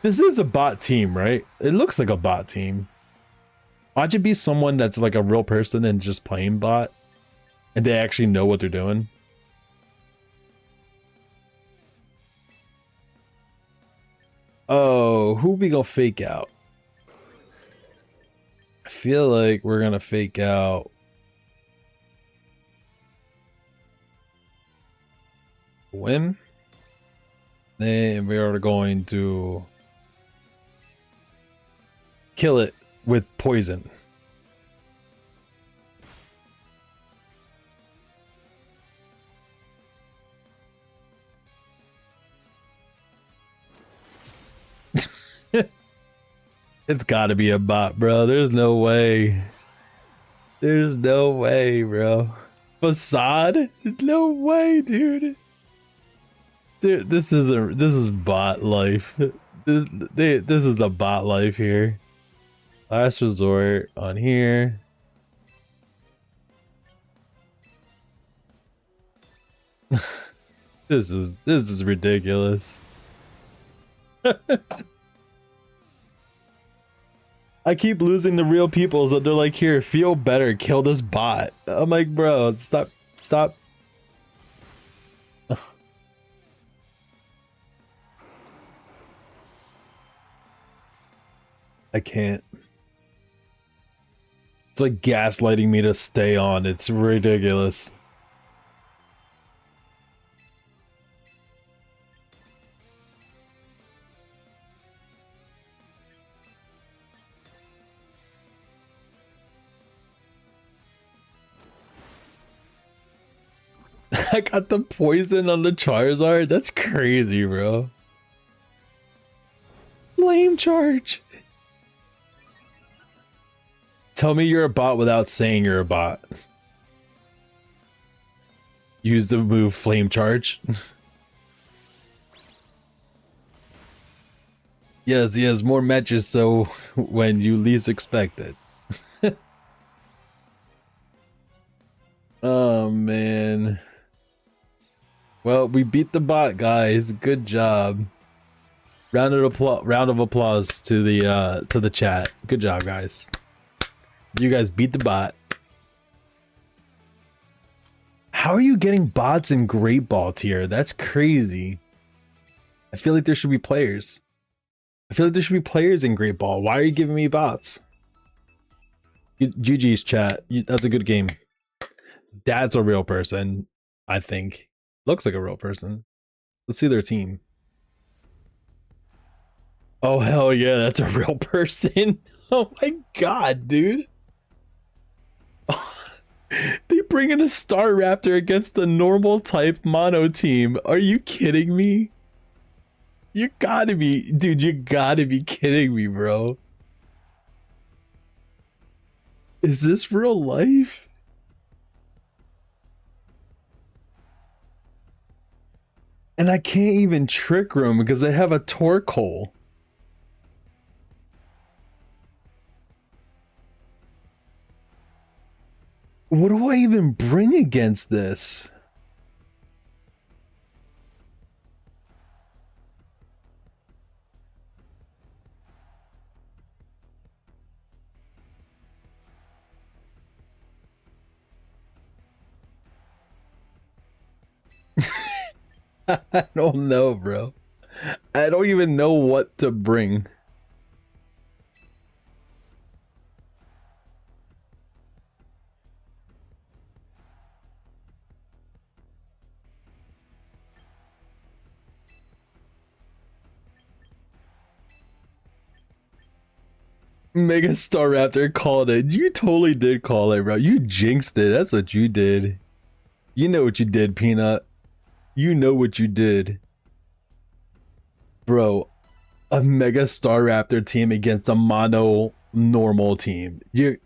This is a bot team, right? It looks like a bot team. Why'd you be someone that's like a real person and just playing bot? And they actually know what they're doing? Oh, who we gonna fake out? I feel like we're gonna fake out Win. Then we are going to kill it with poison. It's gotta be a bot, bro. There's no way. There's no way, bro. Facade? No way, dude. Dude, this is bot life. This is the bot life here. Last resort on here. This is ridiculous. I keep losing the real people, so they're like, here, feel better, kill this bot. I'm like, bro, stop. I can't. It's like gaslighting me to stay on. It's ridiculous. I got the poison on the Charizard. That's crazy, bro. Flame charge. Tell me you're a bot without saying you're a bot. Use the move flame charge. Yes, more matches so when you least expect it. Oh man. Well, we beat the bot, guys. Good job. Round of applause to the chat. Good job, guys. You guys beat the bot. How are you getting bots in Great Ball tier? That's crazy. I feel like there should be players. I feel like there should be players in Great Ball. Why are you giving me bots? GG's chat. That's a good game. Dad's a real person, I think. Looks like a real person. Let's see their team. Oh, hell yeah, that's a real person. Oh my god, dude. They bring in a Staraptor against a normal type mono team. Are you kidding me? You gotta be, dude, you gotta be kidding me, bro. Is this real life? And I can't even trick room because they have a Torkoal. What do I even bring against this? I don't know, bro. I don't even know what to bring. Mega Staraptor called it. You totally did call it, bro. You jinxed it. That's what you did. You know what you did, Peanut. You know what you did. Bro, a Mega Staraptor team against a mono normal team. You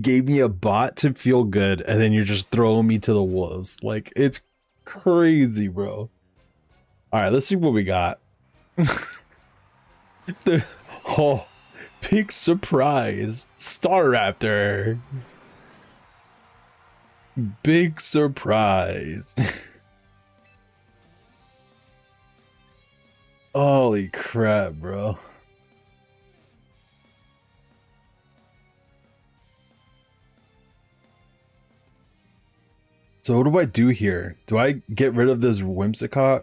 gave me a bot to feel good, and then you're just throwing me to the wolves. Like, it's crazy, bro. Alright, let's see what we got. Oh, big surprise. Staraptor. Big surprise. Holy crap, bro. So what do I do here? Do I get rid of this Whimsicott?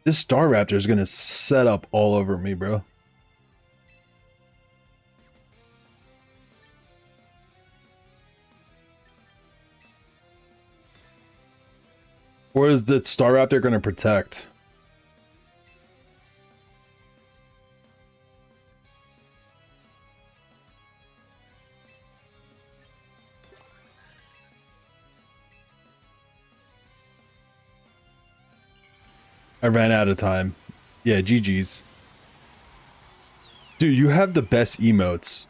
This Staraptor is gonna set up all over me, bro. Or is the Staraptor gonna protect? I ran out of time. Yeah, GG's. Dude, you have the best emotes.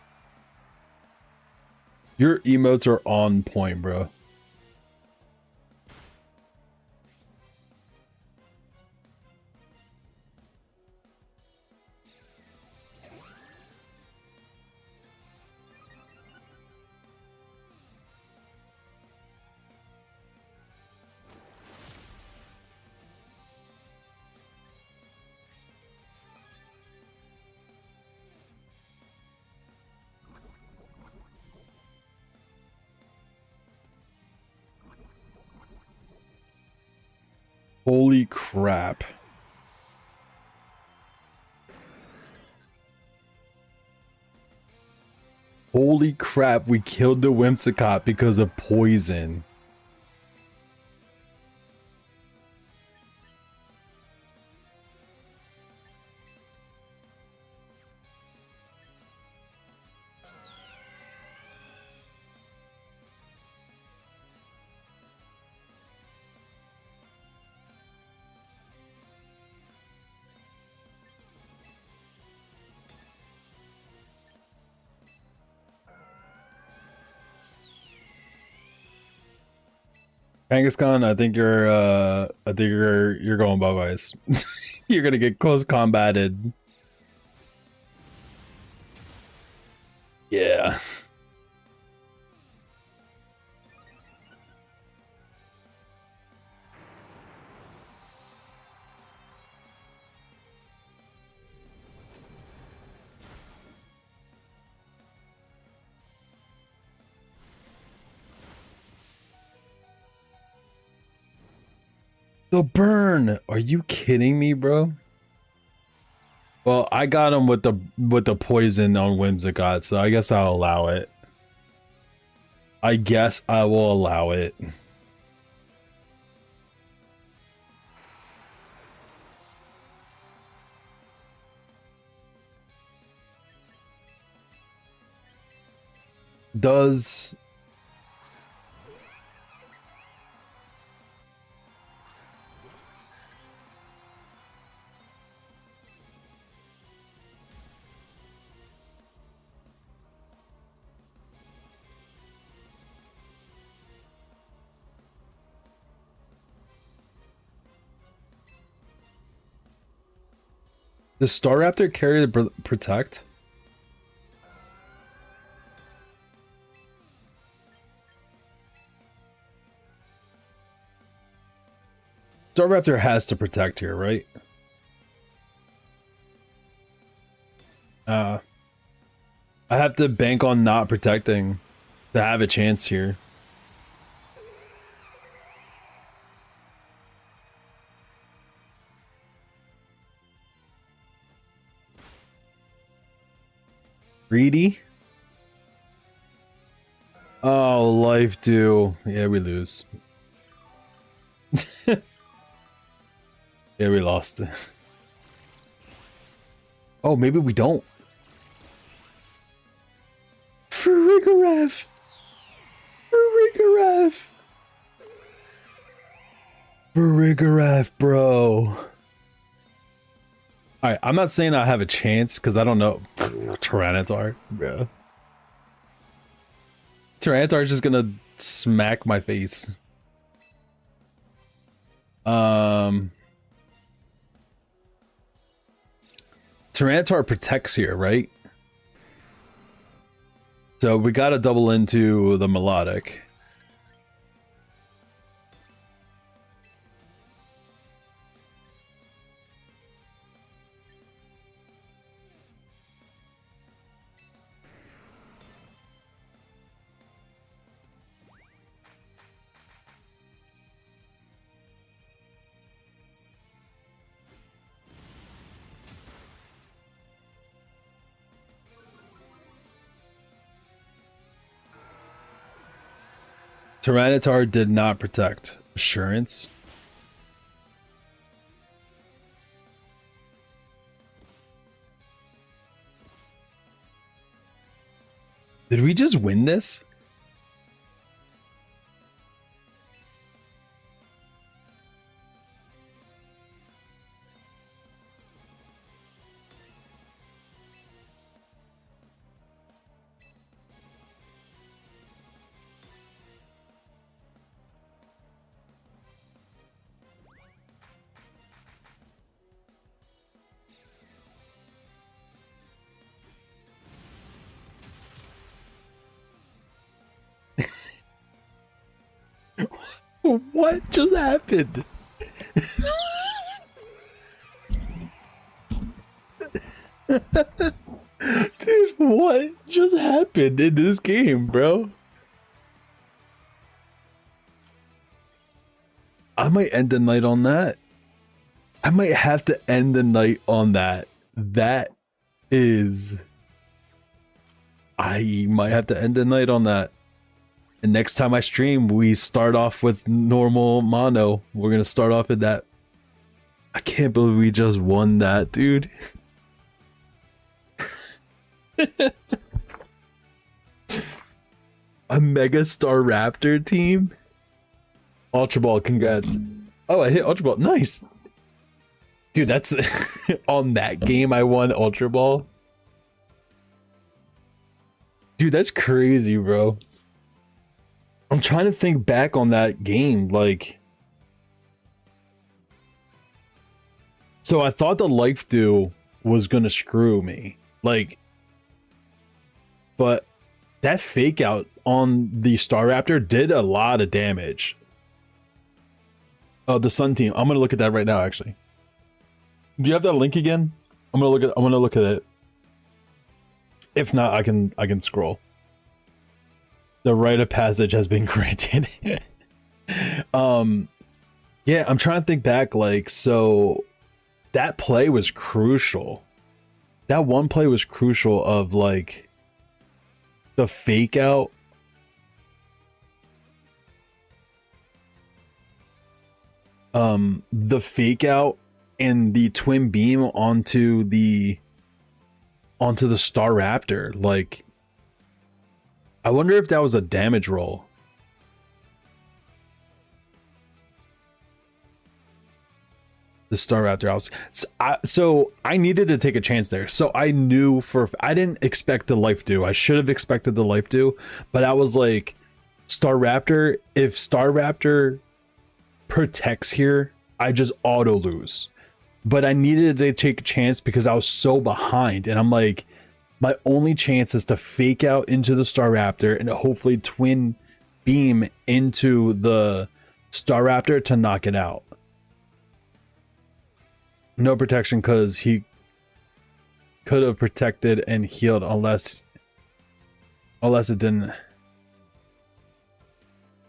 Your emotes are on point, bro. Holy crap. Holy crap, we killed the Whimsicott because of poison. Kangaskhan, I think you're going bye-byes. You're gonna get close combated. Yeah. The burn. Are you kidding me, bro? Well, I got him with the poison on Whimsicott, so I guess I'll allow it. I guess I will allow it. Does Staraptor carry the protect? Staraptor has to protect here, right? I have to bank on not protecting to have a chance here. Greedy? Oh, life do. Yeah, we lose. Yeah, we lost. Oh, maybe we don't. Farigiraf! Farigiraf! Farigiraf, bro. Alright, I'm not saying I have a chance, because I don't know. Tyranitar, bro. Tyranitar's just gonna smack my face. Tyranitar protects here, right? So we gotta double into the melodic. Tyranitar did not protect. Assurance. Did we just win this? What just happened? Dude, what just happened in this game, bro? I might end the night on that. I might have to end the night on that. That is... I might have to end the night on that. And next time I stream, we start off with normal mono. We're gonna start off with that. I can't believe we just won that, dude. A Mega Staraptor team? Ultra Ball, congrats. Oh, I hit Ultra Ball. Nice. Dude, that's... on that game I won Ultra Ball. Dude, that's crazy, bro. I'm I'm trying to think back on that game. Like, so I thought the life dew was gonna screw me. Like, but that fake out on the Staraptor did a lot of damage. Oh, the Sun team. I'm gonna look at that right now, actually. Do you have that link again? I'm gonna look at it. If not, I can scroll. The rite of passage has been granted. Yeah, I'm trying to think back, like, so that play was crucial. That one play was crucial of like the fake out. The fake out and the twin beam onto the Staraptor. Like, I wonder if that was a damage roll. The Staraptor. So I needed to take a chance there. So I knew I didn't expect the life dew. I should have expected the life dew, but I was like, Staraptor, if Staraptor protects here, I just auto lose. But I needed to take a chance because I was so behind, and I'm like, my only chance is to fake out into the Staraptor and hopefully twin beam into the Staraptor to knock it out. No protection because he could have protected and healed unless it didn't.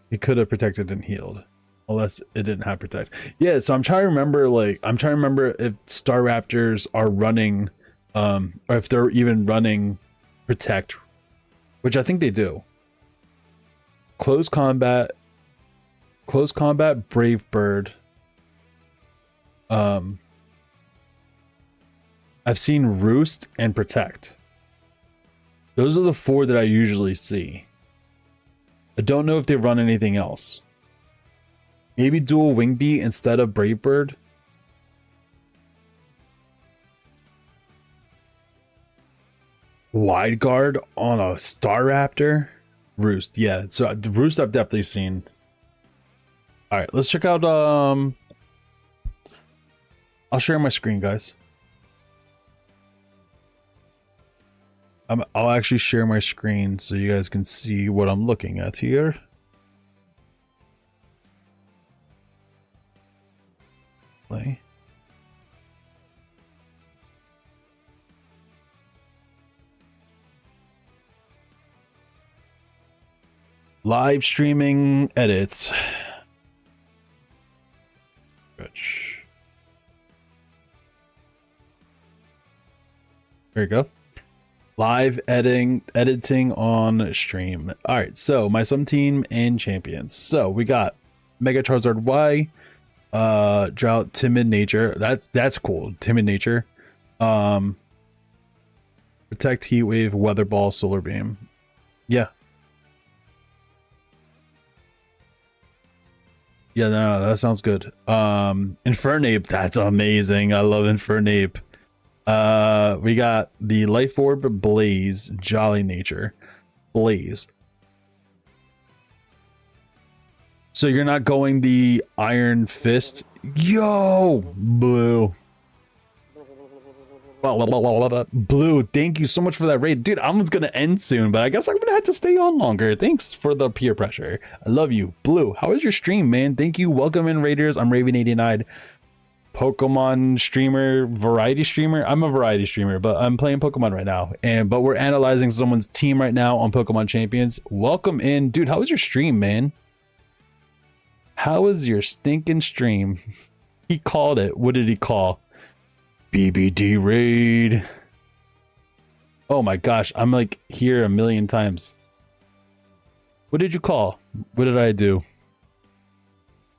He could have protected and healed unless it didn't have protect. Yeah, so I'm trying to remember, like, if Staraptors are running, or if they're even running protect, which I think they do. Close combat, Brave Bird. I've seen Roost and Protect. Those are the 4 that I usually see. I don't know if they run anything else. Maybe dual Wing Beat instead of Brave Bird. Wide Guard on a Staraptor. Roost, yeah. So Roost I've definitely seen. All right, let's check out. I'll share my screen, guys. I'll actually share my screen so you guys can see what I'm looking at here. Play. Live streaming edits. Which. There you go. Live editing on stream. All right, so my Sun team and champions. So we got Mega Charizard Y, Drought, Timid Nature. That's cool. Timid Nature. Protect, Heat Wave, Weather Ball, Solar Beam. Yeah. Yeah, no, that sounds good. Infernape, that's amazing. I love Infernape. We got the Life Orb, Blaze, Jolly Nature, Blaze. So you're not going the Iron Fist? Yo, Blue. Blue, thank you so much for that raid. Dude, I'm just gonna end soon, but I guess I'm gonna have to stay on longer. Thanks for the peer pressure. I love you. Blue, how was your stream, man? Thank you. Welcome in, Raiders. I'm Raven89. Pokemon streamer, variety streamer. I'm a variety streamer, but I'm playing Pokemon right now, but we're analyzing someone's team right now on Pokemon Champions. Welcome in, dude. How was your stream, man? How was your stinking stream? He called it. What did he call? BBD raid. Oh my gosh, I'm like here a million times. What did you call? What did I do?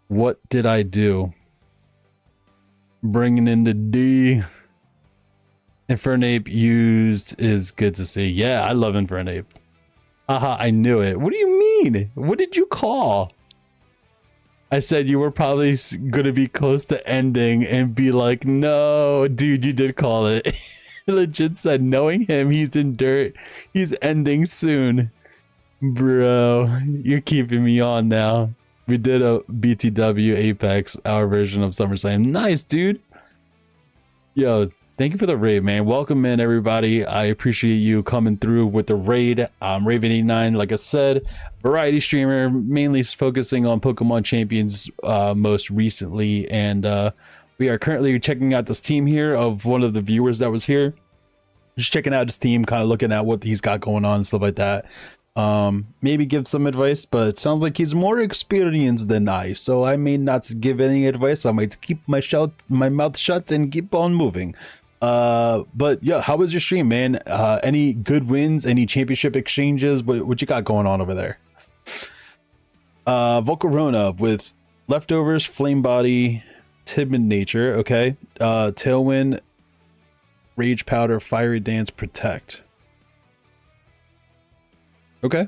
What did I do? Bringing in the D. Infernape used is good to see. Yeah, I love Infernape. Haha, I knew it. What do you mean? What did you call? I said you were probably going to be close to ending and be like, no, dude, you did call it. Legit said, knowing him, he's in dirt. He's ending soon. Bro, you're keeping me on now. We did a BTW Apex, our version of SummerSlam. Nice, dude. Yo, thank you for the raid, man. Welcome in, everybody. I appreciate you coming through with the raid. Raven89, like I said, variety streamer, mainly focusing on Pokemon Champions most recently. And we are currently checking out this team here of one of the viewers that was here. Just checking out his team, kind of looking at what he's got going on and stuff like that. Maybe give some advice, but it sounds like he's more experienced than I, so I may not give any advice. I might keep my mouth shut and keep on moving. But yeah, how was your stream, man? Any good wins, any championship exchanges? What you got going on over there? Volcarona with leftovers, flame body, timid nature. Okay. Tailwind, rage powder, fiery dance, protect. Okay.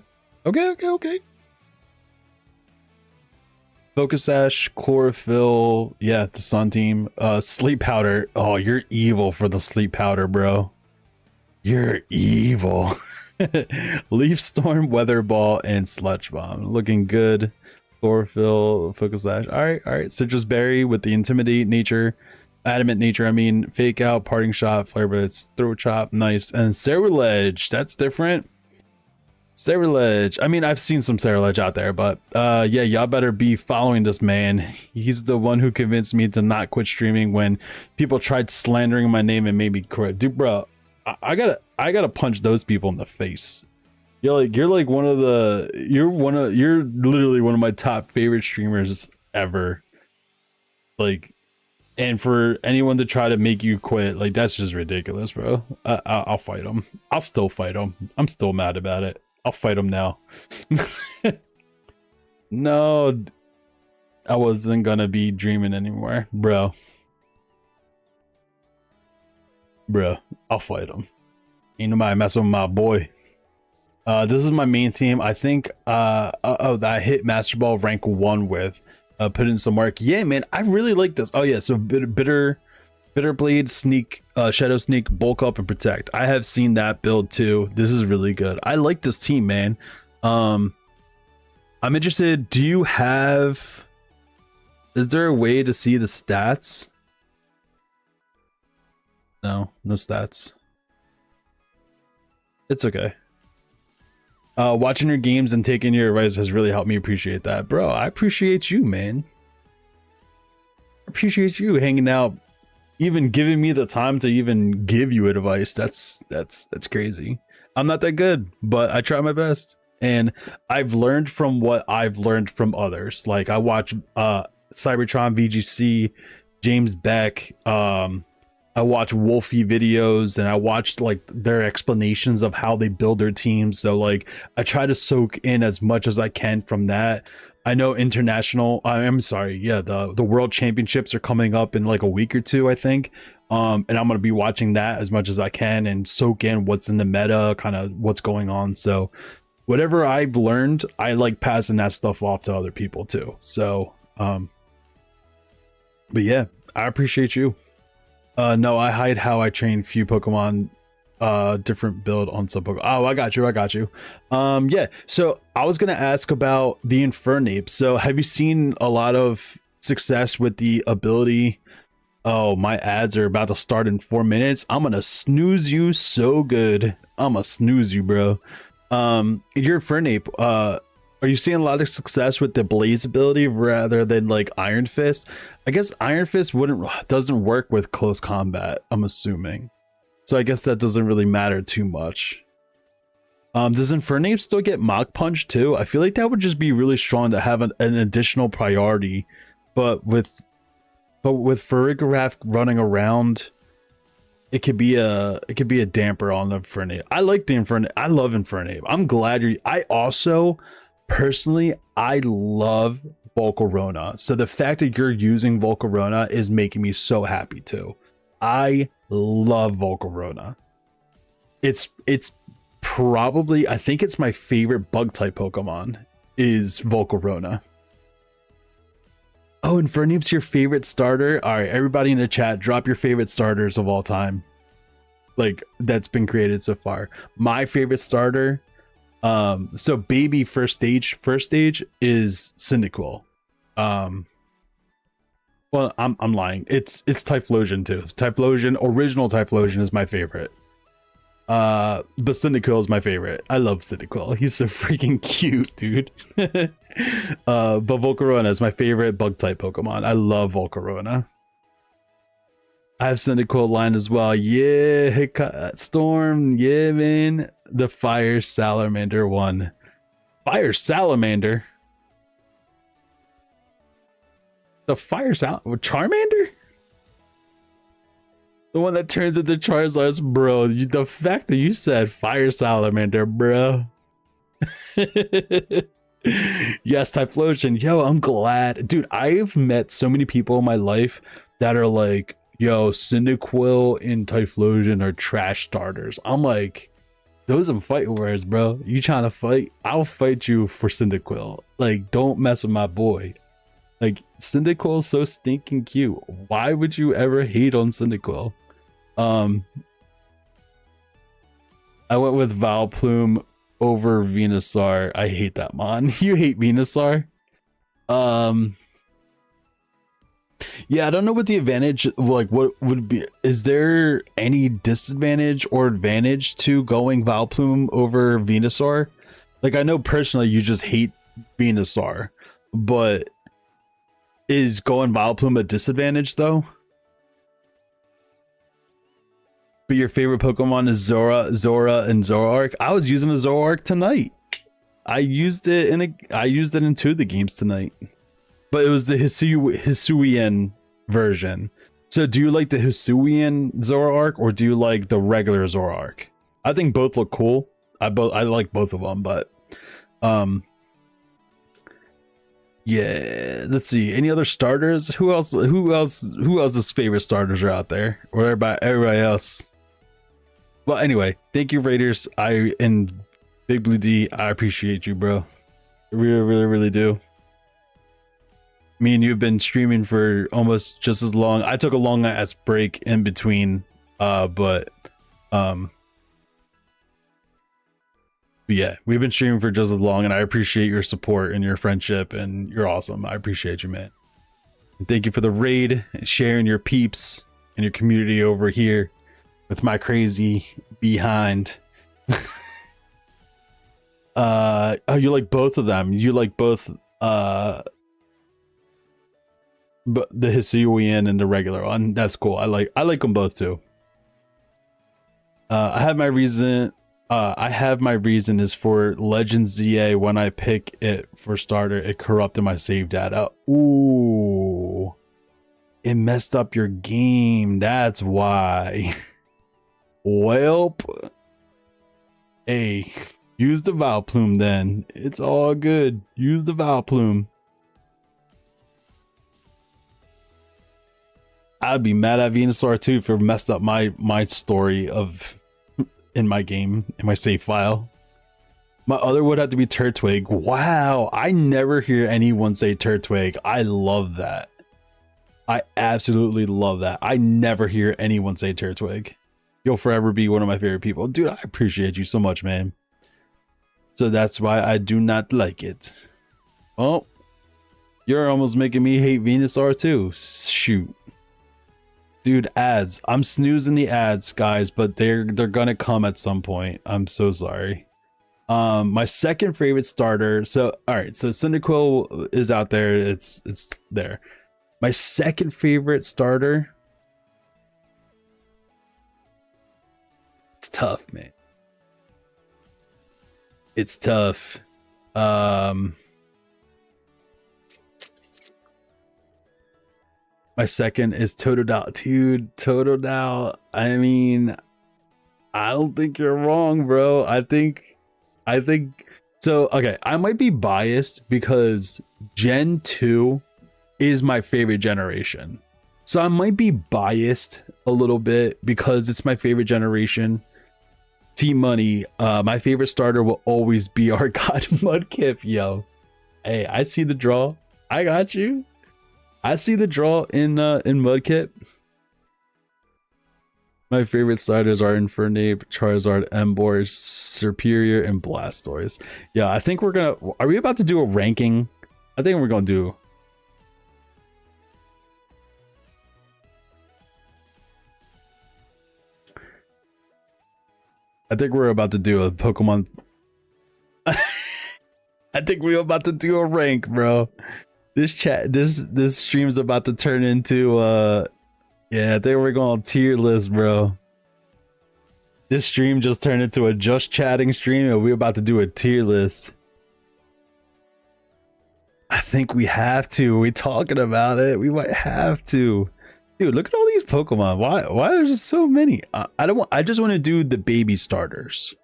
Focus Ash, Chlorophyll, yeah, the Sun team. Sleep Powder. Oh, you're evil for the Sleep Powder, bro. You're evil. Leaf Storm, Weather Ball, and Sludge Bomb. Looking good. Chlorophyll, Focus Ash. Alright. Citrus Berry with the Intimidate nature. Adamant nature, I mean. Fake Out, Parting Shot, Flare Blitz, Throat Chop, nice. And Cerulege, that's different. Cerulege. I mean, I've seen some Cerulege out there, but yeah, y'all better be following this man. He's the one who convinced me to not quit streaming when people tried slandering my name and made me quit. Dude, bro, I gotta punch those people in the face. You're literally one of my top favorite streamers ever. Like, and for anyone to try to make you quit, like, that's just ridiculous, bro. I'll fight him. I'll still fight him. I'm still mad about it. I'll fight him now. No, I wasn't gonna be dreaming anymore, bro. I'll fight him. Ain't nobody messing with my boy. This is my main team. I think that I hit Master Ball rank 1 with. Put in some work. Yeah, man, I really like this. Oh yeah, so bitter blade, sneak, shadow sneak, bulk up, and protect. I have seen that build too. This is really good. I like this team, man. I'm interested. Is there a way to see the stats? No stats. It's okay. Watching your games and taking your advice has really helped me appreciate that, bro. I appreciate you, man. I appreciate you hanging out, even giving me the time to even give you advice. That's crazy. I'm not that good, but I try my best, and I've learned from what I've learned from others. Like, I watch Cybertron VGC, James Beck, I watch Wolfie videos, and I watched like their explanations of how they build their teams. So like, I try to soak in as much as I can from that. I know the World Championships are coming up in like a week or two, I think. And I'm gonna be watching that as much as I can and soak in what's in the meta, kind of what's going on. So whatever I've learned, I like passing that stuff off to other people too. So but yeah, I appreciate you. No, I hide how I train few Pokemon, different build on some Pokemon. Oh, I got you. Yeah, so I was gonna ask about the Infernape. So have you seen a lot of success with the ability? Oh, my ads are about to start in 4 minutes. I'm gonna snooze you so good. I'm gonna snooze you, bro. Your Infernape, are you seeing a lot of success with the Blaze ability rather than like Iron Fist? I guess Iron Fist doesn't work with close combat, I'm assuming. So I guess that doesn't really matter too much. Does Infernape still get Mach Punch too? I feel like that would just be really strong to have an additional priority. But with Farigiraf running around, it could be a damper on the Infernape. I like the Infernape. I love Infernape. I'm glad I also personally, I love Volcarona. So the fact that you're using Volcarona is making me so happy too. I love Volcarona. It's probably, I think it's my favorite bug type Pokemon is Volcarona. Oh, Infernape's your favorite starter? All right, everybody in the chat, drop your favorite starters of all time. Like, that's been created so far. My favorite starter, So baby first stage is Cyndaquil. Well, I'm lying. It's Typhlosion too. Typhlosion, original Typhlosion is my favorite. But Cyndaquil is my favorite. I love Cyndaquil. He's so freaking cute, dude. But Volcarona is my favorite bug type Pokemon. I love Volcarona. I have Cyndaquil line as well. Yeah, Storm. Yeah, man. The Fire Salamander one. Fire Salamander? The Fire Charmander? The one that turns into Charizard, bro. The fact that you said Fire Salamander, bro. Yes, Typhlosion. Yo, I'm glad. Dude, I've met so many people in my life that are like, yo, Cyndaquil and Typhlosion are trash starters. I'm like, those are fighting words, bro. You trying to fight? I'll fight you for Cyndaquil. Like, don't mess with my boy. Like, Cyndaquil is so stinking cute. Why would you ever hate on Cyndaquil? I went with Vileplume over Venusaur. I hate that mon. You hate Venusaur? Yeah, I don't know what the advantage, like, what would be. Is there any disadvantage or advantage to going Vileplume over Venusaur? Like, I know personally you just hate Venusaur, but is going Vileplume a disadvantage though? But your favorite Pokemon is Zora, and Zoroark. I was using a Zoroark tonight. I used it in 2 of the games tonight. But it was the Hisuian version. So do you like the Hisuian Zoroark or do you like the regular Zoroark? I think both look cool. I like both of them, but yeah, let's see. Any other starters? Who else's favorite starters are out there? Or everybody else? Well, anyway, thank you, Raiders. And Big Blue D, I appreciate you, bro. I really, really, really do. Me and you have been streaming for almost just as long. I took a long ass break in between, but yeah, we've been streaming for just as long, and I appreciate your support and your friendship, and you're awesome. I appreciate you, man. And thank you for the raid, sharing your peeps and your community over here with my crazy behind. Oh, you like both of them. You like both but the Hisuian and the regular one. That's cool. I like them both too. I have my reason is for Legend ZA. When I pick it for starter, it corrupted my save data. Ooh, it messed up your game. That's why. Welp. Hey, use the Vileplume then. It's all good. Use the Vileplume. I'd be mad at Venusaur too for messed up my story of in my game, in my save file. My other would have to be Turtwig. Wow, I never hear anyone say Turtwig. I love that. I absolutely love that. I never hear anyone say Turtwig. You'll forever be one of my favorite people. Dude, I appreciate you so much, man. So that's why I do not like it. Oh, you're almost making me hate Venusaur too. Shoot. Dude, ads. I'm snoozing the ads, guys, but they're gonna come at some point. I'm so sorry. My second favorite starter. So all right, so Cyndaquil is out there. It's there. My second favorite starter. It's tough, man. It's tough. My second is Totodile. Dude, Totodile. I mean, I don't think you're wrong, bro. I think so. Okay, I might be biased because Gen 2 is my favorite generation. So I might be biased a little bit because it's my favorite generation. T-Money, my favorite starter will always be our God Mudkip, yo. Hey, I see the draw. I got you. I see the draw in Mudkip. My favorite starters are Infernape, Charizard, Emboar, Serperior, and Blastoise. Yeah, I think we're gonna. Are we about to do a ranking? I think we're gonna do. I think we're about to do a Pokemon. I think we're about to do a rank, bro. This stream is about to turn into yeah, I think we're going tier list, bro. This stream just turned into a just chatting stream and we're about to do a tier list. I think we have to. We're talking about it. We might have to. Dude, look at all these Pokemon. Why there's just so many? I just want to do the baby starters.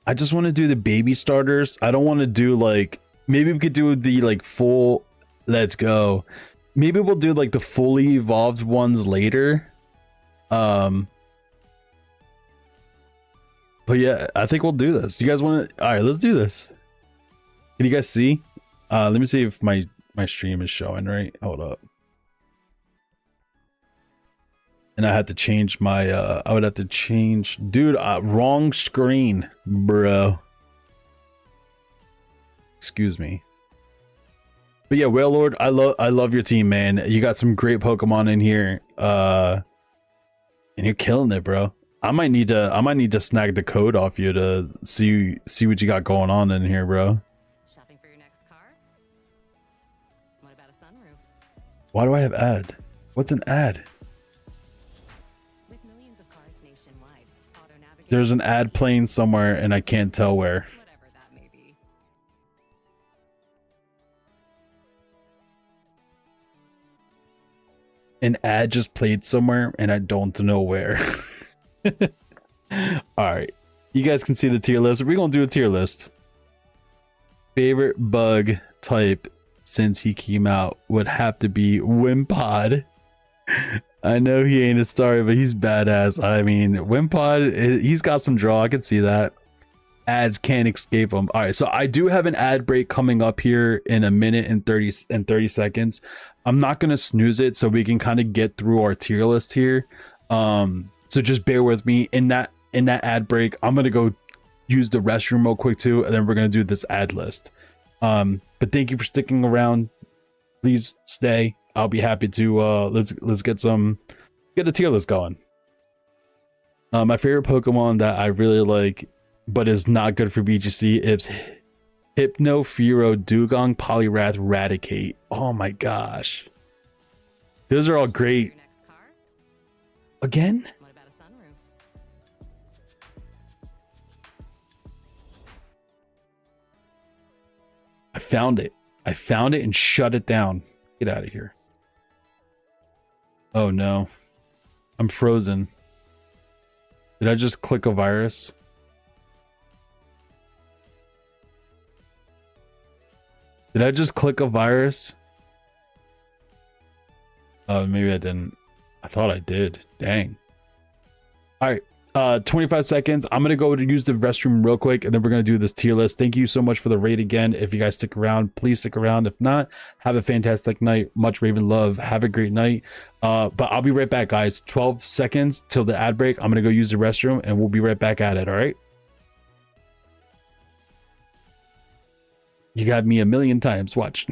I just want to do the baby starters. I don't want to do like, maybe we could do the like full, let's go. Maybe we'll do like the fully evolved ones later. But yeah, I think we'll do this. You guys want to? All right, let's do this. Can you guys see? Let me see if my stream is showing right. Hold up. And I had to change my I would have to change, dude, wrong screen, bro. Excuse me. But yeah, Wailord, I love your team, man. You got some great Pokemon in here. And you're killing it, bro. I might need to snag the code off you to see what you got going on in here, bro. Shopping for your next car? What about a sunroof? Why do I have ad? What's an ad? With millions of cars nationwide, Auto Navigator. There's an ad playing somewhere and I can't tell where. Whatever that may be. An ad just played somewhere and I don't know where. All right, you guys can see the tier list. We're gonna do a tier list. Favorite bug type since he came out would have to be Wimpod. I know he ain't a star, but he's badass. I mean, Wimpod, he's got some draw. I can see that. Ads can't escape him. All right, so I do have an ad break coming up here in a minute and 30 seconds. I'm not gonna snooze it, so we can kind of get through our tier list here. So just bear with me. In that ad break, I'm gonna go use the restroom real quick too, and then we're gonna do this ad list. But thank you for sticking around. Please stay. I'll be happy to let's get a tier list going. My favorite Pokemon that I really like but is not good for BGC is Hypno, Fearow, Dugong, Poliwrath, Raticate. Oh my gosh, those are all great. Your next car? Again, What about a sunroof? I found it and shut it down. Get out of here. Oh no, I'm frozen. Did I just click a virus? Did I just click a virus? Maybe I didn't. I thought I did. Dang. All right, 25 seconds. I'm gonna go to use the restroom real quick, and then we're gonna do this tier list. Thank you so much for the raid again. If you guys stick around, please stick around. If not, have a fantastic night. Much Raven love. Have a great night. But I'll be right back, guys. 12 seconds till the ad break. I'm gonna go use the restroom, and we'll be right back at it. All right. You got me a million times. Watch.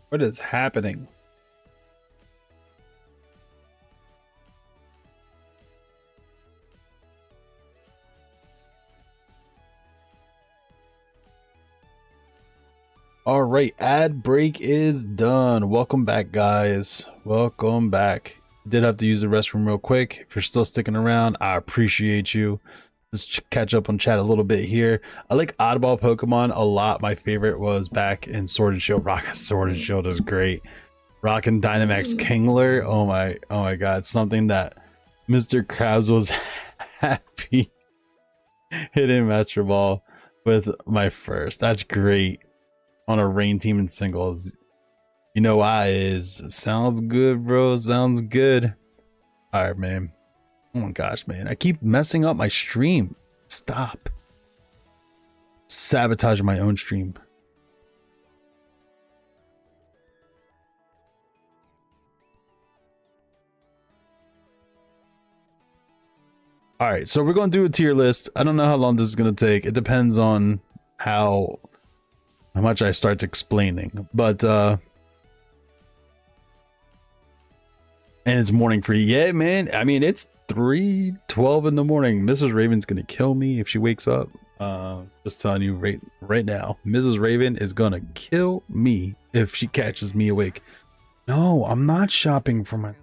What is happening? All right, ad break is done. Welcome back, guys. Welcome back. Did have to use the restroom real quick. If you're still sticking around, I appreciate you. Let's catch up on chat a little bit here. I like oddball Pokemon a lot. My favorite was back in Sword and Shield. Rocket Sword and Shield is great. Rockin' Dynamax Kingler. Oh my god. Something that Mr. Krabs was happy hitting Metro Ball with my first. That's great. On a rain team in singles. You know why is. Sounds good, bro. Sounds good. Alright, man. Oh my gosh, man. I keep messing up my stream. Stop. Sabotaging my own stream. Alright, so we're going to do a tier list. I don't know how long this is going to take. It depends on how much I start explaining. But, and it's morning for you. Yeah, man. I mean, it's 3:12 in the morning. Mrs. Raven's gonna kill me if she wakes up. Just telling you right now, Mrs. Raven is gonna kill me if she catches me awake. No, I'm not shopping for my.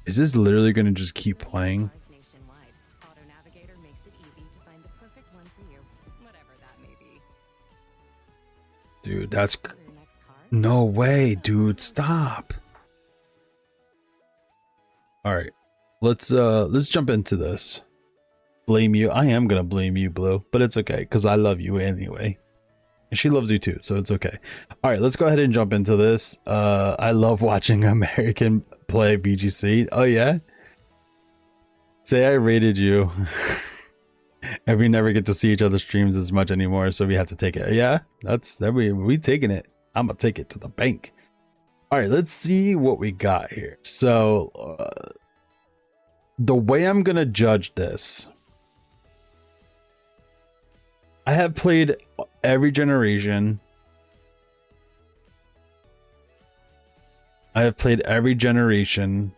Is this literally gonna just keep playing? Cars nationwide. Auto Navigator makes it easy to find the perfect one for you, whatever that may be. Dude, that's For your next car, no way, dude. Stop. All right, let's jump into this. Blame you. I am gonna blame you, Blue, but it's okay because I love you anyway, and she loves you too, so it's okay. All right, let's go ahead and jump into this. I love watching American play BGC. Oh yeah. Say I rated you. And we never get to see each other's streams as much anymore, so we have to take it. Yeah, that's that. We taking it. I'm gonna take it to the bank. All right, let's see what we got here. So the way I'm gonna judge this, I have played every generation. I have played every generation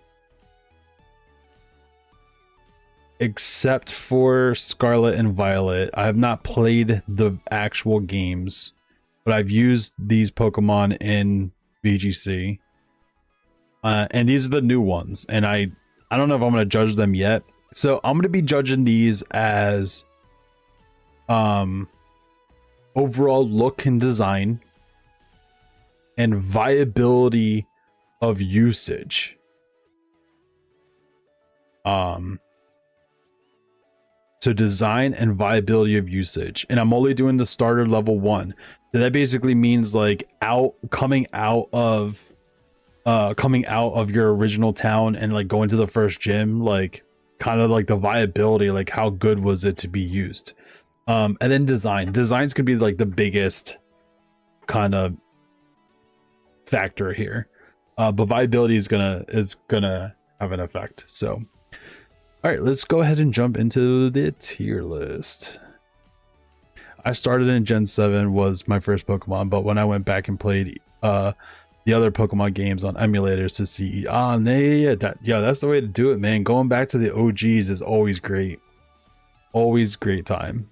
except for Scarlet and Violet. I have not played the actual games, but I've used these Pokemon in BGC. And these are the new ones, and I don't know if I'm going to judge them yet. So I'm going to be judging these as overall look and design and viability of usage. So design and viability of usage, and I'm only doing the starter level 1. So that basically means like coming out of your original town and like going to the first gym, like kind of like the viability, like how good was it to be used. And then designs could be like the biggest kind of factor here, but viability is gonna have an effect. So all right, let's go ahead and jump into the tier list. I started in Gen 7 was my first Pokemon, but when I went back and played the other Pokemon games on emulators to see, that's the way to do it, man. Going back to the OGs is always great. Always great time.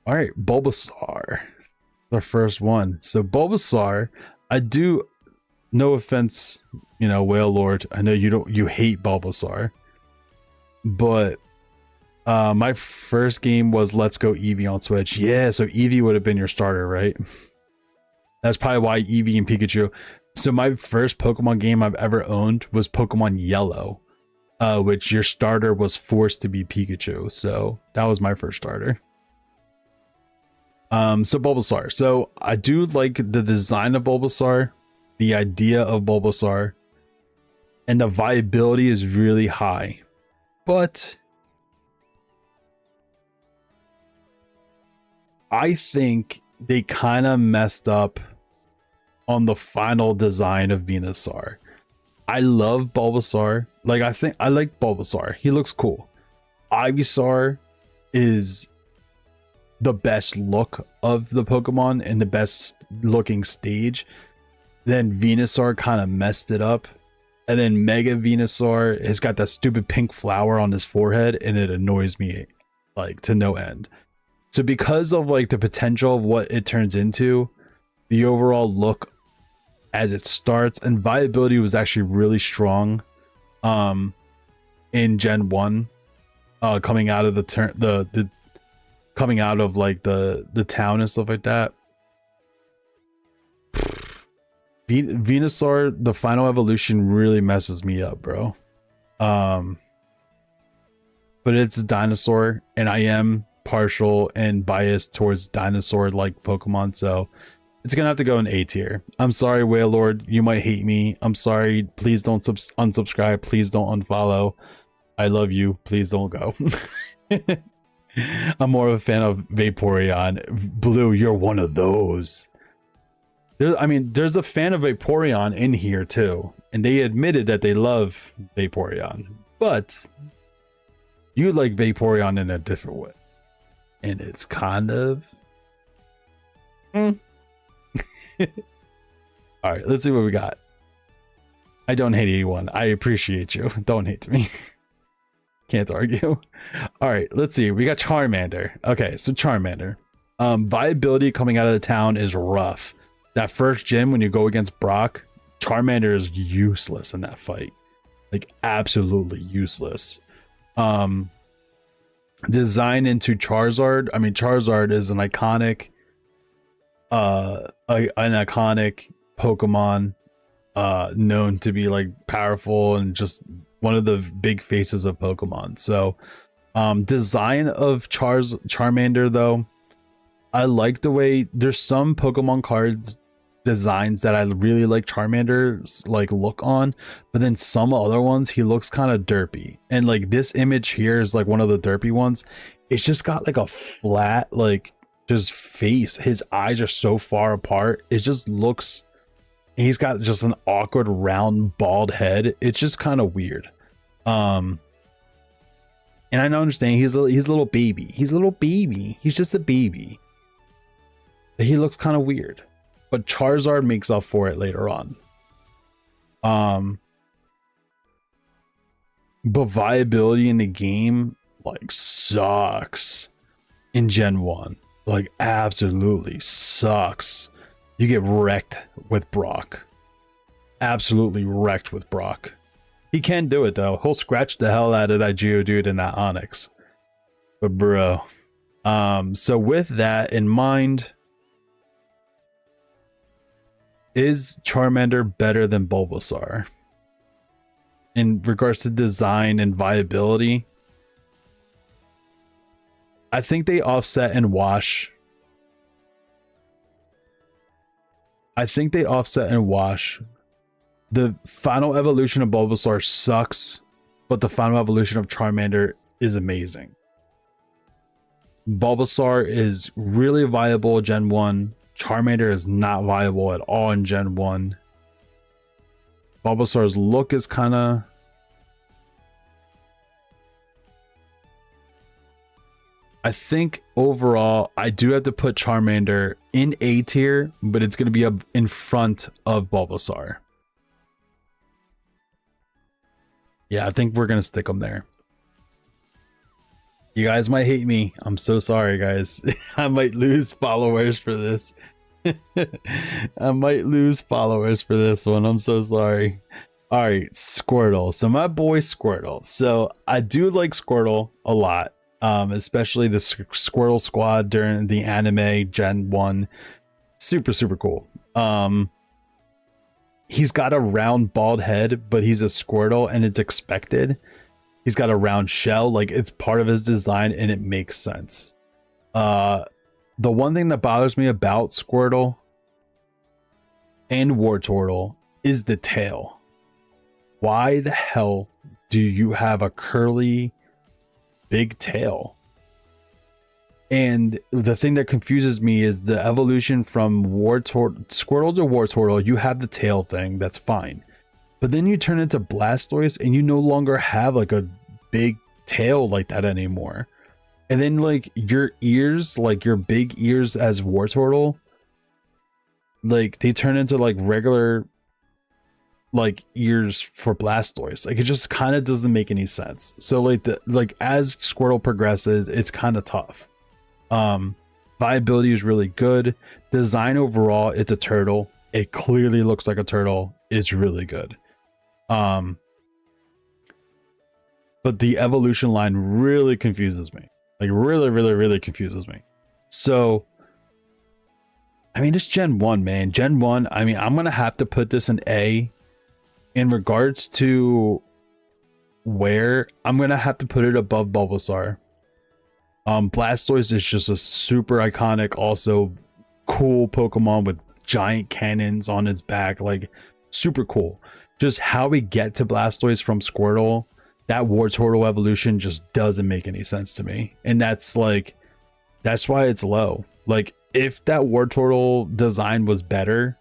All right, Bulbasaur, the first one. So Bulbasaur, I do, no offense, you know, Whale Lord, I know you hate Bulbasaur. But my first game was Let's Go Eevee on Switch. Yeah, so Eevee would have been your starter, right? That's probably why Eevee and Pikachu. So my first Pokemon game I've ever owned was Pokemon Yellow, which your starter was forced to be Pikachu. So that was my first starter. So Bulbasaur. So I do like the design of Bulbasaur, the idea of Bulbasaur, and the viability is really high. But I think they kind of messed up on the final design of Venusaur. I love Bulbasaur. Like, I like Bulbasaur. He looks cool. Ivysaur is the best look of the Pokemon and the best looking stage, then Venusaur kind of messed it up. And then Mega Venusaur has got that stupid pink flower on his forehead, and it annoys me like to no end. So because of like the potential of what it turns into, the overall look as it starts and viability was actually really strong in Gen 1, coming out of the coming out of like the town and stuff like that. Venusaur, the final evolution, really messes me up, bro. But it's a dinosaur, and I am partial and biased towards dinosaur like Pokemon, so it's gonna have to go in A tier. I'm sorry, Wailord, you might hate me. I'm sorry. Please don't unsubscribe. Please don't unfollow. I love you. Please don't go. I'm more of a fan of Vaporeon. Blue, you're one of those. There's a fan of Vaporeon in here too, and they admitted that they love Vaporeon, but you like Vaporeon in a different way, and it's kind of all right, let's see what we got. I don't hate anyone. I appreciate you. Don't hate me. Can't argue. All right, let's see. We got Charmander. Okay, so Charmander, viability coming out of the town is rough. That first gym when you go against Brock, Charmander is useless in that fight. Like absolutely useless. Design into Charizard. I mean, Charizard is an iconic Pokemon, known to be like powerful and just one of the big faces of Pokemon. So design of Charmander though, I like the way there's some Pokemon cards designs that I really like Charmander's like look on, but then some other ones he looks kind of derpy, and like this image here is like one of the derpy ones. It's just got like a flat like just face. His eyes are so far apart. It just looks, he's got just an awkward round bald head. It's just kind of weird. And I don't understand, he's a little baby. He's a little baby. He's just a baby. He looks kind of weird. But Charizard makes up for it later on. But viability in the game like sucks in Gen 1. Like absolutely sucks. You get wrecked with Brock. Absolutely wrecked with Brock. He can do it though. He'll scratch the hell out of that Geodude and that Onix. But bro. So with that in mind, is Charmander better than Bulbasaur in regards to design and viability? I think they offset and wash. The final evolution of Bulbasaur sucks, but the final evolution of Charmander is amazing. Bulbasaur is really viable Gen 1. Charmander is not viable at all in Gen 1. Bulbasaur's look is kind of... I think overall, I do have to put Charmander in A tier, but it's going to be up in front of Bulbasaur. Yeah, I think we're going to stick them there. You guys might hate me. I'm so sorry, guys. I might lose followers for this. I might lose followers for this one. I'm so sorry. All right, Squirtle. So my boy Squirtle. So I do like Squirtle a lot, especially the Squirtle squad during the anime Gen 1. Super, super cool. He's got a round bald head, but he's a Squirtle and it's expected. He's got a round shell, like it's part of his design and it makes sense. The one thing that bothers me about Squirtle and Wartortle is the tail. Why the hell do you have a curly big tail? And the thing that confuses me is the evolution from Squirtle to Wartortle. You have the tail thing, that's fine. But then you turn into Blastoise and you no longer have like a big tail like that anymore. And then like your ears, like your big ears as Wartortle, like they turn into like regular like ears for Blastoise. Like it just kind of doesn't make any sense. So like as Squirtle progresses, it's kind of tough. Viability is really good. Design overall, it's a turtle. It clearly looks like a turtle. It's really good. But the evolution line really confuses me. Like really confuses me. So I mean, it's Gen 1, man. Gen 1, I mean, I'm gonna have to put this in A. In regards to where, I'm gonna have to put it above Bulbasaur. Blastoise is just a super iconic, also cool Pokemon with giant cannons on its back, like super cool. Just how we get to Blastoise from Squirtle, that Wartortle evolution just doesn't make any sense to me, and that's why it's low. Like if that Wartortle design was better,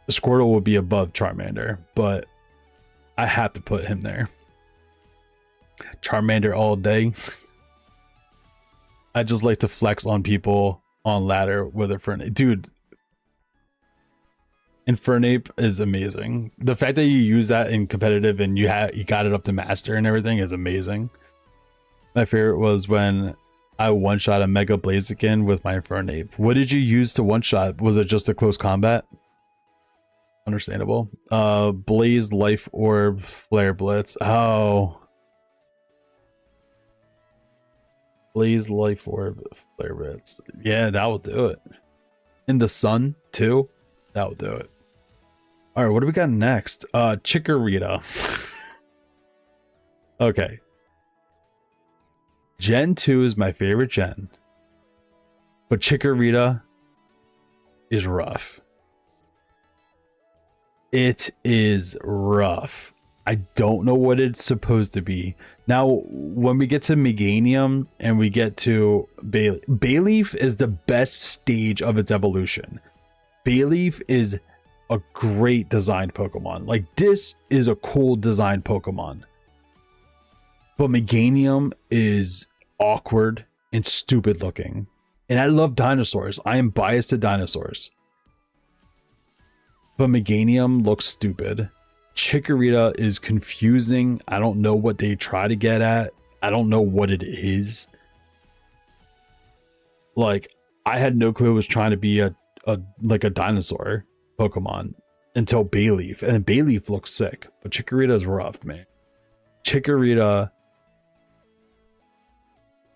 Squirtle would be above Charmander, but I have to put him there. Charmander all day. I just like to flex on people on ladder with Infernape. Dude, Infernape is amazing. The fact that you use that in competitive and you got it up to master and everything is amazing. My favorite was when I one-shot a Mega Blaziken with my Infernape. What did you use to one-shot? Was it just a close combat? Understandable. Blaze, Life Orb, Flare Blitz. Oh. Blaze, Life Orb, Flare Blitz. Yeah, that will do it. In the sun, too. That will do it. Alright, what do we got next? Chikorita. Okay. Gen 2 is my favorite gen. But Chikorita is rough. It is rough. I don't know what it's supposed to be. Now, when we get to Meganium and we get to Bayleaf is the best stage of its evolution. Bayleaf is a great designed Pokemon. Like, this is a cool designed Pokemon. But Meganium is awkward and stupid looking. And I love dinosaurs. I am biased to dinosaurs. But Meganium looks stupid. Chikorita is confusing. I don't know what they try to get at. I don't know what it is. Like, I had no clue it was trying to be a dinosaur Pokemon until Bayleaf. And Bayleaf looks sick. But Chikorita is rough, man. Chikorita.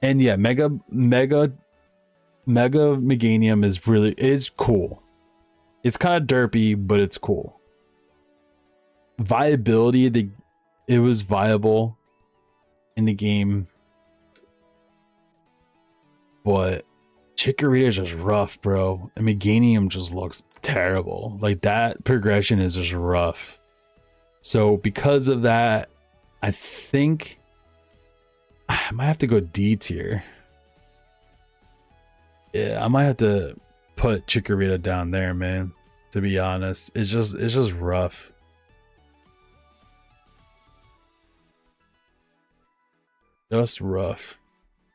And yeah, Mega Meganium is cool. It's kind of derpy, but it's cool. Viability, it was viable in the game, but Chikorita is just rough, bro. And Meganium just looks terrible. Like, that progression is just rough. So because of that, I think I might have to go D tier. Yeah, I might have to put Chikorita down there, man. To be honest, it's just rough. Just rough.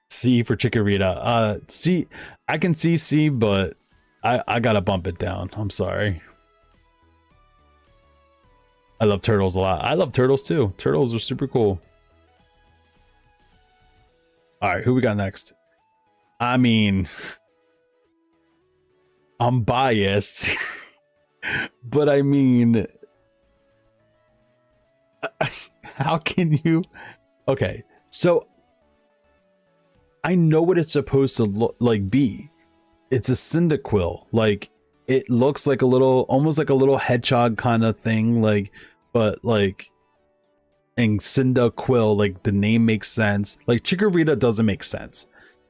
C for Chikorita. C, I can see C, but I gotta bump it down. I'm sorry. I love turtles a lot. I love turtles too. Turtles are super cool. All right, who we got next? I mean, I'm biased, but I mean, how can you? Okay, so I know what it's supposed to look like. It's a Cyndaquil. Like, it looks like a little, almost like a little hedgehog kind of thing. Like, but like, and Cyndaquil, like the name makes sense. Like, Chikorita doesn't make sense.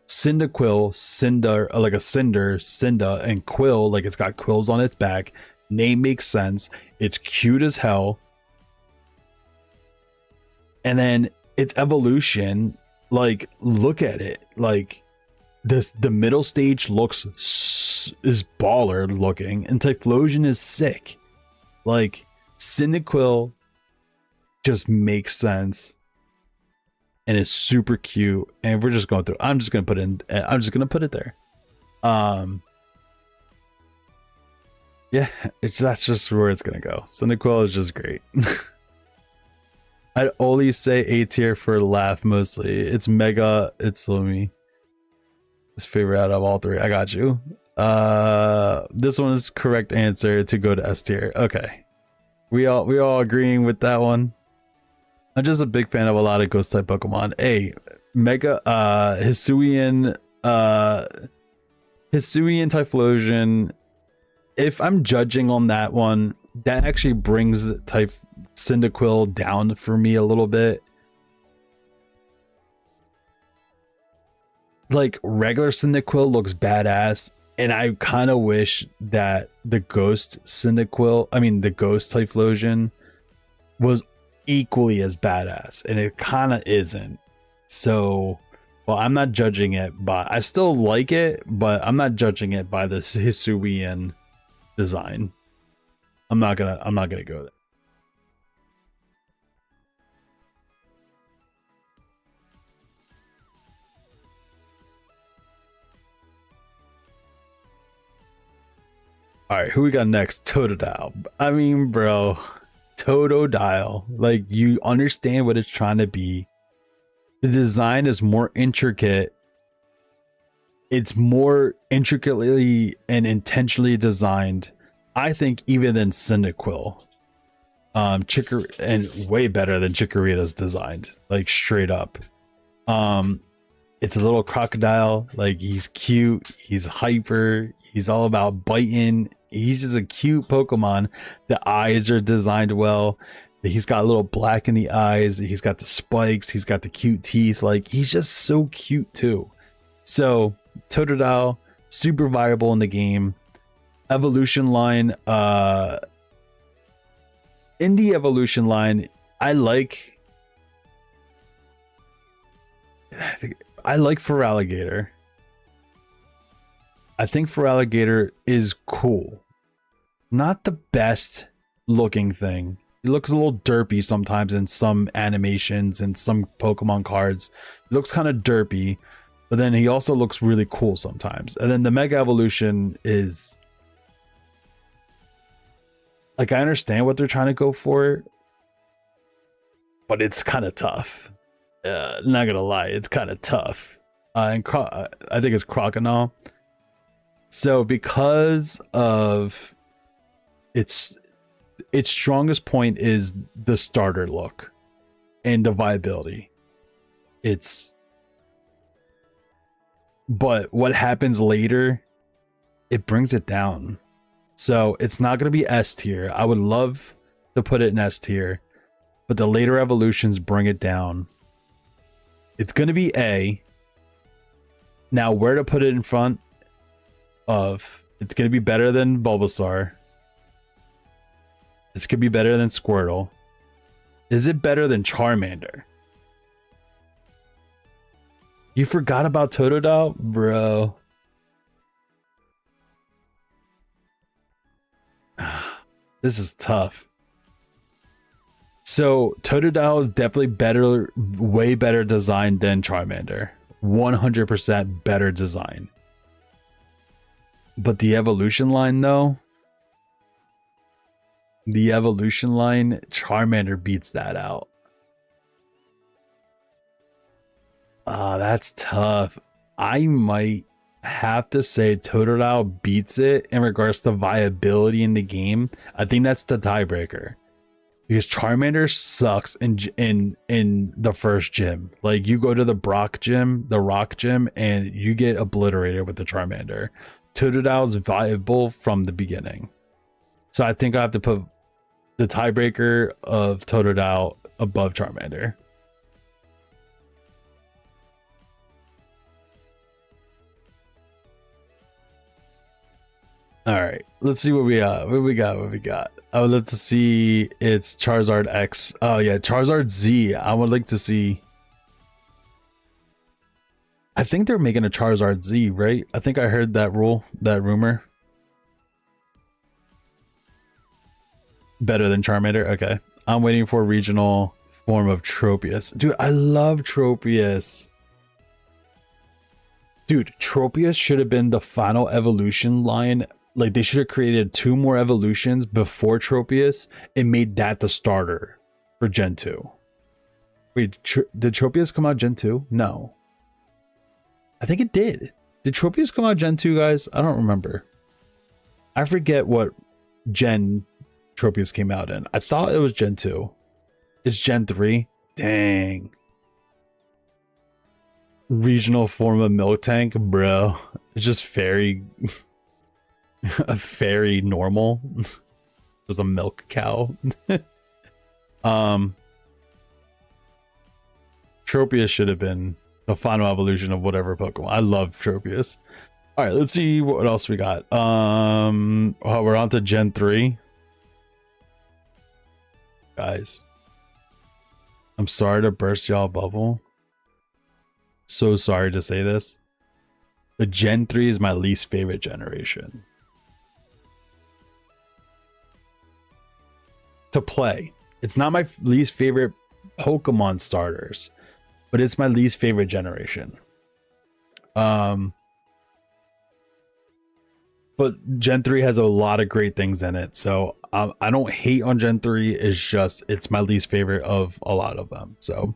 Cyndaquil, Cinder, like a cinder, Cinda, and Quill, like it's got quills on its back. Name makes sense. It's cute as hell. And then its evolution, like, look at it. Like, the middle stage is baller looking, and Typhlosion is sick. Like, Cyndaquil just makes sense. and it's super cute. And we're just going through. I'm just gonna put it there. Yeah, that's just where it's gonna go. Cyndaquil is just great. I'd only say A tier for laugh mostly. It's mega. It's me. His favorite out of all three. I got you. This one is correct answer to go to S tier. Okay, we all agreeing with that one. I'm just a big fan of a lot of ghost type Pokemon. A mega Hisuian Typhlosion. If I'm judging on that one, that actually brings type Cyndaquil down for me a little bit. Like regular Cyndaquil looks badass, and I kind of wish that the ghost Cyndaquil, the ghost Typhlosion, was equally as badass, and it kind of isn't. So, well, I'm not judging it, but I still like it, but I'm not judging it by the Hisuian design. I'm not gonna go there. All right, who we got next? Totodile. I mean, bro, Totodile. Like, you understand what it's trying to be. The design is more intricate. It's more intricately and intentionally designed, I think, even than Cyndaquil. And way better than Chikorita's designed, like straight up. It's a little crocodile. Like, he's cute, he's hyper, he's all about biting. He's just a cute Pokemon. The eyes are designed well. He's got a little black in the eyes. He's got the spikes. He's got the cute teeth. Like, he's just so cute too. So Totodile, super viable in the game. Evolution line, in the evolution line, I like Feraligatr. I think Feraligatr is cool. Not the best looking thing. It looks a little derpy sometimes in some animations and some Pokemon cards. It looks kind of derpy, but then he also looks really cool sometimes. And then the Mega Evolution is, like, I understand what they're trying to go for, but it's kind of tough. Not gonna lie, it's kind of tough. I think it's Croconaw. So because of its strongest point is the starter look and the viability. But what happens later, it brings it down. So it's not going to be S tier. I would love to put it in S tier, but the later evolutions bring it down. It's going to be A. Now, where to put it in front of, it's going to be better than Bulbasaur. It's going to be better than Squirtle. Is it better than Charmander? You forgot about Totodile? Bro. This is tough. So Totodile is definitely better, way better designed than Charmander. 100% better design. But the evolution line, though, the evolution line, Charmander beats that out. That's tough. I might have to say Totodile beats it in regards to viability in the game. I think that's the tiebreaker, because Charmander sucks in the first gym. Like, you go to the rock gym, and you get obliterated with the Charmander. Totodile's viable from the beginning. So I think I have to put the tiebreaker of Totodile above Charmander. All right, let's see what we got. What we got? I would love to see it's Charizard X. Oh yeah, Charizard Z. I would like to see. I think they're making a Charizard Z, right? I think I heard that rumor. Better than Charmander. Okay, I'm waiting for regional form of Tropius. Dude, I love Tropius. Dude, Tropius should have been the final evolution line. Like, they should have created 2 more evolutions before Tropius and made that the starter for Gen 2. Wait, did Tropius come out Gen 2? No. I think it did. Did Tropius come out Gen 2, guys? I don't remember. I forget what Gen Tropius came out in. I thought it was Gen 2. It's Gen 3? Dang. Regional form of Miltank, bro. It's just very... a very normal. Just a milk cow. Tropius should have been the final evolution of whatever Pokemon. I love Tropius. All right, let's see what else we got. Oh, we're on to Gen 3. Guys, I'm sorry to burst y'all bubble. So sorry to say this. But Gen 3 is my least favorite generation to play. It's not my least favorite Pokemon starters, but it's my least favorite generation. But Gen 3 has a lot of great things in it, so I don't hate on Gen 3. It's just it's my least favorite of a lot of them. So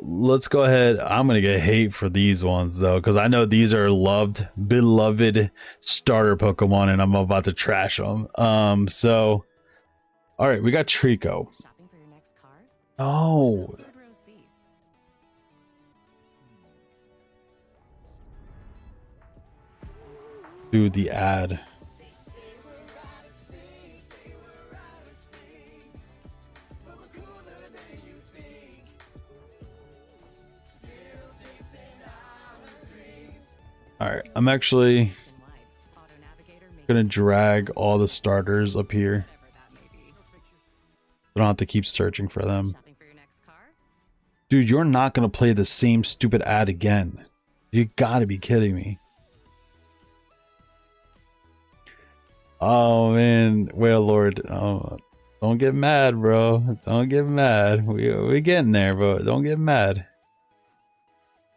let's go ahead. I'm gonna get hate for these ones though, because I know these are loved, beloved starter Pokemon, and I'm about to trash them. So all right, we got Trico. Shopping for your next card? Oh. Third row seats. Do the ad. All right, I'm actually Nationwide. Auto Navigator makes gonna drag all the starters up here. whatever that may be. I don't have to keep searching for them. Shopping for your next car? Dude, you're not gonna play the same stupid ad again. You gotta be kidding me. Oh man, well Lord, oh, don't get mad, bro. Don't get mad. We getting there, but don't get mad.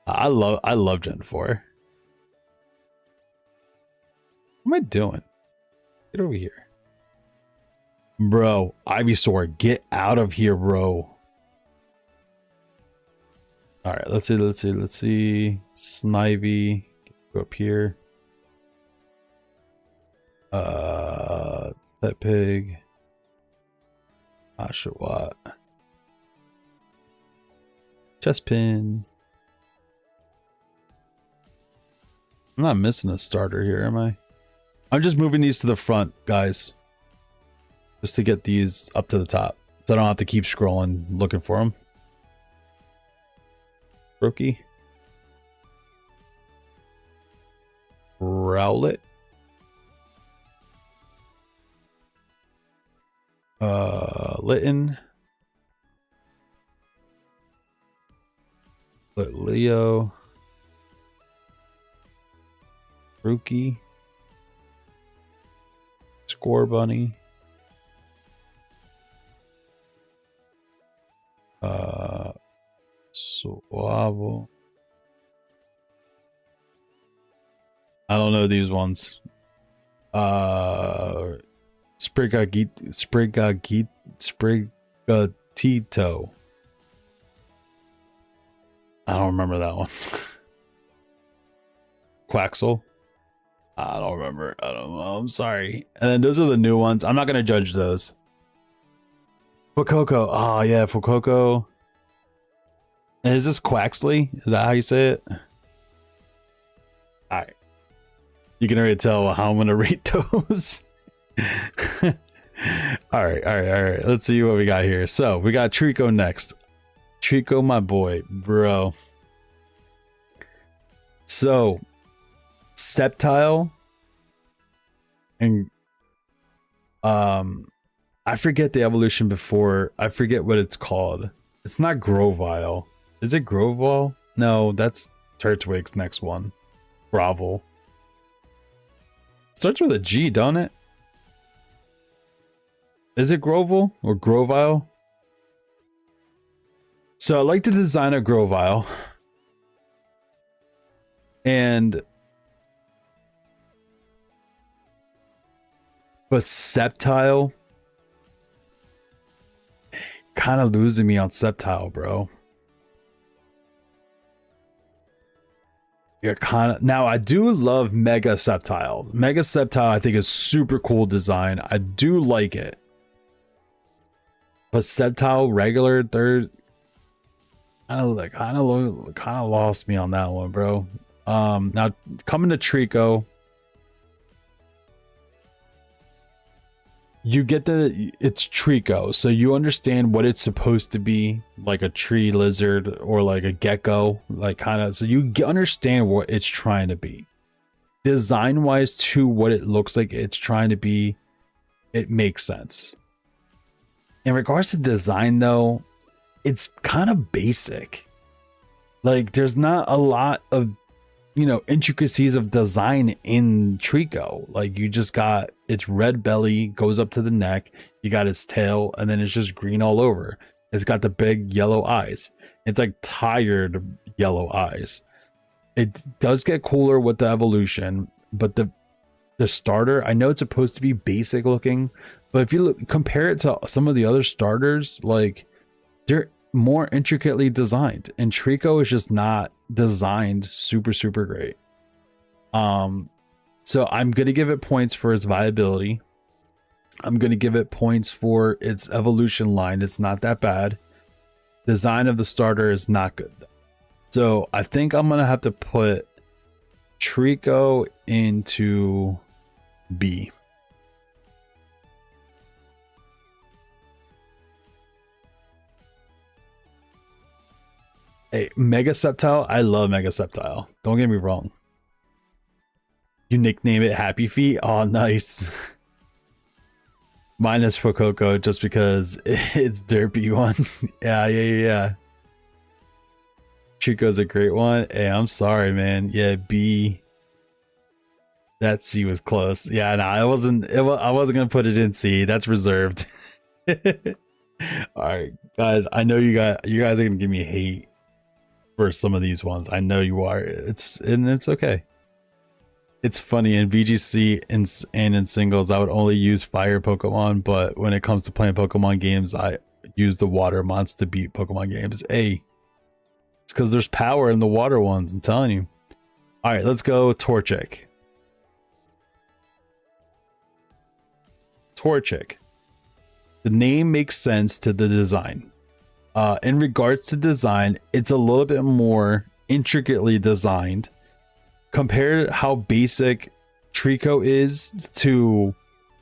I love Gen 4. What am I doing? Get over here. Bro, Ivysaur, get out of here, bro. Alright, let's see. Snivy. Go up here. Pet Pig. Oshawott. Chespin. I'm not missing a starter here, am I? I'm just moving these to the front, guys. Just to get these up to the top. So I don't have to keep scrolling looking for them. Rookie. Rowlet. Litten. Leo. Rookie. Score Bunny. Suavo. I don't know these ones. Sprigatito. I don't remember that one. Quaxel. I don't remember. I don't know. I'm sorry. And then those are the new ones. I'm not going to judge those. Fuecoco. Oh, yeah. Fuecoco. And is this Quaxley? Is that how you say it? Alright. You can already tell how I'm going to rate those. Alright. Let's see what we got here. So, we got Trico next. Trico, my boy. Bro. So, Sceptile and I forget the evolution before. I forget what it's called. It's not Grovyle. Is it Grovyle? No, that's Turtwig's next one. Gravel. Starts with a G, don't it? Is it Grovyle or Grovyle? So I like to design a Grovyle. And but Sceptile kind of losing me on Sceptile, bro. You're kind of now. I do love Mega Sceptile. Mega Sceptile, I think, is super cool design. I do like it, but Sceptile regular, they're kind of lost me on that one, bro. Now coming to Trico, you get it's Trico, so you understand what it's supposed to be, like a tree lizard or like a gecko, like kind of, so you understand what it's trying to be. Design wise to what it looks like it's trying to be, it makes sense. In regards to design though, it's kind of basic. Like there's not a lot of, you know, intricacies of design in Trico. Like you just got its red belly goes up to the neck, you got its tail, and then it's just green all over. It's got the big yellow eyes. It's like tired yellow eyes. It does get cooler with the evolution, but the starter, I know it's supposed to be basic looking, but if you compare it to some of the other starters, like they're more intricately designed, and Trico is just not designed super great. So I'm gonna give it points for its viability. I'm gonna give it points for its evolution line. It's not that bad. Design of the starter is not good though. So I think I'm gonna have to put Trico into B. Hey, Mega Sceptile, I love Mega Sceptile. Don't get me wrong. You nickname it Happy Feet? Oh, nice. Mine is Fuecoco just because it's derpy one. Yeah. Trico's a great one. Hey, I'm sorry, man. Yeah, B. That C was close. Yeah, no, I wasn't gonna put it in C. That's reserved. All right, guys. I know you guys are gonna give me hate for some of these ones. I know you are. It's okay. It's funny in VGC and in singles, I would only use fire Pokemon, but when it comes to playing Pokemon games, I use the water mons to beat Pokemon games. Hey, it's because there's power in the water ones. I'm telling you. All right, let's go Torchic. Torchic. The name makes sense to the design. In regards to design, it's a little bit more intricately designed. Compare how basic Trico is to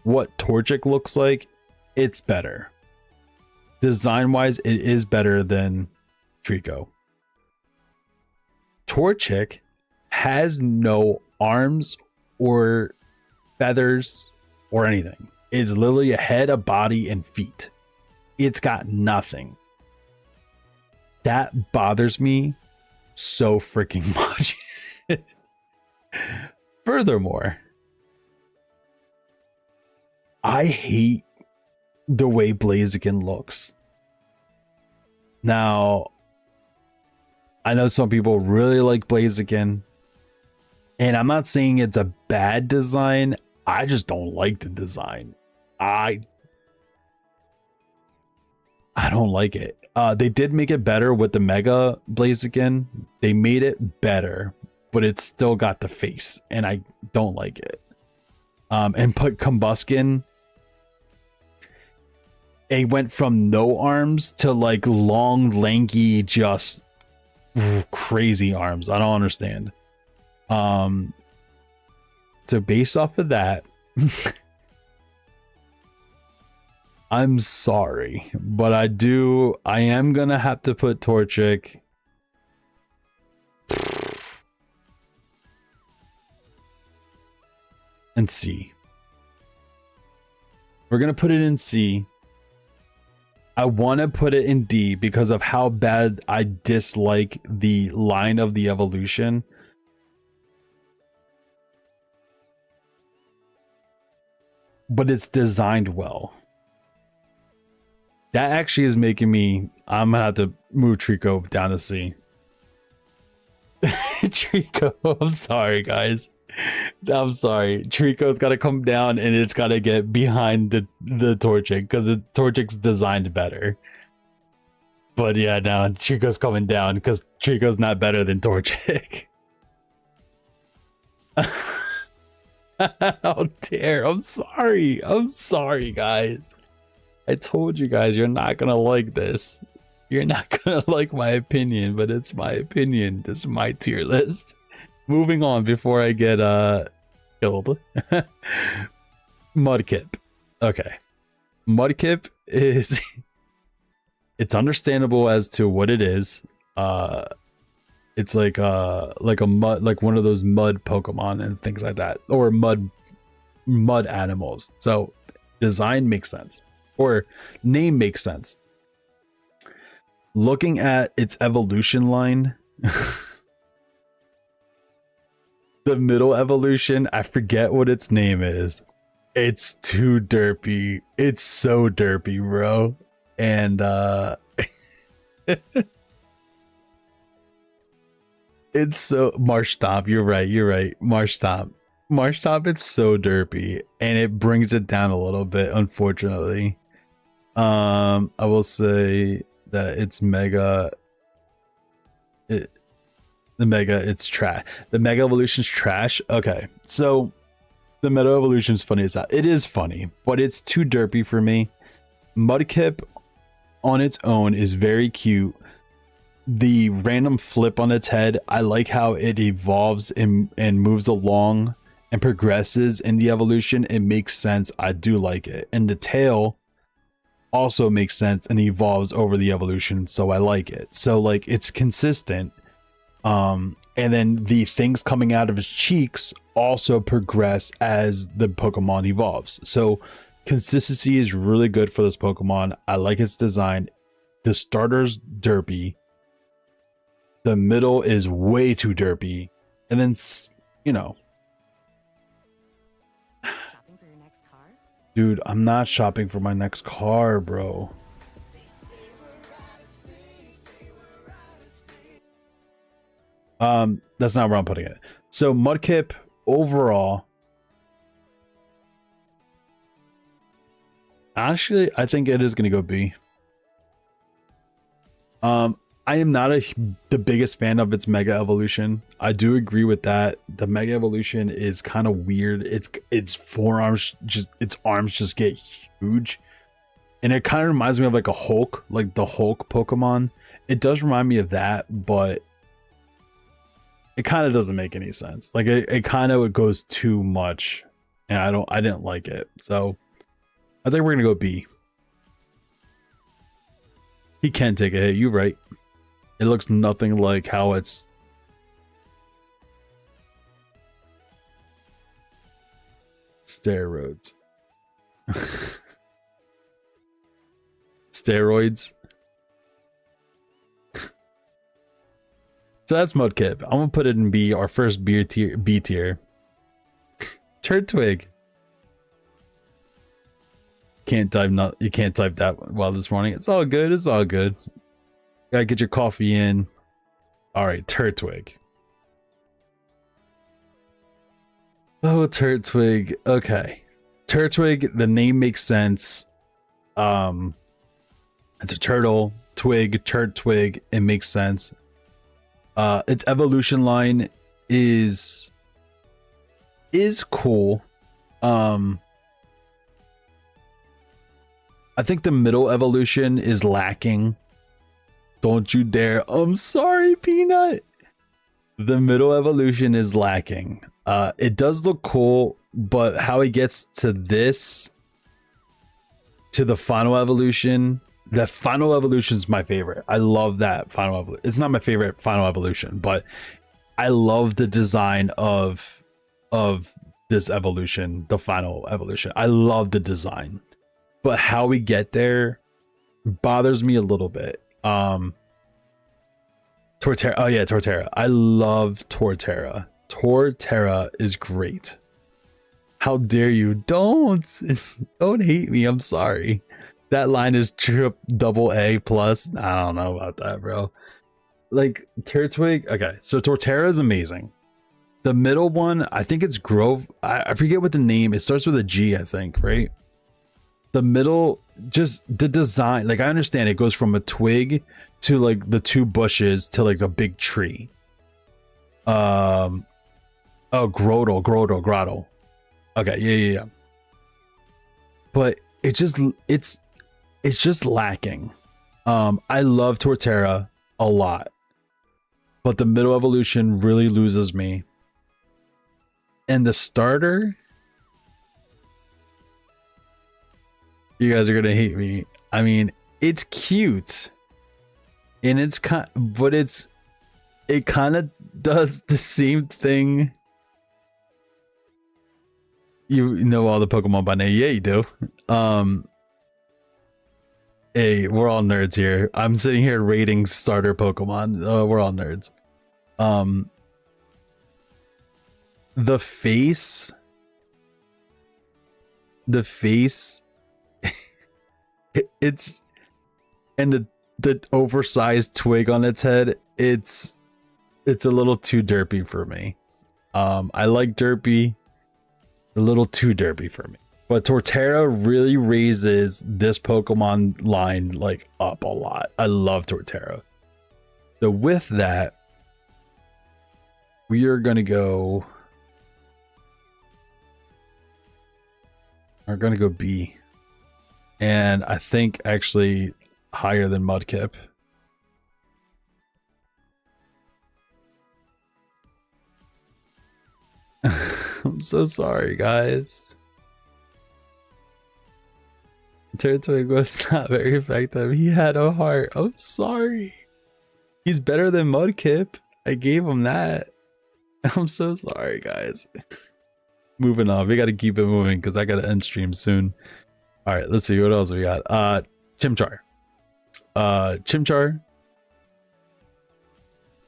what Torchic looks like, it's better. Design wise, it is better than Trico. Torchic has no arms or feathers or anything. It's literally a head, a body, and feet. It's got nothing. That bothers me so freaking much. Furthermore, I hate the way Blaziken looks. Now, I know some people really like Blaziken, and I'm not saying it's a bad design. I just don't like the design. I don't like it. They did make it better with the Mega Blaziken. They made it better, but it's still got the face, and I don't like it. And put Combusken, it went from no arms to like long, lanky, just crazy arms. I don't understand. So based off of that, I'm sorry, but I am gonna have to put Torchic in C. We're gonna put it in C. I want to put it in D because of how bad I dislike the line of the evolution. But it's designed well. That actually is making me. I'm gonna have to move Trico down to C. Trico, I'm sorry, guys. I'm sorry. Trico's got to come down, and it's got to get behind the Torchic because the Torchic's designed better. But yeah, now Trico's coming down because Trico's not better than Torchic. How dare! I'm sorry. I'm sorry, guys. I told you guys you're not gonna like this. You're not gonna like my opinion, but it's my opinion. This is my tier list. Moving on before I get killed. Mudkip. Okay. Mudkip is it's understandable as to what it is. It's like a mud, like one of those mud Pokemon and things like that, or mud animals. So design makes sense, or name makes sense. Looking at its evolution line, the middle evolution, I forget what its name is. It's too derpy. It's so derpy, bro. And it's so Marshtomp. You're right. Marshtomp. It's so derpy, and it brings it down a little bit, unfortunately. I will say that it's mega. It's trash. The Mega Evolution's trash. Okay, so the Meta Evolution's funny as that. It is funny, but it's too derpy for me. Mudkip on its own is very cute. The random flip on its head, I like how it evolves and moves along and progresses in the evolution. It makes sense. I do like it. And the tail also makes sense and evolves over the evolution, so I like it. So like it's consistent. And then the things coming out of his cheeks also progress as the Pokemon evolves. So consistency is really good for this Pokemon. I like its design. The starter's derpy. The middle is way too derpy. And then, you know. Shopping for your next car? Dude, I'm not shopping for my next car, bro. That's not where I'm putting it. So Mudkip overall, actually, I think it is going to go B. I am not the biggest fan of its Mega Evolution. I do agree with that. The Mega Evolution is kind of weird. Its forearms its arms just get huge, and it kind of reminds me of like a Hulk, like the Hulk Pokemon. It does remind me of that, but it kind of doesn't make any sense. Like it kind of goes too much, and I didn't like it. So I think we're gonna go B. He can take a hit. You're right. It looks nothing like how it's. Steroids. Steroids. So that's Mudkip. I'm gonna put it in B, our first B tier. Turtwig. Can't type you can't type that well this morning. It's all good. It's all good. Gotta get your coffee in. All right, Turtwig. Oh, Turtwig. Okay, Turtwig. The name makes sense. It's a turtle. Twig. Turtwig. It makes sense. Its evolution line is cool. I think the middle evolution is lacking. Don't you dare. I'm sorry, Peanut. The middle evolution is lacking. It does look cool, but how it gets to this, to the final evolution, the final evolution is my favorite. I love that final evolution. It's not my favorite final evolution, but I love the design of this evolution, the final evolution. I love the design, but how we get there bothers me a little bit. Torterra. Oh yeah, Torterra. I love Torterra. Torterra is great. How dare you? Don't hate me. I'm sorry. That line is double A plus. I don't know about that, bro. Like Turtwig. Okay, so Torterra is amazing. The middle one, I think it's Grove. I forget what the name. It starts with a G, I think, right? The middle, just the design. Like I understand it goes from a twig to like the two bushes to like a big tree. Oh, Grotto. Okay, yeah. But it's just lacking. I love Torterra a lot, but the middle evolution really loses me. And the starter, you guys are gonna hate me. I mean, it's cute, and it kind of does the same thing. You know all the Pokemon by name. Yeah, you do. Hey, we're all nerds here. I'm sitting here rating starter Pokemon. We're all nerds. The face, it's, and the oversized twig on its head. It's a little too derpy for me. I like derpy. A little too derpy for me. But Torterra really raises this Pokemon line like up a lot. I love Torterra. So with that, we are gonna go. We're gonna go B, and I think actually higher than Mudkip. I'm so sorry, guys. Turtwig was not very effective. He had a heart. I'm sorry. He's better than Mudkip. I gave him that. I'm so sorry, guys. Moving on. We got to keep it moving because I got to end stream soon. All right, let's see what else we got. Chimchar.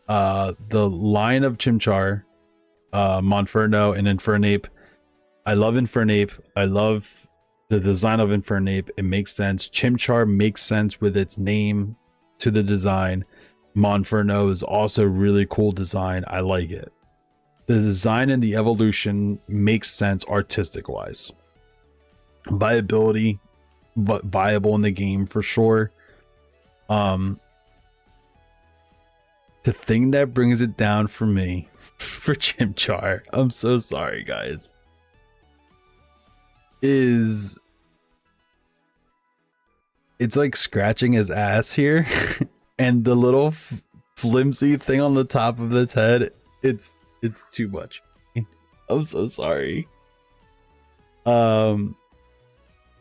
The line of Chimchar, Monferno and Infernape. I love Infernape. I love the design of Infernape. It makes sense. Chimchar makes sense with its name to the design. Monferno is also really cool design. I like it. The design and the evolution makes sense artistic wise. Viability, but viable in the game for sure. The thing that brings it down for me for Chimchar, I'm so sorry, guys, is it's like scratching his ass here and the little flimsy thing on the top of its head, it's too much. I'm so sorry.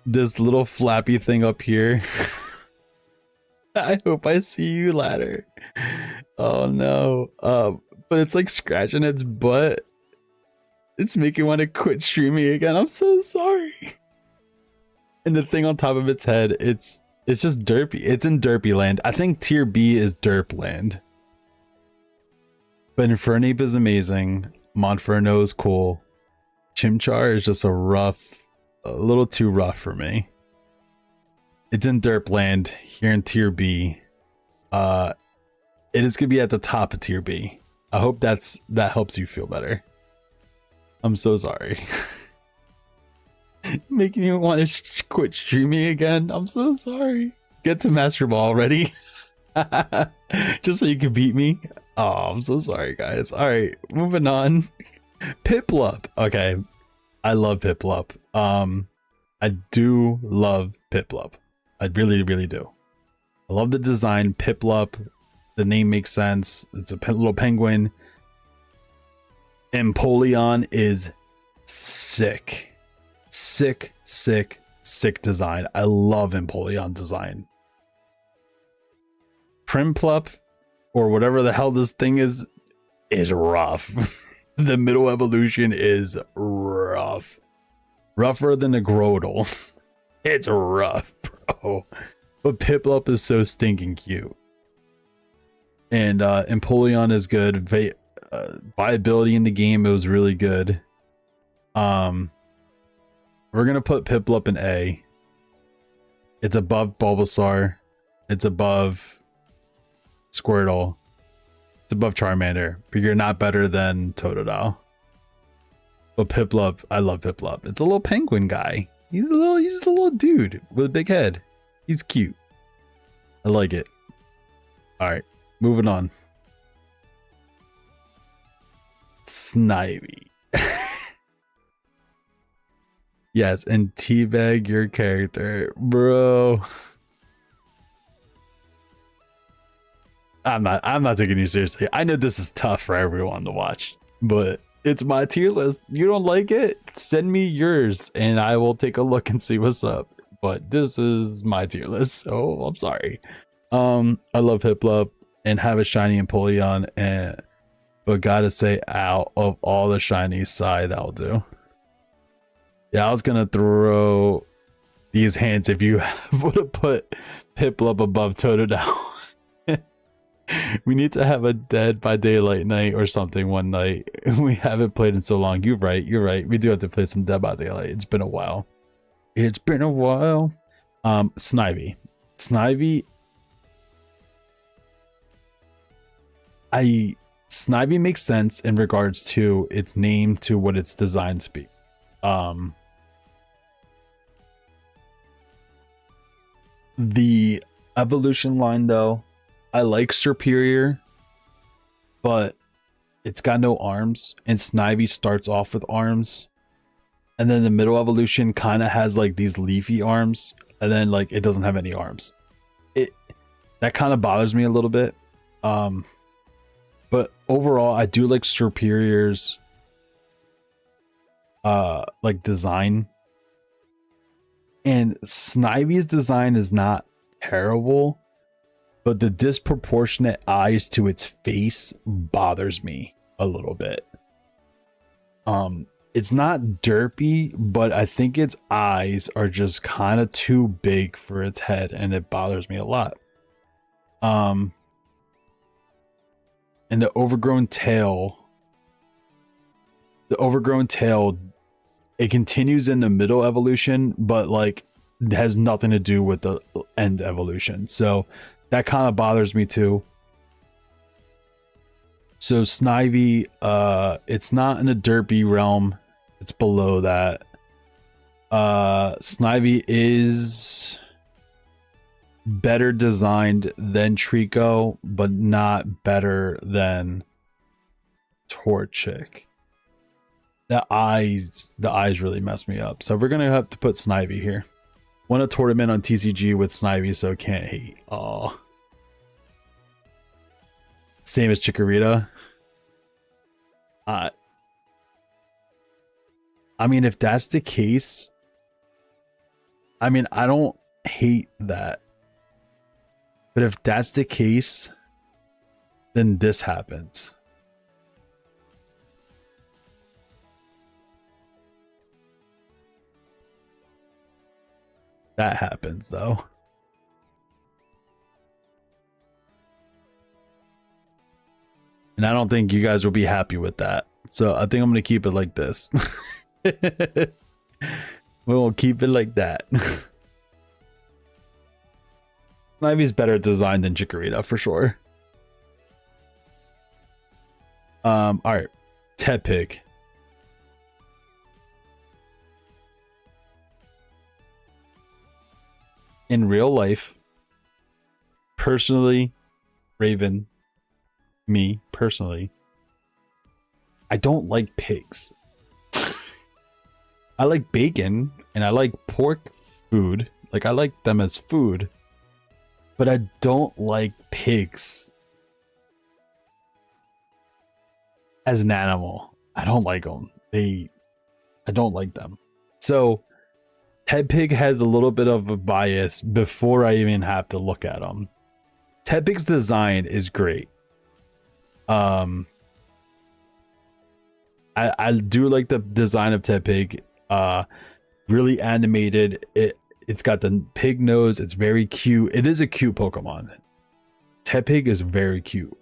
This little flappy thing up here. I hope I see you later. Oh no. But it's like scratching its butt. It's making me want to quit streaming again. I'm so sorry. And the thing on top of its head, it's just derpy. It's in derpy land. I think tier B is derp land. But Infernape is amazing. Monferno is cool. Chimchar is just a little too rough for me. It's in derp land here in tier B. It is gonna be at the top of tier B. I hope that helps you feel better. I'm so sorry. Making me want to quit streaming again. I'm so sorry. Get to Master Ball already. Just so you can beat me. Oh, I'm so sorry, guys. All right, moving on. Piplup. Okay, I love Piplup. I do love Piplup. I really, really do. I love the design. Piplup. The name makes sense. It's a little penguin. Empoleon is sick. Sick design. I love Empoleon design. Primplup, or whatever the hell this thing is rough. The middle evolution is rough. Rougher than a Grotle. It's rough, bro. But Piplup is so stinking cute. And Empoleon is good. Viability in the game, it was really good. We're gonna put Piplup in A. It's above Bulbasaur. It's above Squirtle. It's above Charmander. But you're not better than Totodile. But Piplup, I love Piplup. It's a little penguin guy. He's just a little dude with a big head. He's cute. I like it. Alright, moving on. Snivy. Yes, and teabag your character, bro. I'm not taking you seriously. I know this is tough for everyone to watch, but it's my tier list. You don't like it? Send me yours and I will take a look and see what's up. But this is my tier list, so I'm sorry. I love Piplup and have a shiny Empoleon, but gotta say, out of all the shinies, Psy, that'll do. Yeah, I was gonna throw these hands if you would have put Piplup above Totodile. We need to have a Dead by Daylight night or something one night. We haven't played in so long. You're right. We do have to play some Dead by Daylight. It's been a while. Snivy. Snivy makes sense in regards to its name to what it's designed to be. The evolution line though, I like Superior, but it's got no arms, and Snivy starts off with arms, and then the middle evolution kind of has like these leafy arms, and then like it doesn't have any arms. That kind of bothers me a little bit. But overall, I do like Superior's like design, and Snivy's design is not terrible, but the disproportionate eyes to its face bothers me a little bit. It's not derpy, but I think its eyes are just kind of too big for its head, and it bothers me a lot. And the overgrown tail, it continues in the middle evolution, but like it has nothing to do with the end evolution. So that kind of bothers me too. So Snivy, it's not in the derpy realm. It's below that. Snivy is better designed than Trico, but not better than Torchic. The eyes really mess me up. So we're gonna have to put Snivy here. Won a tournament on TCG with Snivy, so can't hate. Oh, same as Chikorita. I mean, if that's the case, I mean, I don't hate that. But if that's the case, then this happens. That happens, though. And I don't think you guys will be happy with that. So I think I'm going to keep it like this. We'll keep it like that. Snivy's better designed than Chikorita for sure. Alright. Tepig. In real life, personally, Raven, me personally, I don't like pigs. I like bacon and I like pork food. Like, I like them as food. But I don't like pigs as an animal. I don't like them. I don't like them. So Tepig has a little bit of a bias before I even have to look at them. Tepig's design is great. I do like the design of Tepig. Really animated. It's got the pig nose. It's very cute. It is a cute Pokemon. Tepig is very cute.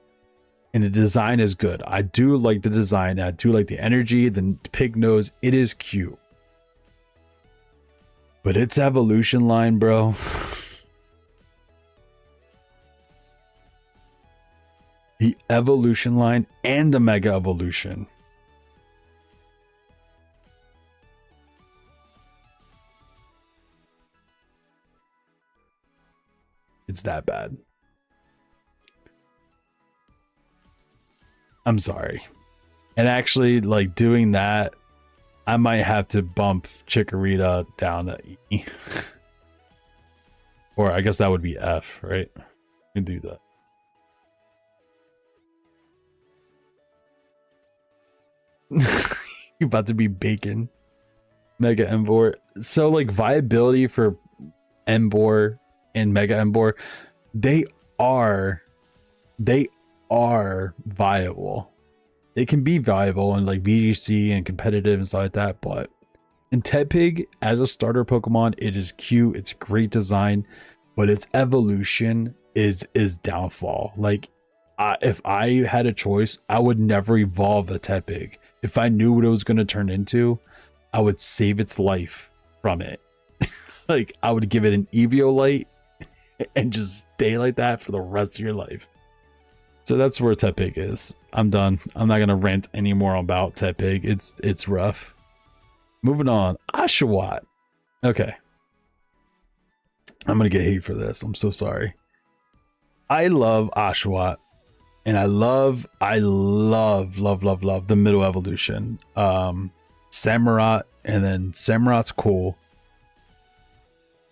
And the design is good. I do like the design. I do like the energy. The pig nose. It is cute. But its evolution line, bro. The evolution line and the mega evolution. It's that bad. I'm sorry. And actually, like, doing that, I might have to bump Chikorita down to E. Or I guess that would be F, right? We can do that. You're about to be bacon. Mega Emboar. So, like, viability for Emboar and Mega Emboar, they are viable. They can be viable in like VGC and competitive and stuff like that, but in Tepig as a starter Pokemon, it is cute, it's great design, but its evolution is downfall. Like, if I had a choice, I would never evolve a Tepig. If I knew what it was going to turn into, I would save its life from it. Like, I would give it an Eviolite and just stay like that for the rest of your life. So that's where Tepig is. I'm done. I'm not gonna rant anymore about Tepig. It's rough. Moving on. Oshawott. Okay. I'm gonna get hate for this. I'm so sorry. I love Oshawott. And I love the middle evolution. Samurott, and then Samurott's cool.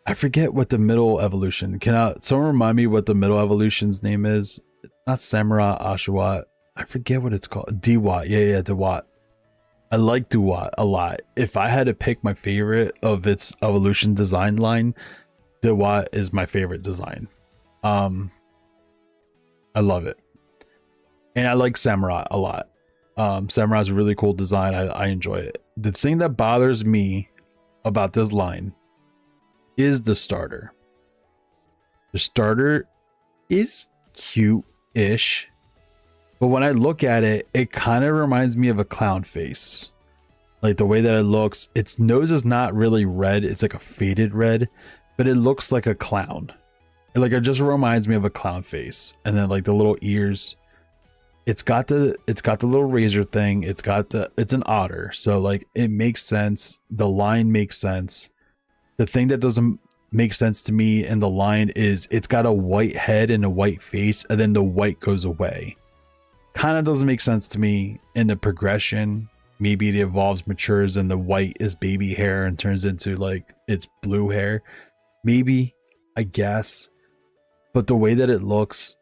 I forget what the middle evolution. Can someone remind me what the middle evolution's name is? Not Samurott, Oshawott. I forget what it's called. Dewott. Yeah, Dewott. I like Dewott a lot. If I had to pick my favorite of its evolution design line, Dewott is my favorite design. I love it. And I like Samurott a lot. Samurott's a really cool design. I enjoy it. The thing that bothers me about this line is the starter. The starter is cute-ish, but when I look at it, it kind of reminds me of a clown face. Like the way that it looks, its nose is not really red, it's like a faded red, but it looks like a clown. Like, it just reminds me of a clown face. And then like the little ears, it's got the little razor thing, it's an otter, so like it makes sense. The line makes sense. The thing that doesn't make sense to me in the line is it's got a white head and a white face, and then the white goes away. Kind of doesn't make sense to me in the progression. Maybe it evolves, matures, and the white is baby hair and turns into like it's blue hair. Maybe, I guess. But the way that it looks,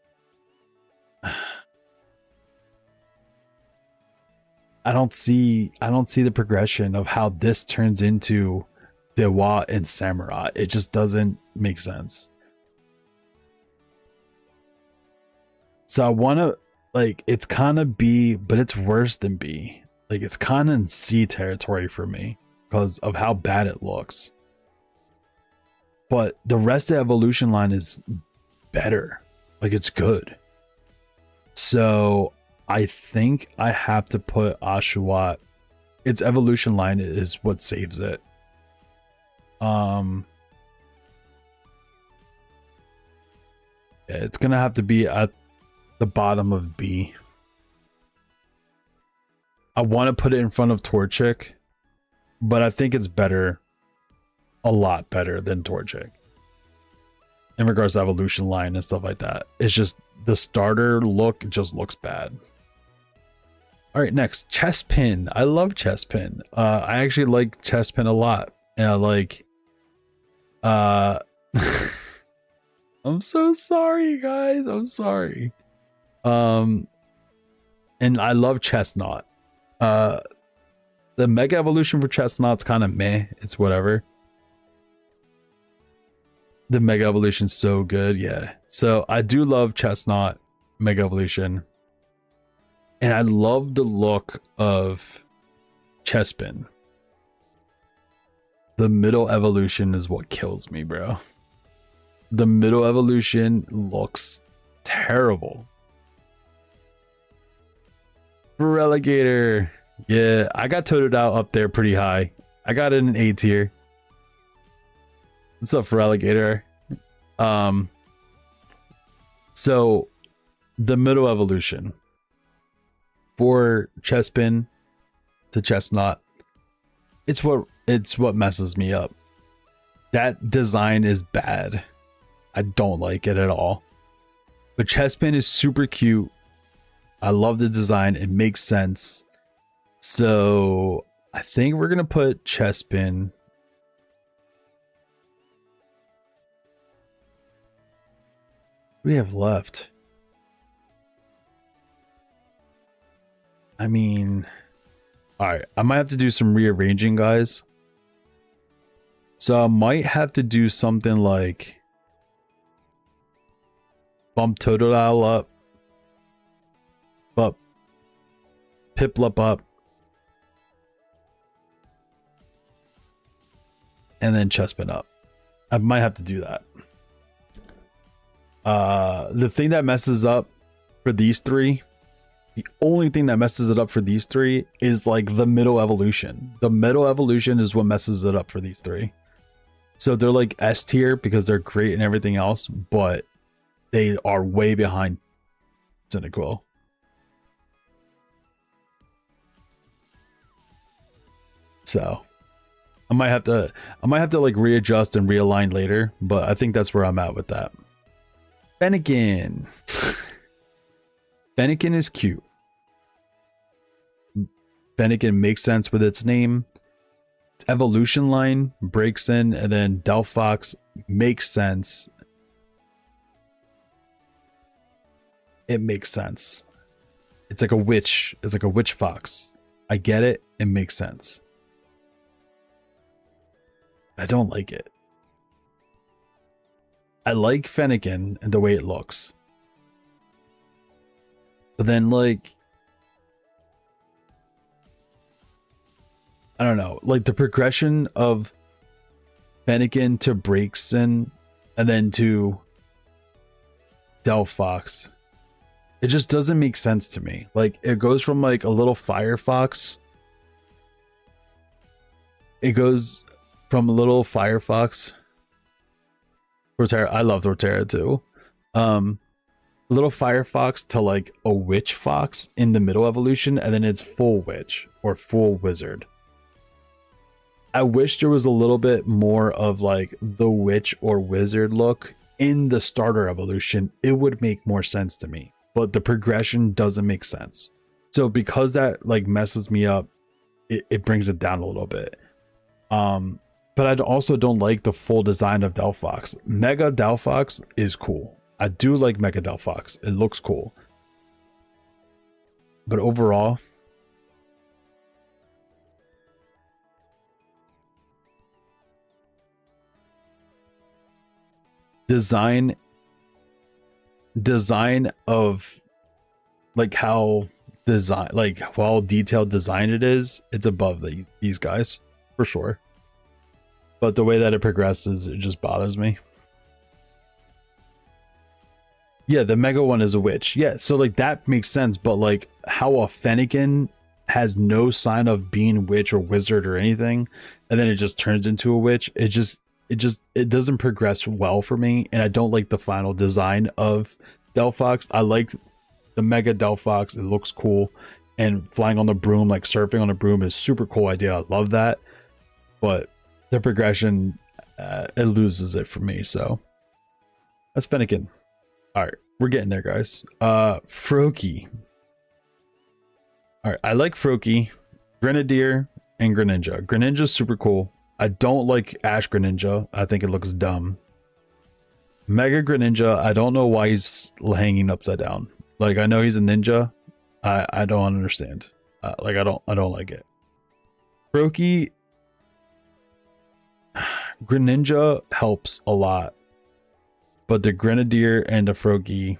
I don't see the progression of how this turns into Dewott and Samurott. It just doesn't make sense. So I want to, like, it's kind of B, but it's worse than B. Like, it's kind of in C territory for me because of how bad it looks. But the rest of the evolution line is better. Like, it's good. So I think I have to put Oshawott. Its evolution line is what saves it. It's gonna have to be at the bottom of B. I want to put it in front of Torchic, but I think it's better, a lot better than Torchic in regards to evolution line and stuff like that. It's just the starter look just looks bad. All right, next, Chespin. I love Chespin. I actually like Chespin a lot, and I like I'm so sorry, guys. I'm sorry. And I love Chestnut. The mega evolution for Chestnut's kind of meh. It's whatever. The mega evolution's so good, yeah. So I do love Chestnut mega evolution. And I love the look of Chespin. The middle evolution is what kills me, bro. The middle evolution looks terrible. Relegator. Yeah, I got Totodile up there pretty high. I got it in A tier. What's up for alligator? So the middle evolution for Chespin to Chestnut, it's what messes me up. That design is bad. I don't like it at all. But Chespin is super cute. I love the design. It makes sense. So I think we're gonna put Chespin. What do we have left? I mean, all right, I might have to do some rearranging, guys. So I might have to do something like bump Totodile up, bump Piplup up, and then Chespin up. I might have to do that. The thing that messes up for these three, the only thing that messes it up for these three is like the middle evolution. The middle evolution is what messes it up for these three. So they're like S tier because they're great and everything else, but they are way behind Cyndaquil. So I might have to like readjust and realign later, but I think that's where I'm at with that. Fennekin. Fennekin is cute. Fennekin makes sense with its name. Its evolution line breaks in, and then Delphox makes sense. It makes sense. It's like a witch. It's like a witch fox. I get it. It makes sense. I don't like it. I like Fennekin and the way it looks. But then, like, I don't know, like the progression of Fennekin to Braixen and then to Delphox, it just doesn't make sense to me. Like, it goes from like a little Firefox. It goes from a little Firefox. Torterra, I love Torterra too. Little Firefox to like a witch fox in the middle evolution, and then it's full witch or full wizard. I wish there was a little bit more of like the witch or wizard look in the starter evolution. It would make more sense to me, but the progression doesn't make sense. So because that like messes me up, it brings it down a little bit. But I also don't like the full design of Delphox. Mega Delphox is cool. I do like Mega Delphox. It looks cool. But overall, design of like how detailed design it is, it's above these guys for sure. But the way that it progresses, it just bothers me. Yeah, the mega one is a witch. Yeah, so like that makes sense, but like how a Fennekin has no sign of being witch or wizard or anything, and then it just turns into a witch, it doesn't progress well for me, and I don't like the final design of Delphox. I like the Mega Delphox. It looks cool, and flying on the broom, like surfing on a broom, is super cool idea. I love that, but the progression, it loses it for me. So that's Fennekin. All right, we're getting there, guys. Froakie. All right, I like Froakie, Grenadier, and Greninja. Greninja's super cool. I don't like Ash Greninja. I think it looks dumb. Mega Greninja, I don't know why he's hanging upside down. Like, I know he's a ninja. I don't understand. Like, I don't like it. Froakie, Greninja helps a lot, but the Grenadier and the Froakie,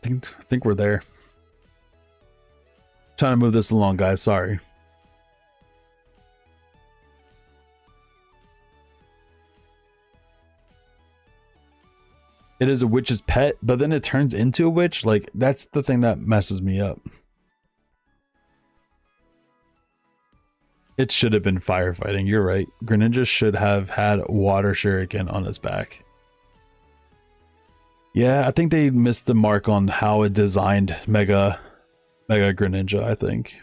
I think we're there. Trying to move this along, guys. Sorry. It is a witch's pet, but then it turns into a witch. Like, that's the thing that messes me up. It should have been firefighting. You're right. Greninja should have had water shuriken on his back. Yeah, I think they missed the mark on how it designed Mega Greninja, I think.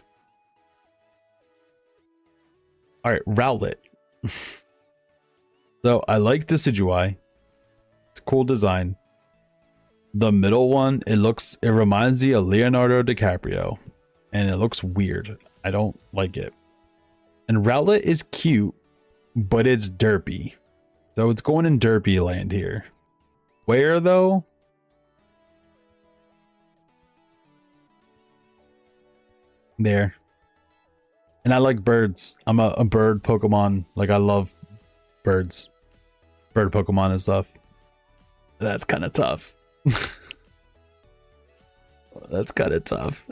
Alright, Rowlet. So I like Decidueye. It's a cool design. The middle one, it reminds me of Leonardo DiCaprio. And it looks weird. I don't like it. And Rowlet is cute, but it's derpy. So it's going in derpy land here. Where though? There. And I like birds. I'm a bird Pokemon. Like I love birds. Bird Pokemon and stuff. That's kind of tough. That's kind of tough.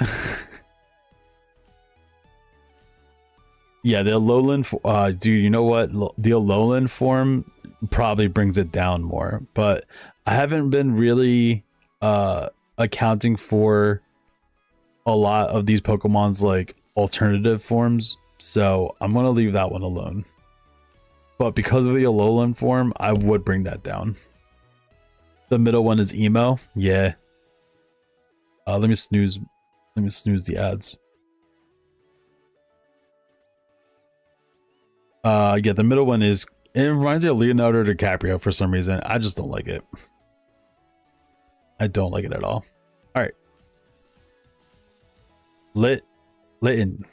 Yeah, the Alolan, dude, you know what? The Alolan form probably brings it down more, but I haven't been really accounting for a lot of these Pokemon's like alternative forms, so I'm gonna leave that one alone. But because of the Alolan form, I would bring that down. The middle one is Emo. Yeah. Let me snooze the ads. Yeah, the middle one is, it reminds me of Leonardo DiCaprio for some reason. I just don't like it. I don't like it at all. All right. Litten.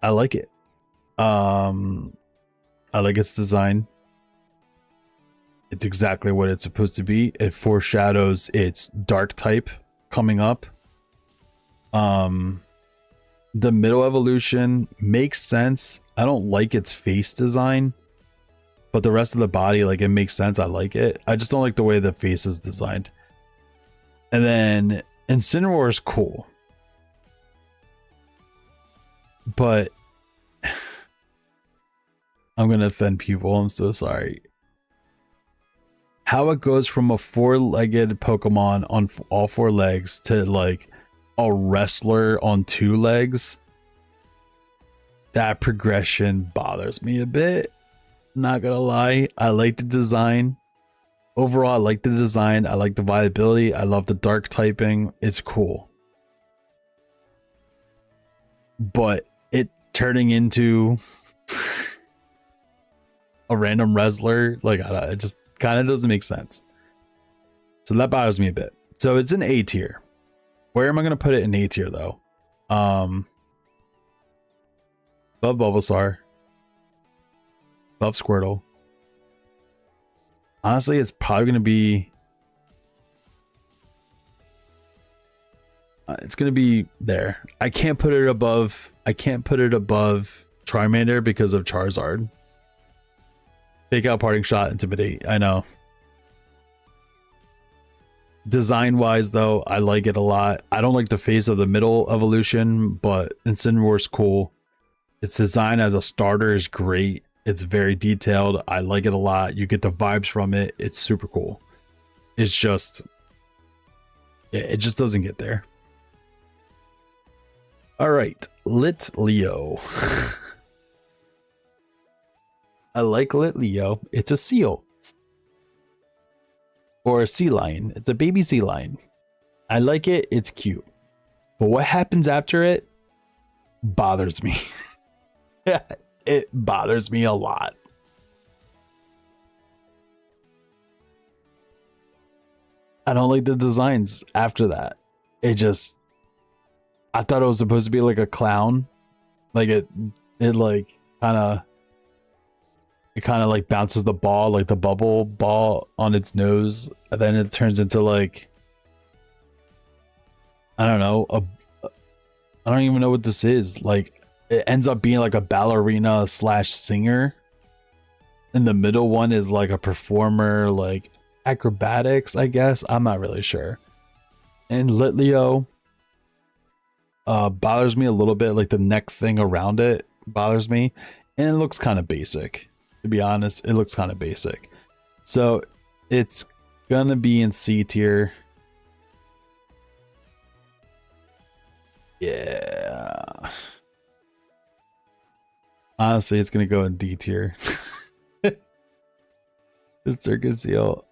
I like it. I like its design. It's exactly what it's supposed to be. It foreshadows its dark type coming up. The middle evolution makes sense. I don't like its face design, but the rest of the body, like, it makes sense. I like it. I just don't like the way the face is designed. And then Incineroar is cool, but I'm gonna offend people. I'm so sorry. How it goes from a four-legged Pokemon on all four legs to like a wrestler on two legs, that progression bothers me a bit. Not gonna lie. I like the design. Overall, I like the design. I like the viability. I love the dark typing. It's cool. But it turning into a random wrestler, like, it just kind of doesn't make sense. So that bothers me a bit. So it's an A tier. Where am I going to put it in A tier though? Above Bulbasaur. Above Squirtle. Honestly, it's probably going to be... it's going to be there. I can't put it above Charmander because of Charizard. Fake out, parting shot, intimidate. I know. Design wise though, I like it a lot. I don't like the face of the middle evolution, but Incineroar's cool. Its design as a starter is great. It's very detailed. I like it a lot. You get the vibes from it. It's super cool. It's just, it just doesn't get there. All right, Litleo. I like Litleo. It's a seal. Or a sea lion. It's a baby sea lion. I like it. It's cute. But what happens after it bothers me. It bothers me a lot. I don't like the designs after that. It just... I thought it was supposed to be like a clown. Like it like kind of... It kind of like bounces the ball, like the bubble ball on its nose. And then it turns into like... I don't know. I don't even know what this is. Like, it ends up being like a ballerina / singer. And the middle one is like a performer, like acrobatics, I guess. I'm not really sure. And Litleo bothers me a little bit. Like the neck thing around it bothers me. And it looks kind of basic. To be honest, it looks kind of basic. So it's gonna be in C tier. Yeah. Honestly, it's gonna go in D tier. The Circus Seal.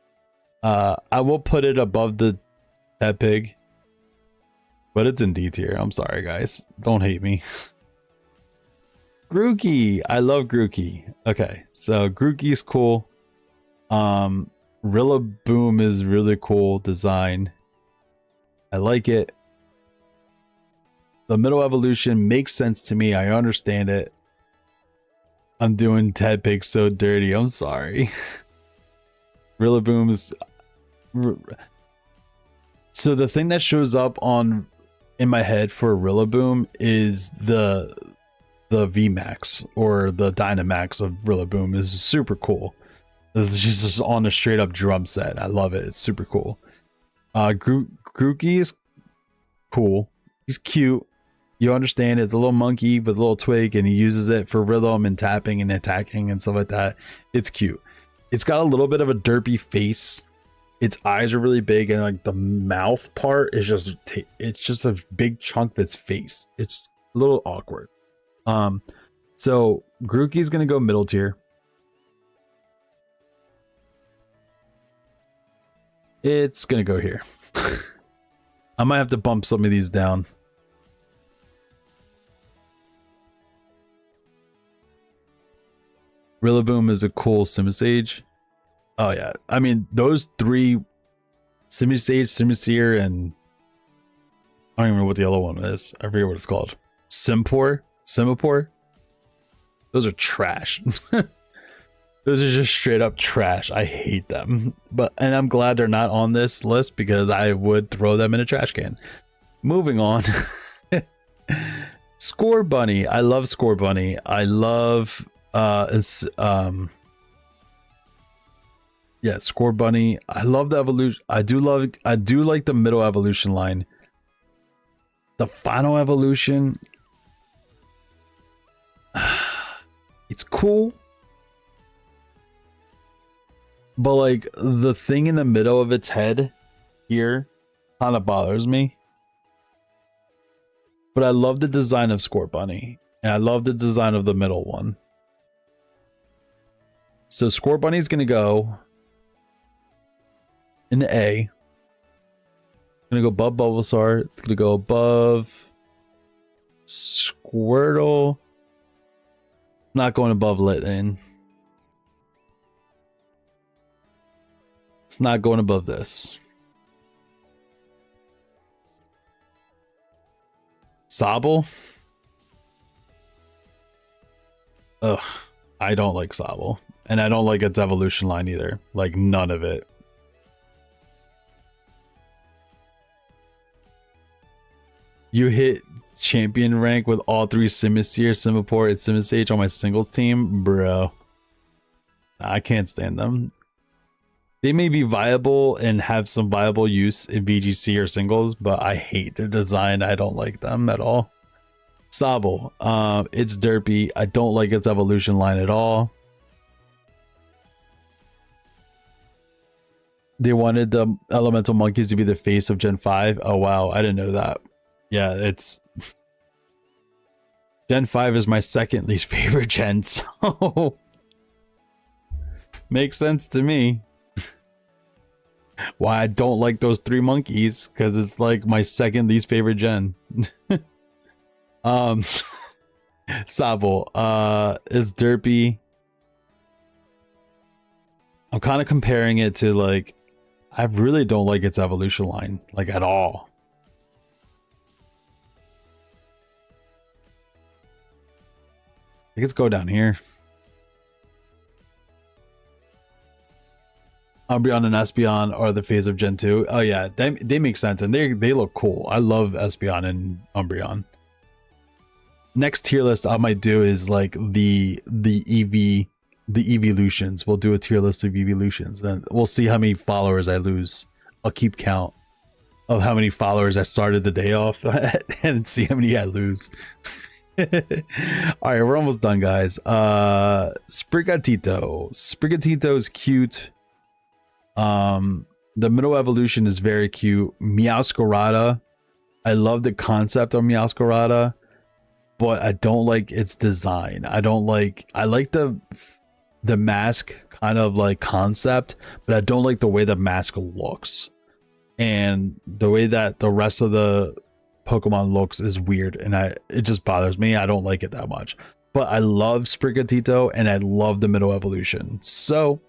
I will put it above the Pet Pig, but it's in D tier. I'm sorry, guys. Don't hate me. Grookey. I love Grookey. Okay, so Grookey's cool. Rillaboom is really cool design. I like it. The middle evolution makes sense to me. I understand it. I'm doing Ted Pig so dirty. I'm sorry. Rillaboom is... So the thing that shows up on in my head for Rillaboom is the VMAX or the Dynamax of Rillaboom is super cool. This is just on a straight up drum set. I love it. It's super cool. Grookey is cool. He's cute. You understand it's a little monkey with a little twig and he uses it for rhythm and tapping and attacking and stuff like that. It's cute. It's got a little bit of a derpy face. Its eyes are really big and like the mouth part is just it's just a big chunk of its face. It's a little awkward. So Grookey's gonna go middle tier. It's gonna go here. I might have to bump some of these down. Rillaboom is a cool Simisage. Oh yeah, I mean those three, Simisage, Simisear, and I don't even remember what the other one is. I forget what it's called. Simipour. Those are trash. Those are just straight up trash. I hate them. And I'm glad they're not on this list because I would throw them in a trash can. Moving on. Scorbunny. I love Scorbunny. I love Scorbunny. I love the evolution. I do like the middle evolution line. The final evolution, it's cool, but like the thing in the middle of its head here kind of bothers me. But I love the design of Scorbunny, and I love the design of the middle one. So Scorbunny is gonna go in A. It's gonna go above Bulbasaur. It's gonna go above Squirtle. Not going above Litten. It's not going above this. Sobble. Ugh. I don't like Sobble. And I don't like its evolution line either. Like none of it. You hit champion rank with all three Simisear, Simipour, and Simisage on my singles team? Bro. I can't stand them. They may be viable and have some viable use in VGC or singles, but I hate their design. I don't like them at all. Sobble. It's derpy. I don't like its evolution line at all. They wanted the elemental monkeys to be the face of Gen 5. Oh wow, I didn't know that. Yeah, it's Gen 5 is my second least favorite gen, so makes sense to me. Why I don't like those three monkeys, because it's like my second least favorite gen. Sobble is derpy. I'm kind of comparing it to like, I really don't like its evolution line, like at all. I think it's go down here. Umbreon and Espeon are the phase of Gen 2. Oh yeah, they make sense and they look cool. I love Espeon and Umbreon. Next tier list I might do is like the evolutions. We'll do a tier list of evolutions and we'll see how many followers I lose. I'll keep count of how many followers I started the day off at and see how many I lose. All right, we're almost done, guys. Sprigatito is cute. The middle evolution is very cute. Meowscarada I love the concept of Meowscarada, but I don't like its design. I like the mask kind of like concept, but I don't like the way the mask looks. And the way that the rest of the Pokemon looks is weird, and it just bothers me. I don't like it that much. But I love Sprigatito and I love the middle evolution. So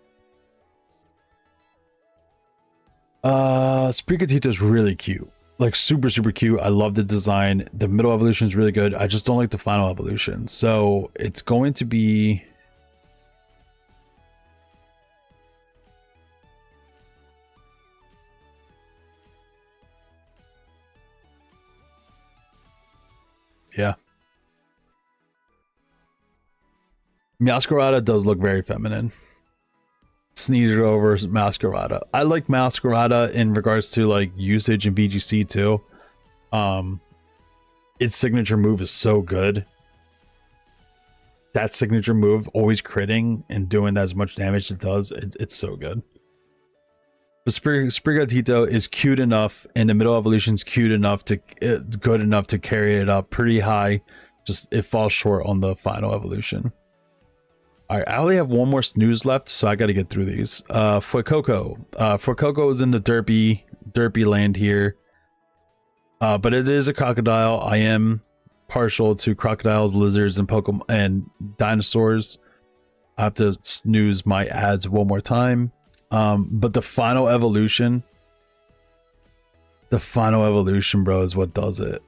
Sprigatito is really cute. Like super cute. I love the design. The middle evolution is really good. I just don't like the final evolution. So it's going to be yeah. Meowscarada does look very feminine. Sneezer over Meowscarada. I like Meowscarada in regards to like usage in VGC too. Its signature move is so good. That signature move, always critting and doing as much damage as it does, it's so good. But Sprigatito is cute enough, and the middle evolution's cute enough to good enough to carry it up pretty high. Just it falls short on the final evolution. All right, I only have one more snooze left, so I got to get through these. Fuecoco. Fuecoco is in the derpy land here, but it is a crocodile. I am partial to crocodiles, lizards, and Pokemon and dinosaurs. I have to snooze my ads one more time. But the final evolution, bro, is what does it.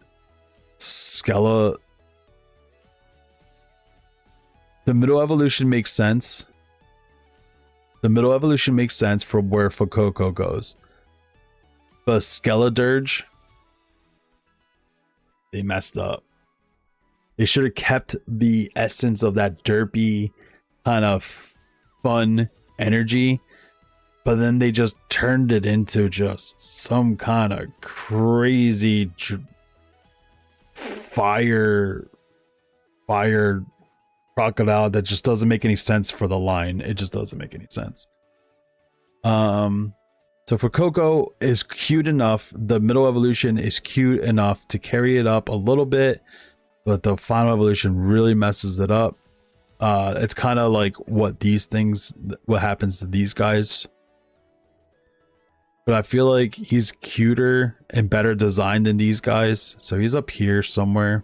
Skella. The middle evolution makes sense. The middle evolution makes sense for where Fuecoco goes. But Skeledirge, they messed up. They should have kept the essence of that derpy kind of fun energy, but then they just turned it into just some kind of crazy fire crocodile that just doesn't make any sense for the line. It just doesn't make any sense. So Fuecoco is cute enough. The middle evolution is cute enough to carry it up a little bit, but the final evolution really messes it up. It's kind of like what happens to these guys. But I feel like he's cuter and better designed than these guys. So he's up here somewhere.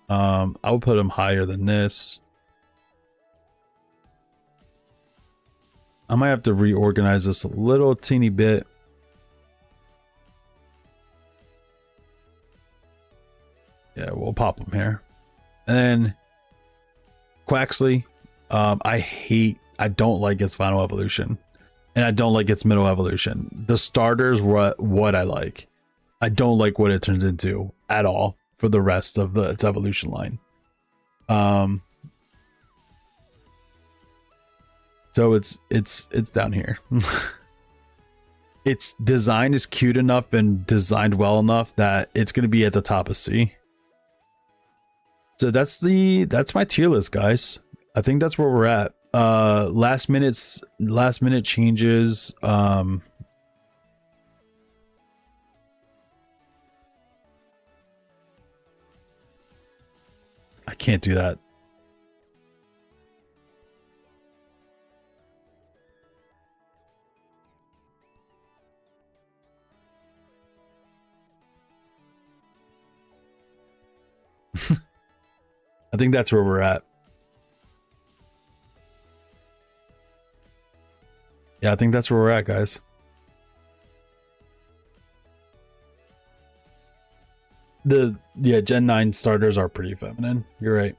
I would put him higher than this. I might have to reorganize this a little teeny bit. Yeah, we'll pop him here. And then Quaxly, I don't like its final evolution, and I don't like its middle evolution. The starters were what I like. I don't like what it turns into at all for the rest of its evolution line. So it's down here. Its design is cute enough and designed well enough that it's going to be at the top of C. So that's my tier list, guys. I think that's where we're at. Last minute changes. I can't do that. I think that's where we're at. Yeah, I think that's where we're at, guys. Gen 9 starters are pretty feminine. You're right.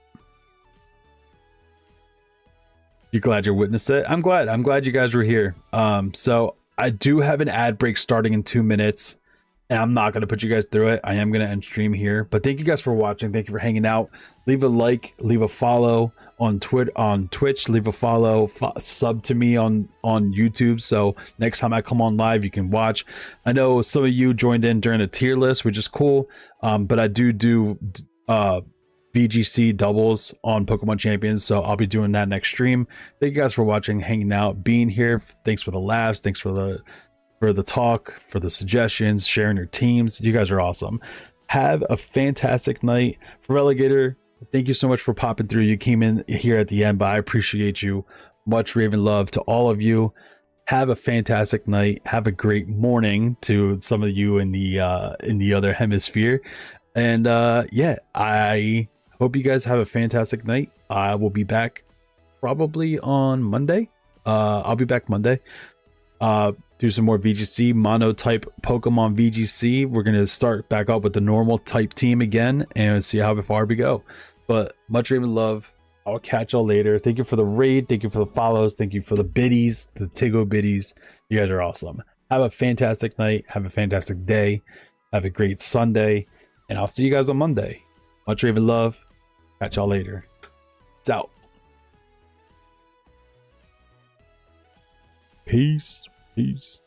You're glad you witnessed it? I'm glad you guys were here. So I do have an ad break starting in 2 minutes. And I'm not going to put you guys through it. I am going to end stream here. But thank you guys for watching. Thank you for hanging out. Leave a like, leave a follow on Twitch, leave a follow, sub to me on YouTube. So next time I come on live, you can watch. I know some of you joined in during a tier list, which is cool. But I do VGC doubles on Pokemon Champions. So I'll be doing that next stream. Thank you guys for watching, hanging out, being here. Thanks for the laughs. Thanks for the talk, for the suggestions, sharing your teams. You guys are awesome. Have a fantastic night. Relegator, thank you so much for popping through. You came in here at the end, but I appreciate you. Much Raven love to all of you. Have a fantastic night. Have a great morning to some of you in the other hemisphere. And yeah, I hope you guys have a fantastic night. I will be back probably on Monday. I'll be back Monday. Do some more VGC mono type Pokemon VGC. We're gonna start back up with the normal type team again and see how far we go. But much Raven love. I'll catch y'all later. Thank you for the raid. Thank you for the follows. Thank you for the biddies, the Tigo biddies. You guys are awesome. Have a fantastic night. Have a fantastic day. Have a great Sunday. And I'll see you guys on Monday. Much Raven love. Catch y'all later. It's out. Peace. Peace.